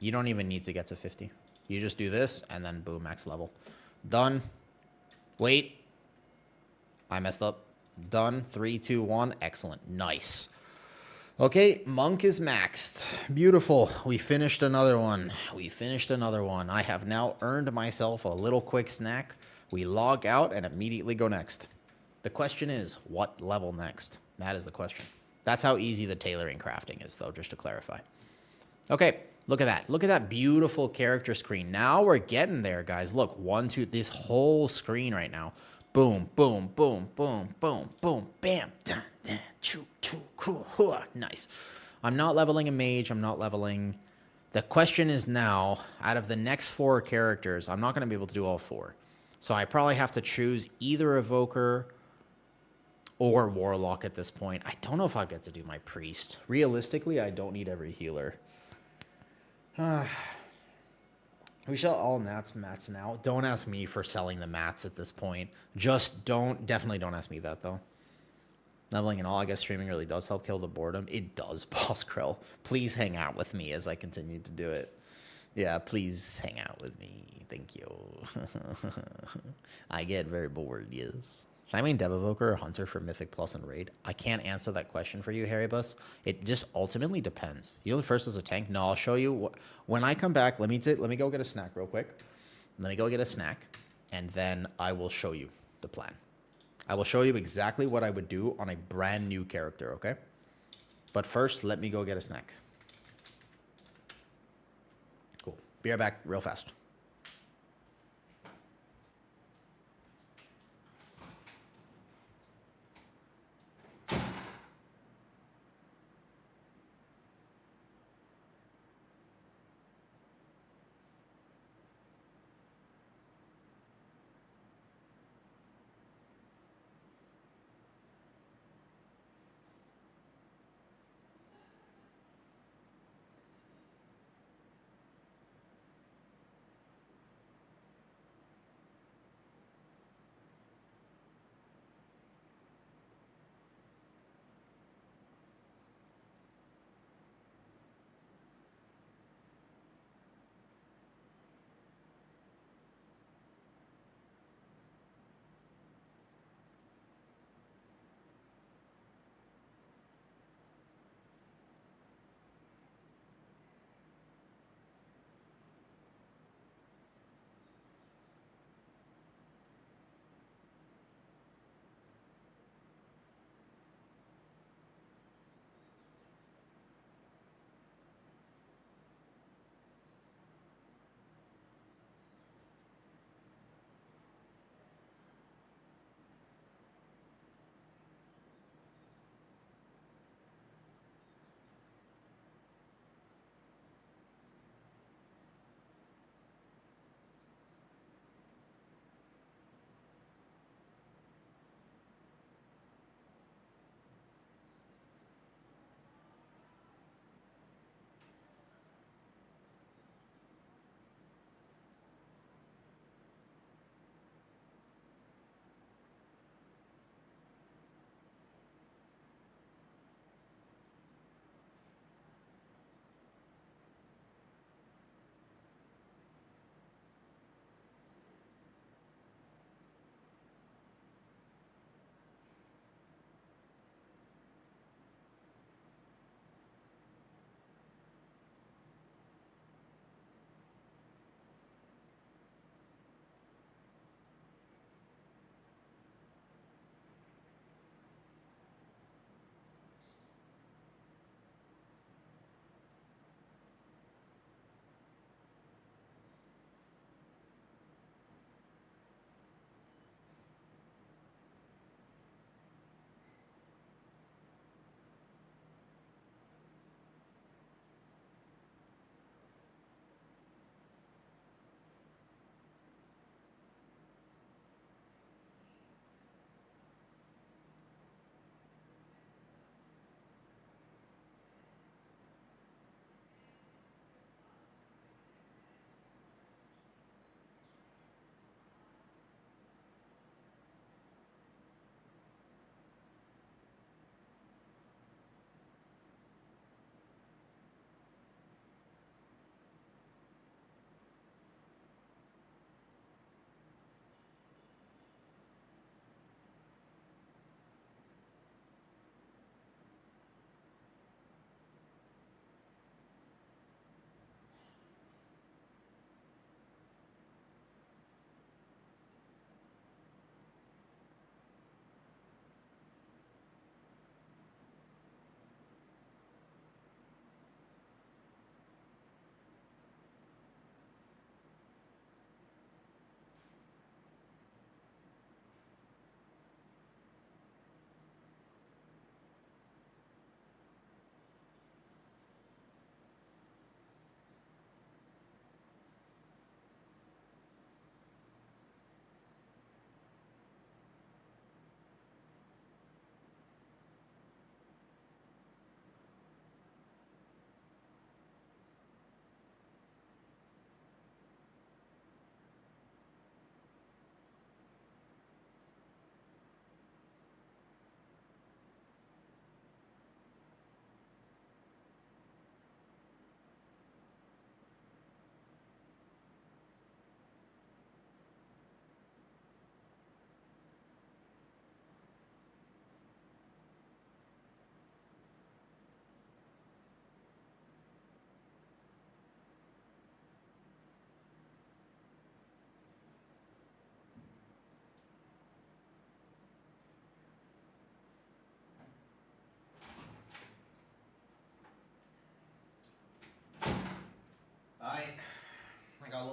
You don't even need to get to 50. You just do this and then boom, max level. Done. Wait. I messed up. Done. 3, 2, 1. Excellent. Nice. Okay, Monk is maxed. Beautiful. We finished another one. We finished another one. I have now earned myself a little quick snack. We log out and immediately go next. The question is, what level next? That is the question. That's how easy the tailoring crafting is, though, just to clarify. Okay, look at that. Look at that beautiful character screen. Now we're getting there, guys. Look, 1, 2, this whole screen right now. Boom, boom, boom, boom, boom, boom, bam, dun, dun, choo, choo, cool, nice. I'm not leveling a mage. I'm not leveling. The question is now, out of the next 4 characters, I'm not going to be able to do all 4. So I probably have to choose either Evoker or Warlock at this point. I don't know if I'll get to do my Priest. Realistically, I don't need every healer. We shall all mats now. Don't ask me for selling the mats at this point. Just definitely don't ask me that, though. Leveling and all, I guess streaming really does help kill the boredom. It does, Boss Krell. Please hang out with me as I continue to do it. Yeah, please hang out with me. Thank you. I get very bored, yes. Should I mean Dev Evoker or Hunter for Mythic Plus and Raid? I can't answer that question for you, Harry Bus. It just ultimately depends. You know, first as a tank? No, I'll show you. When I come back, let me go get a snack real quick. Let me go get a snack, and then I will show you the plan. I will show you exactly what I would do on a brand new character, okay? But first, let me go get a snack. Cool. Be right back real fast.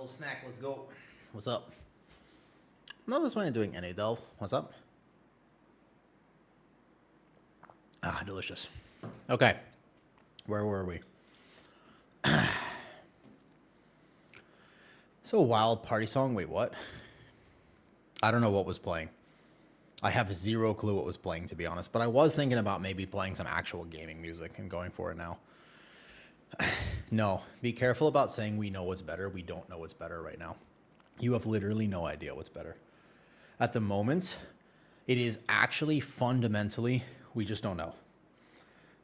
little snack. Let's go. What's up? No, this one ain't doing any delve. What's up? Ah, delicious. Okay. Where were we? So, wild party song. Wait, what? I don't know what was playing. I have zero clue what was playing, to be honest. But I was thinking about maybe playing some actual gaming music and going for it now. No, be careful about saying we know what's better. We don't know what's better right now. You have literally no idea what's better. At the moment, it is actually fundamentally, we just don't know.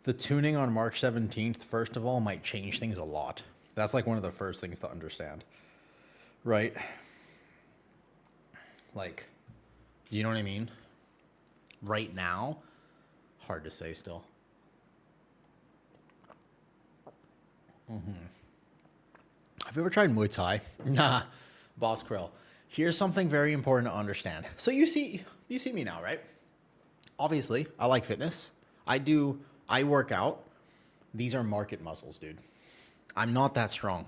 The tuning on March 17th, first of all, might change things a lot. That's like one of the first things to understand. Right? Like, do you know what I mean? Right now, hard to say still. Have you ever tried Muay Thai? Nah, Boss Krill. Here's something very important to understand. So you see me now, right? Obviously, I like fitness. I work out. These are market muscles, dude. I'm not that strong.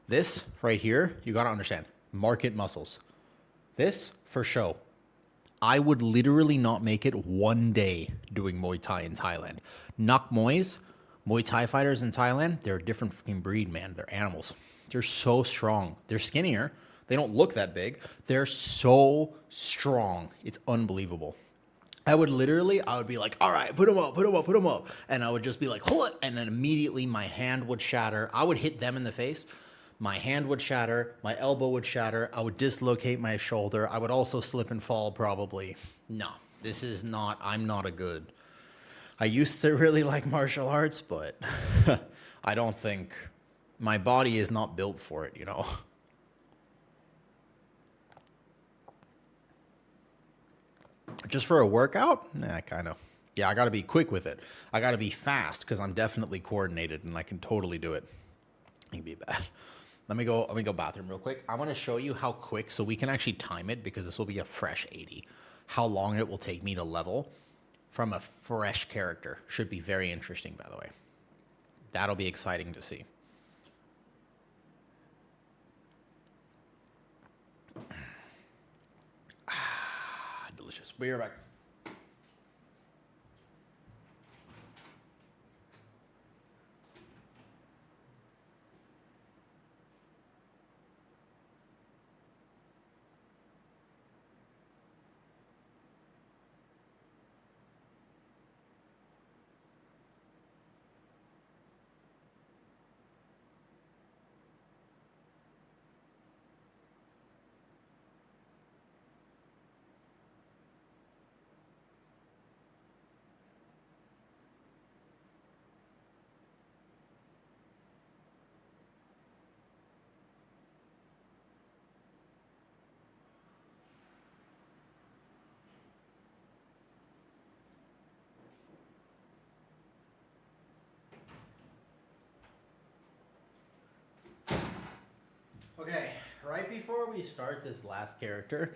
This right here, you got to understand, market muscles. This for show. I would literally not make it one day doing Muay Thai in Thailand. Nak Muays, Muay Thai fighters in Thailand, they're a different fucking breed, man. They're animals. They're so strong. They're skinnier. They don't look that big. They're so strong. It's unbelievable. I would be like, all right, put them up. And I would just be like, hold it. And then immediately my hand would shatter. I would hit them in the face. My hand would shatter. My elbow would shatter. I would dislocate my shoulder. I would also slip and fall probably. No, I'm not a good. I used to really like martial arts, but I don't think my body is not built for it, you know? Just for a workout? Nah, kind of. Yeah, I got to be quick with it. I got to be fast because I'm definitely coordinated and I can totally do it. It can be bad. Let me go bathroom real quick. I want to show you how quick, so we can actually time it because this will be a fresh 80. How long it will take me to level from a fresh character. Should be very interesting, by the way. That'll be exciting to see. Delicious. Be right back. Okay, right before we start this last character,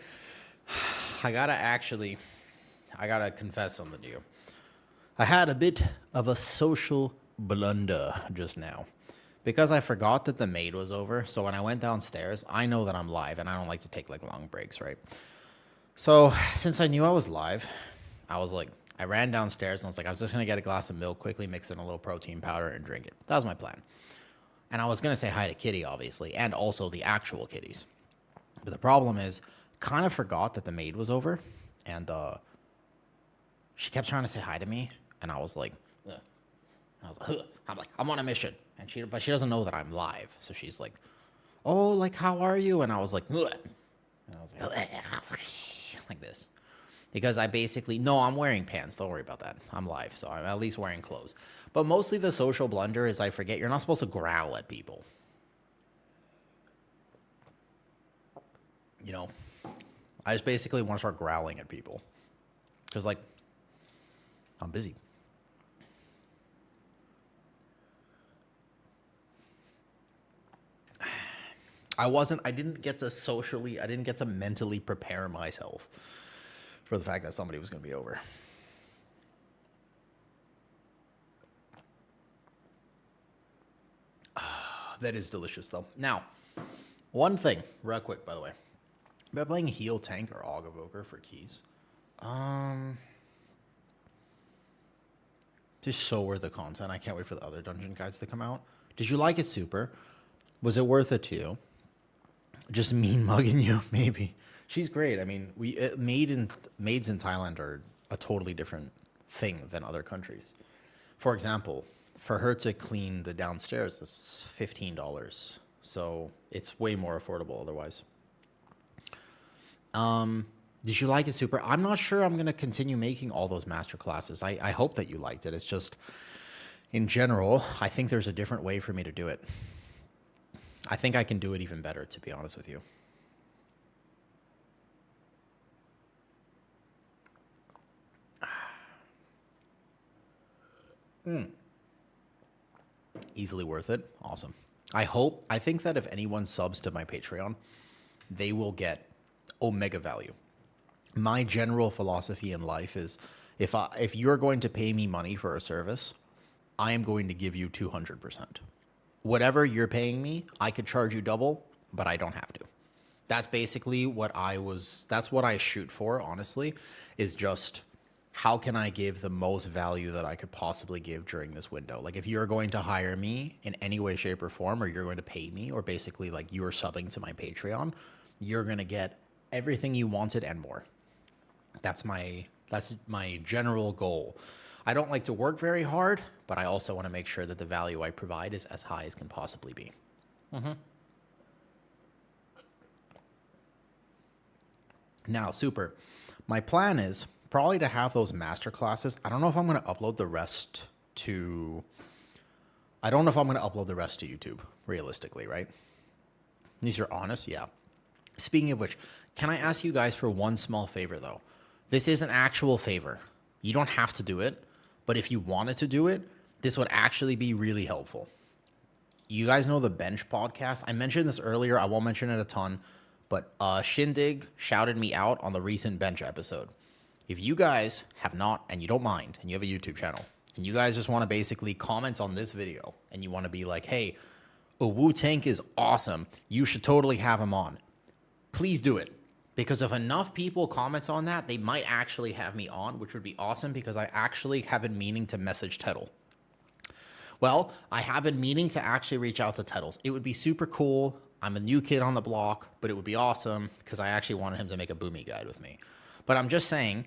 I gotta confess something to you. I had a bit of a social blunder just now. Because I forgot that the maid was over, so when I went downstairs, I know that I'm live, and I don't like to take, like, long breaks, right? So, since I knew I was live, I ran downstairs, and I was just gonna get a glass of milk, quickly mix in a little protein powder, and drink it. That was my plan. And I was going to say hi to Kitty, obviously, and also the actual kitties. But the problem is, kind of forgot that the maid was over, and she kept trying to say hi to me, and I was like, ugh. I'm on a mission. But she doesn't know that I'm live. So she's like, oh, like, how are you? And I was like, ugh. And I was like this. Because no, I'm wearing pants. Don't worry about that. I'm live, so I'm at least wearing clothes. But mostly the social blunder is I forget you're not supposed to growl at people. You know? I just basically want to start growling at people. Because, like, I'm busy. I didn't get to mentally prepare myself for the fact that somebody was going to be over. That is delicious, though. Now, One thing, real quick, by the way. Am I playing heal tank or Aug Evoker for keys? Just so worth the content. I can't wait for the other dungeon guides to come out. Did you like it, Super? Was it worth it to you? Just mean mugging you, maybe. She's great. I mean, maids in Thailand are a totally different thing than other countries. For example, for her to clean the downstairs, it's $15. So it's way more affordable otherwise. Did you like it, Super? I'm not sure I'm going to continue making all those master classes. I hope that you liked it. It's just, in general, I think there's a different way for me to do it. I think I can do it even better, to be honest with you. Easily worth it. Awesome. I think that if anyone subs to my Patreon, they will get omega value. My general philosophy in life is if you're going to pay me money for a service, I am going to give you 200%. Whatever you're paying me, I could charge you double, but I don't have to. That's basically that's what I shoot for, honestly, is just how can I give the most value that I could possibly give during this window? Like if you're going to hire me in any way, shape, or form, or you're going to pay me, or basically like you're subbing to my Patreon, you're going to get everything you wanted and more. That's my general goal. I don't like to work very hard, but I also want to make sure that the value I provide is as high as can possibly be. Now, Super, my plan is probably to have those master classes. I don't know if I'm going to upload the rest to YouTube, realistically, right? These are honest, yeah. Speaking of which, can I ask you guys for one small favor, though? This is an actual favor. You don't have to do it, but if you wanted to do it, this would actually be really helpful. You guys know the Bench podcast? I mentioned this earlier. I won't mention it a ton, but Shindig shouted me out on the recent Bench episode. If you guys have not, and you don't mind, and you have a YouTube channel, and you guys just want to basically comment on this video, and you want to be like, hey, Wu Tank is awesome. You should totally have him on. Please do it. Because if enough people comment on that, they might actually have me on, which would be awesome because I actually have been meaning to message Tettle. Well, I have been meaning to actually reach out to Tettles. It would be super cool. I'm a new kid on the block, but it would be awesome because I actually wanted him to make a Boomy guide with me. But I'm just saying,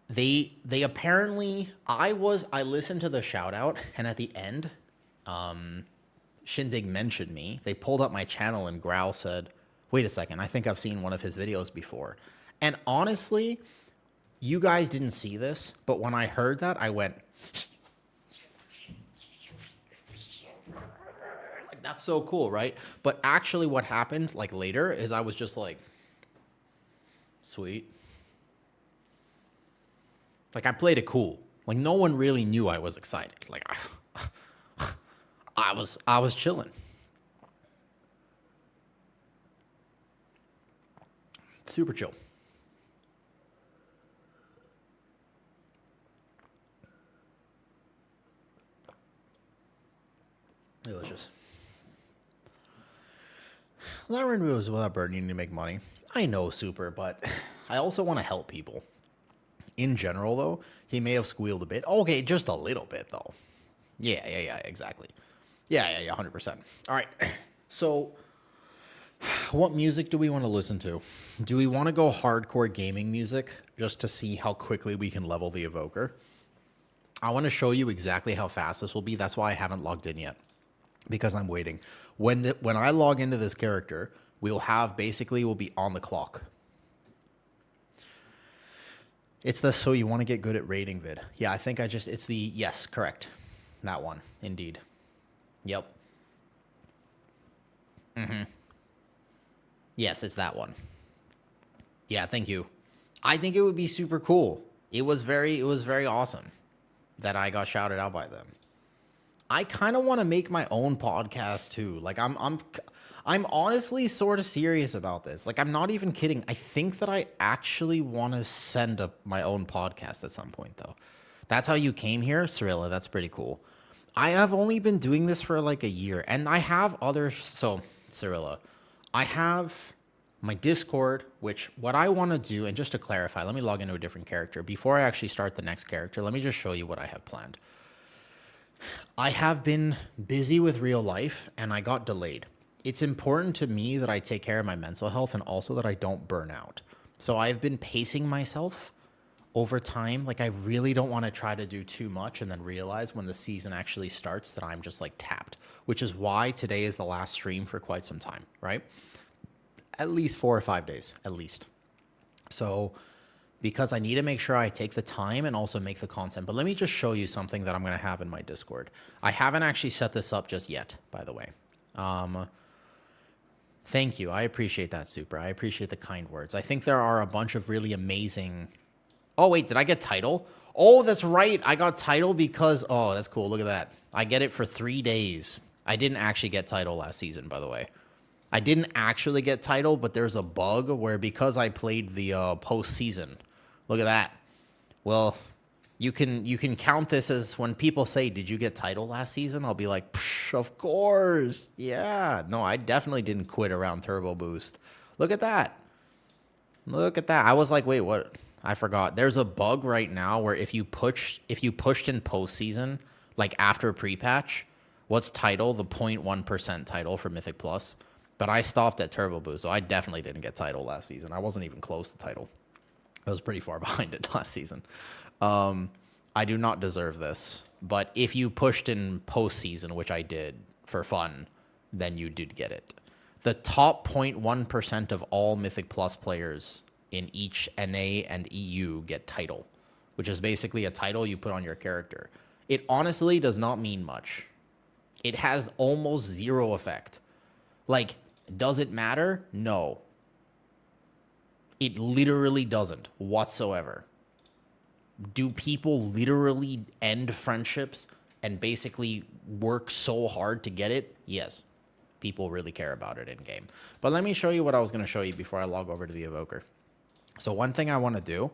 they apparently, I listened to the shout out, and at the end, Shindig mentioned me. They pulled up my channel and Growl said, wait a second, I think I've seen one of his videos before. And honestly, you guys didn't see this, but when I heard that, I went, like, that's so cool, right? But actually what happened, like, later, is I was just like, sweet. Like, I played it cool. Like, no one really knew I was excited. Like, I was chilling. Super chill. Delicious. That was without burning to make money. I know, Super, but I also want to help people. In general, though, he may have squealed a bit. Okay, just a little bit, though. Yeah, exactly. Yeah, 100%. All right, so what music do we want to listen to? Do we want to go hardcore gaming music just to see how quickly we can level the Evoker? I want to show you exactly how fast this will be. That's why I haven't logged in yet, because I'm waiting. When I log into this character, we'll be on the clock. It's the so you want to get good at raiding vid. Yeah, I think it's the, yes, correct. That one, indeed. Yep. Yes, it's that one. Yeah, thank you. I think it would be super cool. It was very awesome that I got shouted out by them. I kind of want to make my own podcast too. Like I'm honestly sort of serious about this. Like, I'm not even kidding. I think that I actually want to send up my own podcast at some point, though. That's how you came here, Cirilla. That's pretty cool. I have only been doing this for like a year, and I have others. So Cirilla. I have my Discord, which what I want to do, and just to clarify, let me log into a different character. Before I actually start the next character, let me just show you what I have planned. I have been busy with real life and I got delayed. It's important to me that I take care of my mental health and also that I don't burn out. So I've been pacing myself over time. Like I really don't want to try to do too much and then realize when the season actually starts that I'm just like tapped, which is why today is the last stream for quite some time, right? At least 4 or 5 days, at least. So because I need to make sure I take the time and also make the content. But let me just show you something that I'm going to have in my Discord. I haven't actually set this up just yet, by the way. Thank you. I appreciate that, Super. I appreciate the kind words. I think there are a bunch of really amazing... Oh, wait, did I get title? Oh, that's right. I got title because... Oh, that's cool. Look at that. I get it for 3 days. I didn't actually get title last season, by the way. I didn't actually get title, but there's a bug where because I played the postseason... Look at that. Well, you can count this as when people say, did you get title last season? I'll be like, of course. Yeah. No, I definitely didn't quit around Turbo Boost. Look at that. Look at that. I was like, wait, what? I forgot. There's a bug right now where if you pushed in postseason, like after pre-patch, what's title? The 0.1% title for Mythic Plus. But I stopped at Turbo Boost, so I definitely didn't get title last season. I wasn't even close to title. I was pretty far behind it last season. I do not deserve this. But if you pushed in postseason, which I did for fun, then you did get it. The top 0.1% of all Mythic Plus players in each NA and EU get title, which is basically a title you put on your character. It honestly does not mean much. It has almost zero effect. Like, does it matter? No. It literally doesn't whatsoever. Do people literally end friendships and basically work so hard to get it? Yes. People really care about it in game. But let me show you what I was going to show you before I log over to the Evoker. So one thing I want to do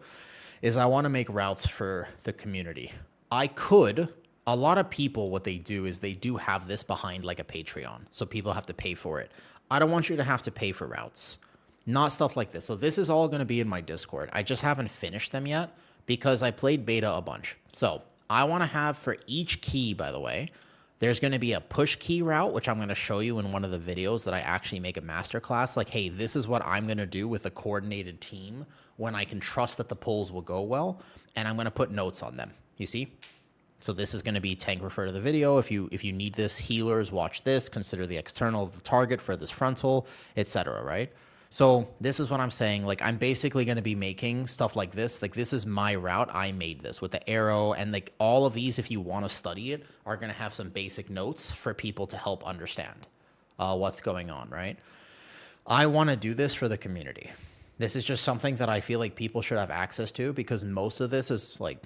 is I want to make routes for the community. A lot of people, what they do is they do have this behind like a Patreon. So people have to pay for it. I don't want you to have to pay for routes. Not stuff like this. So this is all going to be in my Discord. I just haven't finished them yet because I played beta a bunch. So I want to have for each key, by the way, there's going to be a push key route, which I'm going to show you in one of the videos that I actually make a masterclass. Like, hey, this is what I'm going to do with a coordinated team when I can trust that the pulls will go well. And I'm going to put notes on them. You see? So this is going to be tank refer to the video. If you need this, healers, watch this. Consider the external of the target for this frontal, etc. Right? So this is what I'm saying. Like, I'm basically going to be making stuff like this. Like, this is my route. I made this with the arrow. And, like, all of these, if you want to study it, are going to have some basic notes for people to help understand what's going on, right? I want to do this for the community. This is just something that I feel like people should have access to because most of this is, like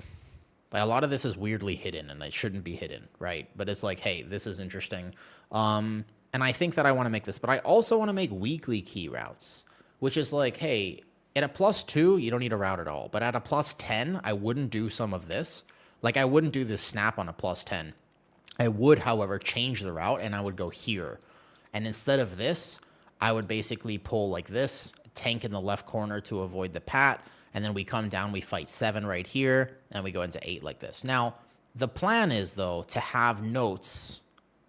a lot of this is weirdly hidden and it shouldn't be hidden, right? But it's like, hey, this is interesting. And I think that I want to make this, but I also want to make weekly key routes, which is like, hey, at a +2, you don't need a route at all. But at a +10, I wouldn't do some of this. Like, I wouldn't do this snap on a +10. I would, however, change the route, and I would go here. And instead of this, I would basically pull like this, tank in the left corner to avoid the pat, and then we come down, we fight 7 right here, and we go into 8 like this. Now, the plan is, though, to have notes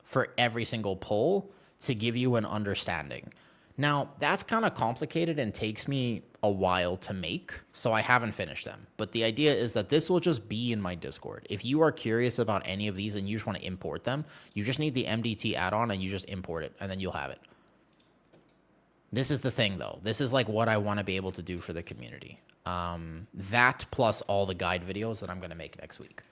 for every single pull to give you an understanding. Now, that's kind of complicated and takes me a while to make, so I haven't finished them. But the idea is that this will just be in my Discord. If you are curious about any of these and you just want to import them, you just need the MDT add-on and you just import it, and then you'll have it. This is the thing, though. This is like what I want to be able to do for the community. That plus all the guide videos that I'm going to make next week.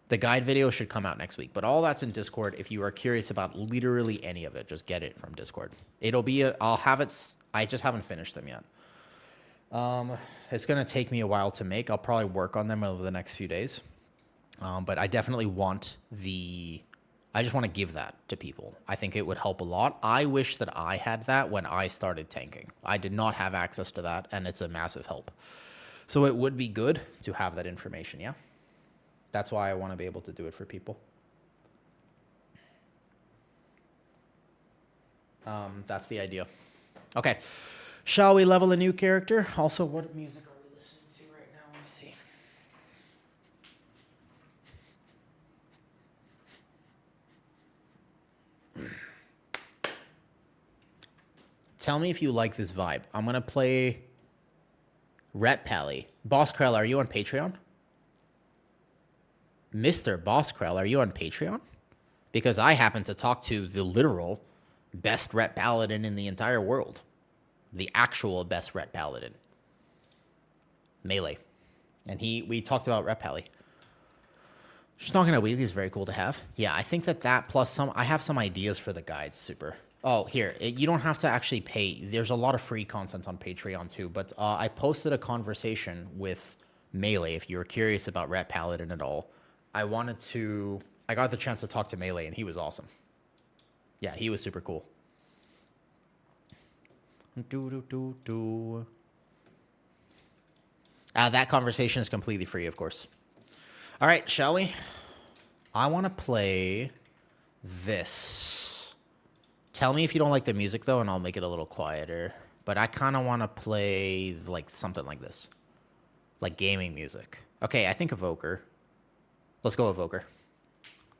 The guide video should come out next week, but all that's in Discord. If you are curious about literally any of it, just get it from Discord. It'll be, I'll have it, I just haven't finished them yet. It's going to take me a while to make. I'll probably work on them over the next few days. But I definitely want I just want to give that to people. I think it would help a lot. I wish that I had that when I started tanking. I did not have access to that, and it's a massive help. So it would be good to have that information, yeah? That's why I want to be able to do it for people. That's the idea. Okay. Shall we level a new character? Also, what music are we listening to right now? Let me see. Tell me if you like this vibe. I'm going to play Rhett Pally. Boss Krell, are you on Patreon? Mr. Boss Krell, are you on Patreon? Because I happen to talk to the literal best Rhett Paladin in the entire world. The actual best Rhett Paladin. Melee. And we talked about Rhett Pally. Just knocking out wheelie is very cool to have. Yeah, I think that plus I have some ideas for the guides, super. Oh, here, you don't have to actually pay. There's a lot of free content on Patreon too, but I posted a conversation with Melee, if you were curious about Rhett Paladin at all. I got the chance to talk to Melee, and he was awesome. Yeah, he was super cool. That conversation is completely free, of course. All right, shall we? I want to play this. Tell me if you don't like the music, though, and I'll make it a little quieter. But I kind of want to play like something like this. Like gaming music. Okay, I think Evoker. Let's go Evoker.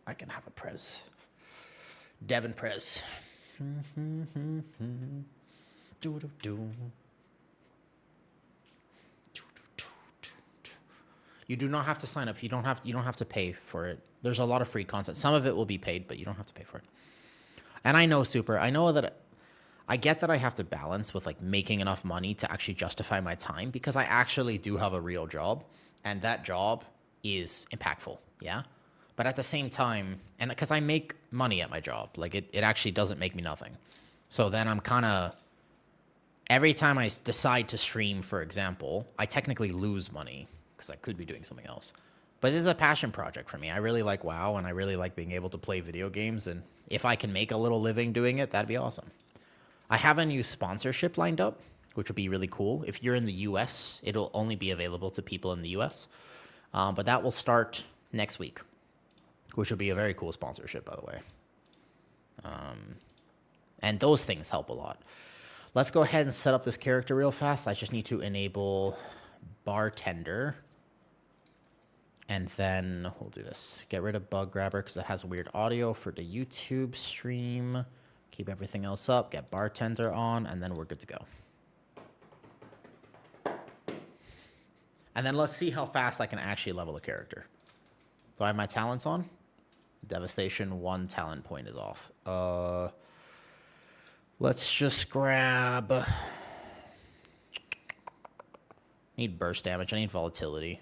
I can have a Prez. Devin Prez. You do not have to sign up. You don't have to pay for it. There's a lot of free content. Some of it will be paid, but you don't have to pay for it. And I know, Super, I know that I get that I have to balance with like making enough money to actually justify my time, because I actually do have a real job, and that job is impactful, yeah? But at the same time, and because I make money at my job, like it actually doesn't make me nothing. So then I'm kind of, every time I decide to stream, for example, I technically lose money because I could be doing something else. But it is a passion project for me. I really like WoW, and I really like being able to play video games, and if I can make a little living doing it, that'd be awesome. I have a new sponsorship lined up, which would be really cool. If you're in the US, it'll only be available to people in the US. But that will start next week, which will be a very cool sponsorship, by the way. And those things help a lot. Let's go ahead and set up this character real fast. I just need to enable bartender. And then we'll do this. Get rid of bug grabber because it has weird audio for the YouTube stream. Keep everything else up. Get bartender on, and then we're good to go. And then let's see how fast I can actually level a character. Do I have my talents on? Devastation, 1 talent point is off. Let's just grab... Need burst damage. I need volatility.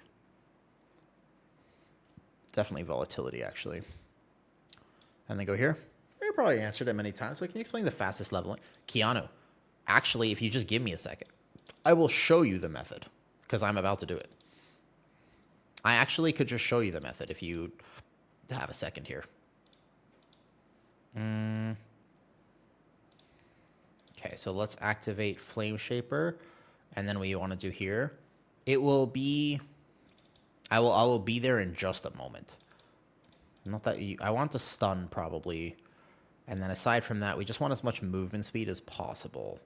Definitely volatility, actually. And then go here. You probably answered it many times. So can you explain the fastest leveling? Keanu. Actually, if you just give me a second, I will show you the method, because I'm about to do it. I actually could just show you the method if you have a second here. Okay, so let's activate Flame Shaper, and then what you want to do here, it will be... I will be there in just a moment. Not that I want to stun probably. And then aside from that, we just want as much movement speed as possible.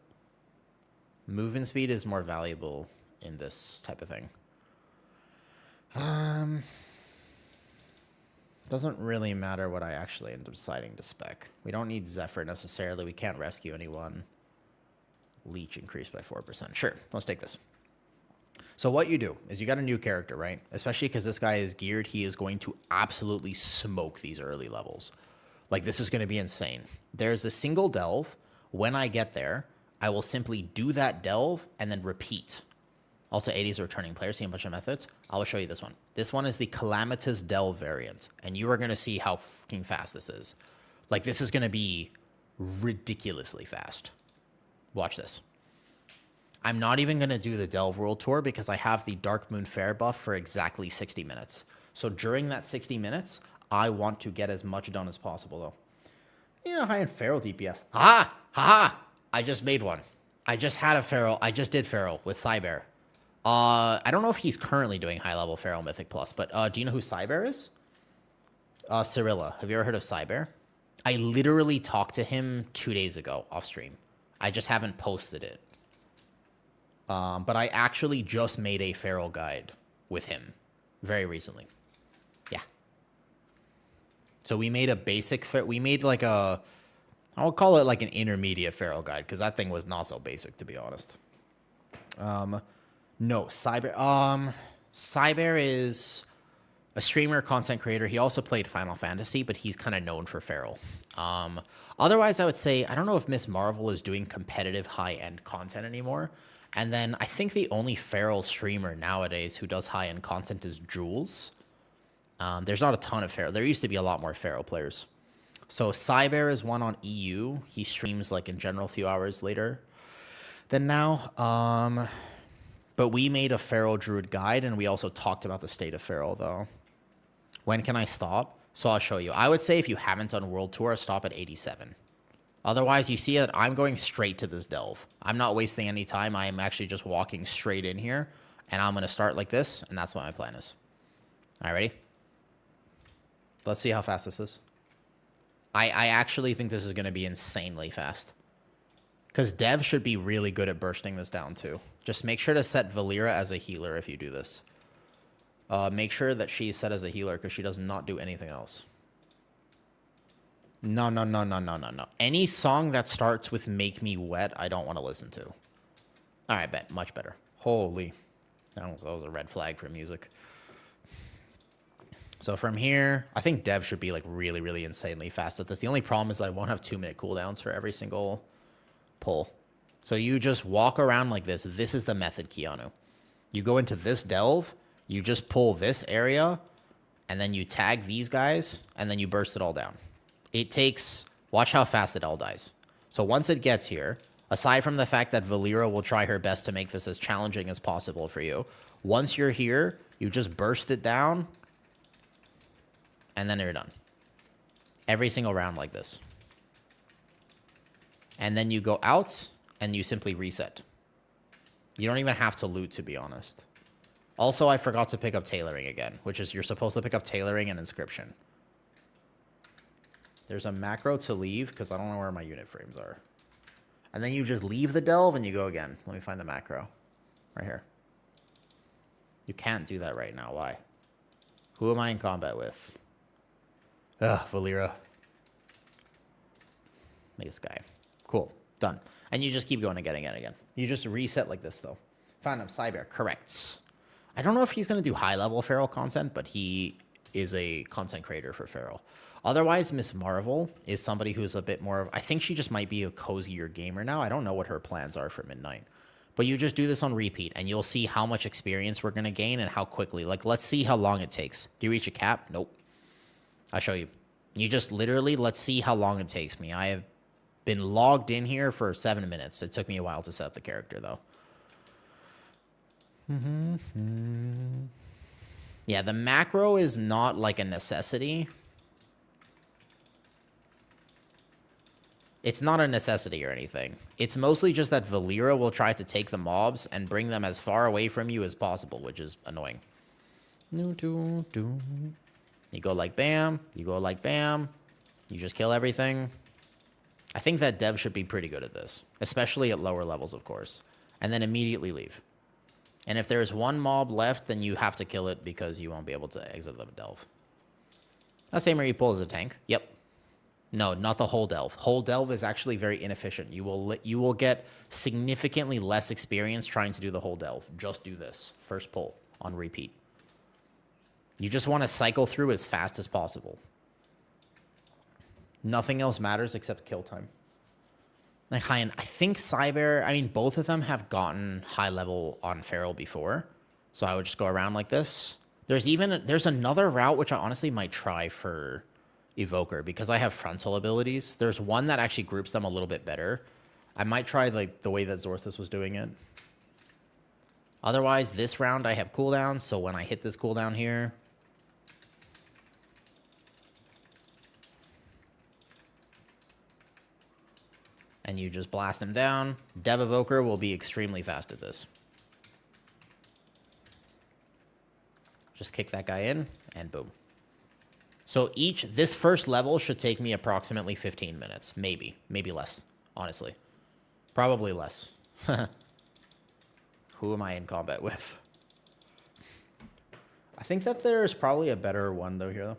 Movement speed is more valuable in this type of thing. Doesn't really matter what I actually end up deciding to spec. We don't need Zephyr necessarily. We can't rescue anyone. Leech increased by 4%. Sure, let's take this. So what you do is you got a new character, right? Especially because this guy is geared. He is going to absolutely smoke these early levels. Like, this is going to be insane. There's a single delve. When I get there, I will simply do that delve and then repeat. Also, 80s returning players, see a bunch of methods. I will show you this one. This one is the Calamitous Delve variant. And you are going to see how fucking fast this is. Like, this is going to be ridiculously fast. Watch this. I'm not even going to do the Delve World Tour because I have the Dark Moon Fair buff for exactly 60 minutes. So during that 60 minutes, I want to get as much done as possible, though. You know, high-end Feral DPS. Ha! Ha! I just made one. I just had a Feral. I just did Feral with Cybear. I don't know if he's currently doing high-level Feral Mythic Plus, but do you know who Cybear is? Cyrilla. Have you ever heard of Cybear? I literally talked to him 2 days ago off stream. I just haven't posted it. But I actually just made a feral guide with him very recently. Yeah. So we made a basic, we made like a, I'll call it like an intermediate feral guide, because that thing was not so basic, to be honest. No, Cyber is a streamer, content creator. He also played Final Fantasy, but he's kind of known for feral. Otherwise, I would say, I don't know if Miss Marvel is doing competitive high-end content anymore. And then I think the only feral streamer nowadays who does high-end content is Jules. There's not a ton of feral. There used to be a lot more feral players. So Cyber is one on EU. He streams like in general a few hours later than now. But we made a feral druid guide, and we also talked about the state of feral, though. When can I stop? So I'll show you. I would say if you haven't done World Tour, stop at 87. Otherwise, you see that I'm going straight to this delve. I'm not wasting any time. I am actually just walking straight in here, and I'm going to start like this, and that's what my plan is. All right, ready? Let's see how fast this is. I actually think this is going to be insanely fast. Because Dev should be really good at bursting this down, too. Just make sure to set Valera as a healer if you do this. Make sure that she's set as a healer, because she does not do anything else. No. Any song that starts with Make Me Wet, I don't want to listen to. All right, bet. Much better. Holy. That was a red flag for music. So from here, I think Dev should be like really, really insanely fast at this. The only problem is I won't have 2-minute cooldowns for every single pull. So you just walk around like this. This is the method, Keanu. You go into this delve, you just pull this area, and then you tag these guys, and then you burst it all down. It takes, watch how fast it all dies. So once it gets here, aside from the fact that Valera will try her best to make this as challenging as possible for you, once you're here, you just burst it down, and then you're done. Every single round like this. And then you go out, and you simply reset. You don't even have to loot, to be honest. Also, I forgot to pick up tailoring again, which is you're supposed to pick up tailoring and inscription. There's a macro to leave, because I don't know where my unit frames are. And then you just leave the delve, and you go again. Let me find the macro. Right here. You can't do that right now. Why? Who am I in combat with? Ugh, Valera. This guy. Cool. Done. And you just keep going again. You just reset like this, though. Found him. Cyber. Correct. I don't know if he's going to do high-level feral content, but he is a content creator for feral. Otherwise, Miss Marvel is somebody who's a bit more of, I think she just might be a cozier gamer now. I don't know what her plans are for Midnight. But you just do this on repeat, and you'll see how much experience we're going to gain and how quickly. Like, let's see how long it takes. Do you reach a cap? Nope. I'll show you. You just literally, let's see how long it takes me. I have been logged in here for 7 minutes. It took me a while to set up the character, though. Yeah, the macro is not like a necessity. It's not a necessity or anything. It's mostly just that Valera will try to take the mobs and bring them as far away from you as possible, which is annoying. You go like bam. You go like bam. You just kill everything. I think that Dev should be pretty good at this, especially at lower levels, of course. And then immediately leave. And if there's one mob left, then you have to kill it because you won't be able to exit the delve. That same where you pull as a tank. Yep. No, not the whole delve. Whole delve is actually very inefficient. You will get significantly less experience trying to do the whole delve. Just do this. First pull on repeat. You just want to cycle through as fast as possible. Nothing else matters except kill time. Like I think Cyber, I mean, both of them have gotten high level on Feral before. So I would just go around like this. There's another route which I honestly might try for Evoker because I have frontal abilities. There's one that actually groups them a little bit better. I might try like the way that Zorthus was doing it. Otherwise, this round I have cooldowns, so when I hit this cooldown here, and you just blast them down, Dev Evoker will be extremely fast at this. Just kick that guy in, and boom. So this first level should take me approximately 15 minutes. Maybe less, honestly. Probably less. Who am I in combat with? I think that there's probably a better one though here though.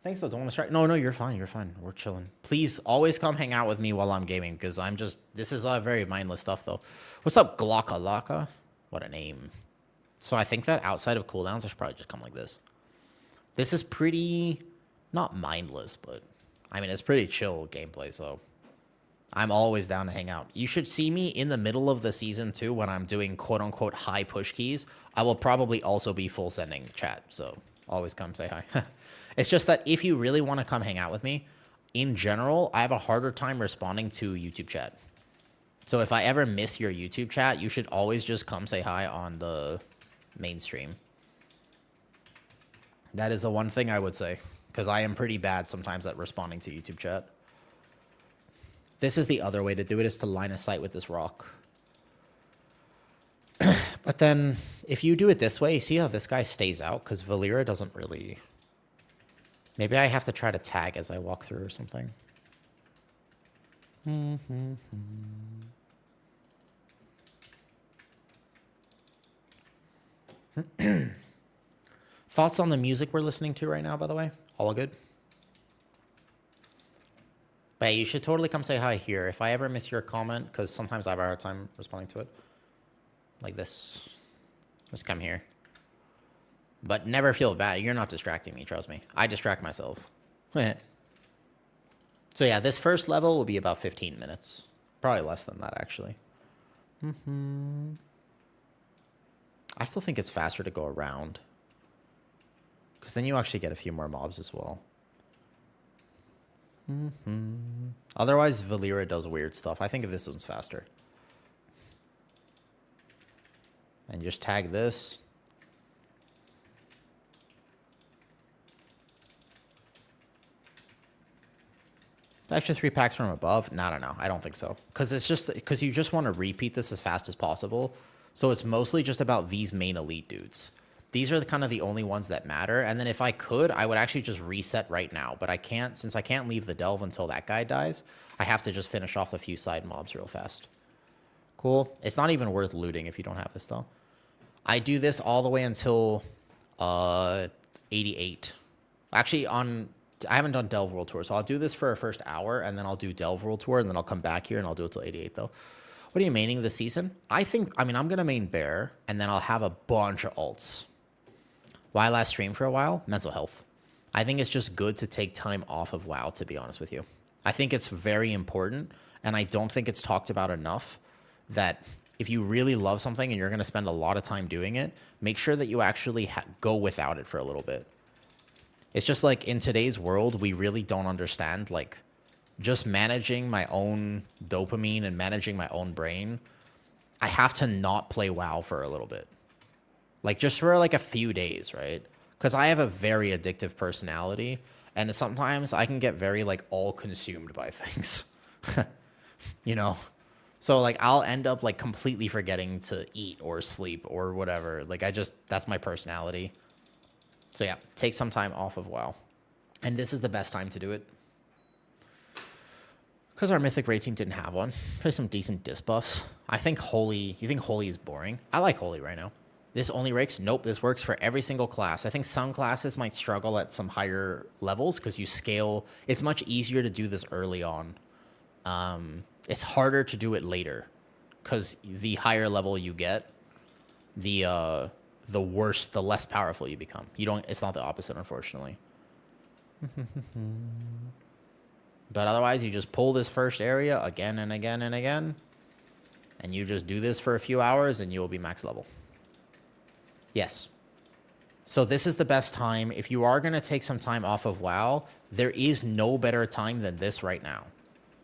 Thanks though, don't want to strike. No, you're fine, We're chilling. Please always come hang out with me while I'm gaming, because this is very mindless stuff though. What's up, Glocka Laka? What a name. So I think that outside of cooldowns, I should probably just come like this. This is pretty, not mindless, but I mean, it's pretty chill gameplay, so I'm always down to hang out. You should see me in the middle of the season too when I'm doing quote-unquote high push keys. I will probably also be full sending chat, so always come say hi. It's just that if you really want to come hang out with me, in general, I have a harder time responding to YouTube chat. So if I ever miss your YouTube chat, you should always just come say hi on the main stream. That is the one thing I would say, because I am pretty bad sometimes at responding to YouTube chat. This is the other way to do it, is to line of sight with this rock. But then, if you do it this way, you see how this guy stays out? Because Valera doesn't really... Maybe I have to try to tag as I walk through or something. Thoughts on the music we're listening to right now, by the way? All good? But hey, you should totally come say hi here. If I ever miss your comment, because sometimes I have a hard time responding to it. Like this. Just come here. But never feel bad. You're not distracting me, trust me. I distract myself. So yeah, this first level will be about 15 minutes. Probably less than that, actually. I still think it's faster to go around. Because then you actually get a few more mobs as well. Otherwise, Valera does weird stuff. I think this one's faster. And just tag this. Extra 3 packs from above? No. I don't think so. Because it's just because you just want to repeat this as fast as possible. So it's mostly just about these main elite dudes. These are kind of the only ones that matter. And then if I could, I would actually just reset right now. But I can't, since I can't leave the delve until that guy dies. I have to just finish off a few side mobs real fast. Cool. It's not even worth looting if you don't have this though. I do this all the way until 88. Actually, I haven't done Delve World Tour, so I'll do this for a first hour, and then I'll do Delve World Tour, and then I'll come back here, and I'll do it till 88, though. What are you maining this season? I'm going to main Bear, and then I'll have a bunch of alts. Why last stream for a while? Mental health. I think it's just good to take time off of WoW, to be honest with you. I think it's very important, and I don't think it's talked about enough, that if you really love something and you're going to spend a lot of time doing it, make sure that you actually go without it for a little bit. It's just like in today's world, we really don't understand, like, just managing my own dopamine and managing my own brain. I have to not play WoW for a little bit. Like, just for, like, a few days, right? Because I have a very addictive personality, and sometimes I can get very, like, all-consumed by things. You know? So, like, I'll end up, like, completely forgetting to eat or sleep or whatever. Like, that's my personality. So yeah, take some time off of WoW. And this is the best time to do it. Because our Mythic raid team didn't have one. Play some decent disc buffs. I think Holy... You think Holy is boring? I like Holy right now. This only rakes? Nope, this works for every single class. I think some classes might struggle at some higher levels because you scale... It's much easier to do this early on. It's harder to do it later. Because the higher level you get, the worse, the less powerful you become. It's not the opposite, unfortunately. But otherwise, you just pull this first area again and again and again. And you just do this for a few hours and you will be max level. Yes. So this is the best time. If you are going to take some time off of WoW, there is no better time than this right now.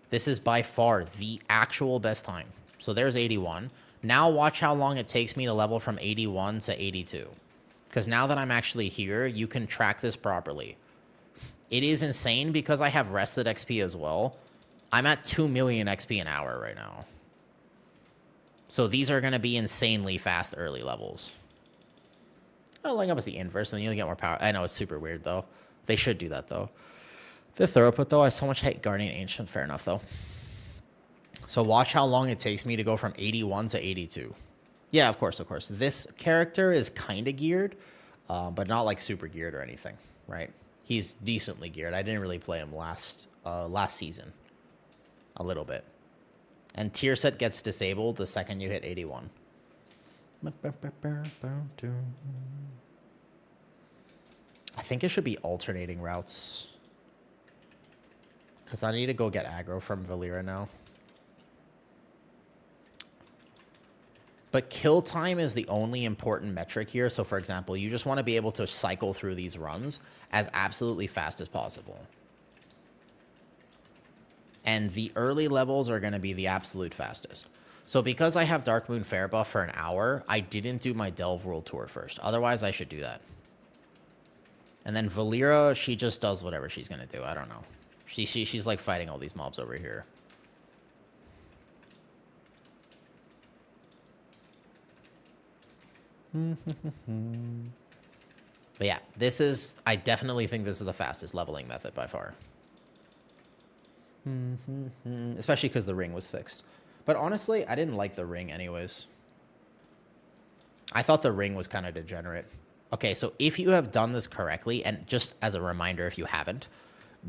This is by far the actual best time. So there's 81. Now watch how long it takes me to level from 81 to 82. Because now that I'm actually here, you can track this properly. It is insane because I have rested XP as well. I'm at 2 million XP an hour right now. So these are going to be insanely fast early levels. Oh, line up is the inverse, and then you'll get more power. I know, it's super weird, though. They should do that, though. The throughput, though, I so much hate Guardian Ancient. Fair enough, though. So watch how long it takes me to go from 81 to 82. Yeah, of course, of course. This character is kind of geared, but not like super geared or anything, right? He's decently geared. I didn't really play him last season. A little bit. And tier set gets disabled the second you hit 81. I think it should be alternating routes. Because I need to go get aggro from Valera now. But kill time is the only important metric here. So, for example, you just want to be able to cycle through these runs as absolutely fast as possible. And the early levels are going to be the absolute fastest. So because I have Dark Moon Fair buff for an hour, I didn't do my Delve World Tour first. Otherwise, I should do that. And then Valera, she just does whatever she's going to do. I don't know. She's like fighting all these mobs over here. But yeah, I definitely think this is the fastest leveling method by far. Especially because the ring was fixed. But honestly, I didn't like the ring anyways. I thought the ring was kind of degenerate. Okay, so if you have done this correctly, and just as a reminder if you haven't,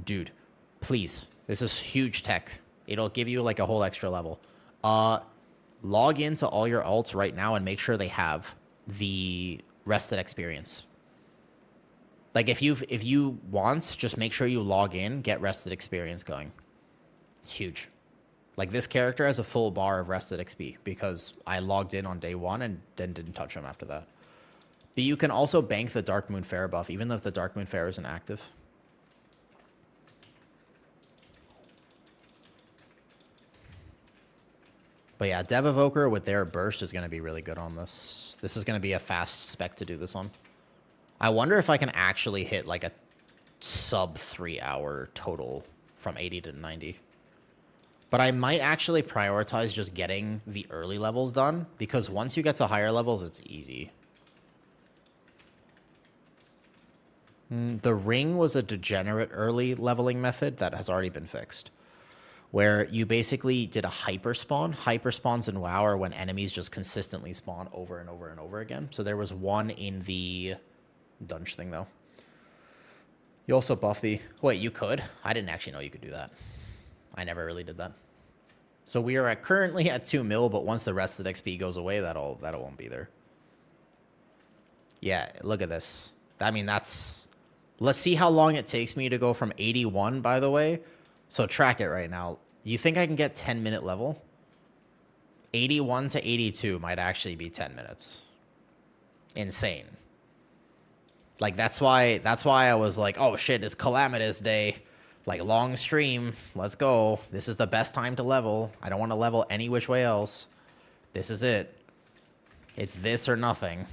dude, please, this is huge tech. It'll give you like a whole extra level. Log into all your alts right now and make sure they have the rested experience. Like if you want, just make sure you log in, get rested experience going. It's huge. Like this character has a full bar of rested XP because I logged in on day 1 and then didn't touch him after that. But you can also bank the Dark Moon Fair buff even if the Dark Moon Fair isn't active. But yeah, Dev Evoker with their burst is going to be really good on this. This is going to be a fast spec to do this on. I wonder if I can actually hit like a sub 3 hour total from 80 to 90. But I might actually prioritize just getting the early levels done because once you get to higher levels, it's easy. The ring was a degenerate early leveling method that has already been fixed. Where you basically did a hyper spawn. Hyper spawns in WoW are when enemies just consistently spawn over and over and over again. So there was one in the dungeon thing, though. You also buff the... Wait, you could? I didn't actually know you could do that. I never really did that. So we are currently at 2 mil, but once the rest of the XP goes away, that won't be there. Yeah, look at this. I mean, that's... Let's see how long it takes me to go from 81, by the way. So track it right now. You think I can get 10-minute level? 81 to 82 might actually be 10 minutes. Insane. Like, that's why I was like, oh shit, it's Calamitous Day. Like, long stream. Let's go. This is the best time to level. I don't want to level any which way else. This is it. It's this or nothing.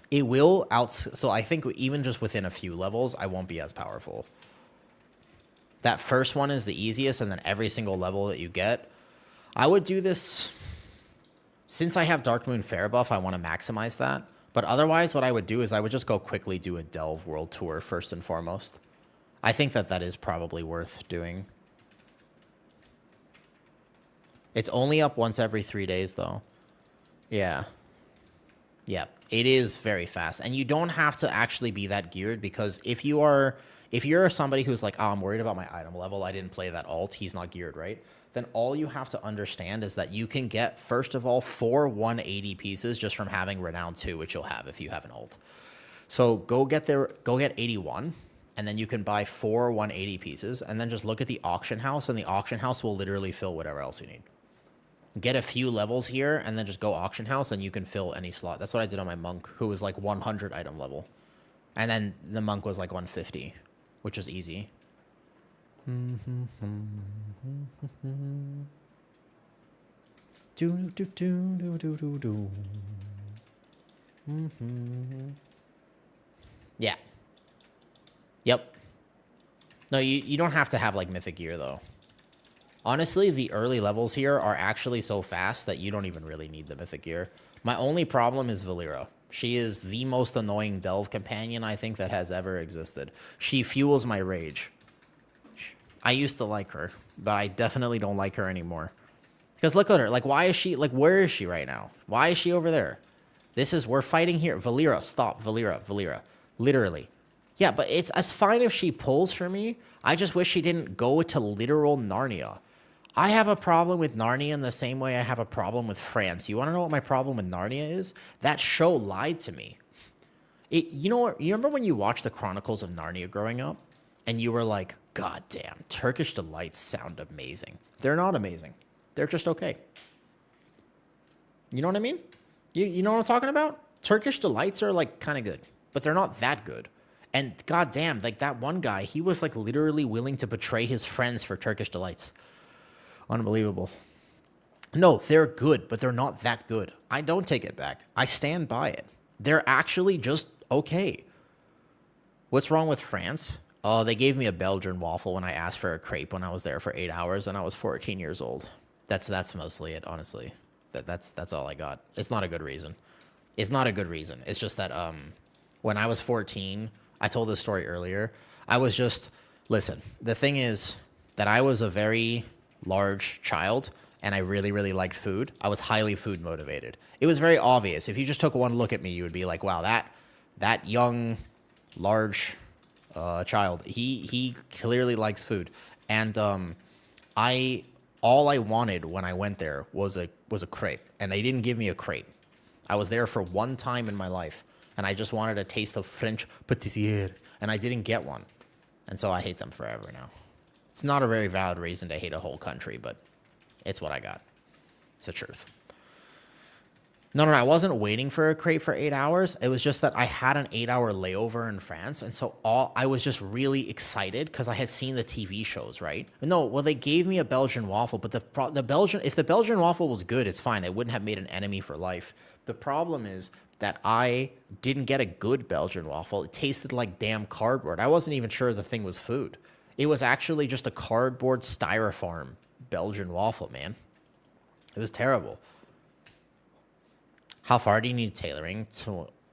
It will so I think even just within a few levels, I won't be as powerful. That first one is the easiest, and then every single level that you get. I would do this... Since I have Dark Moon Fair buff, I want to maximize that. But otherwise, what I would do is I would just go quickly do a Delve World Tour first and foremost. I think that is probably worth doing. It's only up once every 3 days, though. Yeah. Yeah, it is very fast. And you don't have to actually be that geared, because if you're somebody who's like, oh, I'm worried about my item level, I didn't play that alt, he's not geared, right? Then all you have to understand is that you can get, first of all, 4 180 pieces just from having Renown 2, which you'll have if you have an alt. So go get 81, and then you can buy 4 180 pieces, and then just look at the auction house, and the auction house will literally fill whatever else you need. Get a few levels here, and then just go auction house, and you can fill any slot. That's what I did on my monk, who was like 100 item level. And then the monk was like 150, which was easy. Yeah. Yep. No, you don't have to have like mythic gear though. Honestly, the early levels here are actually so fast that you don't even really need the mythic gear. My only problem is Valera. She is the most annoying delve companion I think that has ever existed. She fuels my rage. I used to like her, but I definitely don't like her anymore. Because look at her. Like, why is she... Like, where is she right now? Why is she over there? We're fighting here. Valera, stop. Valera. Literally. Yeah, but it's fine if she pulls for me. I just wish she didn't go to literal Narnia. I have a problem with Narnia in the same way I have a problem with France. You want to know what my problem with Narnia is? That show lied to me. You know what? You remember when you watched the Chronicles of Narnia growing up? And you were like, God damn, Turkish Delights sound amazing. They're not amazing. They're just okay. You know what I mean? You know what I'm talking about? Turkish Delights are like kind of good, but they're not that good. And goddamn, like that one guy, he was like literally willing to betray his friends for Turkish Delights. Unbelievable. No, they're good, but they're not that good. I don't take it back. I stand by it. They're actually just okay. What's wrong with France? Oh, they gave me a Belgian waffle when I asked for a crepe when I was there for 8 hours and I was 14 years old. That's mostly it, honestly. That's all I got. It's not a good reason. It's not a good reason. It's just that when I was 14, I told this story earlier. I was just... Listen, the thing is that I was a very large child and I really, really liked food. I was highly food motivated. It was very obvious. If you just took one look at me, you would be like, wow, that young, large child, he clearly likes food. And all I wanted when I went there was a crepe, and they didn't give me a crepe. I was there for one time in my life, and I just wanted a taste of French pâtissière, and I didn't get one. And so I hate them forever now. It's not a very valid reason to hate a whole country, but it's what I got. It's the truth. No, I wasn't waiting for a crate for 8 hours. It was just that I had an 8-hour layover in France, and so I was just really excited because I had seen the TV shows, right? No, well, they gave me a Belgian waffle, but if the Belgian waffle was good, it's fine. I wouldn't have made an enemy for life. The problem is that I didn't get a good Belgian waffle. It tasted like damn cardboard. I wasn't even sure the thing was food. It was actually just a cardboard styrofoam Belgian waffle, man. It was terrible. How far do you need tailoring?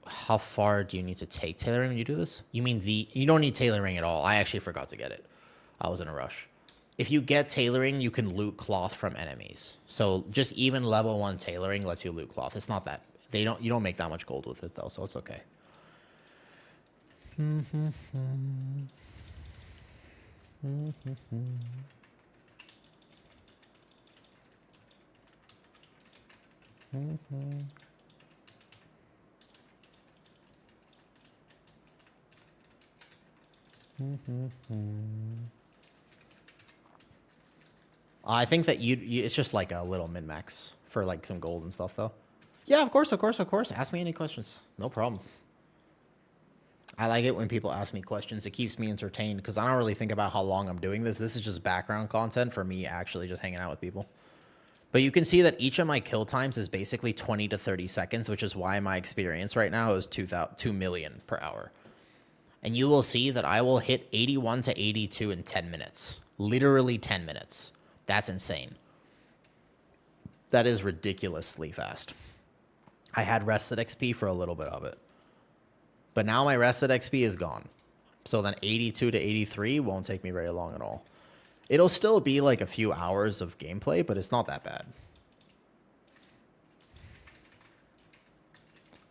How far do you need to take tailoring when you do this? You mean you don't need tailoring at all. I actually forgot to get it. I was in a rush. If you get tailoring, you can loot cloth from enemies. So just even level 1 tailoring lets you loot cloth. It's not that. You don't make that much gold with it though, so it's okay. I think that it's just like a little min-max for like some gold and stuff though. Yeah, of course. Ask me any questions. No problem. I like it when people ask me questions. It keeps me entertained because I don't really think about how long I'm doing this. This is just background content for me actually just hanging out with people. But you can see that each of my kill times is basically 20 to 30 seconds, which is why my experience right now is 2 million per hour. And you will see that I will hit 81 to 82 in 10 minutes. Literally 10 minutes. That's insane. That is ridiculously fast. I had rested XP for a little bit of it. But now my rested XP is gone. So then 82 to 83 won't take me very long at all. It'll still be like a few hours of gameplay, but it's not that bad.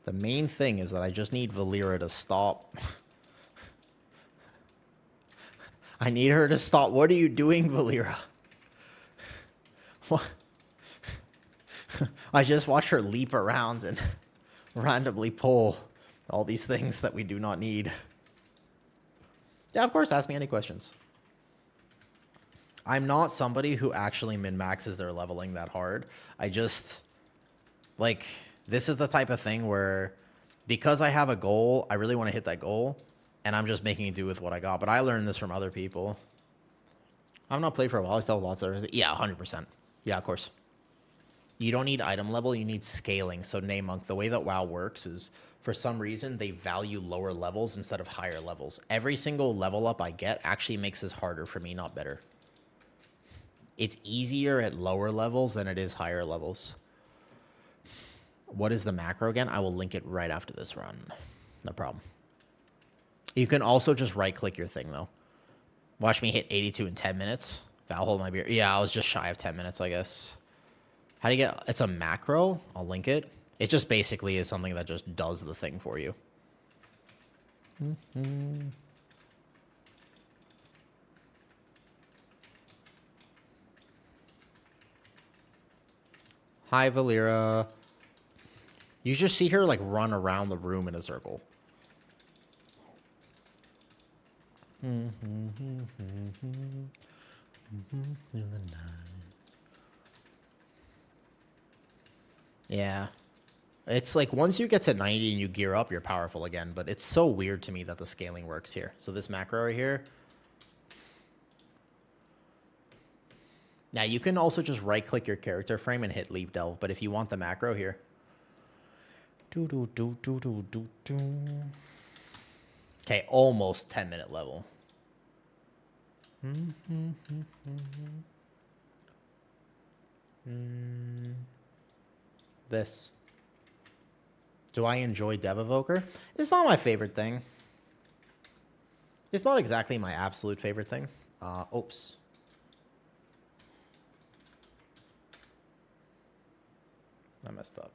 The main thing is that I just need Valera to stop. I need her to stop. What are you doing, Valera? What? I just watch her leap around and randomly pull all these things that we do not need. Yeah, of course, ask me any questions. I'm not somebody who actually min-maxes their leveling that hard. I just, like, this is the type of thing where, because I have a goal, I really want to hit that goal, and I'm just making do with what I got. But I learned this from other people. I've not played for a while. I still have lots of everything. Yeah, 100%. Yeah, of course. You don't need item level. You need scaling. So, Monk, the way that WoW works is, for some reason, they value lower levels instead of higher levels. Every single level up I get actually makes this harder for me, not better. It's easier at lower levels than it is higher levels. What is the macro again? I will link it right after this run. No problem. You can also just right-click your thing, though. Watch me hit 82 in 10 minutes. I'll hold my beer. Yeah, I was just shy of 10 minutes, I guess. How do you get... It's a macro. I'll link it. It just basically is something that just does the thing for you. Hi, Valera. You just see her, like, run around the room in a circle. Yeah. It's like once you get to 90 and you gear up, you're powerful again. But it's so weird to me that the scaling works here. So this macro right here. Now, you can also just right-click your character frame and hit Leave Delve. But if you want the macro here. Okay, almost 10-minute level. This. Do I enjoy Dev Evoker? It's not my favorite thing. It's not exactly my absolute favorite thing. Oops. I messed up.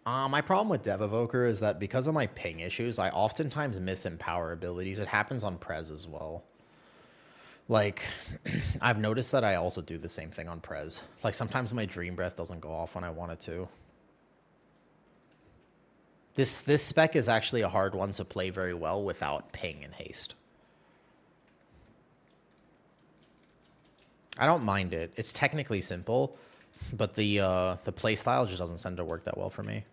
My problem with Dev Evoker is that because of my ping issues, I oftentimes miss empower abilities. It happens on Prez as well. Like, I've noticed that I also do the same thing on Prez. Like, sometimes my Dream Breath doesn't go off when I want it to. This spec is actually a hard one to play very well without ping and haste. I don't mind it. It's technically simple, but the playstyle just doesn't tend to work that well for me.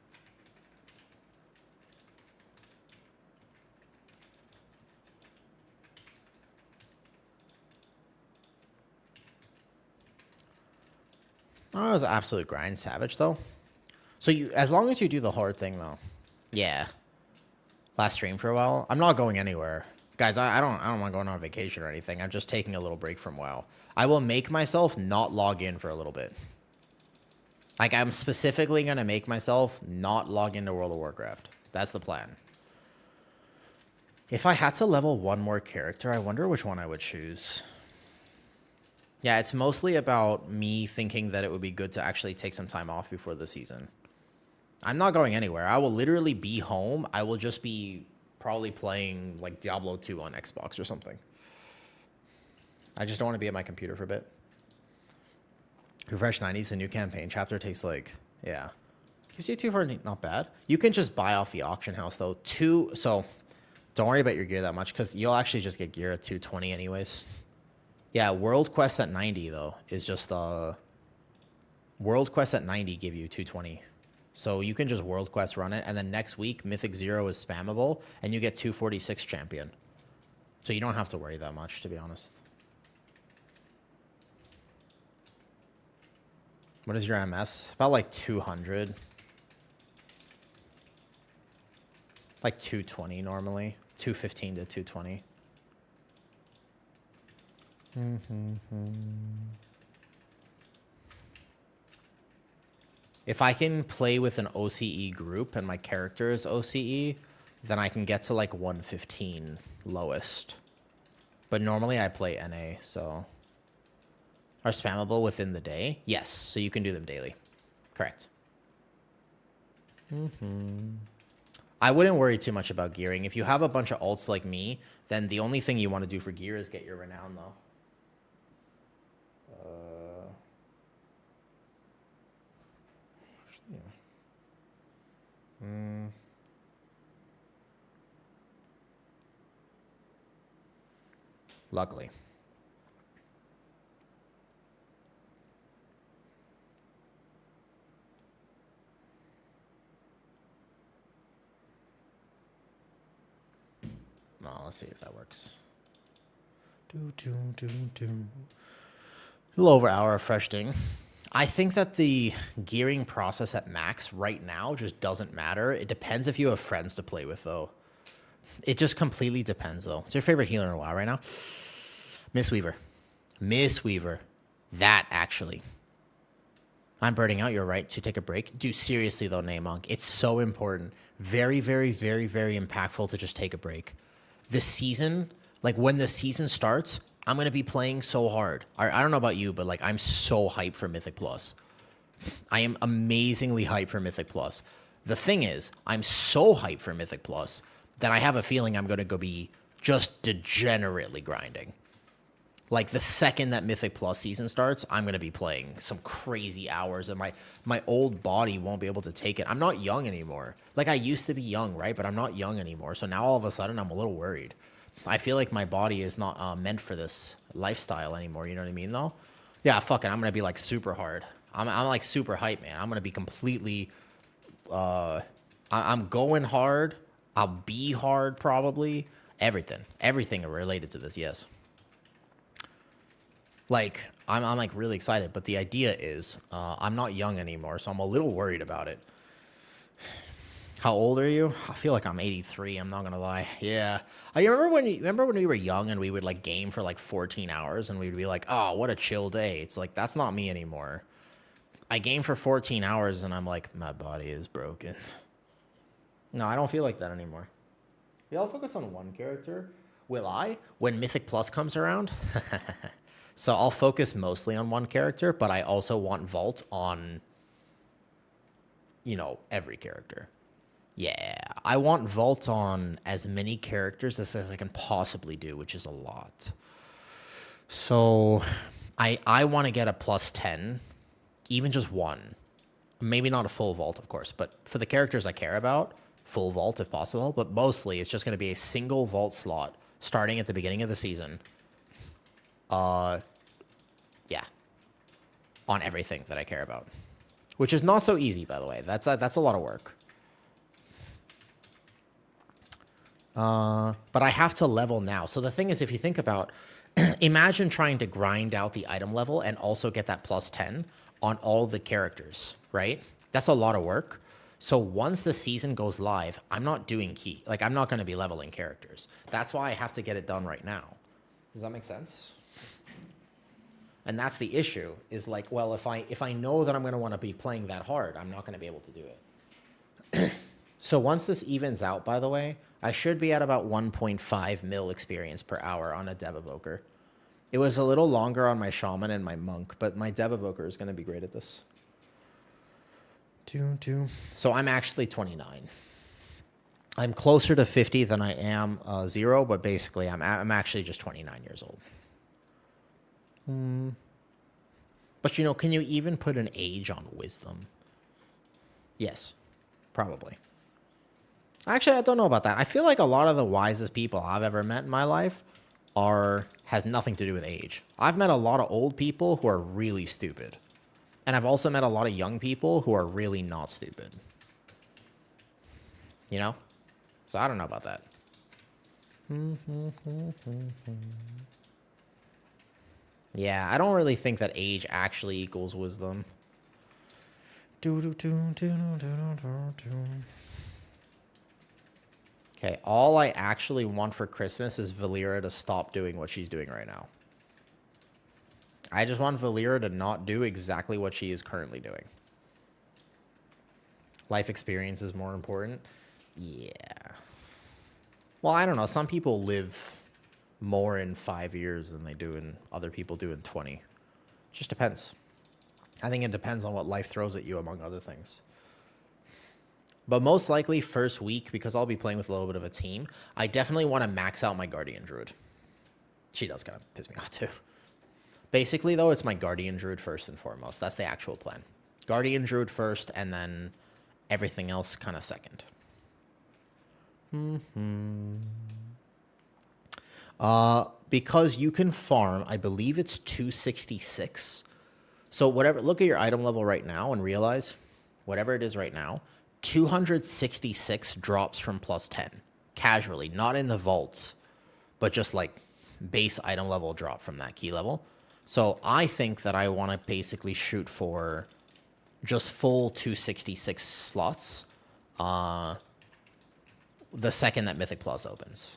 Oh, it was absolute grind savage though. So you, as long as you do the hard thing though, yeah. Last stream for a while. I'm not going anywhere, guys. I don't want going on vacation or anything. I'm just taking a little break from WoW. I will make myself not log in for a little bit. Like, I'm specifically gonna make myself not log into World of Warcraft. That's the plan. If I had to level one more character, I wonder which one I would choose. Yeah, it's mostly about me thinking that it would be good to actually take some time off before the season. I'm not going anywhere. I will literally be home. I will just be probably playing like Diablo 2 on Xbox or something. I just don't want to be at my computer for a bit. Refresh 90s, a new campaign chapter takes like, yeah. Gives you 240, not bad. You can just buy off the auction house though. So don't worry about your gear that much because you'll actually just get gear at 220 anyways. Yeah, World Quest at 90, though, is just World Quest at 90 give you 220. So you can just World Quest run it, and then next week, Mythic 0 is spammable, and you get 246 champion. So you don't have to worry that much, to be honest. What is your MS? About like 200. Like 220 normally. 215 to 220. If I can play with an OCE group and my character is OCE, then I can get to like 115 lowest. But normally I play NA, so... Are spammable within the day? Yes, so you can do them daily. Correct. I wouldn't worry too much about gearing. If you have a bunch of alts like me, then the only thing you want to do for gear is get your renown, though. Luckily. Well, let's see if that works. A little over hour of fresh ding. I think that the gearing process at max right now just doesn't matter. It depends if you have friends to play with, though. It just completely depends, though. What's your favorite healer in a while right now? Miss Weaver. Miss Weaver. That, actually. I'm burning out. You're right to take a break. Dude, seriously, though, Naymunk, it's so important. Very, very, very, very impactful to just take a break. This season, like, when the season starts, I'm going to be playing so hard. I don't know about you, but, like, I'm so hyped for Mythic Plus. I am amazingly hyped for Mythic Plus. The thing is, I'm so hyped for Mythic Plus that I have a feeling I'm going to go be just degenerately grinding. Like, the second that Mythic Plus season starts, I'm going to be playing some crazy hours, and my old body won't be able to take it. I'm not young anymore. Like, I used to be young, right? But I'm not young anymore. So now all of a sudden, I'm a little worried. I feel like my body is not meant for this lifestyle anymore. You know what I mean, though? Yeah, fuck it. I'm going to be, like, super hard. I'm like, super hype, man. I'm going to be completely... I'm going hard. I'll be hard, probably. Everything related to this, yes. Like, I'm like really excited, but the idea is I'm not young anymore, so I'm a little worried about it. How old are you? I feel like I'm 83. I'm not gonna lie. Yeah, I remember when we were young and we would like game for like 14 hours and we'd be like, oh, what a chill day. It's like that's not me anymore. I game for 14 hours and I'm like, my body is broken. No, I don't feel like that anymore. Yeah, I'll focus on one character. Will I? When Mythic Plus comes around? So I'll focus mostly on one character, but I also want Vault on, you know, every character. Yeah, I want Vault on as many characters as I can possibly do, which is a lot. So I want to get a plus 10, even just one. Maybe not a full Vault, of course, but for the characters I care about, full Vault if possible. But mostly it's just going to be a single Vault slot starting at the beginning of the season. Yeah, on everything that I care about, which is not so easy, by the way. That's a lot of work. But I have to level now. So the thing is, if you think about, imagine trying to grind out the item level and also get that plus 10 on all the characters, right? That's a lot of work. So once the season goes live, I'm not doing key. Like, I'm not going to be leveling characters. That's why I have to get it done right now. Does that make sense? And that's the issue, is like, well, if I know that I'm going to want to be playing that hard, I'm not going to be able to do it. So once this evens out, by the way, I should be at about 1.5 mil experience per hour on a Dev Evoker. It was a little longer on my Shaman and my Monk, but my Dev Evoker is going to be great at this. So I'm actually 29. I'm closer to 50 than I am 0, but basically I'm actually just 29 years old. But, you know, can you even put an age on wisdom? Yes, probably. Actually, I don't know about that. I feel like a lot of the wisest people I've ever met in my life has nothing to do with age. I've met a lot of old people who are really stupid. And I've also met a lot of young people who are really not stupid. You know? So I don't know about that. Yeah, I don't really think that age actually equals wisdom. Okay, all I actually want for Christmas is Valera to stop doing what she's doing right now. I just want Valera to not do exactly what she is currently doing. Life experience is more important. Yeah. Well, I don't know. Some people live more in 5 years than they do in other people do in 20. It just depends. I think it depends on what life throws at you, among other things. But most likely first week, because I'll be playing with a little bit of a team, I definitely want to max out my Guardian Druid. She does kind of piss me off too. Basically, though, it's my Guardian Druid first and foremost. That's the actual plan. Guardian Druid first, and then everything else kind of second. Because you can farm, I believe it's 266. So whatever, look at your item level right now and realize, whatever it is right now, 266 drops from plus 10. Casually, not in the vaults, but just like base item level drop from that key level. So I think that I want to basically shoot for just full 266 slots. the second that Mythic Plus opens.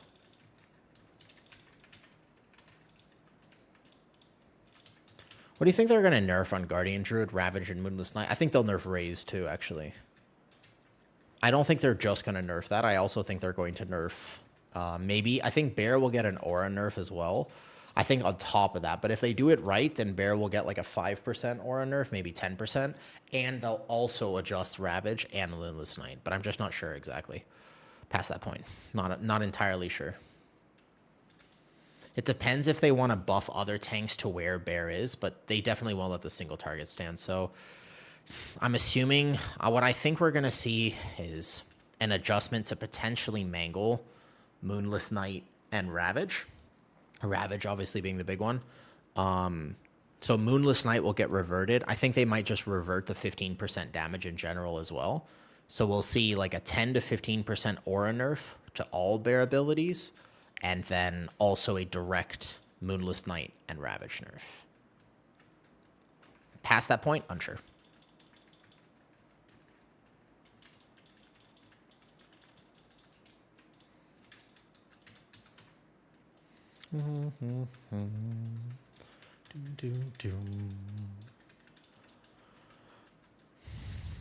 What do you think they're going to nerf on Guardian Druid, Ravage, and Moonless Knight? I think they'll nerf Raze too, actually. I don't think they're just going to nerf that. I also think they're going to nerf maybe. I think Bear will get an Aura nerf as well. I think on top of that. But if they do it right, then Bear will get like a 5% Aura nerf, maybe 10%. And they'll also adjust Ravage and Moonless Knight. But I'm just not sure exactly past that point. Not entirely sure. It depends if they want to buff other tanks to where Bear is, but they definitely won't let the single target stand. So I'm assuming what I think we're going to see is an adjustment to potentially Mangle, Moonless Knight, and Ravage. Ravage obviously being the big one. So Moonless Knight will get reverted. I think they might just revert the 15% damage in general as well. So we'll see like a 10 to 15% Aura nerf to all Bear abilities. And then also a direct Moonless Knight and Ravage nerf. Past that point, unsure. Do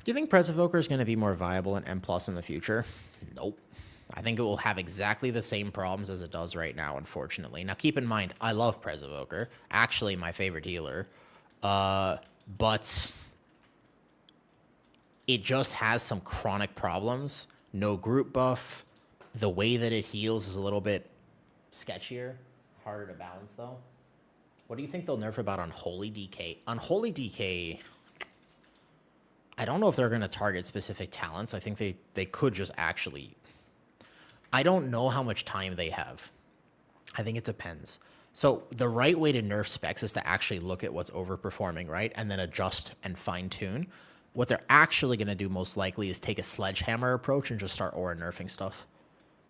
you think Prez Evoker is going to be more viable in M+ in the future? Nope. I think it will have exactly the same problems as it does right now, unfortunately. Now, keep in mind, I love Prez Evoker. Actually, my favorite healer. But it just has some chronic problems. No group buff. The way that it heals is a little bit sketchier. Harder to balance, though. What do you think they'll nerf about Unholy DK? Unholy DK... I don't know if they're going to target specific talents. I think they could just actually... I don't know how much time they have. I think it depends. So the right way to nerf specs is to actually look at what's overperforming, right? And then adjust and fine-tune. What they're actually going to do most likely is take a sledgehammer approach and just start aura nerfing stuff.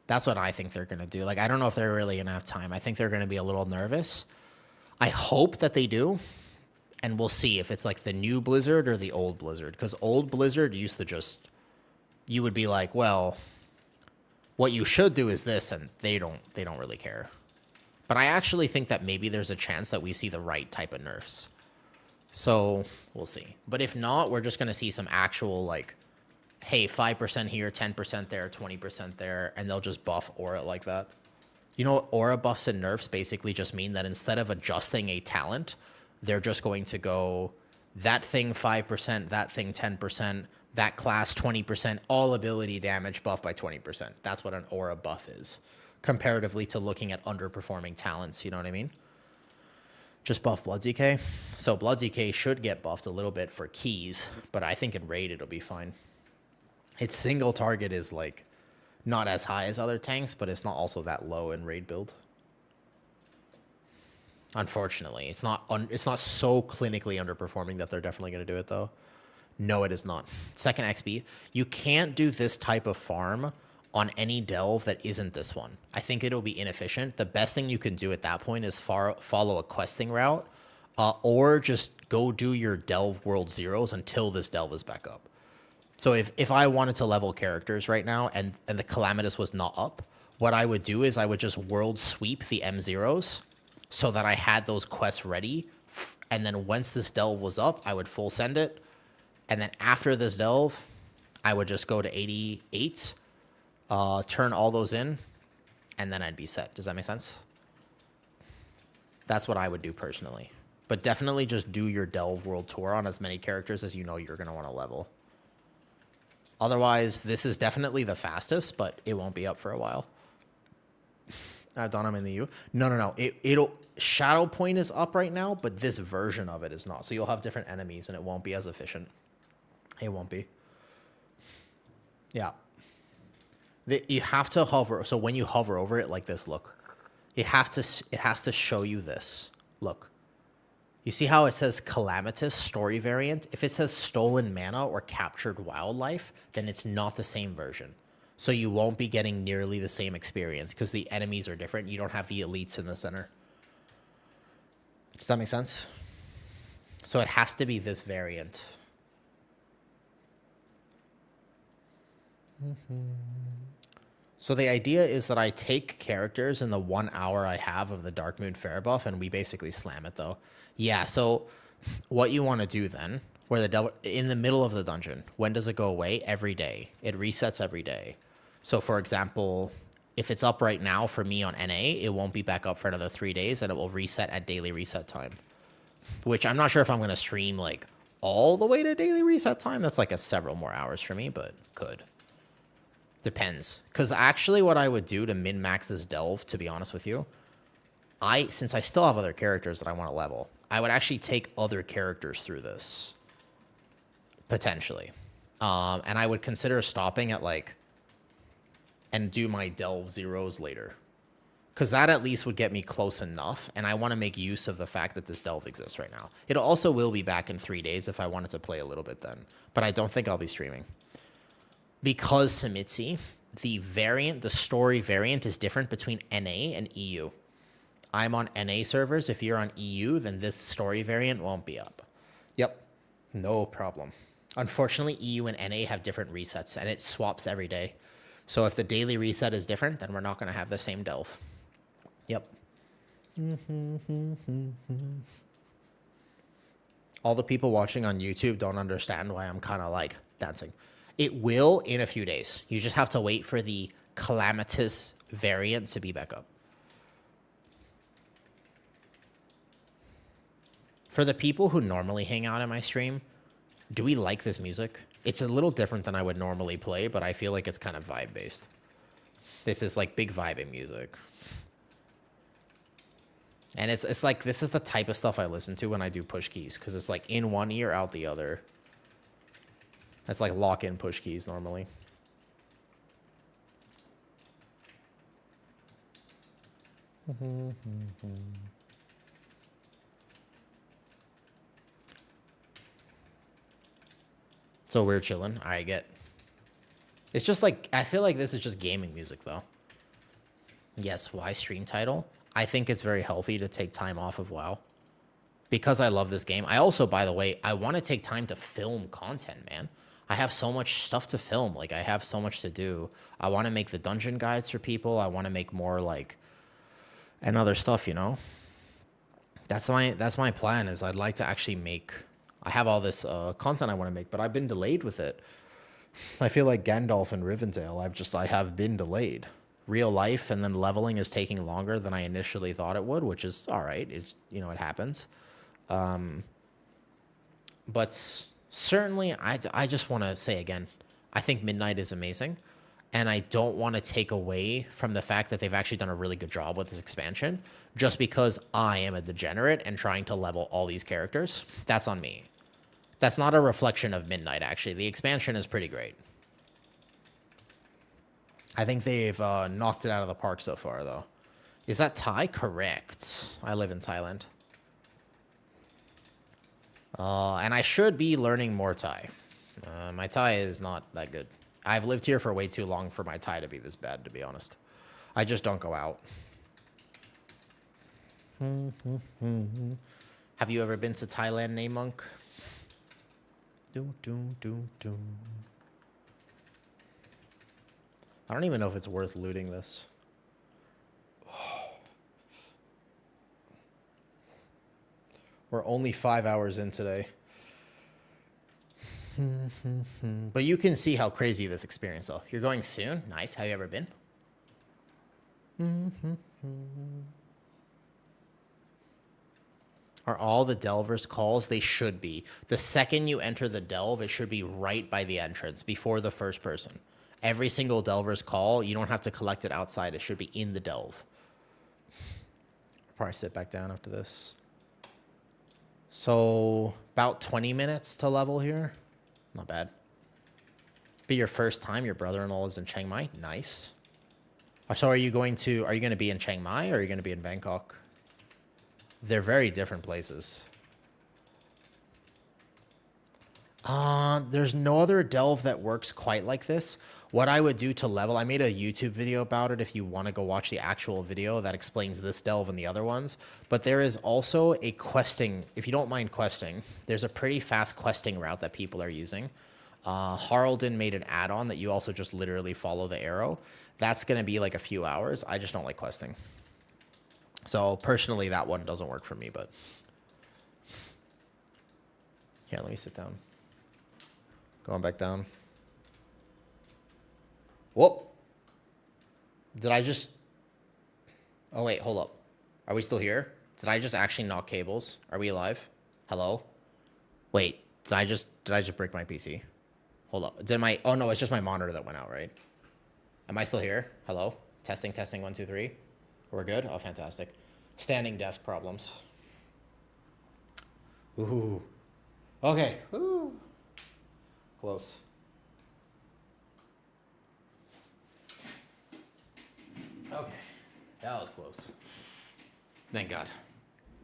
That's what I think they're going to do. Like, I don't know if they're really going to have time. I think they're going to be a little nervous. I hope that they do. And we'll see if it's like the new Blizzard or the old Blizzard. Because old Blizzard used to just... You would be like, well... What you should do is this, and they don't really care. But I actually think that maybe there's a chance that we see the right type of nerfs. So, we'll see. But if not, we're just going to see some actual, like, hey, 5% here, 10% there, 20% there, and they'll just buff Aura like that. You know, Aura buffs and nerfs basically just mean that instead of adjusting a talent, they're just going to go, that thing 5%, that thing 10%, that class 20%, all ability damage buff by 20%. That's what an aura buff is, comparatively to looking at underperforming talents, you know what I mean? Just buff Blood DK. So Blood DK should get buffed a little bit for keys, but I think in raid it'll be fine. Its single target is like not as high as other tanks, but it's not also that low in raid build. Unfortunately, it's not so clinically underperforming that they're definitely going to do it though. No, it is not. Second XP, you can't do this type of farm on any delve that isn't this one. I think it'll be inefficient. The best thing you can do at that point is follow a questing route, or just go do your delve world zeros until this delve is back up. So if I wanted to level characters right now and the Calamitous was not up, what I would do is I would just world sweep the M0s so that I had those quests ready. And then once this delve was up, I would full send it. And then after this delve, I would just go to 88, turn all those in, and then I'd be set. Does that make sense? That's what I would do personally. But definitely just do your delve world tour on as many characters as you know you're going to want to level. Otherwise, this is definitely the fastest, but it won't be up for a while. Don, I'm in the U. No. It'll Shadow Point is up right now, but this version of it is not. So you'll have different enemies, and it won't be as efficient. It won't be. Yeah. You have to hover. So when you hover over it like this, look. It has to show you this. Look. You see how it says Calamitous story variant? If it says stolen mana or captured wildlife, then it's not the same version. So you won't be getting nearly the same experience because the enemies are different. You don't have the elites in the center. Does that make sense? So it has to be this variant. So the idea is that I take characters in the 1 hour I have of the Dark Moon Fair buff, and we basically slam it though. Yeah, so what you want to do then, where the devil in the middle of the dungeon, when does it go away? Every day. It resets every day. So for example, if it's up right now for me on NA, it won't be back up for another 3 days, and it will reset at daily reset time. Which I'm not sure if I'm going to stream like all the way to daily reset time. That's like a several more hours for me, but could. Depends. Because actually what I would do to min-max this delve, to be honest with you, since I still have other characters that I want to level, I would actually take other characters through this. Potentially. And I would consider stopping at like, and do my delve zeros later. Because that at least would get me close enough, and I want to make use of the fact that this delve exists right now. It also will be back in 3 days if I wanted to play a little bit then. But I don't think I'll be streaming. Because Samitsi, the story variant is different between NA and EU. I'm on NA servers. If you're on EU, then this story variant won't be up. Yep, no problem. Unfortunately, EU and NA have different resets, and it swaps every day. So if the daily reset is different, then we're not going to have the same delve. Yep. All the people watching on YouTube don't understand why I'm kind of like dancing. It will in a few days. You just have to wait for the calamitous variant to be back up. For the people who normally hang out in my stream, do we like this music? It's a little different than I would normally play, but I feel like it's kind of vibe-based. This is like big vibing music. And it's like, this is the type of stuff I listen to when I do push keys, because it's like in one ear, out the other. That's like lock-in push keys normally. So we're chilling. I get. It's just like, I feel like this is just gaming music though. Yes, why stream title? I think it's very healthy to take time off of WoW. Because I love this game. I also, by the way, I want to take time to film content, man. I have so much stuff to film. Like, I have so much to do. I want to make the dungeon guides for people. I want to make more, like, and other stuff, you know? That's my plan, is I'd like to actually make... I have all this content I want to make, but I've been delayed with it. I feel like Gandalf and Rivendell, I have been delayed. Real life and then leveling is taking longer than I initially thought it would, which is all right. It's, you know, it happens. But certainly, I just want to say again, I think Midnight is amazing, and I don't want to take away from the fact that they've actually done a really good job with this expansion, just because I am a degenerate and trying to level all these characters. That's on me. That's not a reflection of Midnight, actually. The expansion is pretty great. I think they've knocked it out of the park so far, though. Is that Thai? Correct. I live in Thailand. And I should be learning more Thai. My Thai is not that good. I've lived here for way too long for my Thai to be this bad, to be honest. I just don't go out. Have you ever been to Thailand, Nay Monk? I don't even know if it's worth looting this. We're only 5 hours in today. But you can see how crazy this experience is. You're going soon? Nice. Have you ever been? Are all the delvers calls? They should be. The second you enter the delve, it should be right by the entrance, before the first person. Every single delver's call, you don't have to collect it outside. It should be in the delve. I'll probably sit back down after this. So, about 20 minutes to level here. Not bad. Be your first time. Your brother-in-law is in Chiang Mai. Nice. So are you going to be in Chiang Mai, or are you going to be in Bangkok? They're very different places. There's no other delve that works quite like this. What I would do to level, I made a YouTube video about it if you want to go watch the actual video that explains this delve and the other ones. But there is also a questing, if you don't mind questing, there's a pretty fast questing route that people are using. Haraldin made an add-on that you also just literally follow the arrow. That's going to be like a few hours. I just don't like questing. So personally, that one doesn't work for me, but here, let me sit down. Going back down. Whoop. Did I just... Oh, wait, hold up. Are we still here? Did I just actually knock cables? Are we alive? Hello? Wait, did I just break my PC? Hold up. Did my... Oh, no, it's just my monitor that went out, right? Am I still here? Hello? Testing, testing, 1, 2, 3. We're good? Oh, fantastic. Standing desk problems. Ooh. Okay. Ooh. Close. Okay. That was close. Thank God.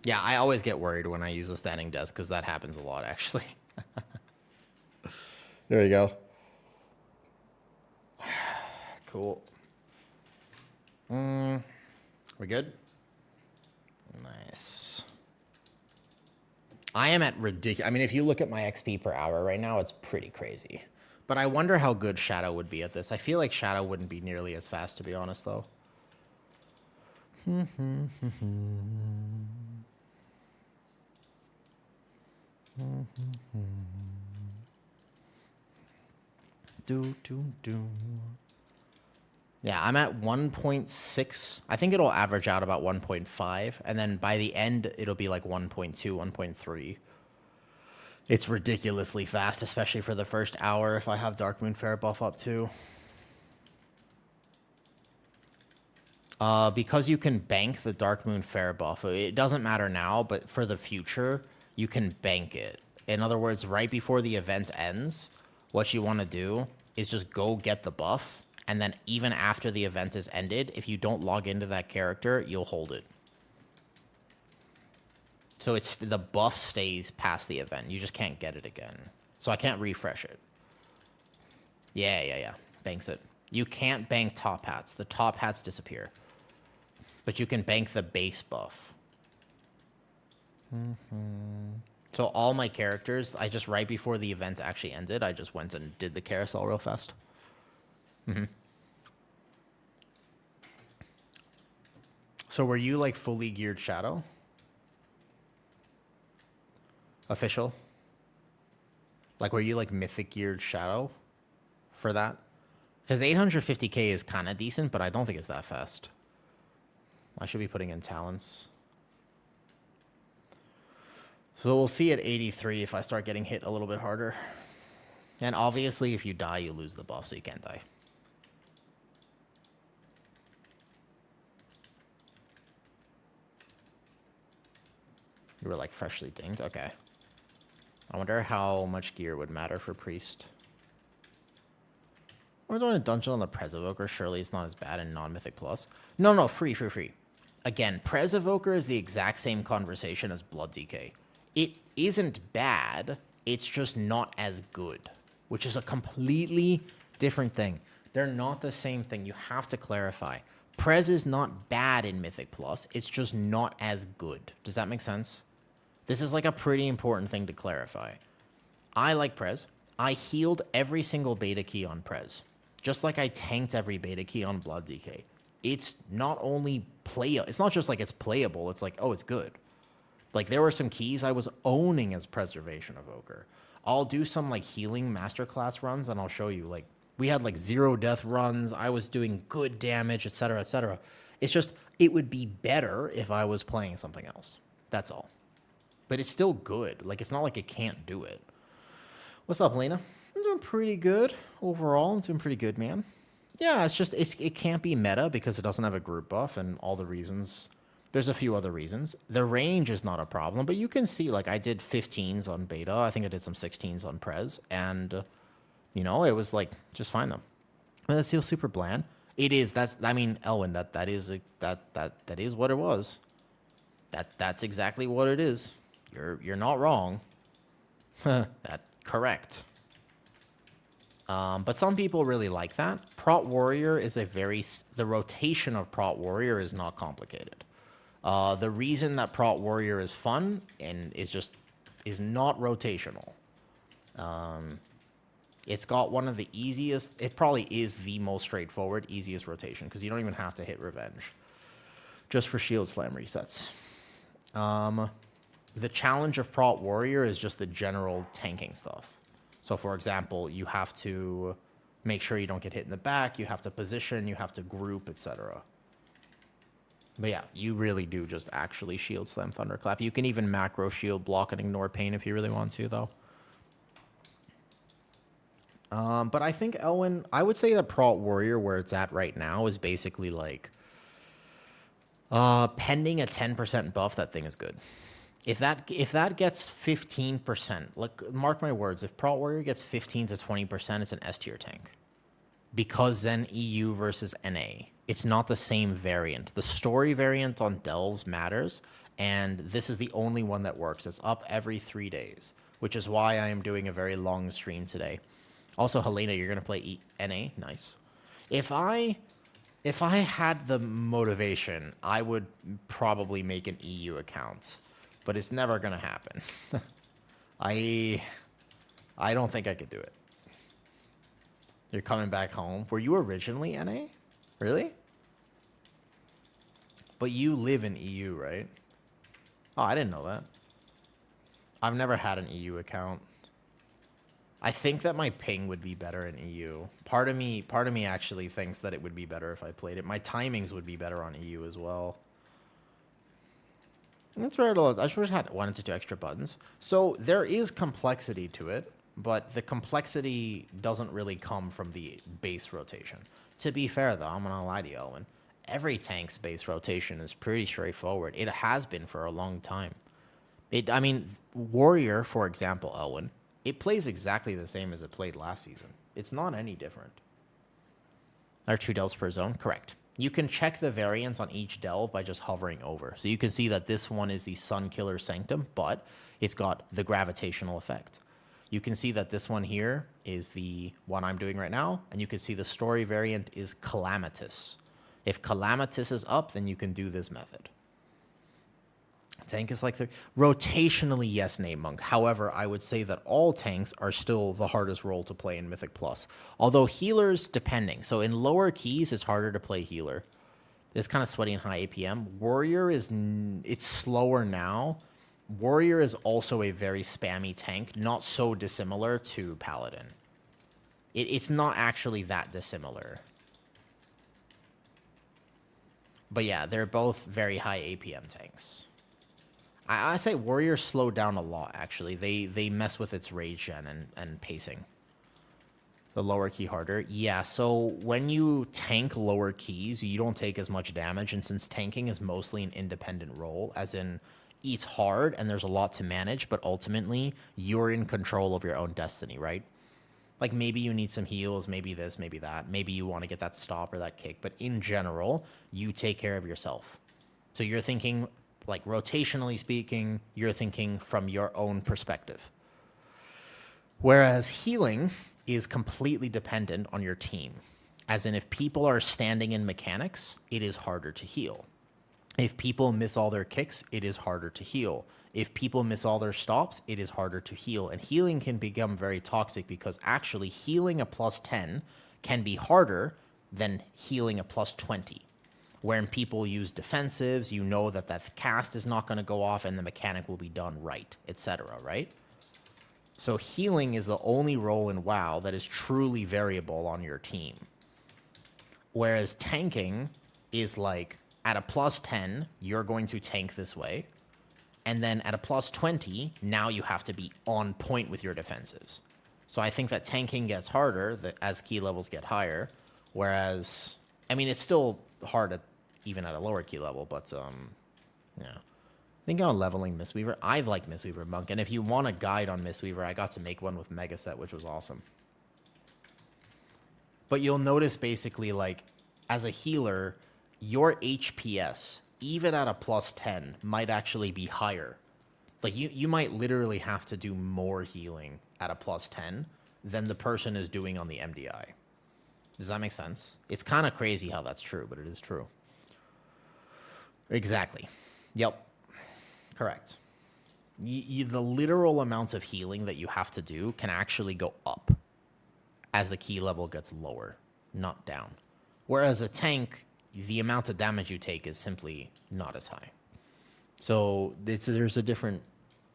Yeah, I always get worried when I use a standing desk because that happens a lot, actually. There you go. Cool. We good? Nice. I am at ridiculous. I mean, if you look at my XP per hour right now, it's pretty crazy. But I wonder how good Shadow would be at this. I feel like Shadow wouldn't be nearly as fast, to be honest, though. Yeah, I'm at 1.6. I think it'll average out about 1.5. And then by the end, it'll be like 1.2, 1.3. It's ridiculously fast, especially for the first hour if I have Darkmoon Fair buff up too. Because you can bank the Darkmoon Fair buff. It doesn't matter now, but for the future, you can bank it. In other words, right before the event ends, what you want to do is just go get the buff. And then even after the event is ended, if you don't log into that character, you'll hold it. So it's the buff stays past the event. You just can't get it again. So I can't refresh it. Yeah. Banks it. You can't bank top hats. The top hats disappear. But you can bank the base buff. So all my characters, I just, right before the event actually ended, I just went and did the carousel real fast. So were you like fully geared Shadow? Official? Like were you like mythic geared Shadow for that? Because 850k is kind of decent, but I don't think it's that fast. I should be putting in talents. So we'll see at 83 if I start getting hit a little bit harder. And obviously if you die, you lose the buff, so you can't die. You were like freshly dinged? Okay. I wonder how much gear would matter for Priest. We're doing a dungeon on the Prez Evoker. Surely it's not as bad in non-Mythic Plus. No, free. Again, Prez Evoker is the exact same conversation as Blood DK. It isn't bad. It's just not as good, which is a completely different thing. They're not the same thing. You have to clarify. Prez is not bad in Mythic Plus. It's just not as good. Does that make sense? This is like a pretty important thing to clarify. I like Prez. I healed every single beta key on Prez. Just like I tanked every beta key on Blood DK. It's not only playable. It's not just like it's playable. It's like, oh, it's good. Like there were some keys I was owning as Preservation Evoker. I'll do some like healing masterclass runs and I'll show you like we had like 0 death runs. I was doing good damage, etc., etc. It's just it would be better if I was playing something else. That's all. But it's still good. Like it's not like it can't do it. What's up, Lena? I'm doing pretty good overall. I'm doing pretty good, man. Yeah, it's just it can't be meta because it doesn't have a group buff and all the reasons. There's a few other reasons. The range is not a problem, but you can see like I did 15s on beta. I think I did some 16s on Prez, and you know it was like just fine though. And that feels super bland. It is. I mean, Elwin, that is what it was. That's exactly what it is. You're not wrong. That's correct. But some people really like that. Prot Warrior is the rotation of Prot Warrior is not complicated. The reason that Prot Warrior is fun and is not rotational. It's got one of the easiest, it probably is the most straightforward, easiest rotation, because you don't even have to hit Revenge. Just for Shield Slam resets. The challenge of Prot Warrior is just the general tanking stuff. So for example, you have to make sure you don't get hit in the back, you have to position, you have to group, etc. But yeah, you really do just actually Shield Slam Thunderclap. You can even macro shield block and ignore pain if you really want to, though. But I think, Elwin, I would say that Prot Warrior, where it's at right now, is basically like, pending a 10% buff, that thing is good. If that gets 15%, like, mark my words, if Prot Warrior gets 15 to 20%, it's an S tier tank. Because then EU versus NA. It's not the same variant. The story variant on Delves matters, and this is the only one that works. It's up every 3 days, which is why I am doing a very long stream today. Also, Helena, you're going to play NA? Nice. If I had the motivation, I would probably make an EU account. But it's never going to happen. I don't think I could do it. You're coming back home. Were you originally NA? Really? But you live in EU, right? Oh, I didn't know that. I've never had an EU account. I think that my ping would be better in EU. Part of me actually thinks that it would be better if I played it. My timings would be better on EU as well. That's right. I just wish I had 1 to 2 extra buttons. So there is complexity to it, but the complexity doesn't really come from the base rotation. To be fair, though, I'm going to lie to you, Elwin. Every tank's base rotation is pretty straightforward. It has been for a long time. I mean, Warrior, for example, Elwin, it plays exactly the same as it played last season. It's not any different. There are 2 delves per zone? Correct. You can check the variants on each delve by just hovering over. So you can see that this one is the Sun Killer Sanctum, but it's got the gravitational effect. You can see that this one here is the one I'm doing right now, and you can see the story variant is Calamitous. If Calamitous is up, then you can do this method. Tank is like the rotationally, yes, Nate Monk. However, I would say that all tanks are still the hardest role to play in Mythic Plus. Although healers, depending. So in lower keys, it's harder to play healer. It's kind of sweaty and high APM. Warrior it's slower now. Warrior is also a very spammy tank, not so dissimilar to Paladin. It's not actually that dissimilar. But yeah, they're both very high APM tanks. I say Warrior slowed down a lot, actually. They mess with its rage gen and pacing. The lower key harder. Yeah, so when you tank lower keys, you don't take as much damage. And since tanking is mostly an independent role, as in it's hard and there's a lot to manage, but ultimately you're in control of your own destiny, right? Like maybe you need some heals, maybe this, maybe that. Maybe you want to get that stop or that kick. But in general, you take care of yourself. So you're thinking, like rotationally speaking, you're thinking from your own perspective. Whereas healing is completely dependent on your team. As in, if people are standing in mechanics, it is harder to heal. If people miss all their kicks, it is harder to heal. If people miss all their stops, it is harder to heal. And healing can become very toxic because actually healing a plus 10 can be harder than healing a plus 20. When people use defensives, you know that that cast is not going to go off and the mechanic will be done right, etc., right? So healing is the only role in WoW that is truly variable on your team. Whereas tanking is like, at a plus 10, you're going to tank this way. And then at a plus 20, now you have to be on point with your defensives. So I think that tanking gets harder as key levels get higher. Whereas, I mean, it's still hard even at a lower key level, but yeah. I think on leveling Mistweaver, I like Mistweaver Monk, and if you want a guide on Mistweaver, I got to make one with Megaset, which was awesome. But you'll notice basically, like, as a healer, your HPS, even at a plus 10, might actually be higher. Like, you might literally have to do more healing at a plus 10 than the person is doing on the MDI. Does that make sense? It's kind of crazy how that's true, but it is true. Exactly. Yep. Correct. The literal amount of healing that you have to do can actually go up. as the key level gets lower, not down. Whereas a tank, the amount of damage you take is simply not as high. So there's a different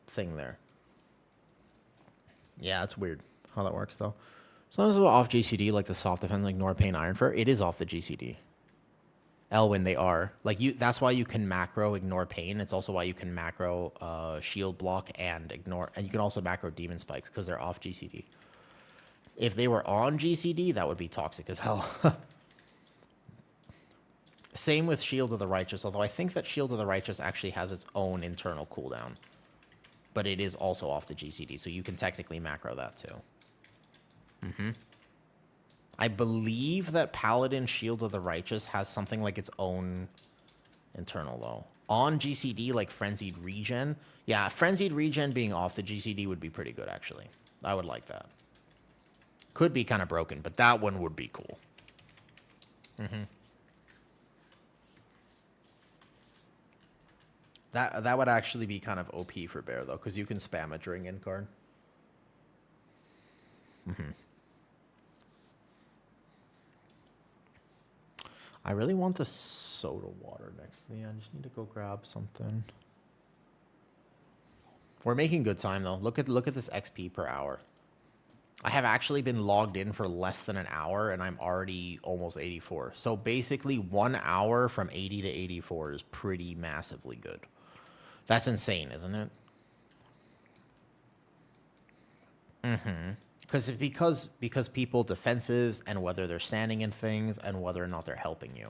thing there. Yeah, it's weird how that works, though. Sometimes off GCD, like the soft defense, like Norpain Ironfur, it is off the GCD. Elwyn, they are. Like you, that's why you can macro ignore pain. It's also why you can macro shield block and ignore, and you can also macro demon spikes because they're off GCD. If they were on GCD, that would be toxic as hell. Same with Shield of the Righteous, although I think that Shield of the Righteous actually has its own internal cooldown. But it is also off the GCD, so you can technically macro that too. I believe that Paladin Shield of the Righteous has something like its own internal, though. On GCD, like Frenzied Regen. Yeah, Frenzied Regen being off the GCD would be pretty good, actually. I would like that. Could be kind of broken, but that one would be cool. That would actually be kind of OP for Bear, though, because you can spam it during end card. I really want the soda water next to me. I just need to go grab something. We're making good time, though. Look at this XP per hour. I have actually been logged in for less than an hour, and I'm already almost 84. So basically, 1 hour from 80 to 84 is pretty massively good. That's insane, isn't it? Because people defensives and whether they're standing in things and whether or not they're helping you.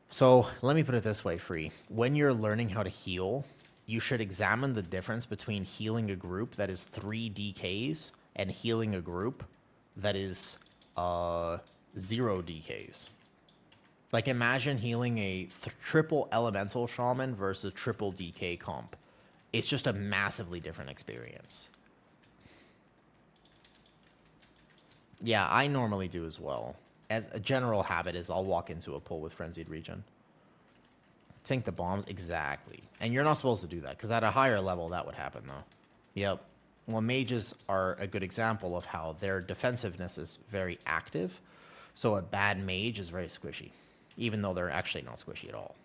So let me put it this way, Free. When you're learning how to heal, you should examine the difference between healing a group that is 3 DKs and healing a group that is 0 DKs. Like imagine healing a triple elemental shaman versus triple DK comp. It's just a massively different experience. Yeah, I normally do as well. As a general habit is I'll walk into a pull with Frenzied Regen. Tank the bombs, exactly. And you're not supposed to do that, because at a higher level that would happen, though. Yep. Well, mages are a good example of how their defensiveness is very active. So a bad mage is very squishy, even though they're actually not squishy at all.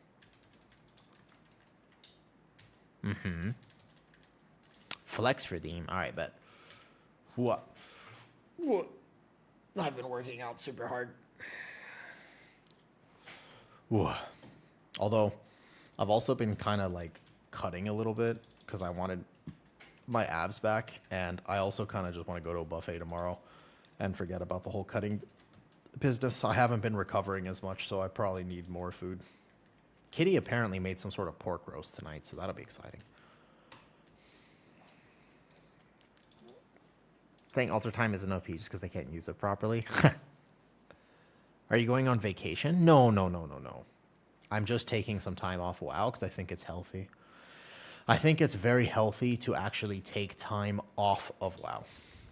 Flex redeem. All right, bet. What? I've been working out super hard. Although, I've also been kind of like cutting a little bit because I wanted my abs back, and I also kind of just want to go to a buffet tomorrow and forget about the whole cutting business. I haven't been recovering as much, so I probably need more food. Kitty apparently made some sort of pork roast tonight, so that'll be exciting. I think alter time isn't OP just because they can't use it properly. Are you going on vacation? No. I'm just taking some time off WoW because I think it's healthy. I think it's very healthy to actually take time off of WoW.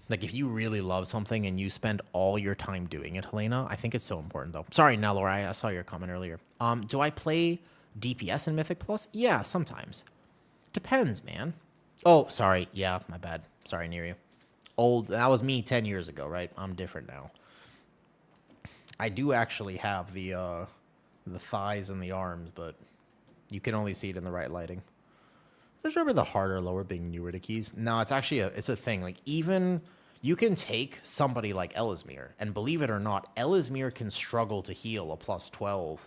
Like, if you really love something and you spend all your time doing it, Helena, I think it's so important, though. Sorry, Nalor, I saw your comment earlier. Do I play DPS in Mythic Plus? Yeah, sometimes. Depends, man. Oh, sorry. Yeah, my bad. Sorry, near you. Old. That was me 10 years ago, right? I'm different now. I do actually have the thighs and the arms, but you can only see it in the right lighting. Just remember the harder lower being newer to keys. No, it's actually it's a thing. Like, even you can take somebody like Elismir, and believe it or not, Elismir can struggle to heal a plus 12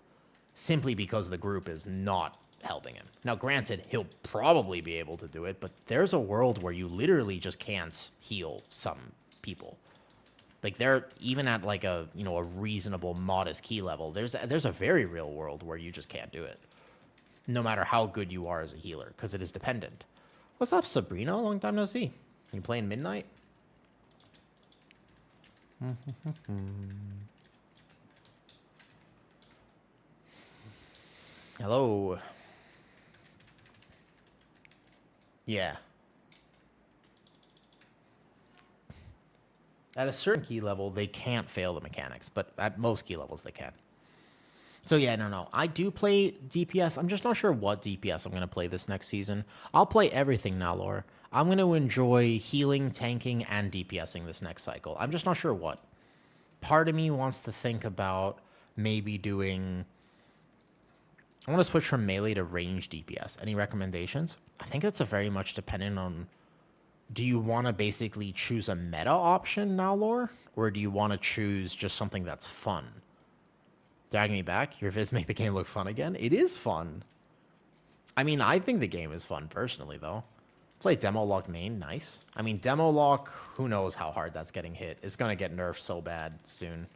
simply because the group is not helping him. Now, granted, he'll probably be able to do it, but there's a world where you literally just can't heal some people. Like, they're even at like a reasonable modest key level. There's a very real world where you just can't do it, no matter how good you are as a healer, because it is dependent. What's up, Sabrina? Long time no see. You playing Midnight? Hello. Yeah. At a certain key level, they can't fail the mechanics, but at most key levels, they can. So yeah, no. I do play DPS. I'm just not sure what DPS I'm going to play this next season. I'll play everything now, Laura. I'm going to enjoy healing, tanking, and DPSing this next cycle. I'm just not sure what. Part of me wants to think about maybe doing... I want to switch from melee to range DPS. Any recommendations? I think that's a very much dependent on... Do you want to basically choose a meta option now, Lore? Or do you want to choose just something that's fun? Dragging me back? Your vids make the game look fun again? It is fun. I mean, I think the game is fun personally, though. Play Demo Lock main, nice. I mean, Demo Lock, who knows how hard that's getting hit. It's going to get nerfed so bad soon.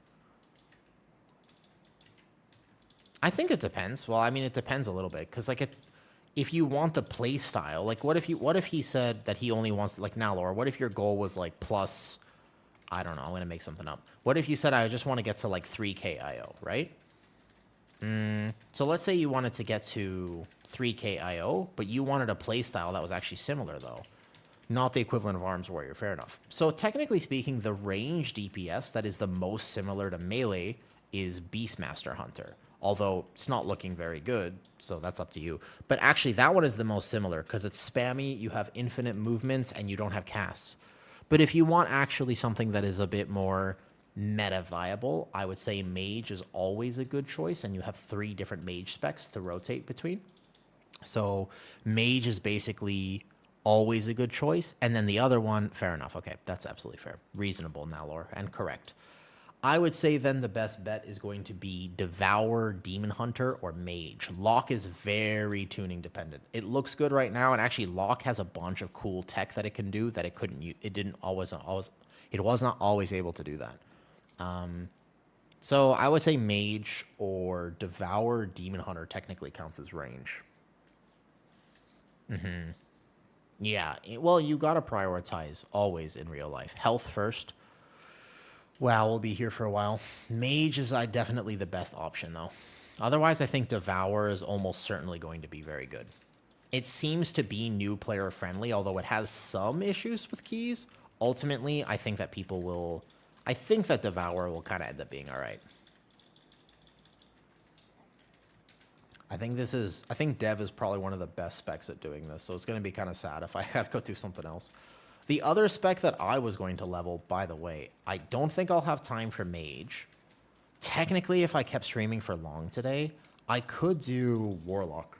I think it depends. Well, I mean, it depends a little bit. Because, like, if you want the play style, like, what if he said that he only wants, like, now, Laura, what if your goal was, like, plus, I don't know, I'm going to make something up. What if you said, I just want to get to, like, 3k IO, right? So let's say you wanted to get to 3k IO, but you wanted a playstyle that was actually similar, though. Not the equivalent of Arms Warrior, fair enough. So technically speaking, the range DPS that is the most similar to melee is Beastmaster Hunter. Although it's not looking very good, so that's up to you. But actually, that one is the most similar, because it's spammy, you have infinite movement, and you don't have casts. But if you want actually something that is a bit more... meta viable, I would say mage is always a good choice, and you have 3 different mage specs to rotate between. So mage is basically always a good choice, and then the other one, fair enough, okay, that's absolutely fair, reasonable, Nalor, and correct. I would say then the best bet is going to be Devour, Demon Hunter, or Mage. Locke is very tuning dependent. It looks good right now, and actually Locke has a bunch of cool tech that it can do that it couldn't. It was not always able to do that. So I would say Mage or Devour, Demon Hunter technically counts as range. Yeah, well, you gotta prioritize always in real life. Health first. Wow, we'll be here for a while. Mage is definitely the best option, though. Otherwise, I think Devour is almost certainly going to be very good. It seems to be new player friendly, although it has some issues with keys. Ultimately, I think that people will... I think that Devour will kind of end up being all right. I think Dev is probably one of the best specs at doing this, so it's going to be kind of sad if I had to go do something else. The other spec that I was going to level, by the way, I don't think I'll have time for Mage. Technically, if I kept streaming for long today, I could do Warlock.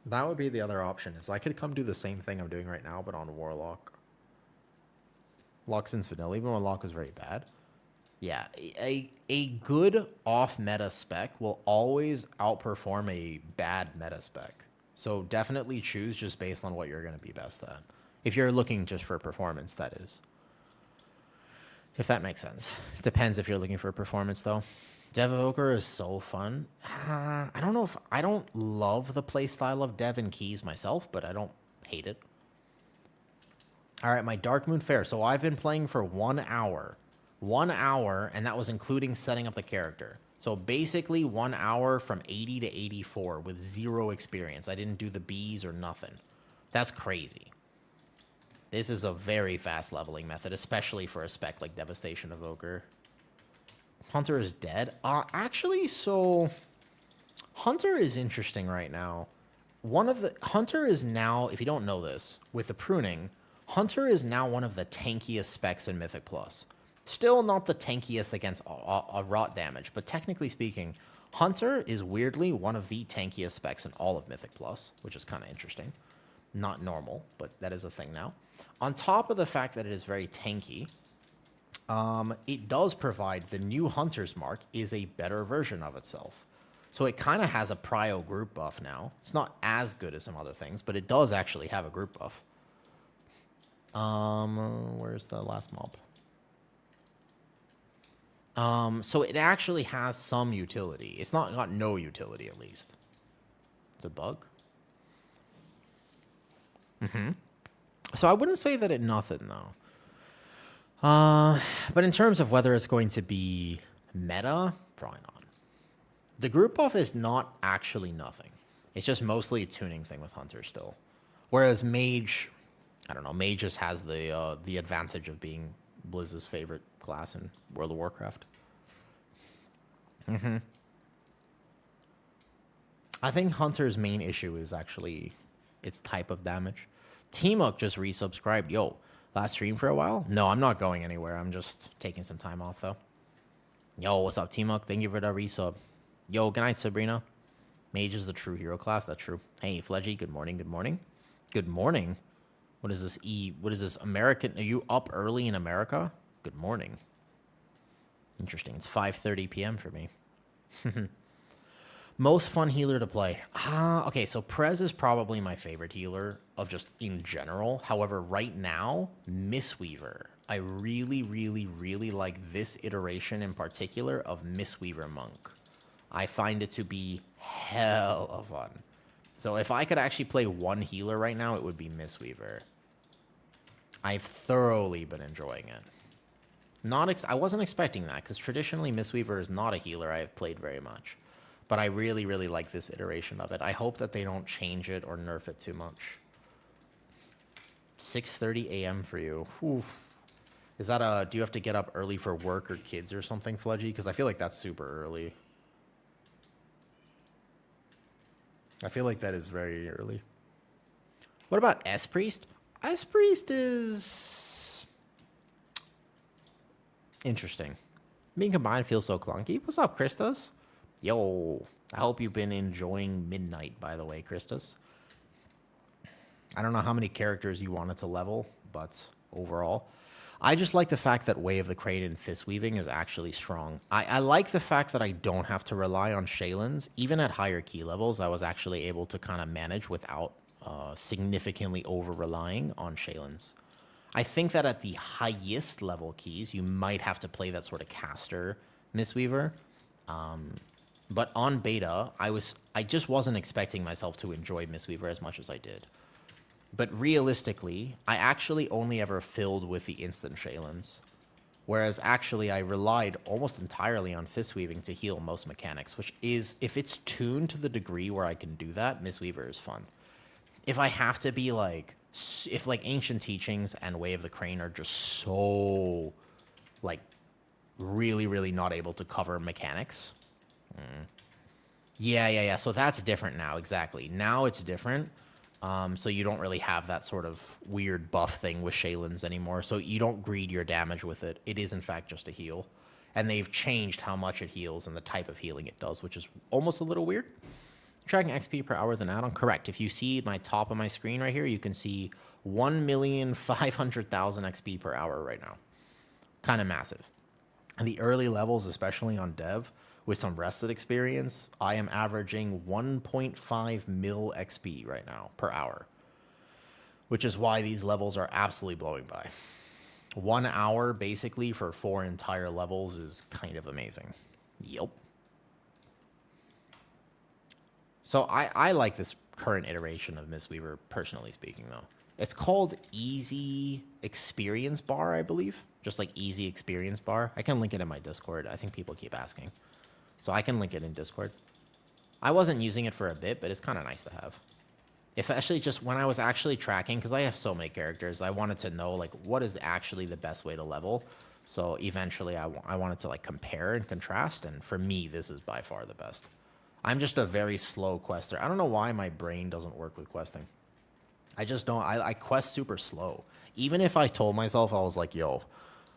That would be the other option, is I could come do the same thing I'm doing right now, but on Warlock. Luxon's vanilla, even when Locke was very bad. Yeah, a good off-meta spec will always outperform a bad meta spec. So definitely choose just based on what you're going to be best at. If you're looking just for performance, that is. If that makes sense. It depends if you're looking for performance, though. Dev Evoker is so fun. I don't know if... I don't love the playstyle of Dev and Keys myself, but I don't hate it. All right, my Dark Moon Fair. So I've been playing for 1 hour. 1 hour, and that was including setting up the character. So basically 1 hour from 80 to 84 with 0 experience. I didn't do the Bs or nothing. That's crazy. This is a very fast leveling method, especially for a spec like Devastation Evoker. Hunter is dead. Actually, so... Hunter is interesting right now. Hunter is now, if you don't know this, with the pruning... Hunter is now one of the tankiest specs in Mythic Plus. Still not the tankiest against a rot damage, but technically speaking, Hunter is weirdly one of the tankiest specs in all of Mythic Plus, which is kind of interesting. Not normal, but that is a thing now. On top of the fact that it is very tanky, it does provide the new Hunter's Mark is a better version of itself. So it kind of has a prio group buff now. It's not as good as some other things, but it does actually have a group buff. Where's the last mob? So it actually has some utility. It's not got no utility, at least. It's a bug. So I wouldn't say that it nothing, though. But in terms of whether it's going to be meta, probably not. The group buff is not actually nothing. It's just mostly a tuning thing with Hunter still. Whereas Mage... I don't know, Mage just has the advantage of being Blizz's favorite class in World of Warcraft. I think Hunter's main issue is actually its type of damage. Teamuk just resubscribed. Yo, last stream for a while? No, I'm not going anywhere. I'm just taking some time off, though. Yo, what's up, Teamuk? Thank you for the resub. Yo, good night, Sabrina. Mage is the true hero class. That's true. Hey, Fledgy, good morning, good morning. Good morning. What is this? What is this? American? Are you up early in America? Good morning. Interesting. It's 5:30 p.m. for me. Most fun healer to play. Okay, so Prez is probably my favorite healer of just in general. However, right now, Mistweaver. I really, really, really like this iteration in particular of Mistweaver Monk. I find it to be hella fun. So if I could actually play one healer right now, it would be Mistweaver. I've thoroughly been enjoying it. I wasn't expecting that, because traditionally Mistweaver is not a healer I have played very much. But I really, really like this iteration of it. I hope that they don't change it or nerf it too much. 6:30 a.m. for you. Whew. Is that do you have to get up early for work or kids or something, Fledgy? Because I feel like that's super early. I feel like that is very early. What about S-Priest? S-Priest is interesting. Being combined feels so clunky. What's up, Christus? Yo, I hope you've been enjoying Midnight, by the way, Christus. I don't know how many characters you wanted to level, but overall, I just like the fact that Way of the Crane and Fist Weaving is actually strong. I like the fact that I don't have to rely on Shaylins. Even at higher key levels, I was actually able to kind of manage without significantly over-relying on Shaylins. I think that at the highest level keys, you might have to play that sort of caster Mistweaver. But on beta, I just wasn't expecting myself to enjoy Mistweaver as much as I did. But realistically, I actually only ever filled with the instant Shaylins. Whereas actually I relied almost entirely on Fist Weaving to heal most mechanics, which is, if it's tuned to the degree where I can do that, Mistweaver is fun. If I have to be like, if like Ancient Teachings and Way of the Crane are just so, like, really, really not able to cover mechanics. Yeah. So that's different now, exactly. Now it's different. So you don't really have that sort of weird buff thing with Shaylins anymore. So you don't greed your damage with it. It is, in fact, just a heal. And they've changed how much it heals and the type of healing it does, which is almost a little weird. Tracking XP per hour with an add-on? Correct. If you see my top of my screen right here, you can see 1,500,000 XP per hour right now. Kind of massive. And the early levels, especially on Dev, with some rested experience, I am averaging 1.5 mil XP right now per hour, which is why these levels are absolutely blowing by. 1 hour, basically, for 4 entire levels is kind of amazing. Yep. So I like this current iteration of Mistweaver, personally speaking, though. It's called Easy Experience Bar, I believe. Just like Easy Experience Bar. I can link it in my Discord. I think people keep asking. So I can link it in Discord. I wasn't using it for a bit, but it's kind of nice to have. Especially just when I was actually tracking, because I have so many characters, I wanted to know, like, what is actually the best way to level. So eventually I wanted to, like, compare and contrast, and for me, this is by far the best. I'm just a very slow quester. I don't know why my brain doesn't work with questing. I just don't. I quest super slow. Even if I told myself, I was like, yo,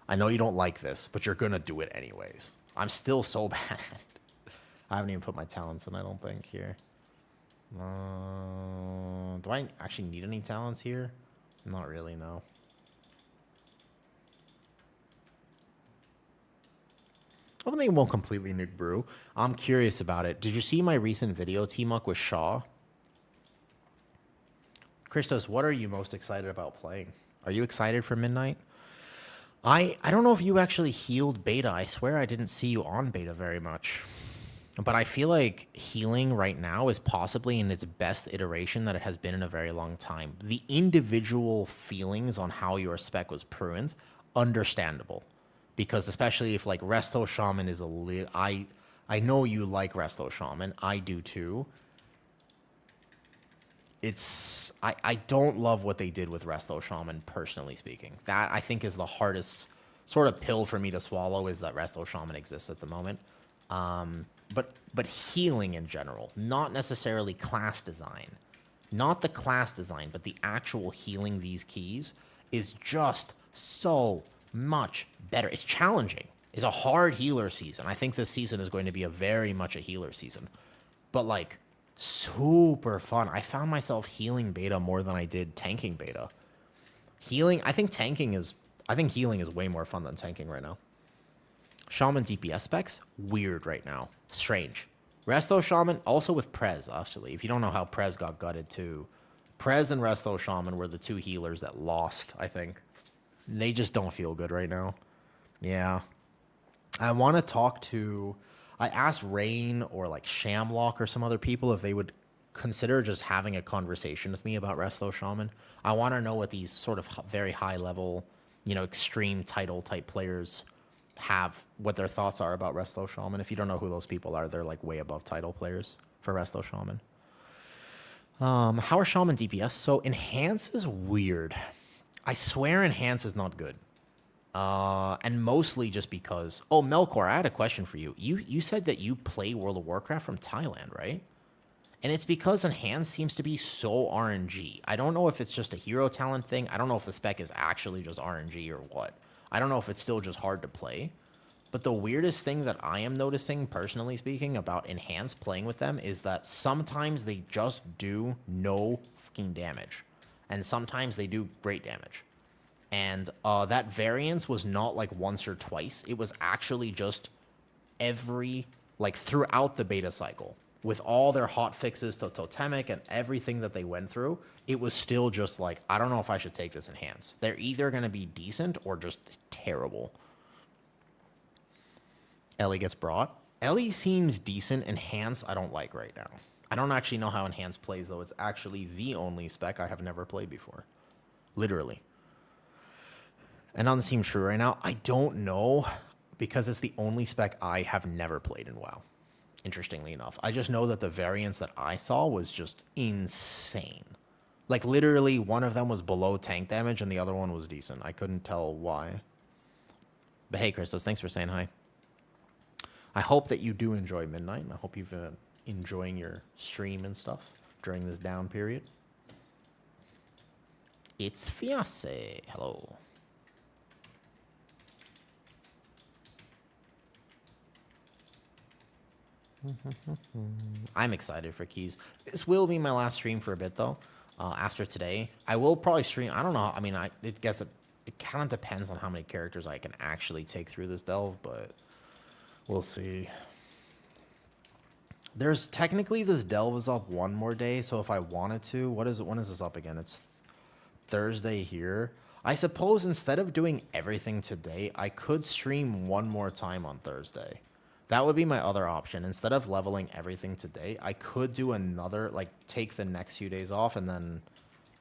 I know you don't like this, but you're going to do it anyways. I'm still so bad at it. I haven't even put my talents in, I don't think, here. Do I actually need any talents here? Not really, no. Hopefully it won't completely nuke Brew. I'm curious about it. Did you see my recent video, Teamuk, with Shaw? Christos, what are you most excited about playing? Are you excited for Midnight? I don't know if you actually healed beta. I swear I didn't see you on beta very much. But I feel like healing right now is possibly in its best iteration that it has been in a very long time. The individual feelings on how your spec was pruned, understandable. Because especially if like Resto Shaman is a lit, I know you like Resto Shaman. I do too. I don't love what they did with Resto Shaman, personally speaking. That I think is the hardest sort of pill for me to swallow, is that Resto Shaman exists at the moment. But healing in general, not necessarily class design. not the class design, but the actual healing these keys is just so much better. It's challenging. It's a hard healer season. I think this season is going to be a very much a healer season. But like super fun. I found myself healing beta more than I did tanking beta. I think healing is way more fun than tanking right now. Shaman DPS specs, weird right now. Strange. Resto Shaman, also with Prez, actually. If you don't know how Prez got gutted too. Prez and Resto Shaman were the two healers that lost, I think. They just don't feel good right now. Yeah. I want to talk to... I asked Rain or like Shamlock or some other people if they would consider just having a conversation with me about Resto Shaman. I want to know what these sort of very high level, extreme title type players have, what their thoughts are about Resto Shaman. If you don't know who those people are, they're like way above title players for Resto Shaman. How are Shaman DPS? So Enhance is weird. I swear Enhance is not good. And mostly just because... Oh, Melkor, I had a question for you. You said that you play World of Warcraft from Thailand, right? And it's because Enhance seems to be so RNG. I don't know if it's just a hero talent thing. I don't know if the spec is actually just RNG or what. I don't know if it's still just hard to play. But the weirdest thing that I am noticing, personally speaking, about Enhance playing with them is that sometimes they just do no fucking damage. And sometimes they do great damage. And that variance was not like once or twice. It was actually just throughout the beta cycle. With all their hot fixes to Totemic and everything that they went through, it was still just like, I don't know if I should take this Enhance. They're either going to be decent or just terrible. Ellie gets brought. Ellie seems decent. Enhance, I don't like right now. I don't actually know how Enhance plays, though. It's actually the only spec I have never played before. Literally. And doesn't seem true right now. I don't know, because it's the only spec I have never played in WoW. Interestingly enough. I just know that the variance that I saw was just insane. Like, literally, one of them was below tank damage, and the other one was decent. I couldn't tell why. But hey, Christos, thanks for saying hi. I hope that you do enjoy Midnight, and I hope you've been enjoying your stream and stuff during this down period. It's Fiancé. Hello. I'm excited for keys. This will be my last stream for a bit, though. After today, I will probably stream. I don't know. I mean, it kind of depends on how many characters I can actually take through this delve, but we'll see. There's technically this delve is up one more day, so if I wanted to, when is this up again? It's Thursday here. I suppose instead of doing everything today, I could stream one more time on Thursday. That would be my other option. Instead of leveling everything today, I could do another, like, take the next few days off and then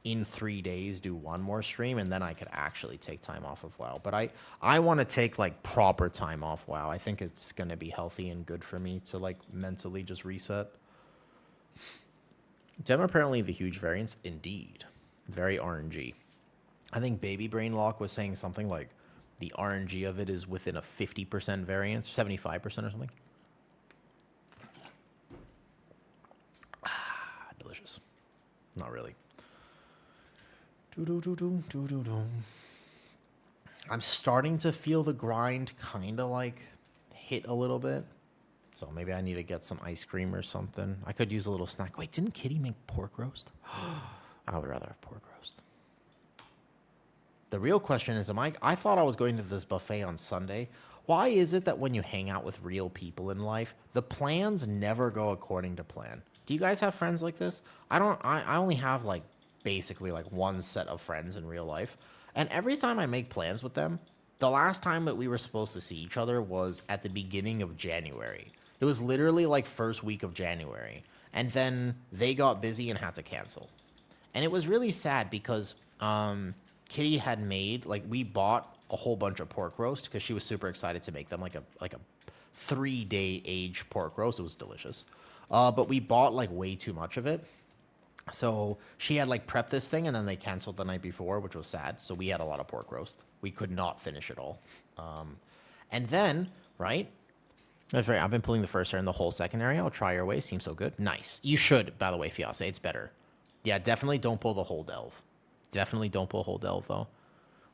in 3 days do one more stream, and then I could actually take time off of WoW. But I want to take, like, proper time off WoW. I think it's going to be healthy and good for me to, like, mentally just reset. Dem apparently the huge variance. Indeed. Very RNG. I think Baby Brain Lock was saying something like, the RNG of it is within a 50% variance, 75% or something. Ah, delicious. Not really. I'm starting to feel the grind kind of like hit a little bit. So maybe I need to get some ice cream or something. I could use a little snack. Wait, didn't Kitty make pork roast? I would rather have pork roast. The real question is, I thought I was going to this buffet on Sunday. Why is it that when you hang out with real people in life, the plans never go according to plan? Do you guys have friends like this? I only have like basically like one set of friends in real life. And every time I make plans with them, the last time that we were supposed to see each other was at the beginning of January. It was literally like first week of January. And then they got busy and had to cancel. And it was really sad because, Kitty had made, like, we bought a whole bunch of pork roast because she was super excited to make them like a 3-day aged pork roast. It was delicious. But we bought like way too much of it. So she had like prepped this thing and then they canceled the night before, which was sad. So we had a lot of pork roast. We could not finish it all. And then, right? That's right. I've been pulling the first area and the whole second area. I'll try your way. Seems so good. Nice. You should, by the way, Fiancé. It's better. Yeah, definitely don't pull the whole delve. Definitely don't pull whole delve though.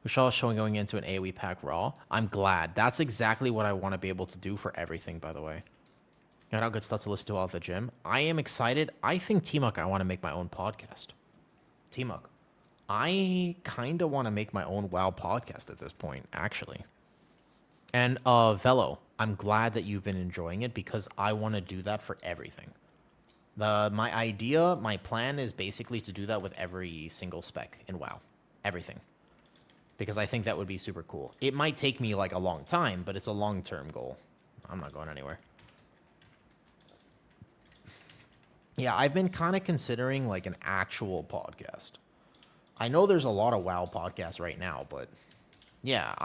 Vishal is showing going into an AoE pack raw. I'm glad. That's exactly what I want to be able to do for everything, by the way. Got how good stuff to listen to while at the gym. I am excited. I think T-Muck, I want to make my own podcast. T-Muck, I kind of want to make my own WoW podcast at this point, actually. And Velo, I'm glad that you've been enjoying it because I want to do that for everything. My plan is basically to do that with every single spec in WoW. Everything. Because I think that would be super cool. It might take me like a long time, but it's a long-term goal. I'm not going anywhere. Yeah, I've been kind of considering like an actual podcast. I know there's a lot of WoW podcasts right now, but yeah,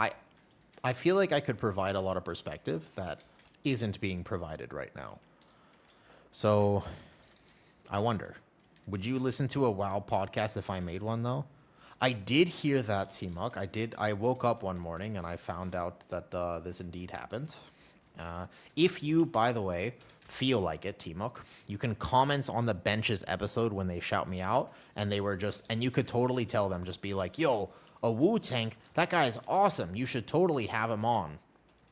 I feel like I could provide a lot of perspective that isn't being provided right now. So I wonder, would you listen to a WoW podcast if I made one though? I did hear that, T-Muck. I woke up one morning and I found out that this indeed happened. If you, by the way, feel like it, T-Muck, you can comment on the Benches episode when they shout me out, and they were just, and you could totally tell them, just be like, yo, a Wu tank, that guy is awesome. You should totally have him on.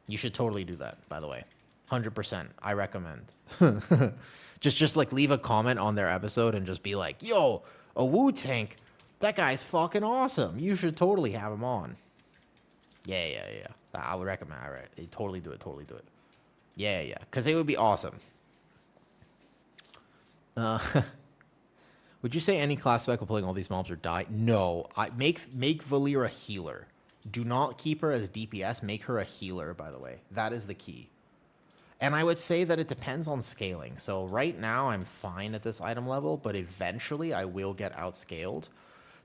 You should totally do that, by the way. 100%. I recommend. just like leave a comment on their episode and just be like, yo, a Wu tank, that guy's fucking awesome. You should totally have him on. Yeah. I would recommend. All right. Totally do it. Yeah. Because it would be awesome. Would you say any class spec will pulling all these mobs or die? No. Make Valir a healer. Do not keep her as DPS. Make her a healer, by the way. That is the key. And I would say that it depends on scaling. So right now I'm fine at this item level, but eventually I will get outscaled.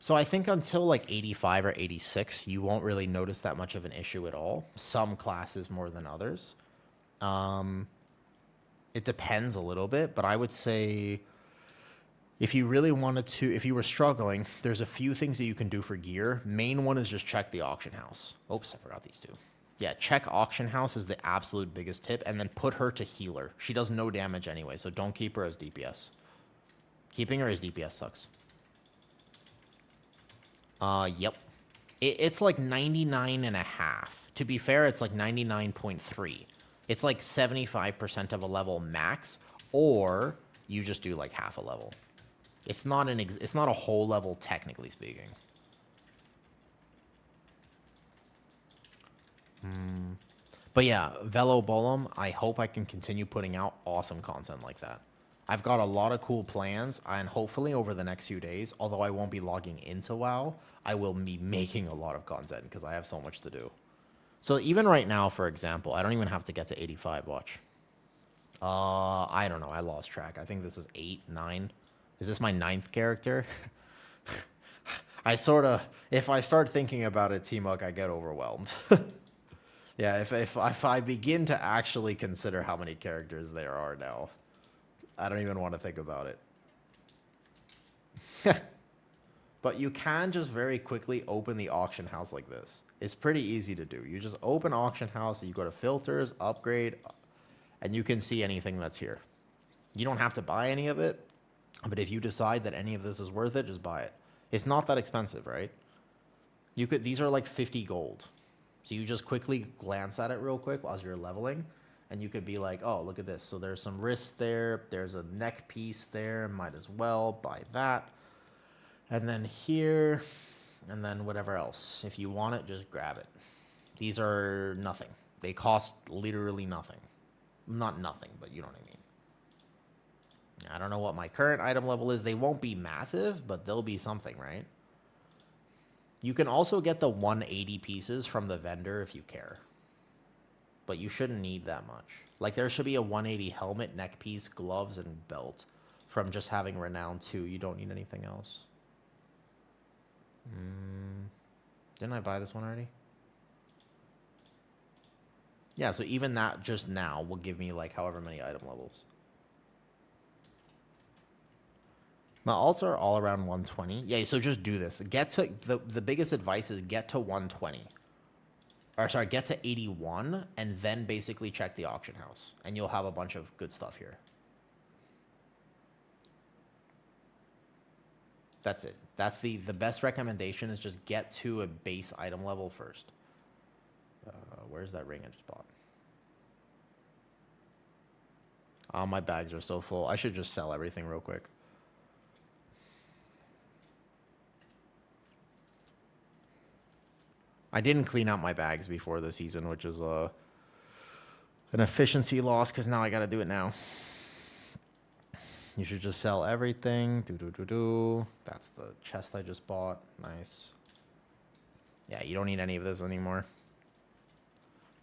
So I think until like 85 or 86, you won't really notice that much of an issue at all. Some classes more than others. It depends a little bit, but I would say if you really wanted to, if you were struggling, there's a few things that you can do for gear. Main one is just check the auction house. Oops, I forgot these two. Yeah, check auction house is the absolute biggest tip, and then put her to healer. She does no damage anyway, so don't keep her as DPS. Keeping her as DPS sucks. Yep. It's like 99.5. To be fair, it's like 99.3. It's like 75% of a level max, or you just do like half a level. It's not it's not a whole level, technically speaking. But yeah, Velo Bolum, I hope I can continue putting out awesome content like that. I've got a lot of cool plans, and hopefully over the next few days, although I won't be logging into WoW, I will be making a lot of content because I have so much to do. So even right now, for example, I don't even have to get to 85, watch. I don't know, I lost track. I think this is 8, 9. Is this my 9th character? I sort of, if I start thinking about it, T-Mug, I get overwhelmed. Yeah, if I begin to actually consider how many characters there are now, I don't even want to think about it. But you can just very quickly open the auction house like this. It's pretty easy to do. You just open auction house, you go to filters, upgrade, and you can see anything that's here. You don't have to buy any of it, but if you decide that any of this is worth it, just buy it. It's not that expensive, right? These are like 50 gold. So you just quickly glance at it real quick as you're leveling, and you could be like, oh, look at this. So there's some wrist there. There's a neck piece there. Might as well buy that. And then here, and then whatever else. If you want it, just grab it. These are nothing. They cost literally nothing. Not nothing, but you know what I mean. I don't know what my current item level is. They won't be massive, but they'll be something, right? You can also get the 180 pieces from the vendor if you care. But you shouldn't need that much. Like, there should be a 180 helmet, neck piece, gloves, and belt from just having Renown 2. You don't need anything else. Didn't I buy this one already? Yeah, so even that just now will give me, like, however many item levels. My alts are all around 120. Yeah, so just do this. Get to the biggest advice is get to 120. Or sorry, get to 81 and then basically check the auction house. And you'll have a bunch of good stuff here. That's it. That's the best recommendation is just get to a base item level first. Where's that ring I just bought? Oh, my bags are so full. I should just sell everything real quick. I didn't clean out my bags before the season, which is an efficiency loss because now I got to do it now. You should just sell everything. That's the chest I just bought. Nice. Yeah, you don't need any of this anymore.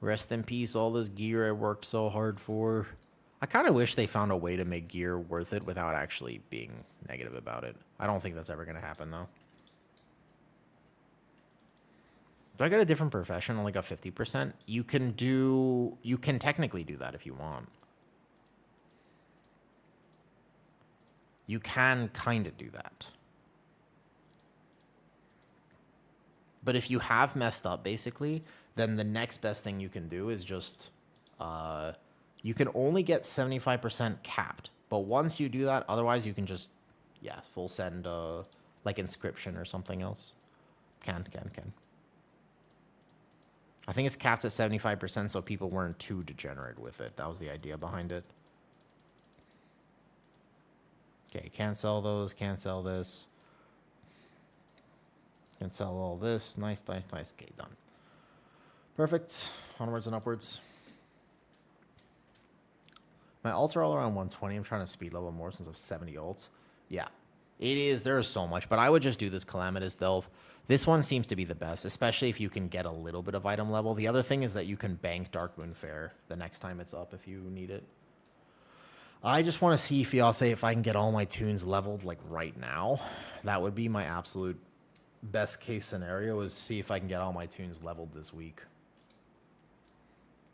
Rest in peace, all this gear I worked so hard for. I kind of wish they found a way to make gear worth it without actually being negative about it. I don't think that's ever going to happen, though. Do I get a different profession, only got 50%? You can technically do that if you want. You can kind of do that. But if you have messed up, basically, then the next best thing you can do is just... you can only get 75% capped. But once you do that, otherwise you can just... Yeah, full send, like inscription or something else. Can. I think it's capped at 75%, so people weren't too degenerate with it. That was the idea behind it. Okay, can't sell those, can't sell this. Can sell all this. Nice. Okay, done. Perfect. Onwards and upwards. My ults are all around 120. I'm trying to speed level more since I have 70 ults. Yeah, it is. There's so much, but I would just do this Calamitous Delve. This one seems to be the best, especially if you can get a little bit of item level. The other thing is that you can bank Darkmoon Fair the next time it's up if you need it. I just want to see, Fiancé, if I can get all my tunes leveled like right now. That would be my absolute best case scenario, is see if I can get all my tunes leveled this week.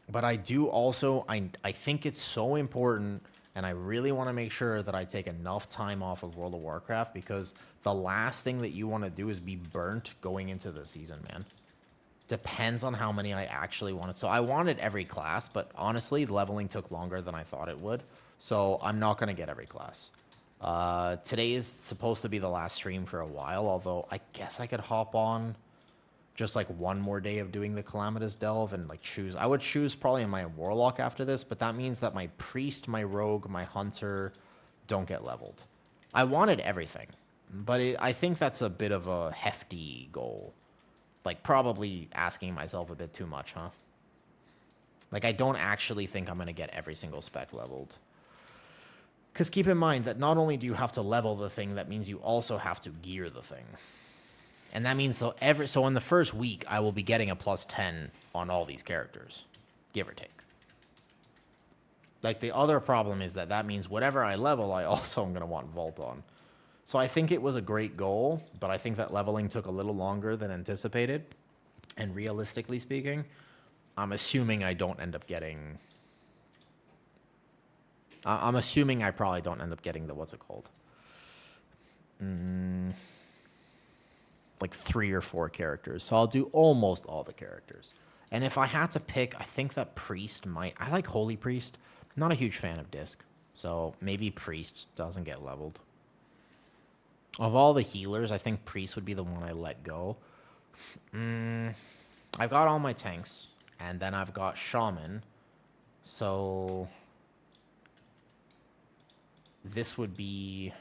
But I do also, I think it's so important, and I really want to make sure that I take enough time off of World of Warcraft, because the last thing that you want to do is be burnt going into the season, man. Depends on how many I actually wanted. So I wanted every class, but honestly, leveling took longer than I thought it would. So I'm not going to get every class. Today is supposed to be the last stream for a while, although I guess I could hop on just like one more day of doing the Calamitous Delve and like choose. I would choose probably my Warlock after this, but that means that my Priest, my Rogue, my Hunter don't get leveled. I wanted everything, but I think that's a bit of a hefty goal. Like probably asking myself a bit too much, huh? Like I don't actually think I'm going to get every single spec leveled. Because keep in mind that not only do you have to level the thing, that means you also have to gear the thing. And that means so in the first week, I will be getting a plus 10 on all these characters, give or take. Like the other problem is that means whatever I level, I also am going to want Vault on. So I think it was a great goal, but I think that leveling took a little longer than anticipated. And realistically speaking, I'm assuming I don't end up getting... I'm assuming I probably don't end up getting the, what's it called? Like 3 or 4 characters. So I'll do almost all the characters. And if I had to pick, I think that Priest might... I like Holy Priest. I'm not a huge fan of Disc. So maybe Priest doesn't get leveled. Of all the healers, I think Priest would be the one I let go. I've got all my tanks. And then I've got Shaman. So... this would be...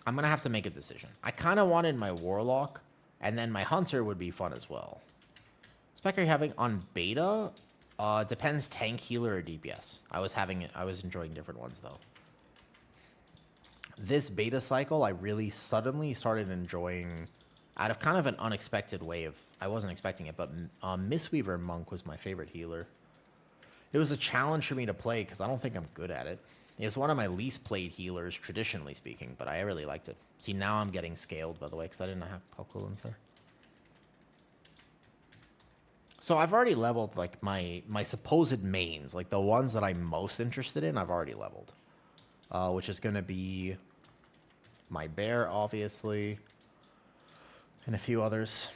I'm going to have to make a decision. I kind of wanted my Warlock, and then my Hunter would be fun as well. Spec are you having on beta? Depends tank, healer, or DPS. I was enjoying different ones, though. This beta cycle, I really suddenly started enjoying, out of kind of an unexpected way of... I wasn't expecting it, but Mistweaver Monk was my favorite healer. It was a challenge for me to play because I don't think I'm good at it. It was one of my least played healers, traditionally speaking, but I really liked it. See, now I'm getting scaled, by the way, because I didn't have pop coolants there. So I've already leveled, like, my supposed mains, like the ones that I'm most interested in, I've already leveled. Which is going to be my Bear, obviously, and a few others.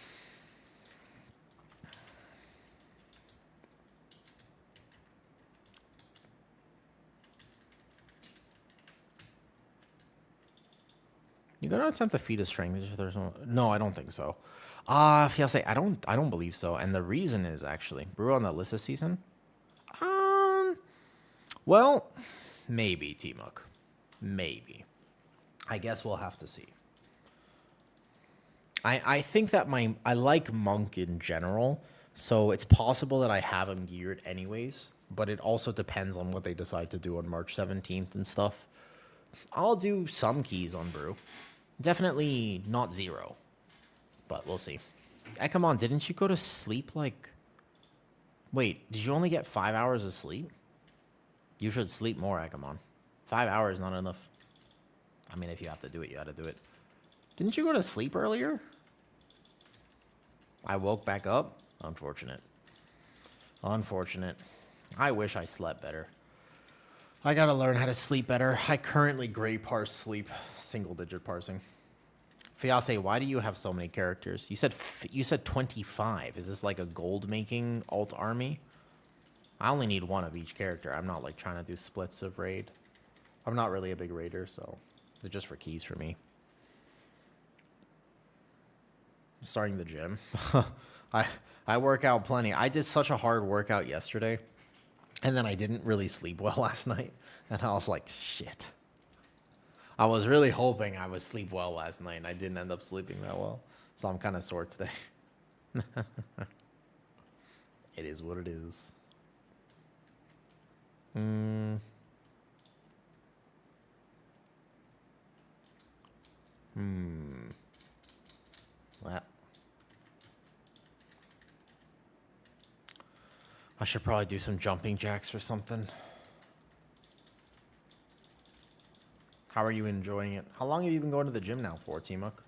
You gonna attempt to feed his strength? No, I don't think so. Fiance, I don't believe so. And the reason is actually brew on the Alyssa season. Well, maybe T-Muck. Maybe. I guess we'll have to see. I think that I like Monk in general, so it's possible that I have him geared anyways, but it also depends on what they decide to do on March 17th and stuff. I'll do some keys on Brew. Definitely not 0, but we'll see. Hey, come on, didn't you go to sleep like... Wait, did you only get 5 hours of sleep? You should sleep more, Akamon. 5 hours, not enough. I mean, if you have to do it, you gotta do it. Didn't you go to sleep earlier? I woke back up? Unfortunate. Unfortunate. I wish I slept better. I gotta learn how to sleep better. I currently gray parse sleep, single-digit parsing. Fiance, why do you have so many characters? You said 25. Is this like a gold-making alt army? I only need one of each character. I'm not like trying to do splits of raid. I'm not really a big raider, so they're just for keys for me. Starting the gym. I work out plenty. I did such a hard workout yesterday, and then I didn't really sleep well last night, and I was like, shit. I was really hoping I would sleep well last night, and I didn't end up sleeping that well, so I'm kind of sore today. It is what it is. Well, I should probably do some jumping jacks or something. How are you enjoying it? How long have you been going to the gym now for, T-Muck?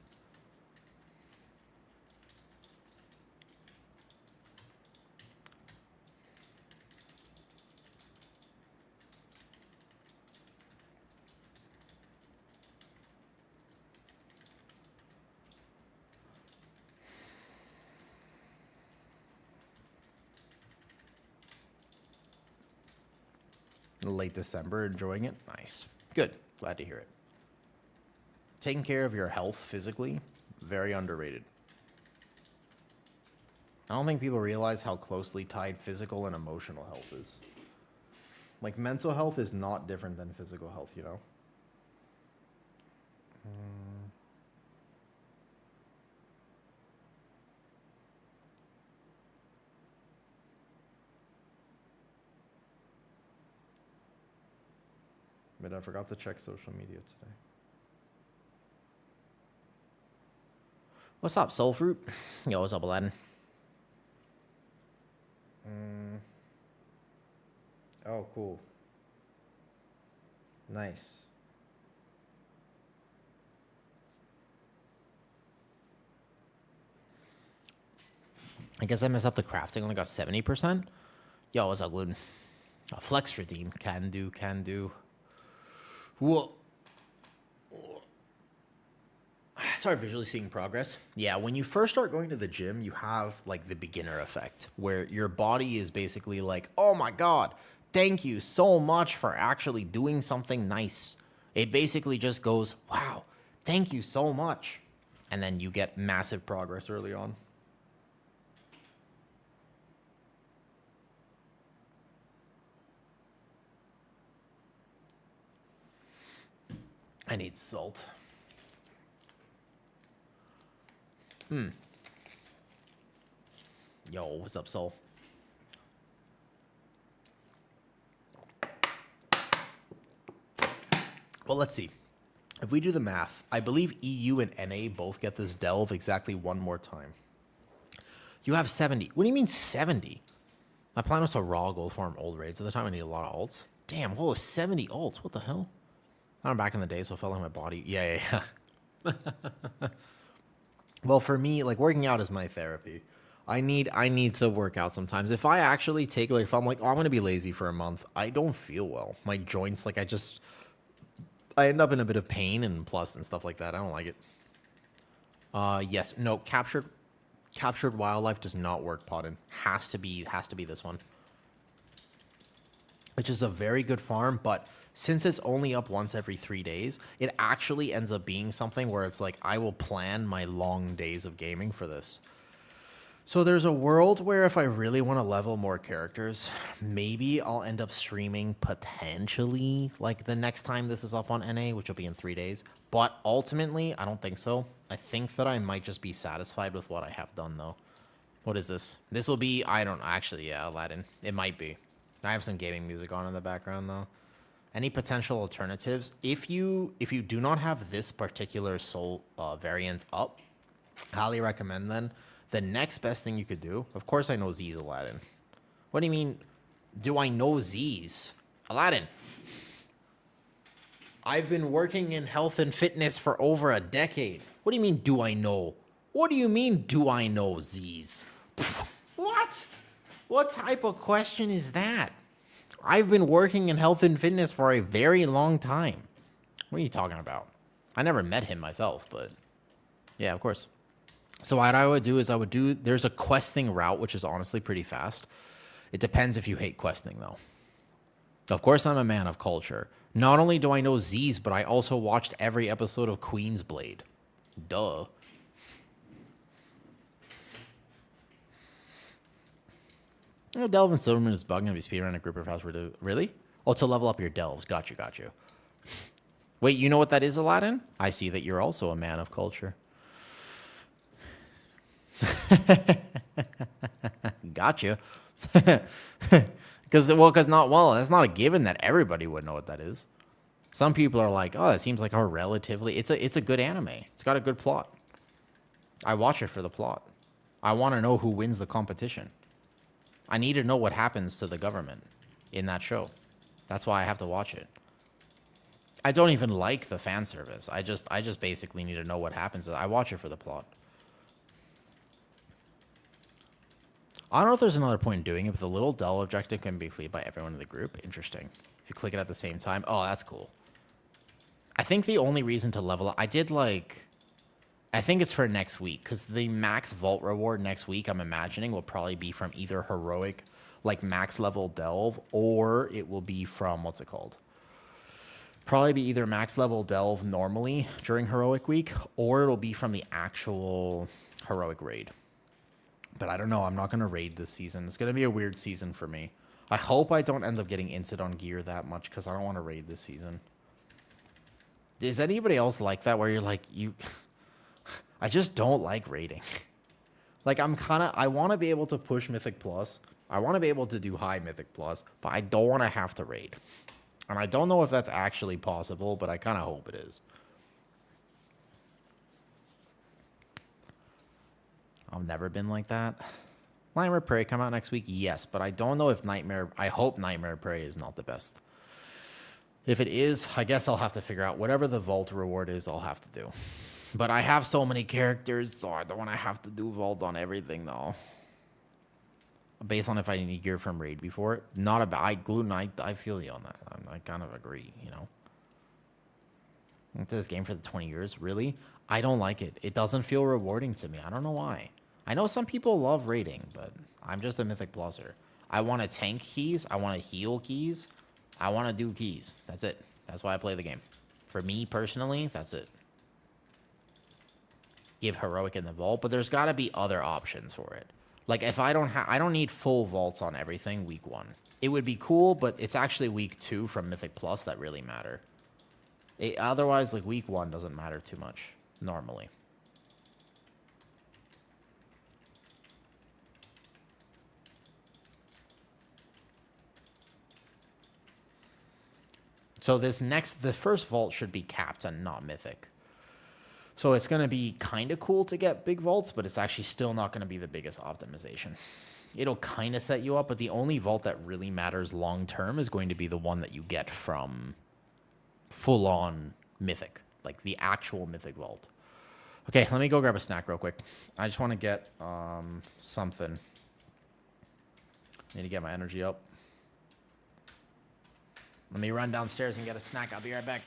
Late December, enjoying it? Nice. Good. Glad to hear it. Taking care of your health physically, very underrated. I don't think people realize how closely tied physical and emotional health is. Like, mental health is not different than physical health, you know? But I forgot to check social media today. What's up, Soul Fruit? Yo, what's up, Aladdin? Oh, cool. Nice. I guess I messed up the crafting. Only got 70%. Yo, what's up, Gluten? A flex redeem. Can do, can do. Whoa. Sorry, visually seeing progress. Yeah, when you first start going to the gym, you have like the beginner effect where your body is basically like, oh my God, thank you so much for actually doing something nice. It basically just goes, wow, thank you so much. And then you get massive progress early on. I need salt. Yo, what's up, Soul? Well, let's see. If we do the math, I believe EU and NA both get this delve exactly one more time. You have 70. What do you mean 70? My plan was to raw gold farm old raids. At the time, I need a lot of alts. Damn, whoa, 70 alts. What the hell? I'm back in the day, so I felt like my body. Yeah. Well, for me, like, working out is my therapy. I need to work out sometimes. If I actually take, like, if I'm like, oh, I'm going to be lazy for a month, I don't feel well. My joints, like, I end up in a bit of pain and plus and stuff like that. I don't like it. Yes. No, captured wildlife does not work, Podden. Has to be this one. Which is a very good farm, but since it's only up once every 3 days, it actually ends up being something where it's like I will plan my long days of gaming for this. So there's a world where if I really want to level more characters, maybe I'll end up streaming potentially like the next time this is up on NA, which will be in 3 days. But ultimately, I don't think so. I think that I might just be satisfied with what I have done, though. What is this? This will be, I don't know, actually, yeah, Aladdin. It might be. I have some gaming music on in the background, though. Any potential alternatives? If you do not have this particular soul variant up, highly recommend then. The next best thing you could do, of course I know Z's Aladdin. What do you mean, do I know Z's? Aladdin. I've been working in health and fitness for over a decade. What do you mean, do I know? What do you mean, do I know Z's? Pfft, what? What type of question is that? I've been working in health and fitness for a very long time. What are you talking about? I never met him myself, but yeah, of course. So what I would do is there's a questing route, which is honestly pretty fast. It depends if you hate questing, though. Of course, I'm a man of culture. Not only do I know Z's, but I also watched every episode of Queen's Blade. Duh. Oh, Delve and Silverman is bugging to be speedrunning a group of house. Really? Oh, to level up your delves. Got you. Wait, you know what that is, Aladdin? I see that you're also a man of culture. Gotcha. Because that's not a given that everybody would know what that is. Some people are like, oh, it seems like a relatively, it's a good anime. It's got a good plot. I watch it for the plot. I want to know who wins the competition. I need to know what happens to the government in that show. That's why I have to watch it. I don't even like the fan service. I just basically need to know what happens. I watch it for the plot. I don't know if there's another point in doing it, but the little delve objective can be completed by everyone in the group. Interesting. If you click it at the same time. Oh, that's cool. I think the only reason to level up... I think it's for next week, because the max vault reward next week, I'm imagining, will probably be from either heroic, like max level delve, or it will be from, what's it called? Probably be either max level delve normally during heroic week, or it'll be from the actual heroic raid. But I don't know. I'm not going to raid this season. It's going to be a weird season for me. I hope I don't end up getting inted on gear that much because I don't want to raid this season. Is anybody else like that where you're like, I just don't like raiding. Like, I want to be able to push Mythic Plus. I want to be able to do high Mythic Plus, but I don't want to have to raid. And I don't know if that's actually possible, but I kind of hope it is. I've never been like that. Nightmare Prey come out next week? Yes, but I don't know if I hope Nightmare Prey is not the best. If it is, I guess I'll have to figure out whatever the vault reward is, I'll have to do. But I have so many characters, so I don't want to have to do vault on everything, though. Based on if I need gear from raid before it. Not a bad... Gluten, I feel you on that. I kind of agree, you know. Into this game for the 20 years, really? I don't like it. It doesn't feel rewarding to me. I don't know why. I know some people love raiding, but I'm just a Mythic Pluser. I want to tank keys. I want to heal keys. I want to do keys. That's it. That's why I play the game. For me, personally, that's it. Give heroic in the vault, but there's got to be other options for it. Like, if I don't need full vaults on everything week 1. It would be cool, but it's actually week 2 from Mythic Plus that really matter. Otherwise, like, week 1 doesn't matter too much, normally. So the first vault should be capped and not mythic. So it's going to be kind of cool to get big vaults, but it's actually still not going to be the biggest optimization. It'll kind of set you up, but the only vault that really matters long term is going to be the one that you get from full-on mythic, like the actual mythic vault. Okay, let me go grab a snack real quick. I just want to get something. Need to get my energy up. Let me run downstairs and get a snack. I'll be right back.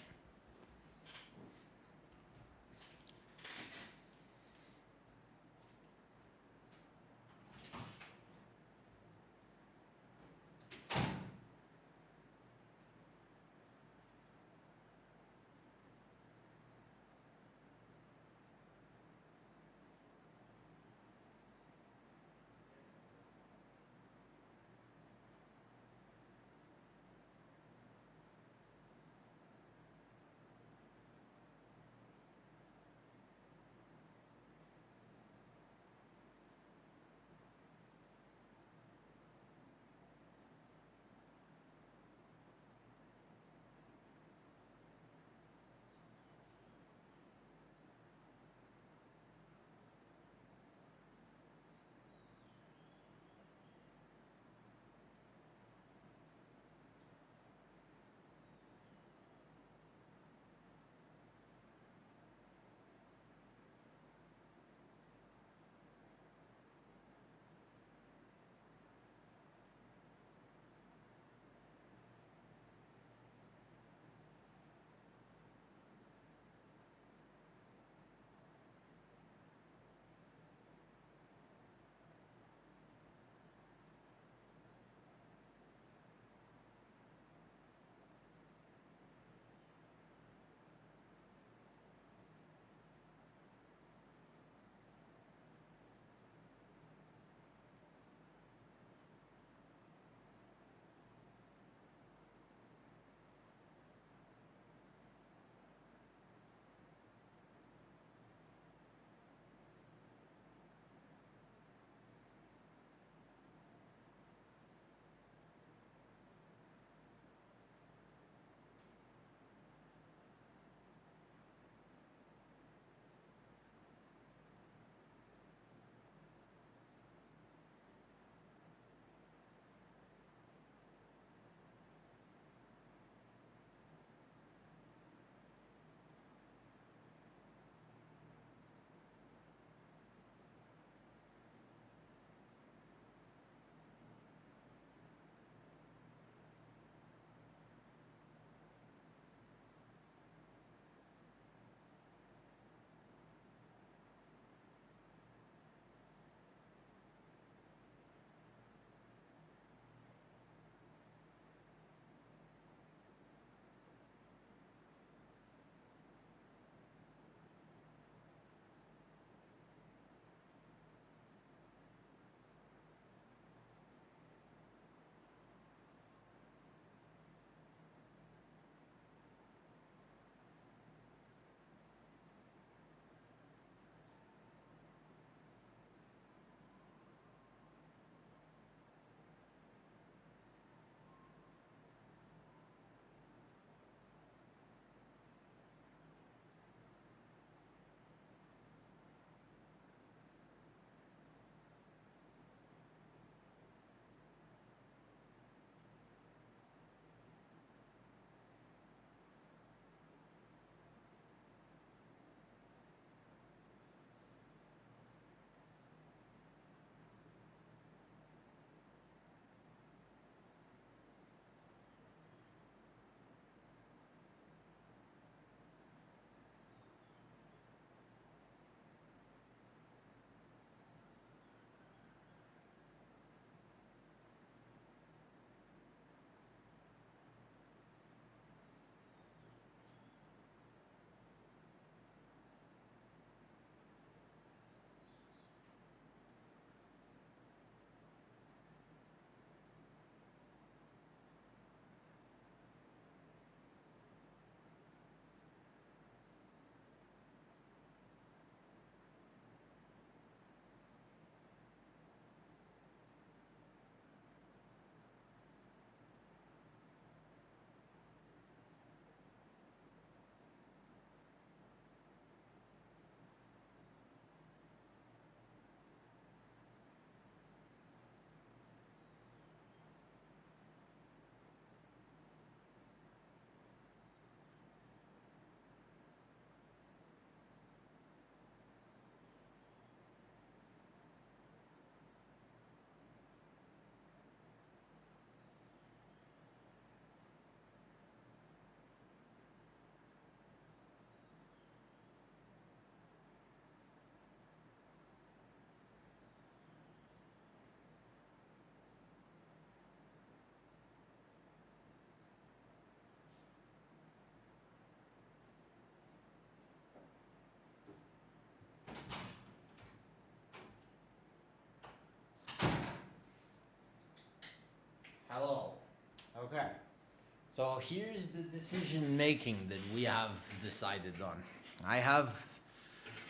So here's the decision making that we have decided on. I have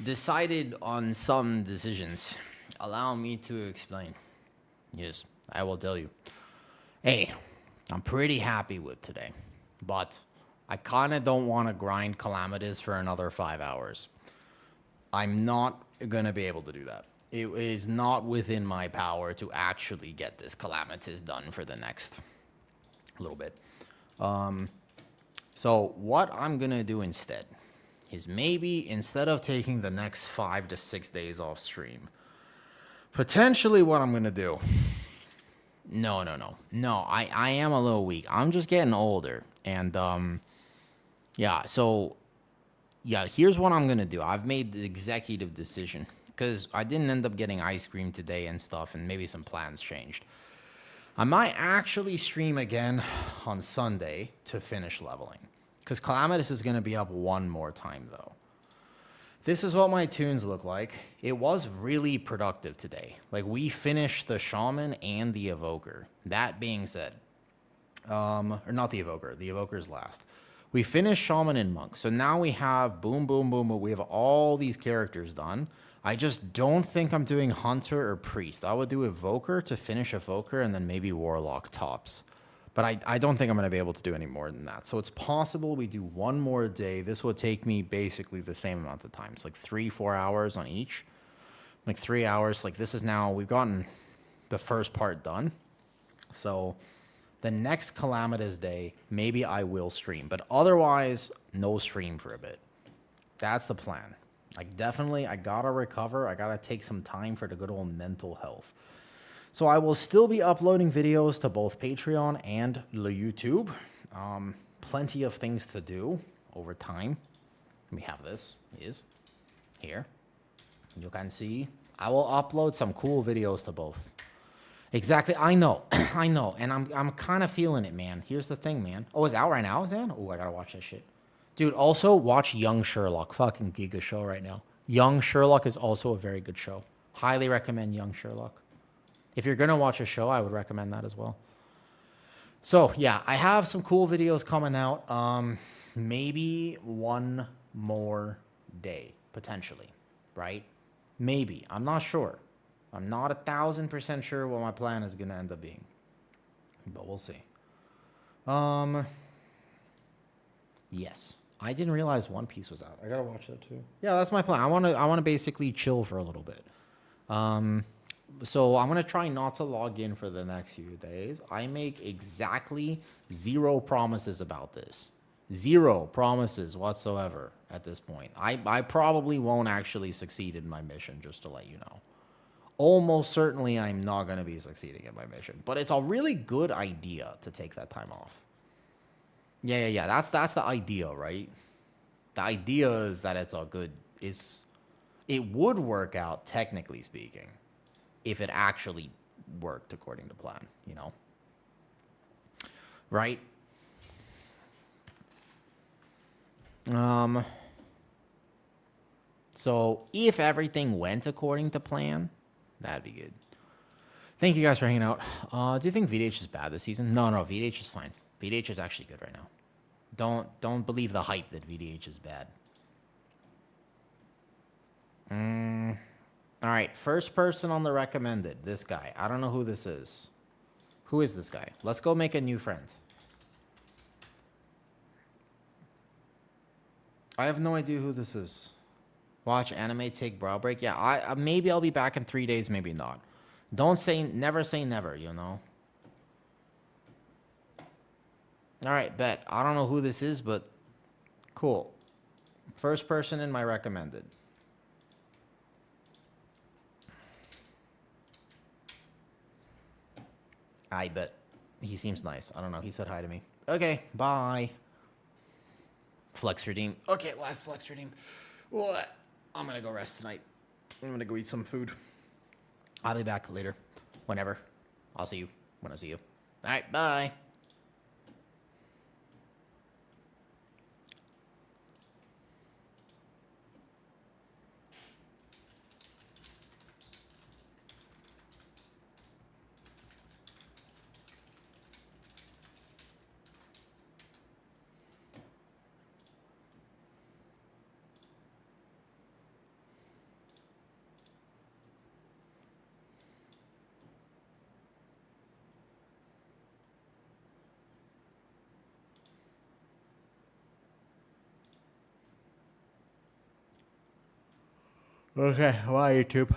decided on some decisions. Allow me to explain. Yes, I will tell you. Hey, I'm pretty happy with today, but I kind of don't want to grind Calamitous for another 5 hours. I'm not going to be able to do that. It is not within my power to actually get this Calamitous done for the next little bit. So what I'm going to do instead is maybe instead of taking the next 5 to 6 days off stream, potentially what I'm going to do. No, I am a little weak. I'm just getting older. And, here's what I'm going to do. I've made the executive decision because I didn't end up getting ice cream today and stuff, and maybe some plans changed. I might actually stream again on Sunday to finish leveling because Calamitous is going to be up one more time, though. This is what my tunes look like. It was really productive today. Like, we finished the Shaman and the Evoker. That being said, or not the Evoker's last. We finished Shaman and Monk. So now we have boom, boom, boom, boom. We have all these characters done. I just don't think I'm doing Hunter or Priest. I would do Evoker to finish Evoker and then maybe Warlock tops. But I don't think I'm going to be able to do any more than that. So it's possible we do one more day. This will take me basically the same amount of time. It's like 3-4 hours on each. Like 3 hours. Like this is now, we've gotten the first part done. So the next Calamitous day, maybe I will stream. But otherwise, no stream for a bit. That's the plan. Like definitely, I got to recover. I got to take some time for the good old mental health. So I will still be uploading videos to both Patreon and the YouTube. Plenty of things to do over time. We have this is here. You can see. I will upload some cool videos to both. Exactly. I know. I know. And I'm kind of feeling it, man. Here's the thing, man. Oh, it's out right now, Zan? Oh, I got to watch that shit. Dude, also watch Young Sherlock. Fucking giga show right now. Young Sherlock is also a very good show. Highly recommend Young Sherlock. If you're going to watch a show, I would recommend that as well. So, yeah, I have some cool videos coming out. Maybe one more day, potentially, right? Maybe. I'm not sure. I'm not 1,000% sure what my plan is going to end up being. But we'll see. Yes. I didn't realize One Piece was out. I got to watch that too. Yeah, that's my plan. I want to basically chill for a little bit. So I'm going to try not to log in for the next few days. I make exactly 0 promises about this. 0 promises whatsoever at this point. I probably won't actually succeed in my mission, just to let you know. Almost certainly I'm not going to be succeeding in my mission. But it's a really good idea to take that time off. Yeah. That's the idea, right? The idea is that it's all good. It would work out, technically speaking, if it actually worked according to plan, you know? Right? So if everything went according to plan, that'd be good. Thank you guys for hanging out. Do you think VDH is bad this season? No, VDH is fine. VDH is actually good right now. Don't believe the hype that VDH is bad. All right, first person on the recommended. This guy. I don't know who this is. Who is this guy? Let's go make a new friend. I have no idea who this is. Watch anime, take brow break. Yeah, maybe I'll be back in 3 days, maybe not. Never say never, you know? All right, bet. I don't know who this is, but cool. First person in my recommended. I bet. He seems nice. I don't know. He said hi to me. Okay, bye. Flex redeem. Okay, last flex redeem. What? I'm going to go rest tonight. I'm going to go eat some food. I'll be back later. Whenever. I'll see you when I see you. All right, bye. Okay, bye YouTube.